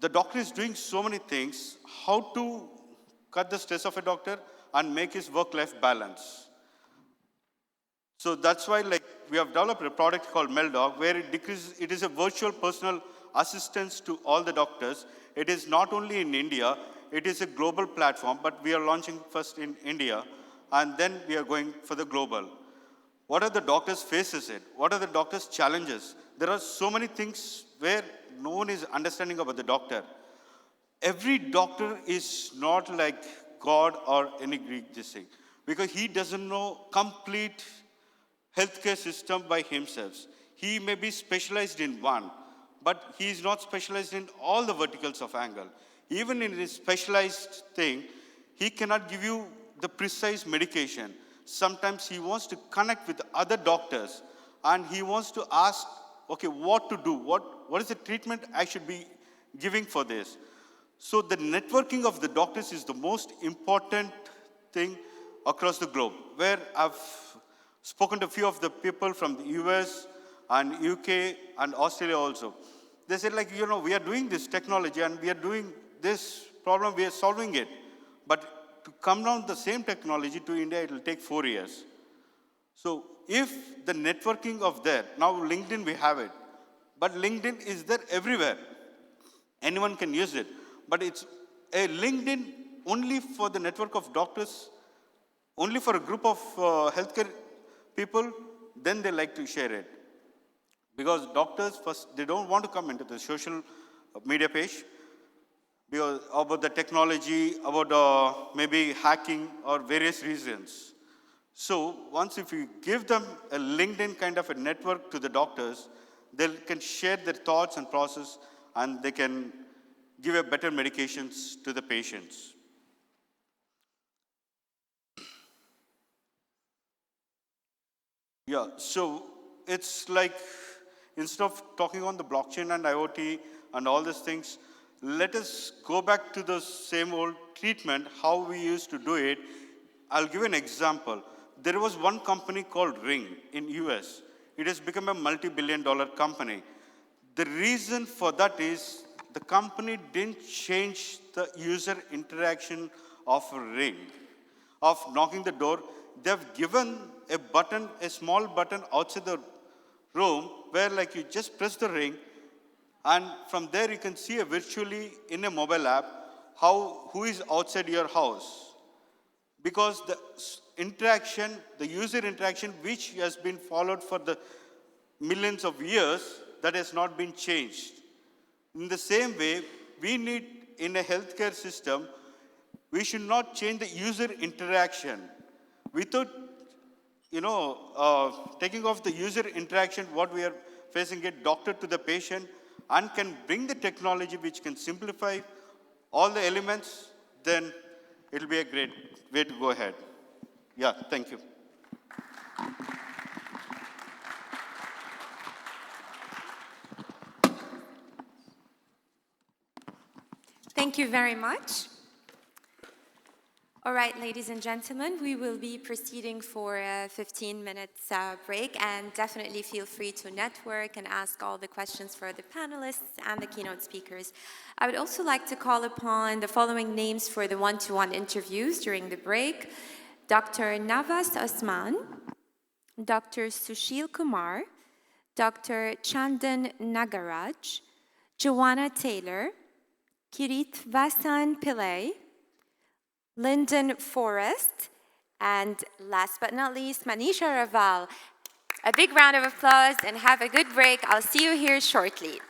the doctor is doing so many things, how to cut the stress of a doctor and make his work-life balance. So that's why like we have developed a product called MelDoc where it is a virtual personal assistance to all the doctors. It is not only in India, it is a global platform, but we are launching first in India and then we are going for the global. What are the doctors' faces it? What are the doctors' challenges? There are so many things where no one is understanding about the doctor. Every doctor is not like God or any Greek this thing, because he doesn't know complete healthcare system by himself. He may be specialized in one, but he is not specialized in all the verticals of angle. Even in his specialized thing, he cannot give you the precise medication. Sometimes he wants to connect with other doctors and he wants to ask, okay, what to do? What is the treatment I should be giving for this? So the networking of the doctors is the most important thing across the globe, where I've spoken to a few of the people from the US and UK and Australia also. They said like, we are doing this technology and we are doing this problem, we are solving it. But to come down the same technology to India, it will take 4 years. So if the networking of that, now LinkedIn we have it, but LinkedIn is there everywhere. Anyone can use it. But it's a LinkedIn only for the network of doctors, only for a group of healthcare people, then they like to share it. Because doctors, first, they don't want to come into the social media page because about the technology, about maybe hacking or various reasons. So once if you give them a LinkedIn kind of a network to the doctors, they can share their thoughts and process and they can give a better medications to the patients. Yeah, so it's like instead of talking on the blockchain and IoT and all these things, let us go back to the same old treatment, how we used to do it. I'll give an example. There was one company called Ring in US. It has become a multi-billion-dollar company. The reason for that is the company didn't change the user interaction of Ring, of knocking the door. They've given a button, a small button outside the room where like you just press the ring and from there you can see virtually in a mobile app who is outside your house. Because the interaction, the user interaction which has been followed for the millions of years, that has not been changed. In the same way, we need in a healthcare system, we should not change the user interaction. Without, taking off the user interaction, what we are facing it, doctor to the patient, and can bring the technology which can simplify all the elements, then it'll be a great way to go ahead. Yeah, thank you. Thank you very much. All right, ladies and gentlemen, we will be proceeding for a 15 minutes break, and definitely feel free to network and ask all the questions for the panelists and the keynote speakers. I would also like to call upon the following names for the one-to-one interviews during the break: Dr. Navas Osman, Dr. Sushil Kumar, Dr. Chandan Nagaraj, Joanna Taylor, Kirit Vasan Pillai, Lyndon Forrest, and last but not least, Manisha Raval. A big round of applause and have a good break. I'll see you here shortly.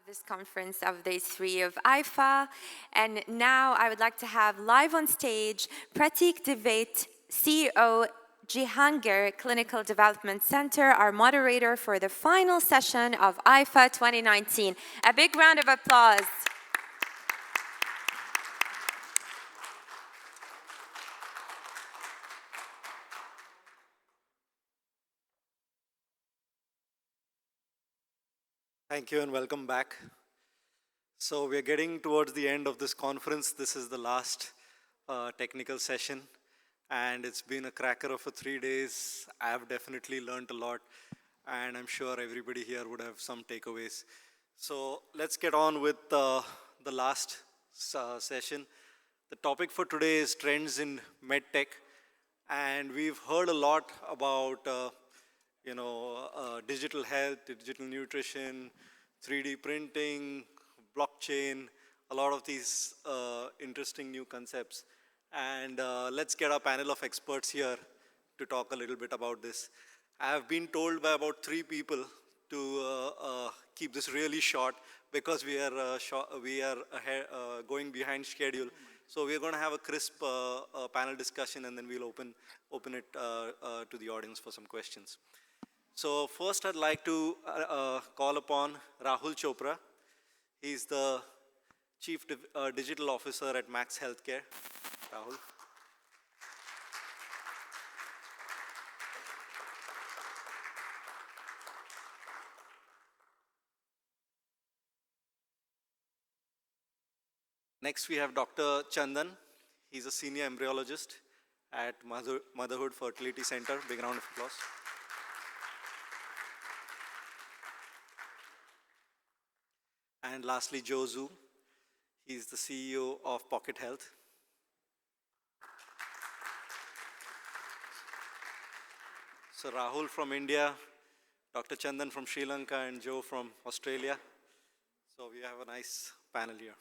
this conference of day 3 of Ifah. And now I would like to have live on stage Pratik Debate, CEO, Jehangir Clinical Development Center, our moderator for the final session of Ifah 2019. A big round of applause. Thank you and welcome back. So we're getting towards the end of this conference. This is the last technical session, and it's been a cracker of 3 days. I have definitely learned a lot, and I'm sure everybody here would have some takeaways. So let's get on with the last session. The topic for today is trends in medtech, and we've heard a lot about digital health, digital nutrition, 3D printing, blockchain, a lot of these interesting new concepts. And let's get our panel of experts here to talk a little bit about this. I have been told by about 3 people to keep this really short because we are going behind schedule. So we're going to have a crisp panel discussion, and then we'll open it to the audience for some questions. So first I'd like to call upon Rahul Chopra. He's the Chief Digital Officer at Max Healthcare. Rahul. Next we have Dr. Chandan. He's a Senior Embryologist at Motherhood Fertility Center. Big round of applause. And lastly, Joe Zhu. He's the CEO of Pocket Health. So Rahul from India, Dr. Chandan from Sri Lanka, and Joe from Australia. So we have a nice panel here.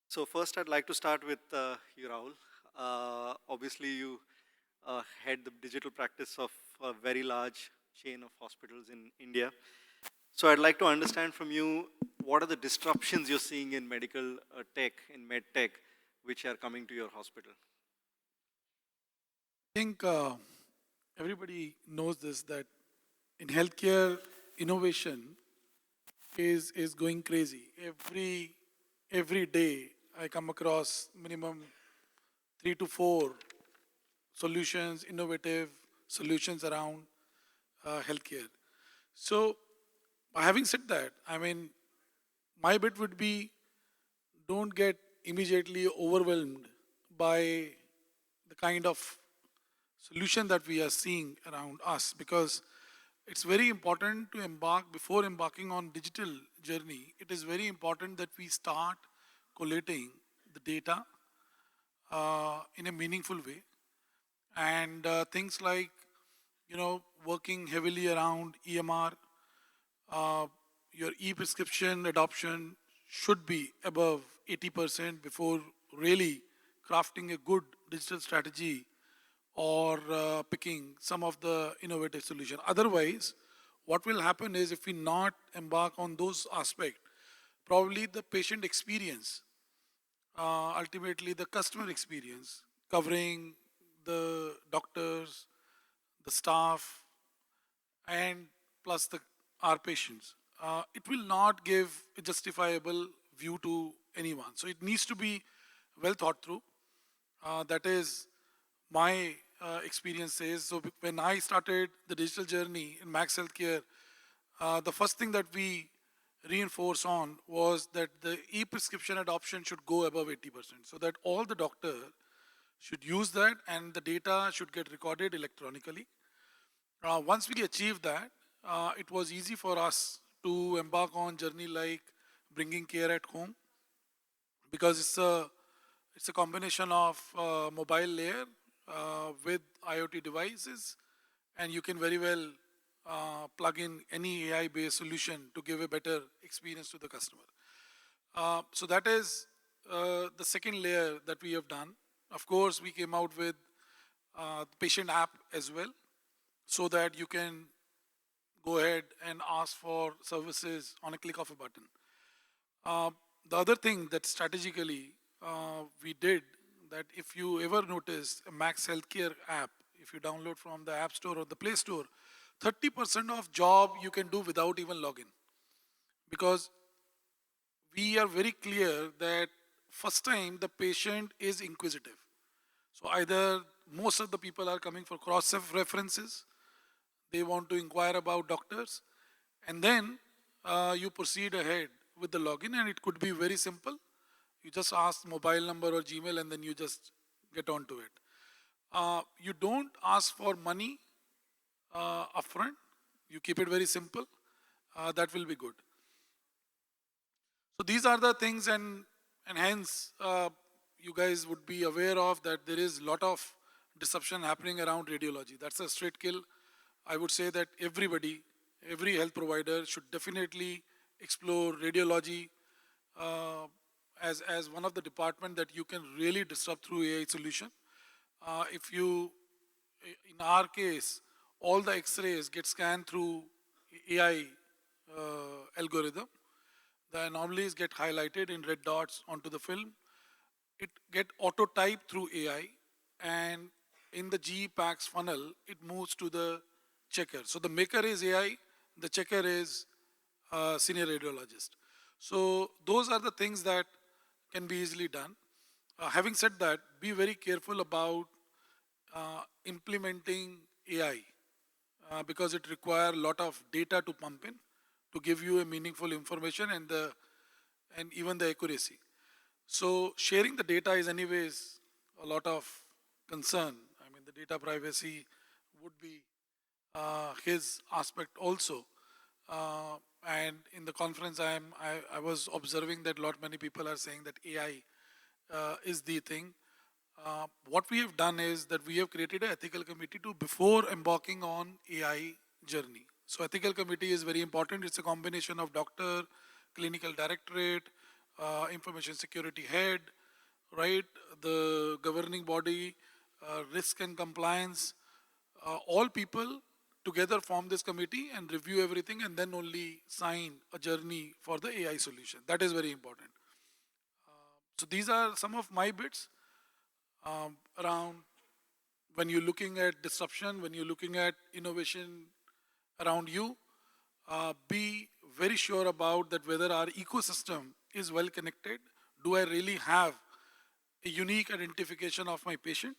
So first I'd like to start with you, Rahul. Obviously you head the digital practice of a very large chain of hospitals in India. So I'd like to understand from you, what are the disruptions you're seeing in medical tech, in med tech, which are coming to your hospital? I think everybody knows this, that in healthcare, innovation is going crazy. Every day I come across minimum 3 to 4 solutions, innovative solutions around healthcare. So having said that, I mean, my bit would be, don't get immediately overwhelmed by the kind of solution that we are seeing around us, because it's very important to before embarking on digital journey, it is very important that we start collating the data in a meaningful way. And things like, working heavily around EMR, your e-prescription adoption should be above 80% before really crafting a good digital strategy or picking some of the innovative solution. Otherwise, what will happen is, if we not embark on those aspects, probably the patient experience, ultimately the customer experience, covering the doctors, the staff, and plus our patients, it will not give a justifiable view to anyone. So it needs to be well thought through. That is my experience says. So when I started the digital journey in Max Healthcare, the first thing that we reinforce on was that the e-prescription adoption should go above 80%, so that all the doctor should use that and the data should get recorded electronically. Once we achieve that, it was easy for us to embark on journey like bringing care at home, because it's a combination of mobile layer with IoT devices, and you can very well plug in any AI-based solution to give a better experience to the customer. So that is the second layer that we have done. Of course, we came out with patient app as well, so that you can go ahead and ask for services on a click of a button. The other thing that strategically we did, that if you ever notice a Max Healthcare app, if you download from the App Store or the Play Store, 30% of job you can do without even login. Because we are very clear that first time the patient is inquisitive. So either most of the people are coming for cross references, they want to inquire about doctors, and then you proceed ahead with the login, and it could be very simple. You just ask mobile number or Gmail, and then you just get onto it. You don't ask for money upfront. You keep it very simple. That will be good. So these are the things, and hence you guys would be aware of that there is a lot of disruption happening around radiology. That's a straight kill. I would say that everybody, every health provider should definitely explore radiology as one of the departments that you can really disrupt through AI solution. If you, in our case, all the X-rays get scanned through AI algorithm. The anomalies get highlighted in red dots onto the film. It get auto-typed through AI, and in the GE PACS funnel, it moves to the checker. So the maker is AI, the checker is senior radiologist. So those are the things that can be easily done. Having said that, be very careful about implementing AI because it requires a lot of data to pump in to give you a meaningful information and even the accuracy. So sharing the data is anyways a lot of concern. I mean, the data privacy would be his aspect also. And in the conference, I was observing that many people are saying that AI is the thing. What we have done is that we have created an ethical committee to before embarking on AI journey. So ethical committee is very important. It's a combination of doctor, clinical directorate, information security head, right? The governing body, risk and compliance, all people together form this committee and review everything and then only sign a journey for the AI solution. That is very important. So these are some of my bits around when you're looking at disruption, when you're looking at innovation around you, be very sure about that whether our ecosystem is well connected. Do I really have a unique identification of my patient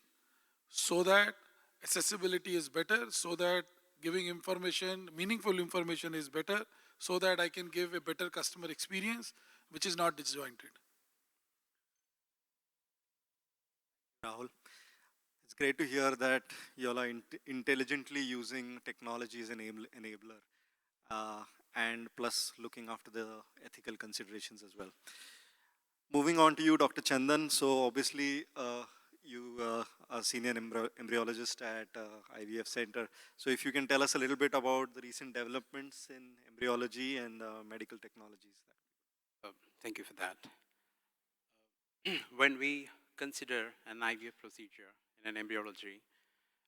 so that accessibility is better, so that giving information, meaningful information is better, so that I can give a better customer experience, which is not disjointed. Rahul, it's great to hear that you all are intelligently using technology as an enabler and plus looking after the ethical considerations as well. Moving on to you, Dr. Chandan. So obviously, you are senior embryologist at IVF Center. So if you can tell us a little bit about the recent developments in embryology and medical technologies. Thank you for that. When we consider an IVF procedure in an embryology,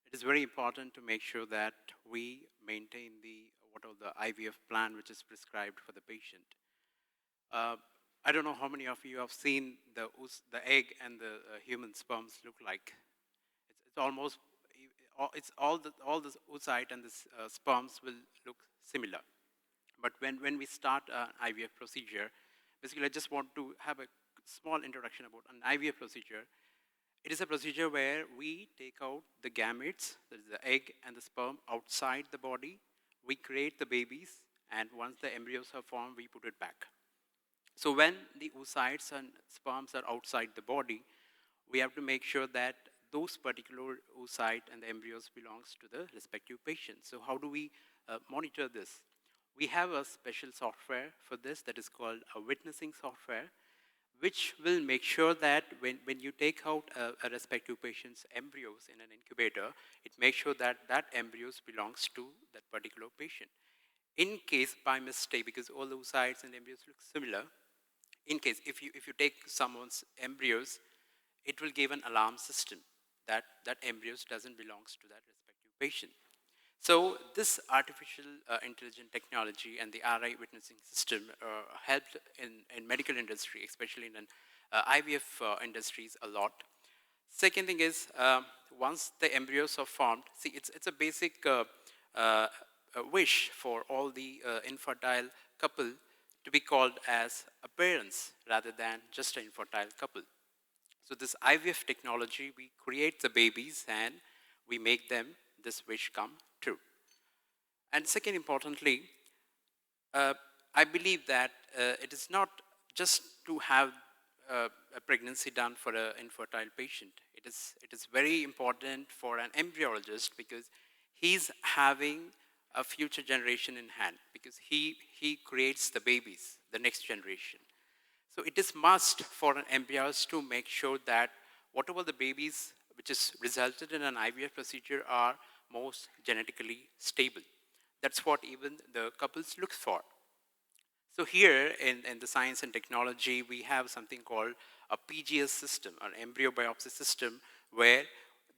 it is very important to make sure that we maintain the IVF plan which is prescribed for the patient. I don't know how many of you have seen the egg and the human sperms look like. It's almost, it's all the oocyte and the sperms will look similar. But when we start an IVF procedure, basically I just want to have a small introduction about an IVF procedure. It is a procedure where we take out the gametes, that is the egg and the sperm, outside the body. We create the babies, and once the embryos are formed, we put it back. So when the oocytes and sperms are outside the body, we have to make sure that those particular oocyte and the embryos belongs to the respective patient. So how do we monitor this? We have a special software for this that is called a witnessing software. which will make sure that when you take out a respective patient's embryos in an incubator, it makes sure that that embryos belongs to that particular patient. In case by mistake, because all the oocytes and embryos look similar, in case if you take someone's embryos, it will give an alarm system that that embryos doesn't belongs to that respective patient. So this artificial intelligent technology and the RI witnessing system helped in medical industry, especially in IVF industries a lot. Second thing is, once the embryos are formed, see, it's a basic wish for all the infertile couple to be called as a parents rather than just an infertile couple. So this IVF technology, we create the babies and we make them this wish come true. And second, importantly, I believe that it is not just to have a pregnancy done for an infertile patient. It is very important for an embryologist because he's having a future generation in hand because he creates the babies, the next generation. So it is must for an embryologist to make sure that whatever the babies which is resulted in an IVF procedure are most genetically stable. That's what even the couples look for. So here in the science and technology, we have something called a PGS system, an embryo biopsy system, where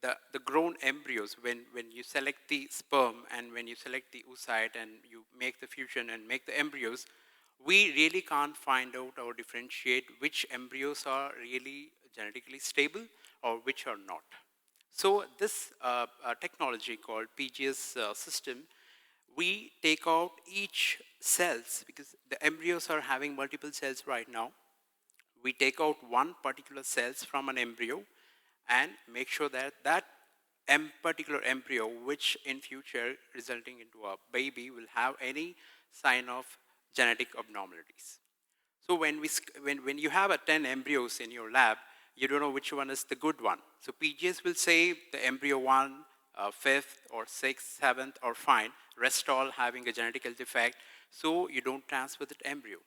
the grown embryos, when you select the sperm and when you select the oocyte and you make the fusion and make the embryos, we really can't find out or differentiate which embryos are really genetically stable or which are not. So this technology called PGS system, we take out each cells because the embryos are having multiple cells right now. We take out one particular cells from an embryo and make sure that that particular embryo, which in future resulting into a baby, will have any sign of genetic abnormalities. So when you have 10 embryos in your lab, you don't know which one is the good one. So PGS will say the embryo 1, 5th or 6th, 7th are fine, rest all having a genetical defect, so you don't transfer that embryo.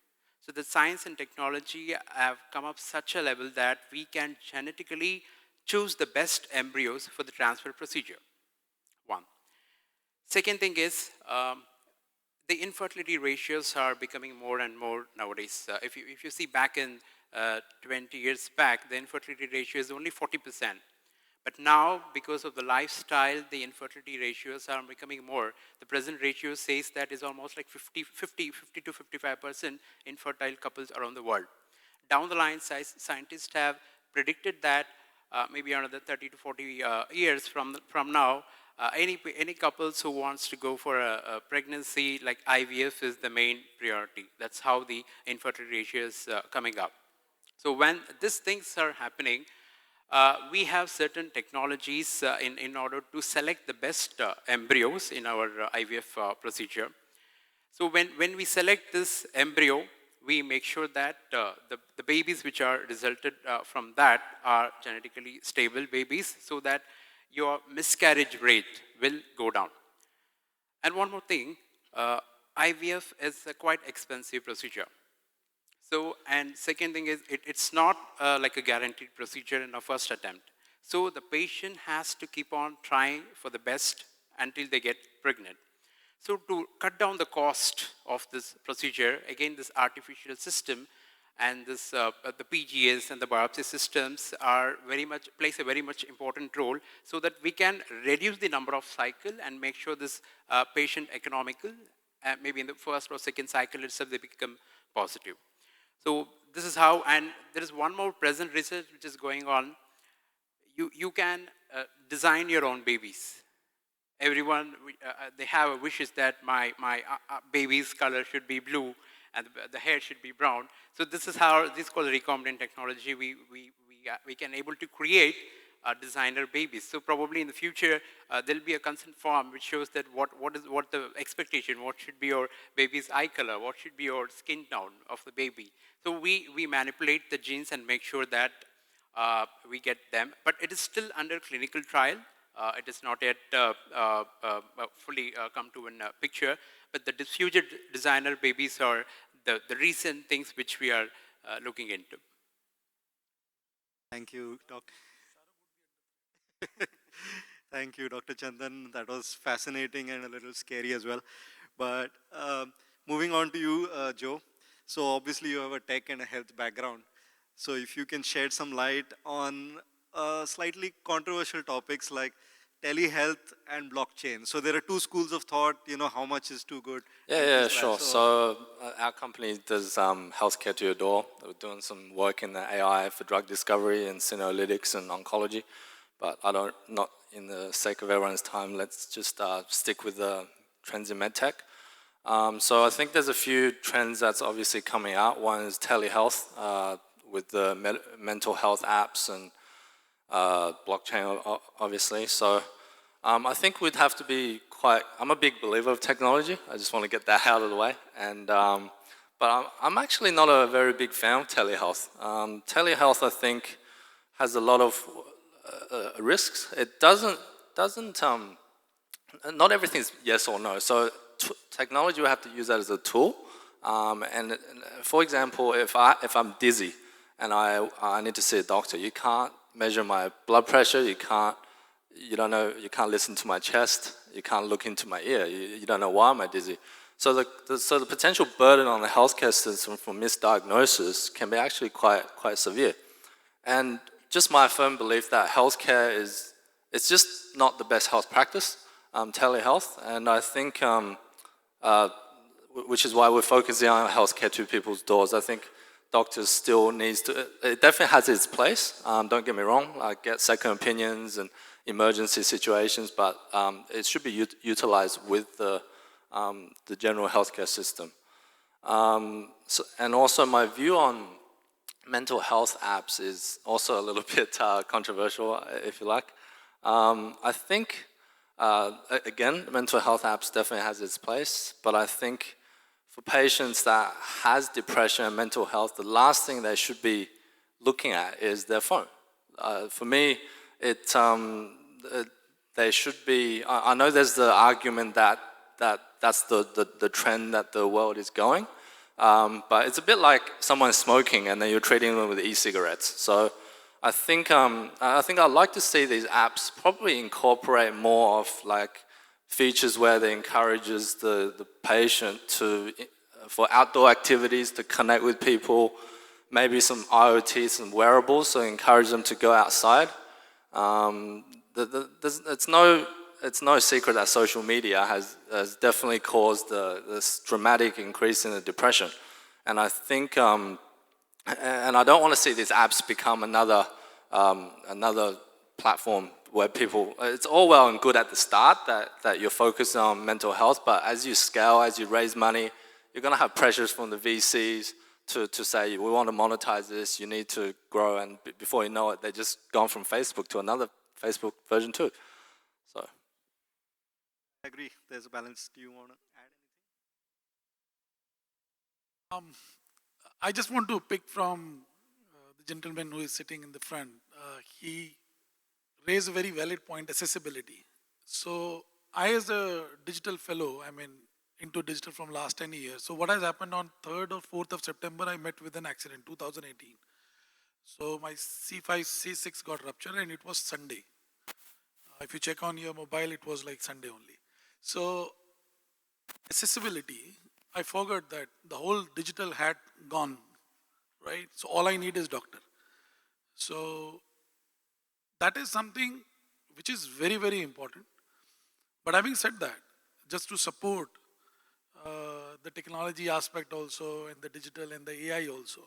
So the science and technology have come up such a level that we can genetically choose the best embryos for the transfer procedure. One. Second thing is, the infertility ratios are becoming more and more nowadays. If you see back in 20 years back, the infertility ratio is only 40%. But now, because of the lifestyle, the infertility ratios are becoming more. The present ratio says that is almost like 50 to 55% infertile couples around the world. Down the line, scientists have predicted that maybe another 30 to 40 years from now, any couples who wants to go for a pregnancy, like IVF is the main priority. That's how the infertility ratio is coming up. So when these things are happening, we have certain technologies in order to select the best embryos in our IVF procedure. So when we select this embryo, we make sure that the babies which are resulted from that are genetically stable babies so that your miscarriage rate will go down. And one more thing, IVF is a quite expensive procedure. So, and second thing is, it's not like a guaranteed procedure in a first attempt. So the patient has to keep on trying for the best until they get pregnant. So to cut down the cost of this procedure, again, this artificial system and this, the PGS and the biopsy systems are plays a very much important role so that we can reduce the number of cycle and make sure this patient economical, maybe in the first or second cycle itself, they become positive. So this is how, and there is one more present research which is going on. You can design your own babies. Everyone, they have a wishes that my baby's color should be blue and the hair should be brown. So this is how, this is called recombinant technology. We can able to create designer babies. So probably in the future, there'll be a consent form which shows that what the expectation, what should be your baby's eye color, what should be your skin tone of the baby. So we manipulate the genes and make sure that we get them. But it is still under clinical trial. It is not yet fully come to a picture. But the future designer babies are the recent things which we are looking into. Thank you, Doc. Thank you, Dr. Chandan. That was fascinating and a little scary as well. But moving on to you, Joe. So obviously you have a tech and a health background. So if you can shed some light on slightly controversial topics like telehealth and blockchain. So there are two schools of thought, how much is too good. Yeah, sure. So our company does healthcare to your door. We're doing some work in the AI for drug discovery and senolytics and oncology. But not in the sake of everyone's time, let's just stick with the trends in medtech. So I think there's a few trends that's obviously coming out. One is telehealth with the mental health apps and blockchain, obviously. So I think we'd have to be I'm a big believer of technology. I just want to get that out of the way. And but I'm actually not a very big fan of telehealth. Telehealth, I think, has a lot of risks. It doesn't. Not everything's yes or no. So technology, we have to use that as a tool. And for example, if I'm dizzy and I need to see a doctor, you can't measure my blood pressure. You can't listen to my chest. You can't look into my ear. You don't know why am I dizzy. So the potential burden on the healthcare system for misdiagnosis can be actually quite severe. And just my firm belief that healthcare it's just not the best health practice, telehealth. And I think, which is why we're focusing on healthcare to people's doors. I think doctors still it definitely has its place. Don't get me wrong, I get second opinions and emergency situations, but it should be utilized with the general healthcare system. And also my view on mental health apps is also a little bit controversial, if you like. I think, again, mental health apps definitely has its place, but I think for patients that has depression and mental health, the last thing they should be looking at is their phone. For me, they should be, I know there's the argument that's the trend that the world is going, but it's a bit like someone smoking and then you're treating them with e-cigarettes. So I think I'd like to see these apps probably incorporate more of like features where they encourages the patient for outdoor activities to connect with people, maybe some IoT, some wearables, so encourage them to go outside. It's no secret that social media has definitely caused this dramatic increase in the depression. And I think, and I don't want to see these apps become another platform where people, it's all well and good at the start that you're focused on mental health, but as you scale, as you raise money, you're going to have pressures from the VCs to say, we want to monetize this, you need to grow, and before you know it, they're just gone from Facebook to another Facebook version 2. So. I agree, there's a balance. Do you want to add anything? I just want to pick from the gentleman who is sitting in the front. He raised a very valid point, accessibility. So I, as a digital fellow, into digital from last 10 years. So what has happened on 3rd or 4th of September, I met with an accident, 2018. So my C5, C6 got ruptured and it was Sunday. If you check on your mobile, it was like Sunday only. So accessibility, I forgot that the whole digital had gone, right? So all I need is doctor. So that is something which is very, very important. But having said that, just to support the technology aspect also and the digital and the AI also,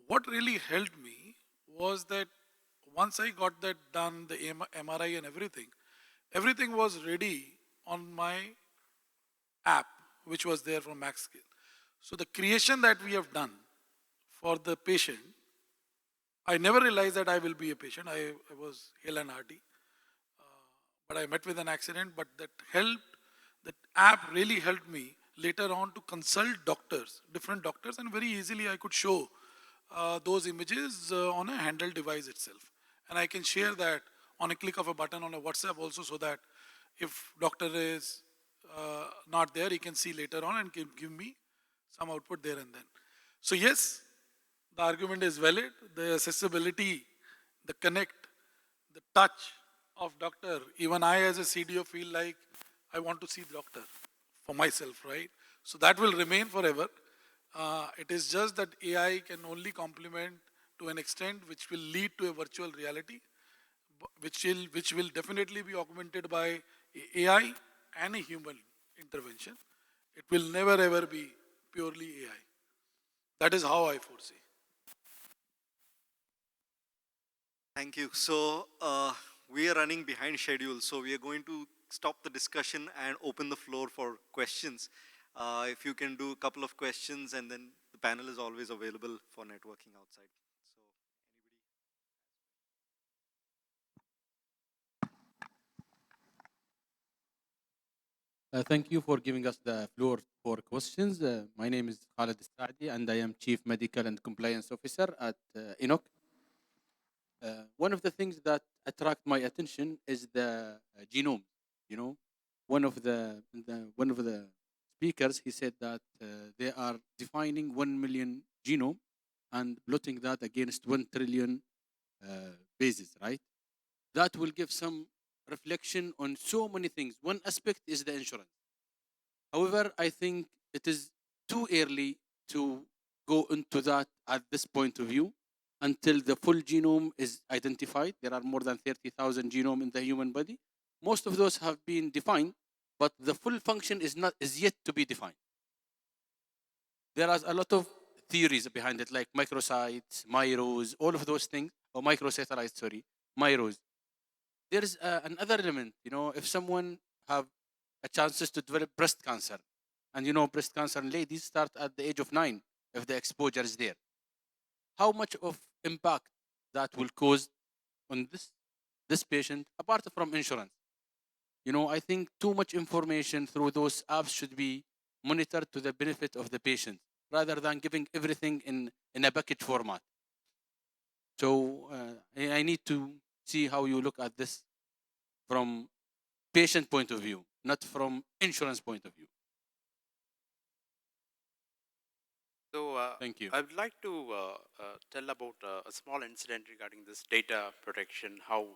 what really helped me was that once I got that done, the MRI and everything was ready on my app, which was there from MaxScale. So the creation that we have done for the patient, I never realized that I will be a patient. I was hale and hearty. But I met with an accident, but that app really helped me later on to consult doctors, different doctors, and very easily I could show those images on a handheld device itself. And I can share that on a click of a button on a WhatsApp also, so that if doctor is not there, he can see later on and give me some output there and then. So yes, the argument is valid. The accessibility the connect, the touch of doctor. Even I as a CDO feel like I want to see the doctor for myself, right? So that will remain forever. It is just that AI can only complement to an extent which will lead to a virtual reality, which will definitely be augmented by AI and a human intervention. It will never ever be purely AI. That is how I foresee. Thank you. So we are running behind schedule, so we are going to stop the discussion and open the floor for questions. If you can do a couple of questions, and then the panel is always available for networking outside. Thank you for giving us the floor for questions. My name is Khaled Saadi, and I am Chief Medical and Compliance Officer at Enoch. One of the things that attract my attention is the genome. You know, one of the speakers, he said that they are defining 1 million genome and plotting that against 1 trillion bases, right? That will give some reflection on so many things. One aspect is the insurance. However, I think it is too early to go into that at this point of view until the full genome is identified. There are more than 30,000 genome in the human body. Most of those have been defined, but the full function is yet to be defined. There are a lot of theories behind it, like microsites, myros, all of those things, or microsatellites, sorry, myros. There's another element, if someone have a chances to develop breast cancer, and breast cancer in ladies start at the age of 9 if the exposure is there. How much of impact that will cause on this patient apart from insurance? I think too much information through those apps should be monitored to the benefit of the patient rather than giving everything in a bucket format. So I need to see how you look at this from patient point of view, not from insurance point of view. So Thank you. I would like to tell about a small incident regarding this data protection, how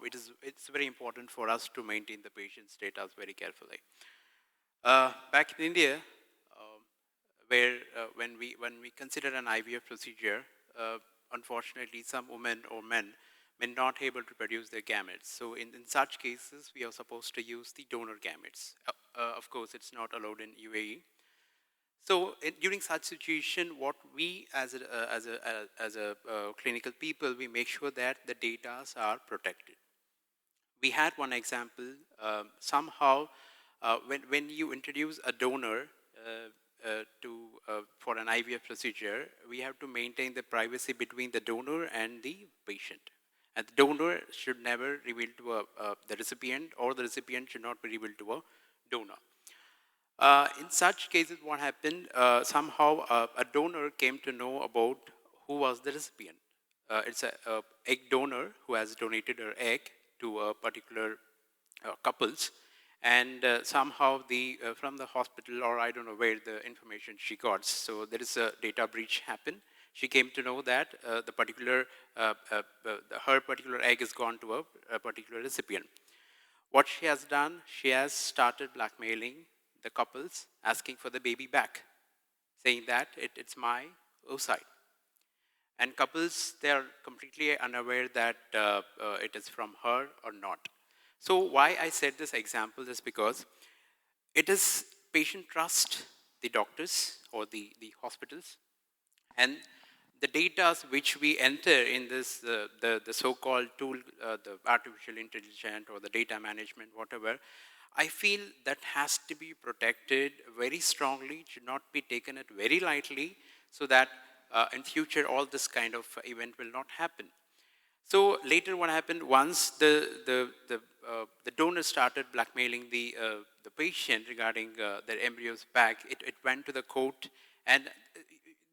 it's very important for us to maintain the patient's data very carefully. Back in India, where when we consider an IVF procedure, unfortunately some women or men may not able to produce their gametes. So in such cases, we are supposed to use the donor gametes. Of course, it's not allowed in UAE. So during such situation, what we as a clinical people, we make sure that the data are protected. We had one example. Somehow, when you introduce a donor for an IVF procedure, we have to maintain the privacy between the donor and the patient. And the donor should never reveal to the recipient, or the recipient should not be revealed to a donor. In such cases, what happened, somehow a donor came to know about who was the recipient. It's an egg donor who has donated her egg to a particular couples, and somehow from the hospital, or I don't know where the information she got, so there is a data breach happened. She came to know that her particular egg is gone to a particular recipient. What she has done, she has started blackmailing the couples, asking for the baby back, saying that it's my oocyte. And couples, they are completely unaware that it is from her or not. So why I said this example is because it is patient trust, the doctors or the hospitals, and the data which we enter in this, the so-called tool, the artificial intelligence or the data management, whatever, I feel that has to be protected very strongly, should not be taken it very lightly, so that in future all this kind of event will not happen. So later what happened, once the donor started blackmailing the patient regarding their embryos back, it went to the court, and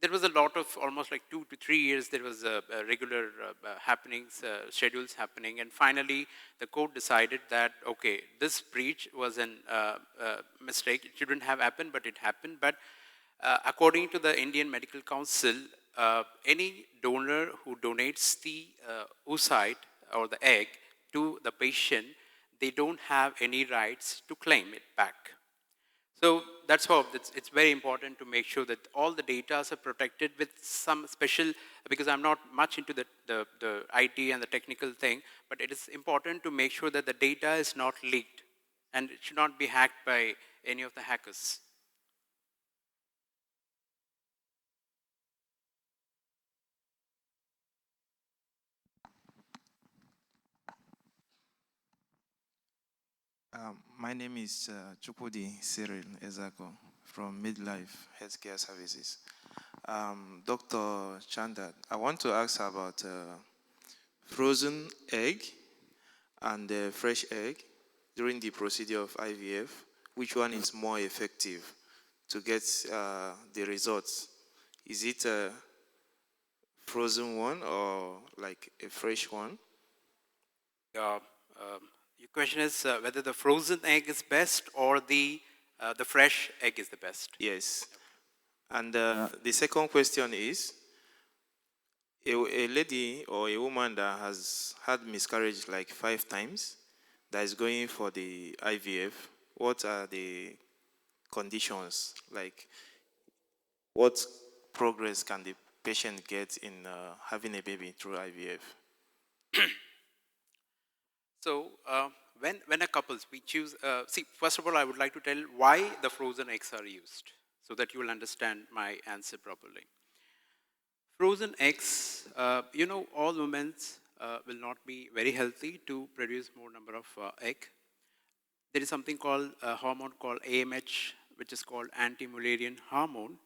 there was a lot of, almost like 2 to 3 years, there was regular happenings, schedules happening, and finally the court decided that, okay, this breach was a mistake, it shouldn't have happened, but it happened. But according to the Indian Medical Council, any donor who donates the oocyte or the egg to the patient, they don't have any rights to claim it back. So that's how it's very important to make sure that all the data are protected with some special, because I'm not much into the IT and the technical thing, but it is important to make sure that the data is not leaked and it should not be hacked by any of the hackers. My name is Chukudi Cyril Ezako from Midlife Healthcare Services. Dr. Chanda, I want to ask about frozen egg and fresh egg during the procedure of IVF. Which one is more effective to get the results? Is it a frozen one or like a fresh one? Your question is whether the frozen egg is best or the fresh egg is the best. Yes. And the second question is, a lady or a woman that has had miscarriage like 5 times, that is going for the IVF, what are the conditions? Like, what progress can the patient get in having a baby through IVF? So when a couples, we choose, see, first of all, I would like to tell why the frozen eggs are used, so that you will understand my answer properly. Frozen eggs, all women will not be very healthy to produce more number of egg. There is something called a hormone called AMH, which is called anti-Mullerian hormone,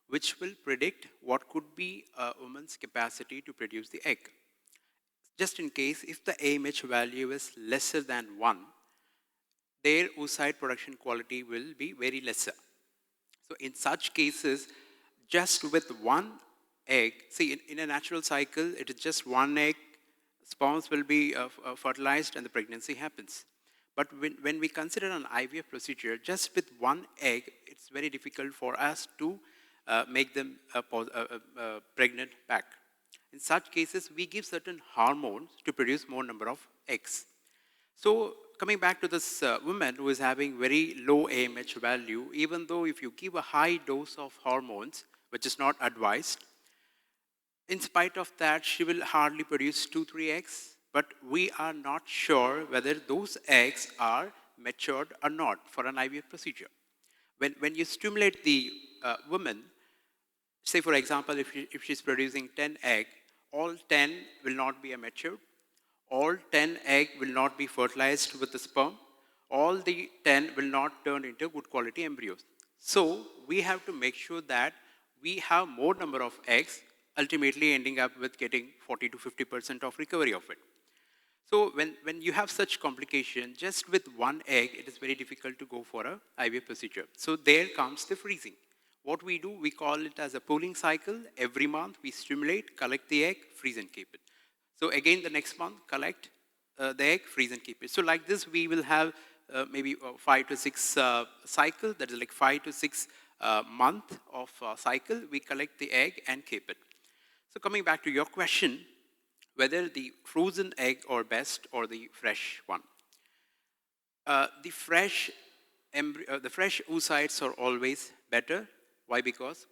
which will predict what could be a woman's capacity to produce the egg. Just in case, if the AMH value is lesser than 1, their oocyte production quality will be very lesser. So in such cases, just with one egg, see, in a natural cycle, it is just one egg, sperms will be fertilized and the pregnancy happens. But when we consider an IVF procedure, just with one egg, it's very difficult for us to make them pregnant back. In such cases, we give certain hormones to produce more number of eggs. So coming back to this woman who is having very low AMH value, even though if you give a high dose of hormones, which is not advised, in spite of that, she will hardly produce 2-3 eggs, but we are not sure whether those eggs are matured or not for an IVF procedure. When you stimulate the woman, say for example, if she's producing 10 eggs, all 10 will not be matured. All 10 egg will not be fertilized with the sperm. All the 10 will not turn into good quality embryos. So we have to make sure that we have more number of eggs, ultimately ending up with getting 40 to 50% of recovery of it. So when you have such complication, just with one egg, it is very difficult to go for a IVF procedure. So there comes the freezing. What we do, we call it as a pooling cycle. Every month we stimulate, collect the egg, freeze and keep it. So again, the next month, collect the egg, freeze and keep it. So like this, we will have maybe 5 to 6 cycle. That is like 5 to 6 month of cycle. We collect the egg and keep it. So coming back to your question, whether the frozen egg or best or the fresh one. The fresh oocytes are always better. Why? Because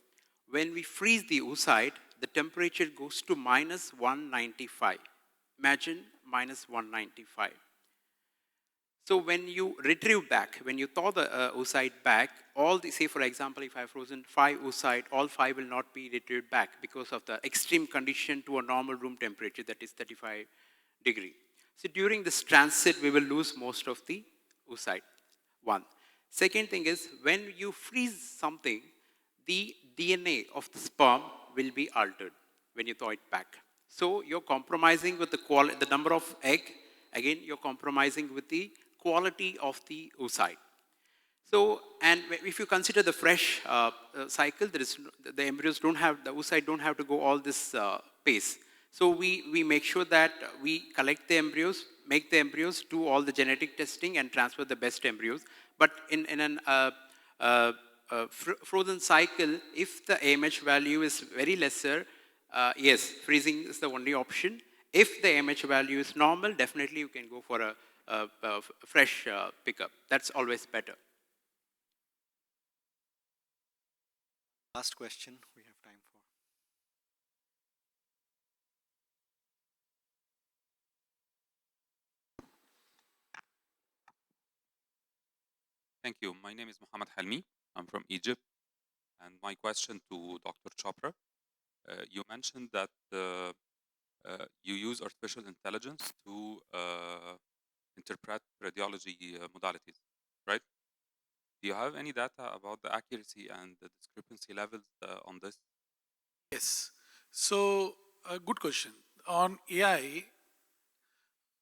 when we freeze the oocyte, the temperature goes to minus 195. Imagine minus 195. So when you retrieve back, when you thaw the oocyte back, all the, say for example, if I have frozen 5 oocyte, all 5 will not be retrieved back because of the extreme condition to a normal room temperature, that is 35 degree. So during this transit, we will lose most of the oocyte. One. Second thing is, when you freeze something, the DNA of the sperm will be altered when you thaw it back. So you're compromising with the number of egg. Again, you're compromising with the quality of the oocyte. So, and if you consider the fresh cycle, the embryos don't have, the oocyte don't have to go all this pace. So we make sure that we collect the embryos, make the embryos, do all the genetic testing and transfer the best embryos. But in an frozen cycle, if the AMH value is very lesser, yes, freezing is the only option. If the AMH value is normal, definitely you can go for a fresh pickup. That's always better. Last question we have time for. Thank you. My name is Mohammed Halmi. I'm from Egypt. And my question to Dr. Chopra, you mentioned that you use artificial intelligence to interpret radiology modalities, right? Do you have any data about the accuracy and the discrepancy levels on this? Yes. So, a good question. On AI,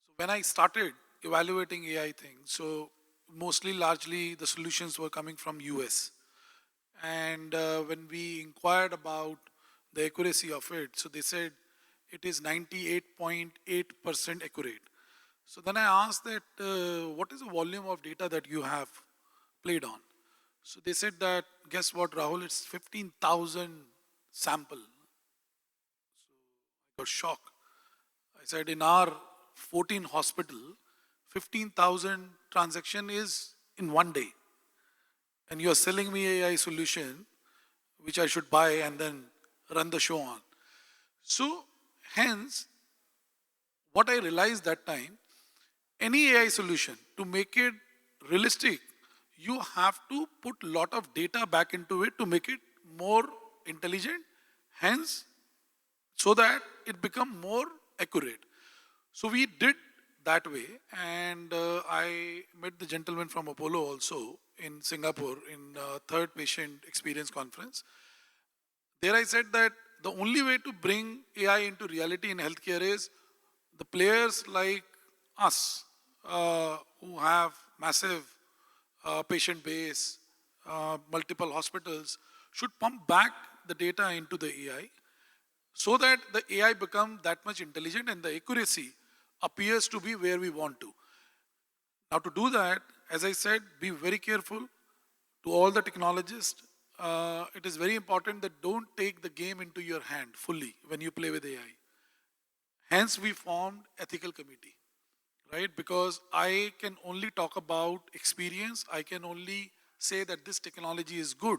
so when I started evaluating AI things, so mostly largely the solutions were coming from US. And when we inquired about the accuracy of it, so they said it is 98.8% accurate. So then I asked that, what is the volume of data that you have played on? So they said that, guess what, Rahul, it's 15,000 sample. So I got shocked. I said, in our 14 hospital, 15,000 transaction is in one day. And you are selling me AI solution, which I should buy and then run the show on. So hence, what I realized that time, any AI solution, to make it realistic, you have to put a lot of data back into it to make it more intelligent, hence, so that it become more accurate. So we did that way, and I met the gentleman from Apollo also in Singapore in third patient experience conference. There I said that the only way to bring AI into reality in healthcare is the players like us, who have massive patient base, multiple hospitals, should pump back the data into the AI so that the AI become that much intelligent and the accuracy appears to be where we want to. Now to do that, as I said, be very careful to all the technologists. It is very important that don't take the game into your hand fully when you play with AI. Hence we formed ethical committee, right? Because I can only talk about experience. I can only say that this technology is good,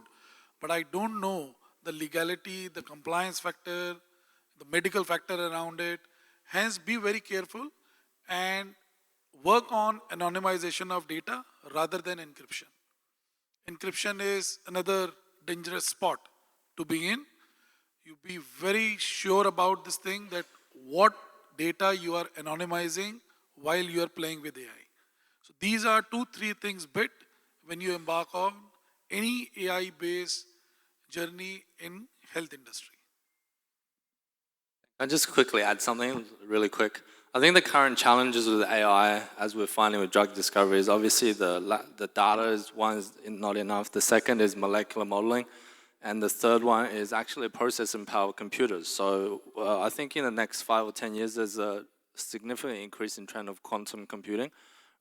but I don't know the legality, the compliance factor, the medical factor around it. Hence be very careful and work on anonymization of data rather than encryption. Encryption is another dangerous spot to be in. You be very sure about this thing, that what data you are anonymizing while you are playing with AI. So these are 2-3 things bit when you embark on any AI based journey in health industry. And just quickly add something really quick. I think the current challenges with AI, as we're finding with drug discovery, is obviously the data is one is not enough. The second is molecular modeling. And the third one is actually processing power computers. So I think in the next 5 or 10 years, there's a significant increase in trend of quantum computing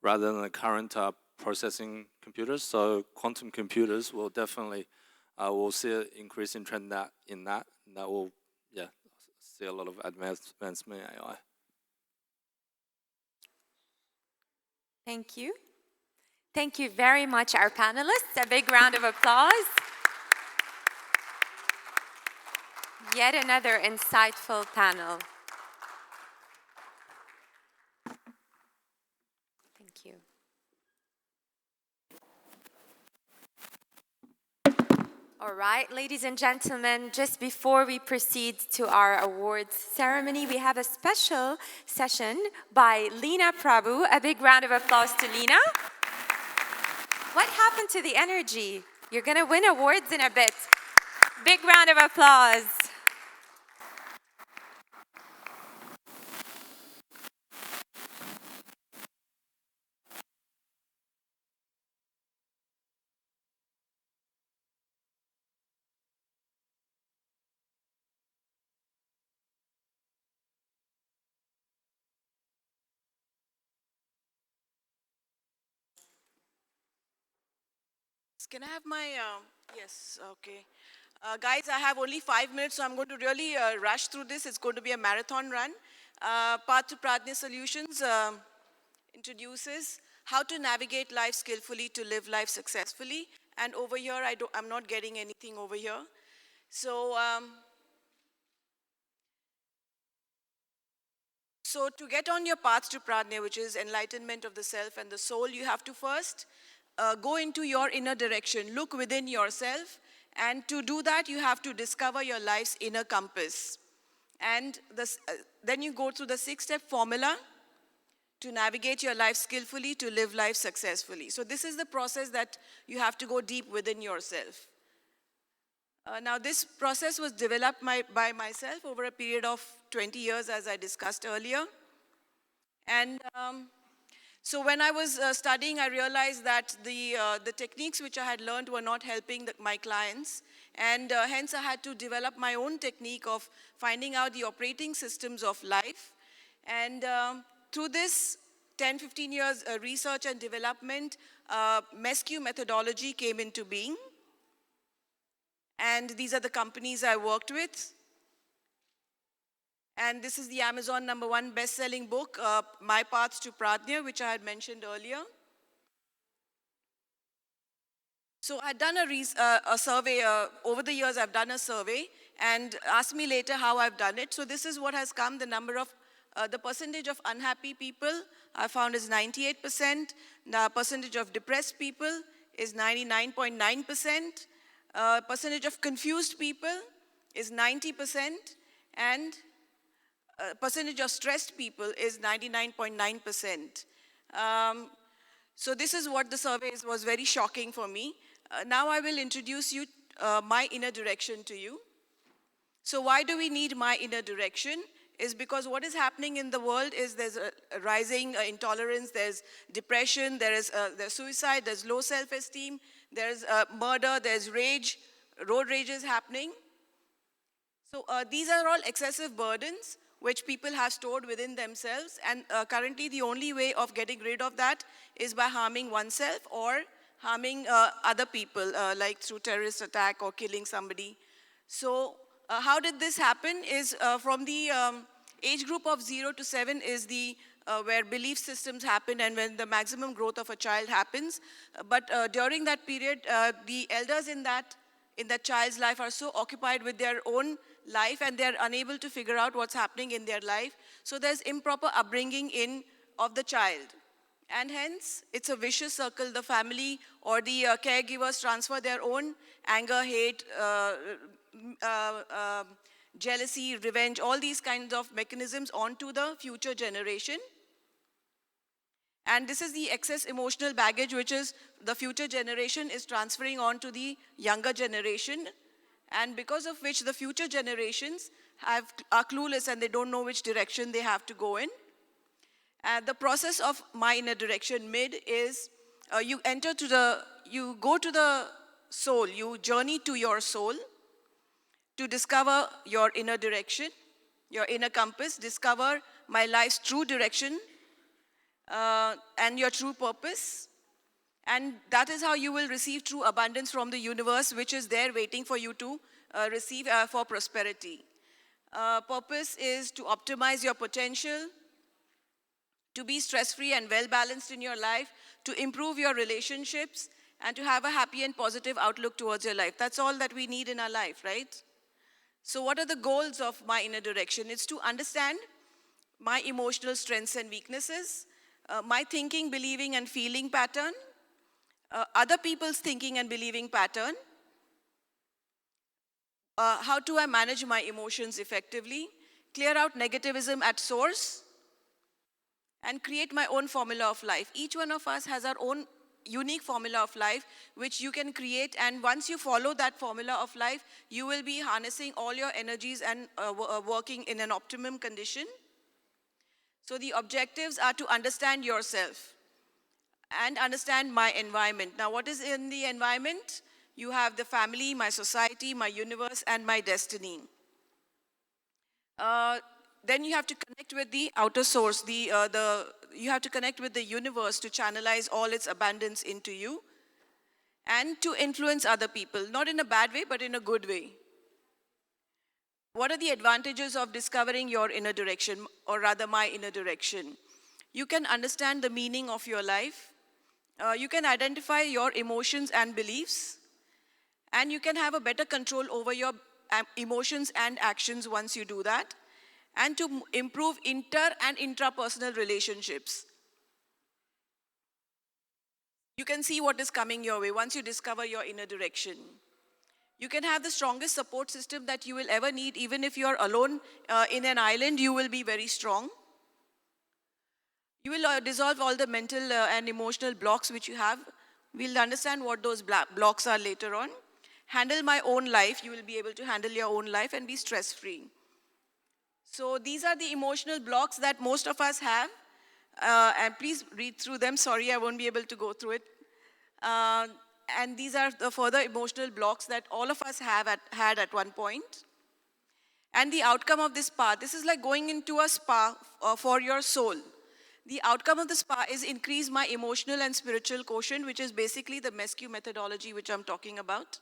rather than the current processing computers. So quantum computers will definitely, we'll see an increase in trend in that. And that will, yeah, see a lot of advancement in AI. Thank you. Thank you very much, our panelists. A big round of applause. Yet another insightful panel. Thank you. All right, ladies and gentlemen, just before we proceed to our awards ceremony, we have a special session by Leena Prabhu. A big round of applause to Leena. What happened to the energy? You're going to win awards in a bit. Big round of applause. Can I have my, yes, okay. Guys, I have only 5 minutes, so I'm going to really rush through this. It's going to be a marathon run. Path to Pradnya Solutions introduces how to navigate life skillfully to live life successfully. And over here, I'm not getting anything over here. So, so to get on your path to Pradnya, which is enlightenment of the self and the soul, you have to first go into your inner direction, look within yourself, and to do that, you have to discover your life's inner compass. And then you go through the 6-step formula to navigate your life skillfully, to live life successfully. So this is the process that you have to go deep within yourself. Now this process was developed by myself over a period of 20 years, as I discussed earlier. And so when I was studying, I realized that the techniques which I had learned were not helping my clients. And hence I had to develop my own technique of finding out the operating systems of life. And through this 10, 15 years research and development, MESQ methodology came into being. And these are the companies I worked with. And this is the Amazon #1 best-selling book, My Path to Pradnya, which I had mentioned earlier. So I had done a survey, over the years I've done a survey, and ask me later how I've done it. So this is what has come, the percentage of unhappy people I found is 98%, the percentage of depressed people is 99.9%, percentage of confused people is 90%, and percentage of stressed people is 99.9%. So this is what the survey was very shocking for me. Now I will introduce you my inner direction to you. So why do we need my inner direction? Is because what is happening in the world is there's a rising intolerance, there's depression, there's suicide, there's low self-esteem, there's murder, there's rage, road rage is happening. So these are all excessive burdens which people have stored within themselves, and currently the only way of getting rid of that is by harming oneself or harming other people, like through terrorist attack or killing somebody. So how did this happen is from the age group of 0 to 7 is where belief systems happen and when the maximum growth of a child happens. But during that period, the elders in that child's life are so occupied with their own life and they're unable to figure out what's happening in their life. So there's improper upbringing of the child. And hence, it's a vicious circle. The family or the caregivers transfer their own anger, hate, jealousy, revenge, all these kinds of mechanisms onto the future generation. And this is the excess emotional baggage which is the future generation is transferring on to the younger generation, and because of which the future generations are clueless and they don't know which direction they have to go in. The process of my inner direction mid is you go to the soul, you journey to your soul to discover your inner direction, your inner compass, discover my life's true direction and your true purpose. And that is how you will receive true abundance from the universe, which is there waiting for you to receive for prosperity. Purpose is to optimize your potential, to be stress-free and well-balanced in your life, to improve your relationships, and to have a happy and positive outlook towards your life. That's all that we need in our life, right? So what are the goals of my inner direction? It's to understand my emotional strengths and weaknesses, my thinking, believing, and feeling pattern, other people's thinking and believing pattern, how do I manage my emotions effectively, clear out negativism at source, and create my own formula of life. Each one of us has our own unique formula of life which you can create, and once you follow that formula of life, you will be harnessing all your energies and working in an optimum condition. So the objectives are to understand yourself and understand my environment. Now, what is in the environment? You have the family, my society, my universe, and my destiny. Then you have to connect with the outer source. You have to connect with the universe to channelize all its abundance into you. and to influence other people, not in a bad way, but in a good way. What are the advantages of discovering your inner direction, or rather my inner direction? You can understand the meaning of your life. You can identify your emotions and beliefs. And you can have a better control over your emotions and actions once you do that. And to improve inter and intrapersonal relationships. You can see what is coming your way once you discover your inner direction. You can have the strongest support system that you will ever need. Even if you're alone in an island, you will be very strong. You will dissolve all the mental and emotional blocks which you have. We'll understand what those blocks are later on. Handle my own life. You will be able to handle your own life and be stress-free. So these are the emotional blocks that most of us have. And please read through them. Sorry, I won't be able to go through it. And these are the further emotional blocks that all of us have had at one point. And the outcome of this spa, this is like going into a spa for your soul. The outcome of the spa is increase my emotional and spiritual quotient, which is basically the MESQ methodology which I'm talking about.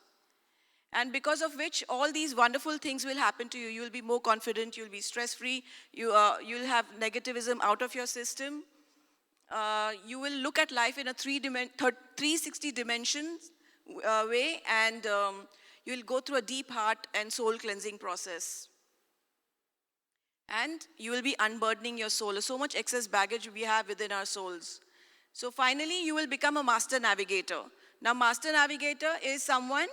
And because of which all these wonderful things will happen to you. You'll be more confident, you'll be stress-free, you'll have negativism out of your system. You will look at life in a 360 dimensions way, and you'll go through a deep heart and soul cleansing process. And you will be unburdening your soul. So much excess baggage we have within our souls. So finally, you will become a master navigator. Now, master navigator is someone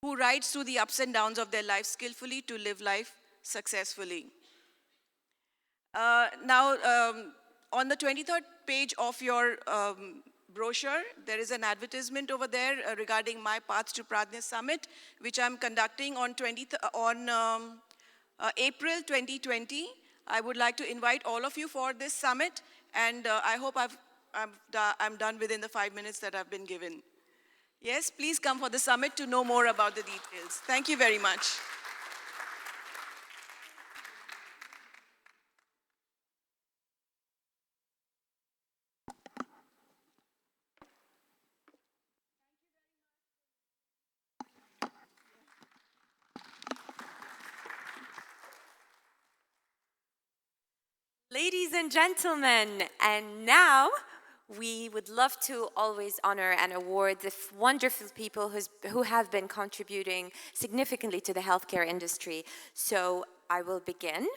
who rides through the ups and downs of their life skillfully to live life successfully. On the 23rd page of your brochure, there is an advertisement over there regarding my Path to Pradnya Summit, which I'm conducting on April 2020. I would like to invite all of you for this summit, and I hope I'm done within the 5 minutes that I've been given. Yes, please come for the summit to know more about the details. Thank you very much. Ladies and gentlemen, and now we would love to always honor and award the wonderful people who have been contributing significantly to the healthcare industry. So I will begin,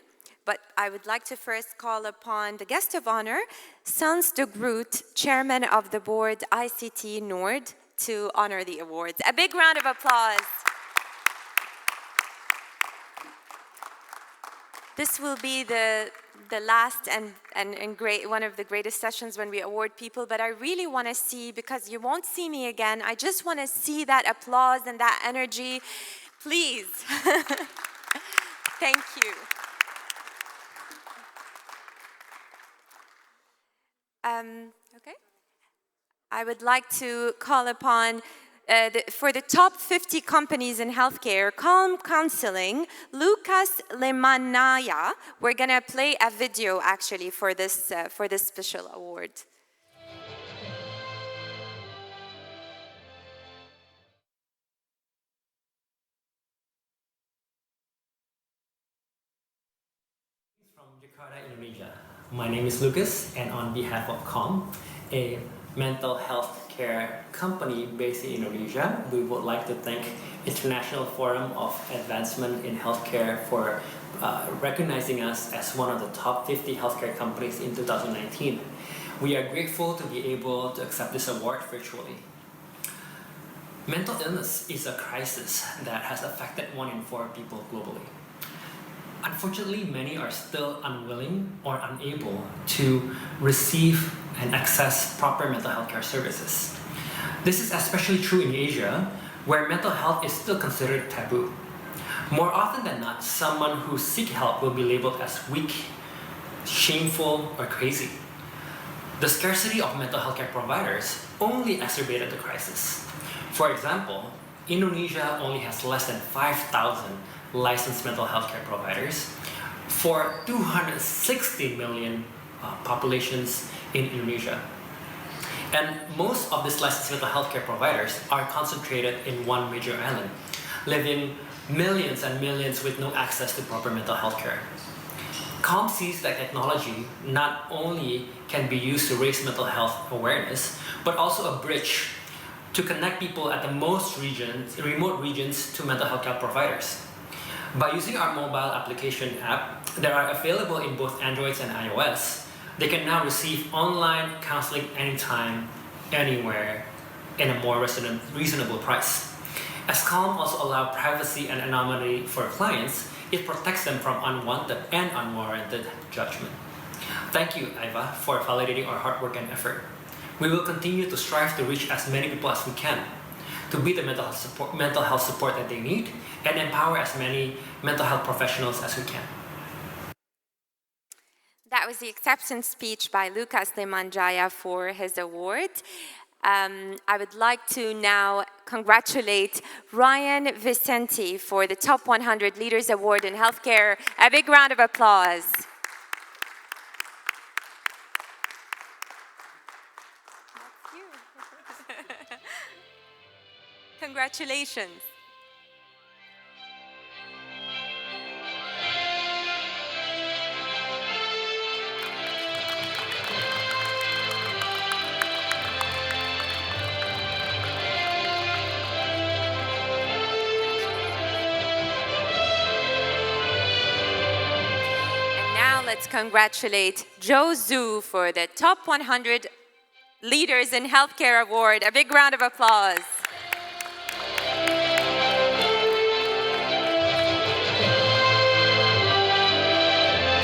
but I would like to first call upon the guest of honor, Sans de Groot, Chairman of the Board ICT Nord, to honor the awards. A big round of applause. This will be the last and great, one of the greatest sessions when we award people, but I really want to see, because you won't see me again, I just want to see that applause and that energy. Please. Thank you. Okay. I would like to call upon for the top 50 companies in healthcare, Calm Counseling, Lucas Lemanaya. We're gonna play a video actually for this special award. From Jakarta, Indonesia. My name is Lucas, and on behalf of COM, a mental health care company based in Indonesia, we would like to thank International Forum of Advancement in Healthcare for recognizing us as one of the top 50 healthcare companies in 2019. We are grateful to be able to accept this award virtually. Mental illness is a crisis that has affected 1 in 4 people globally. Unfortunately, many are still unwilling or unable to receive and access proper mental health care services. This is especially true in Asia, where mental health is still considered taboo. More often than not, someone who seeks help will be labeled as weak, shameful, or crazy. The scarcity of mental health care providers only exacerbated the crisis. For example, Indonesia only has less than 5,000 licensed mental health care providers for 260 million populations in Indonesia. And most of these licensed mental health care providers are concentrated in one major island, leaving millions and millions with no access to proper mental health care. Calm sees that technology not only can be used to raise mental health awareness, but also a bridge to connect people at the most remote regions to mental health care providers. By using our mobile application app that are available in both Androids and iOS, they can now receive online counseling anytime, anywhere, in a more reasonable price. As Calm also allows privacy and anonymity for clients, it protects them from unwanted and unwarranted judgment. Thank you, Ifah, for validating our hard work and effort. We will continue to strive to reach as many people as we can, to be the mental health support that they need, and empower as many mental health professionals as we can. That was the acceptance speech by Lucas Lemanjaya for his award. I would like to now congratulate Ryan Vicente for the Top 100 Leaders Award in Healthcare. A big round of applause. Congratulations. And now let's congratulate Joe Zhu for the Top 100 Leaders in Healthcare Award. A big round of applause.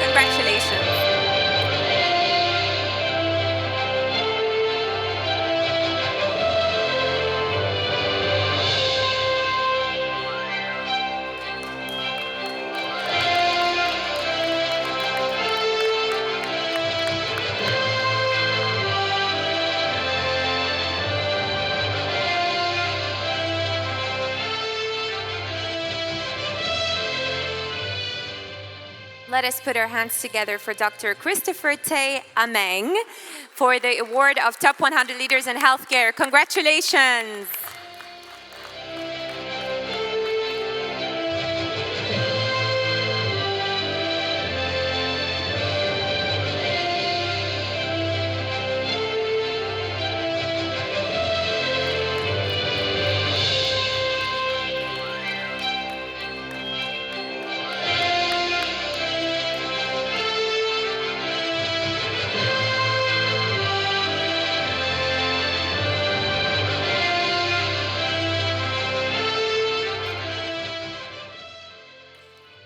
Congratulations. Let us put our hands together for Dr. Christopher Tay Ameng for the award of Top 100 Leaders in Healthcare. Congratulations.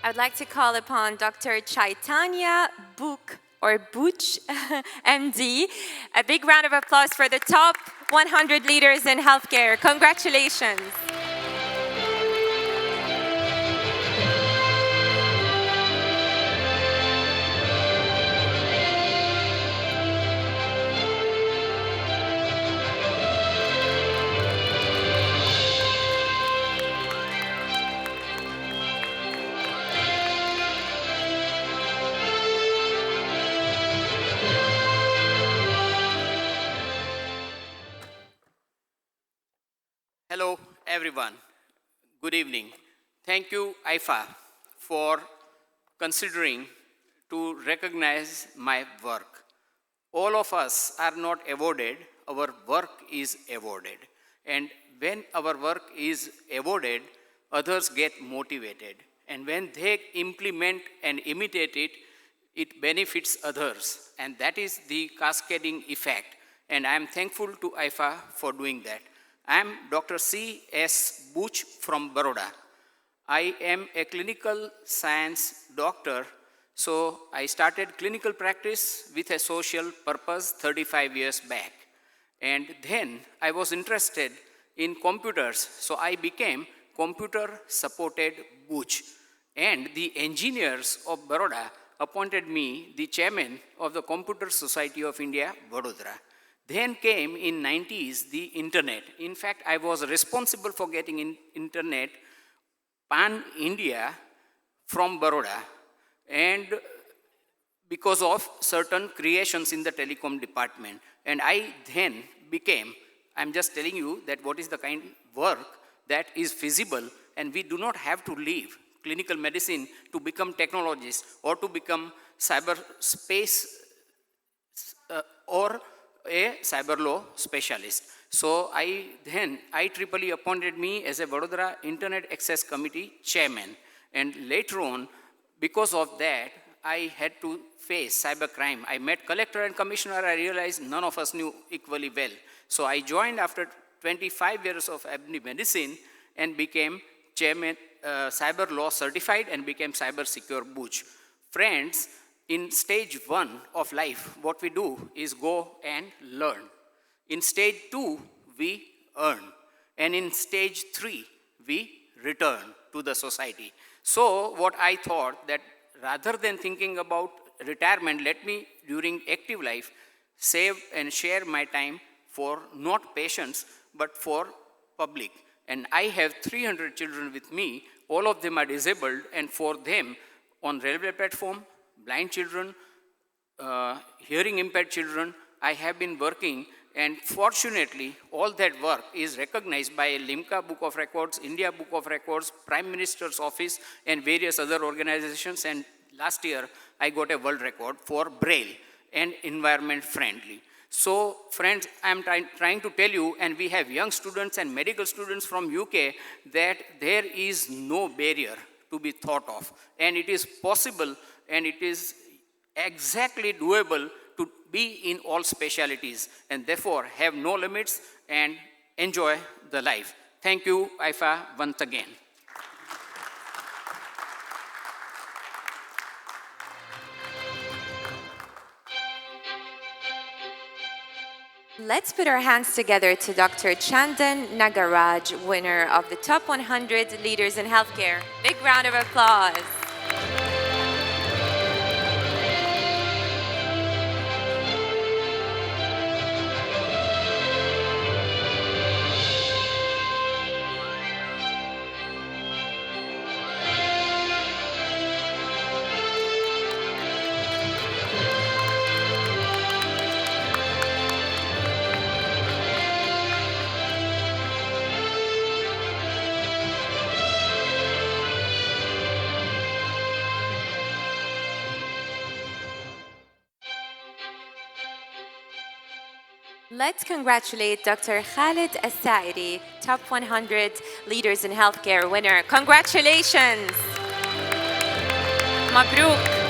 I would like to call upon Dr. Chaitanya Buch, MD. A big round of applause for the Top 100 Leaders in Healthcare. Congratulations. Hello, everyone. Good evening. Thank you, Ifah, for considering to recognize my work. All of us are not awarded, our work is awarded. And when our work is awarded, others get motivated. And when they implement and imitate it, it benefits others. And that is the cascading effect. And I am thankful to Ifah for doing that. I am Dr. C.S. Buch from Baroda. I am a clinical science doctor, so I started clinical practice with a social purpose 35 years back. And then I was interested in computers, so I became computer-supported Buch. And the engineers of Baroda appointed me the chairman of the Computer Society of India, Vadodara. Then came in 90s the internet. In fact, I was responsible for getting internet pan-India from Baroda, and because of certain creations in the telecom department. And I then became, I'm just telling you that what is the kind of work that is feasible, and we do not have to leave clinical medicine to become technologists or to become cyberspace or a cyber law specialist. So IEEE appointed me as a Vadodara Internet Access Committee chairman. And later on, because of that, I had to face cybercrime. I met collector and commissioner. I realized none of us knew equally well. So I joined after 25 years of ABNI medicine and became chairman, cyber law certified, and became cyber secure Bhuj. Friends, in stage 1 of life, what we do is go and learn. In stage 2, we earn. And in stage 3, we return to the society. So what I thought that rather than thinking about retirement, let me, during active life, save and share my time for not patients, but for public. And I have 300 children with me. All of them are disabled, and for them, on railway platform, blind children, hearing impaired children, I have been working, and fortunately, all that work is recognized by LIMCA Book of Records, India Book of Records, Prime Minister's Office, and various other organizations. And last year, I got a world record for Braille and environment friendly. So, friends, I'm trying to tell you, and we have young students and medical students from UK, that there is no barrier to be thought of. And it is possible, and it is exactly doable to be in all specialties, and therefore have no limits and enjoy the life. Thank you, Ifah, once again. Let's put our hands together to Dr. Chandan Nagaraj, winner of the Top 100 Leaders in Healthcare. Big round of applause. Let's congratulate Dr. Khalid Al-Saidi, Top 100 Leaders in Healthcare winner. Congratulations! Mabruk!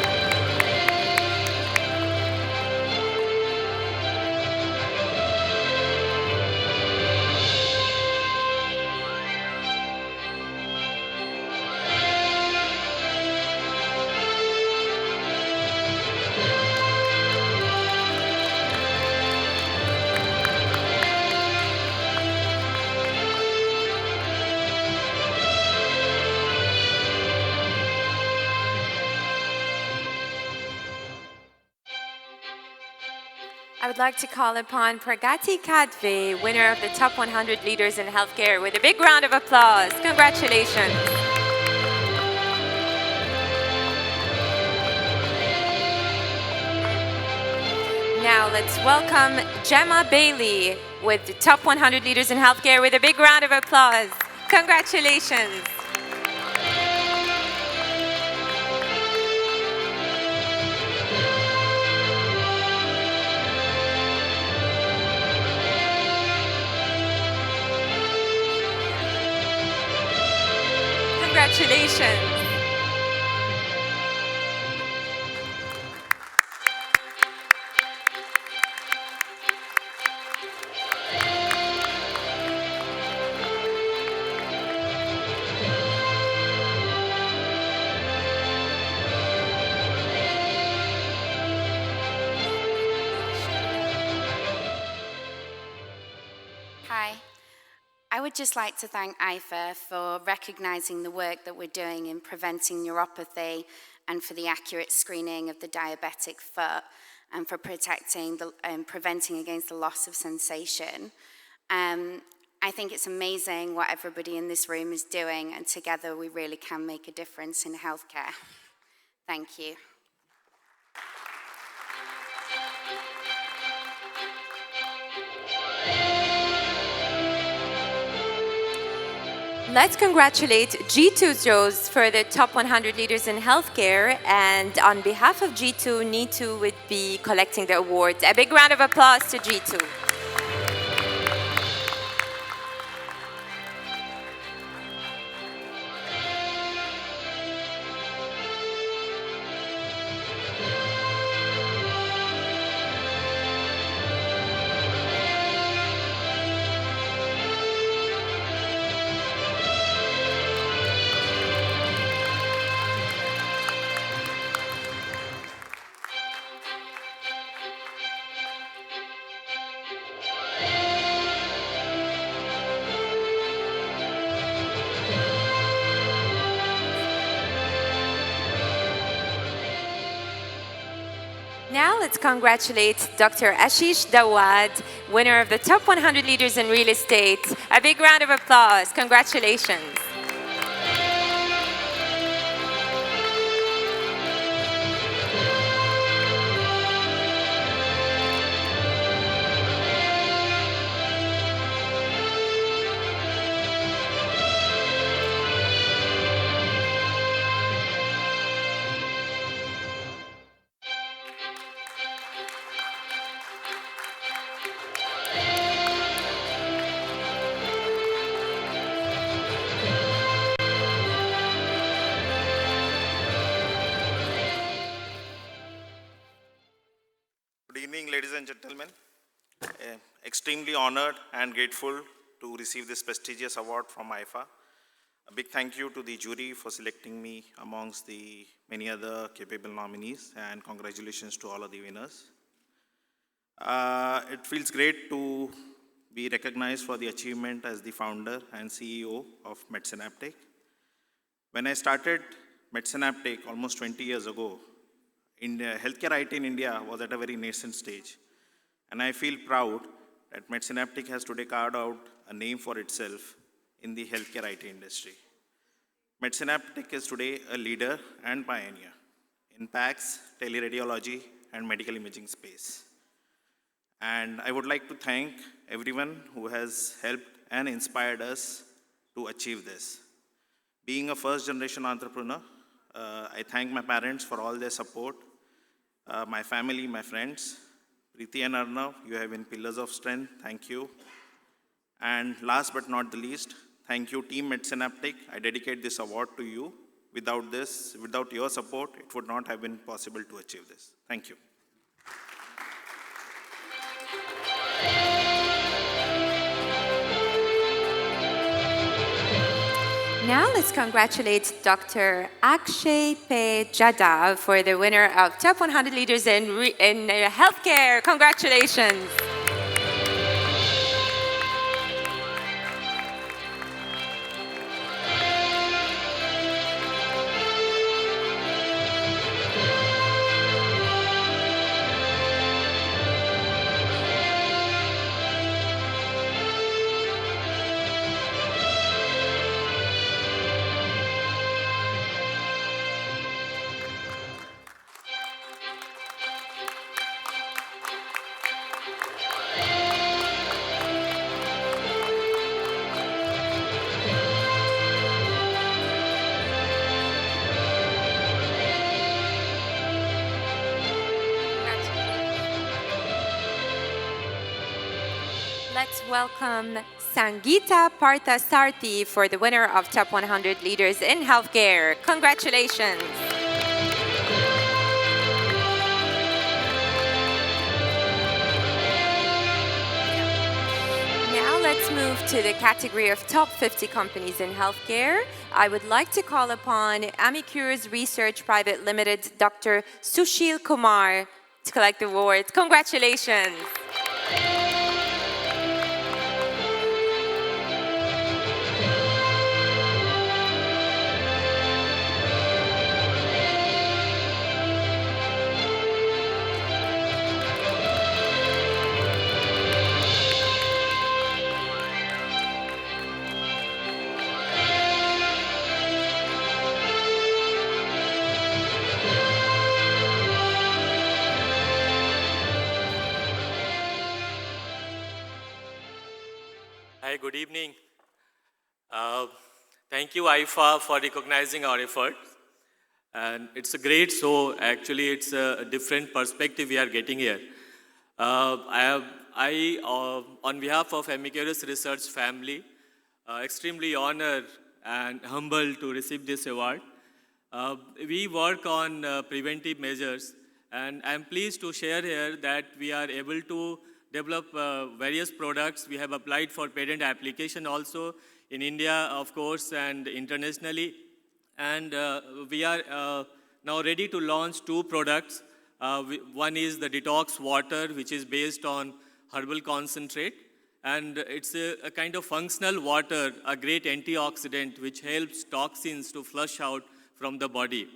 I would like to call upon Pragati Kadve, winner of the Top 100 Leaders in Healthcare, with a big round of applause. Congratulations. Now let's welcome Gemma Bailey with the Top 100 Leaders in Healthcare with a big round of applause. Congratulations. Congratulations. Hi. I would just like to thank Ifah for recognizing the work that we're doing in preventing neuropathy and for the accurate screening of the diabetic foot and for protecting and preventing against the loss of sensation. I think it's amazing what everybody in this room is doing, and together we really can make a difference in healthcare. Thank you. Let's congratulate G2 Joes for the top 100 leaders in healthcare. And on behalf of G2, Neetu would be collecting the awards. A big round of applause to G2. Now let's congratulate Dr. Ashish Dawad, winner of the top 100 leaders in real estate. A big round of applause. Congratulations. Good evening, ladies and gentlemen. Extremely honored and grateful to receive this prestigious award from Ifah. A big thank you to the jury for selecting me amongst the many other capable nominees, and congratulations to all of the winners. It feels great to be recognized for the achievement as the founder and CEO of MedSynaptic. When I started MedSynaptic almost 20 years ago, healthcare IT in India was at a very nascent stage. And I feel proud that MedSynaptic has today carved out a name for itself in the healthcare IT industry. MedSynaptic is today a leader and pioneer in PACS, teleradiology, and medical imaging space. And I would like to thank everyone who has helped and inspired us to achieve this. Being a first-generation entrepreneur, I thank my parents for all their support, my family, my friends. Preeti and Arnav, you have been pillars of strength. Thank you. And last but not the least, thank you, Team MedSynaptic. I dedicate this award to you. Without your support, it would not have been possible to achieve this. Thank you. Now let's congratulate Dr. Akshay P. Jadhav for the winner of Top 100 Leaders in Healthcare. Congratulations. Let's welcome Sangeeta Parthasarthi for the winner of Top 100 Leaders in Healthcare. Congratulations. Now let's move to the category of top 50 companies in healthcare. I would like to call upon Amicures Research Private Limited, Dr. Sushil Kumar, to collect the awards. Congratulations. Hi, good evening. Thank you, Ifah, for recognizing our effort. And it's a great show. Actually, it's a different perspective we are getting here. On behalf of Amicus Research family, extremely honored and humbled to receive this award. We work on preventive measures, and I'm pleased to share here that we are able to develop various products. We have applied for patent application also in India, of course, and internationally. And we are now ready to launch 2 products. One is the detox water, which is based on herbal concentrate. And it's a kind of functional water, a great antioxidant, which helps toxins to flush out from the body.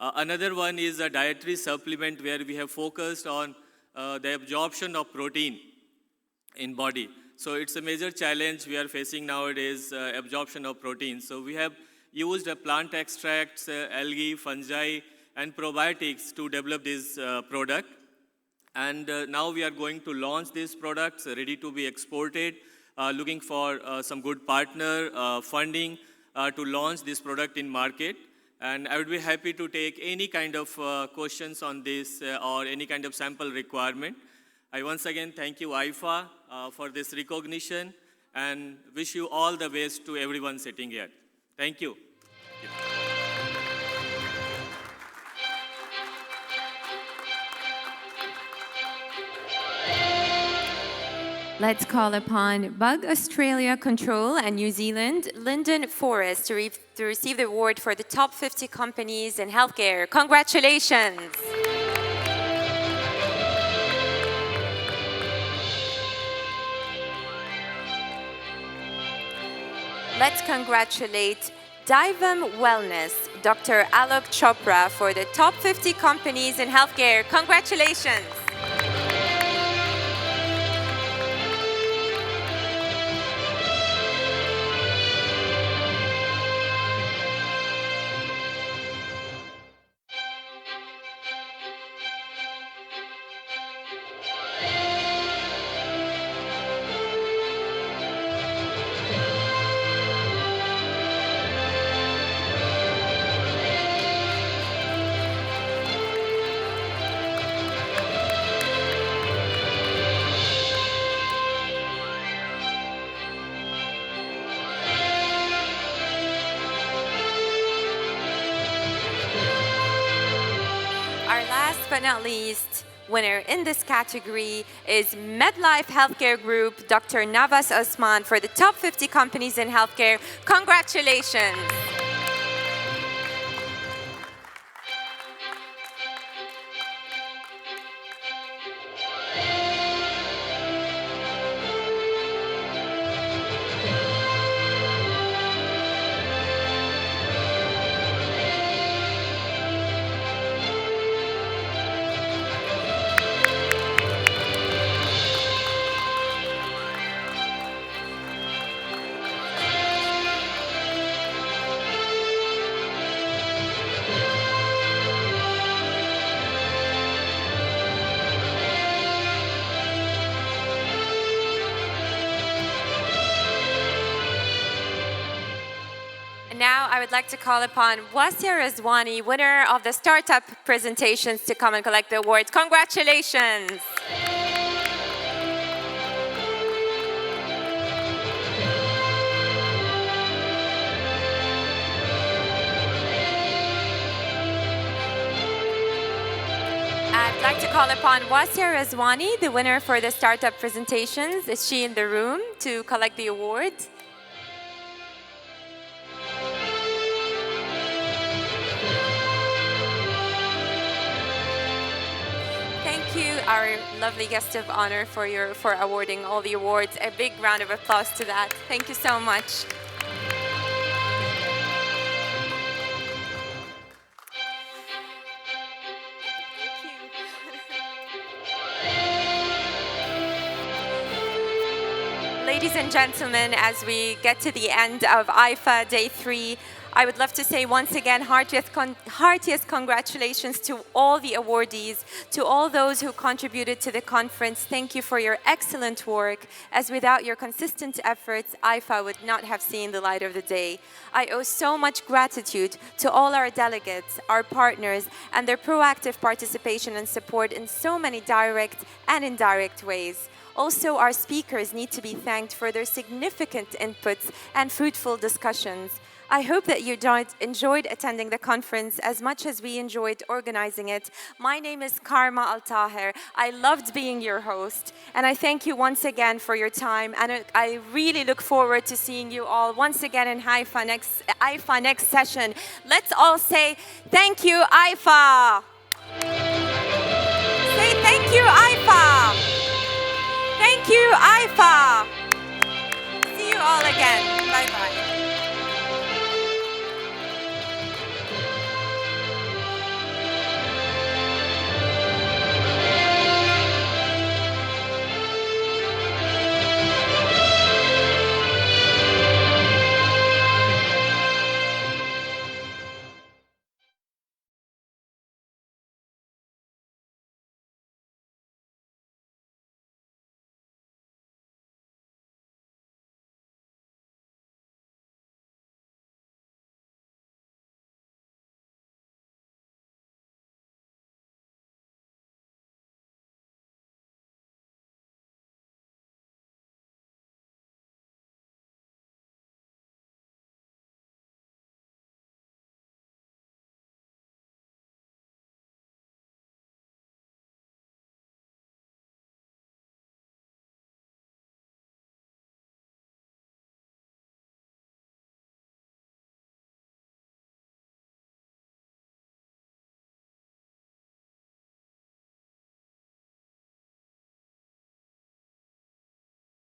Another one is a dietary supplement where we have focused on the absorption of protein in body. So it's a major challenge we are facing nowadays, absorption of protein. So we have used plant extracts, algae, fungi, and probiotics to develop this product. And now we are going to launch these products, ready to be exported, looking for some good partner funding to launch this product in market. And I would be happy to take any kind of questions on this or any kind of sample requirement. I once again thank you, Ifah, for this recognition and wish you all the best to everyone sitting here. Thank you. Let's call upon Bug Australia Control and New Zealand, Lyndon Forrest, to receive the award for the top 50 companies in healthcare. Congratulations. Let's congratulate Divam Wellness, Dr. Alok Chopra, for the top 50 companies in healthcare. Congratulations. Our last but not least winner in this category is MedLife Healthcare Group, Dr. Navas Osman, for the top 50 companies in healthcare. Congratulations. Now I would like to call upon Wasia Razwani, winner of the startup presentations, to come and collect the awards. Congratulations. I'd like to call upon Wasia Razwani, the winner for the startup presentations. Is she in the room to collect the awards? Thank you, our lovely guest of honor, for awarding all the awards. A big round of applause to that. Thank you so much. Ladies and gentlemen, as we get to the end of IFA Day 3, I would love to say once again, heartiest congratulations to all the awardees, to all those who contributed to the conference. Thank you for your excellent work, as without your consistent efforts, Ifah would not have seen the light of the day. I owe so much gratitude to all our delegates, our partners, and their proactive participation and support in so many direct and indirect ways. Also, our speakers need to be thanked for their significant inputs and fruitful discussions. I hope that you enjoyed attending the conference as much as we enjoyed organizing it. My name is Karma Al-Tahir. I loved being your host, and I thank you once again for your time, and I really look forward to seeing you all once again in IFA next session. Let's all say thank you, IFA. Say thank you, IFA. Thank you, IFA. See you all again. Bye-bye.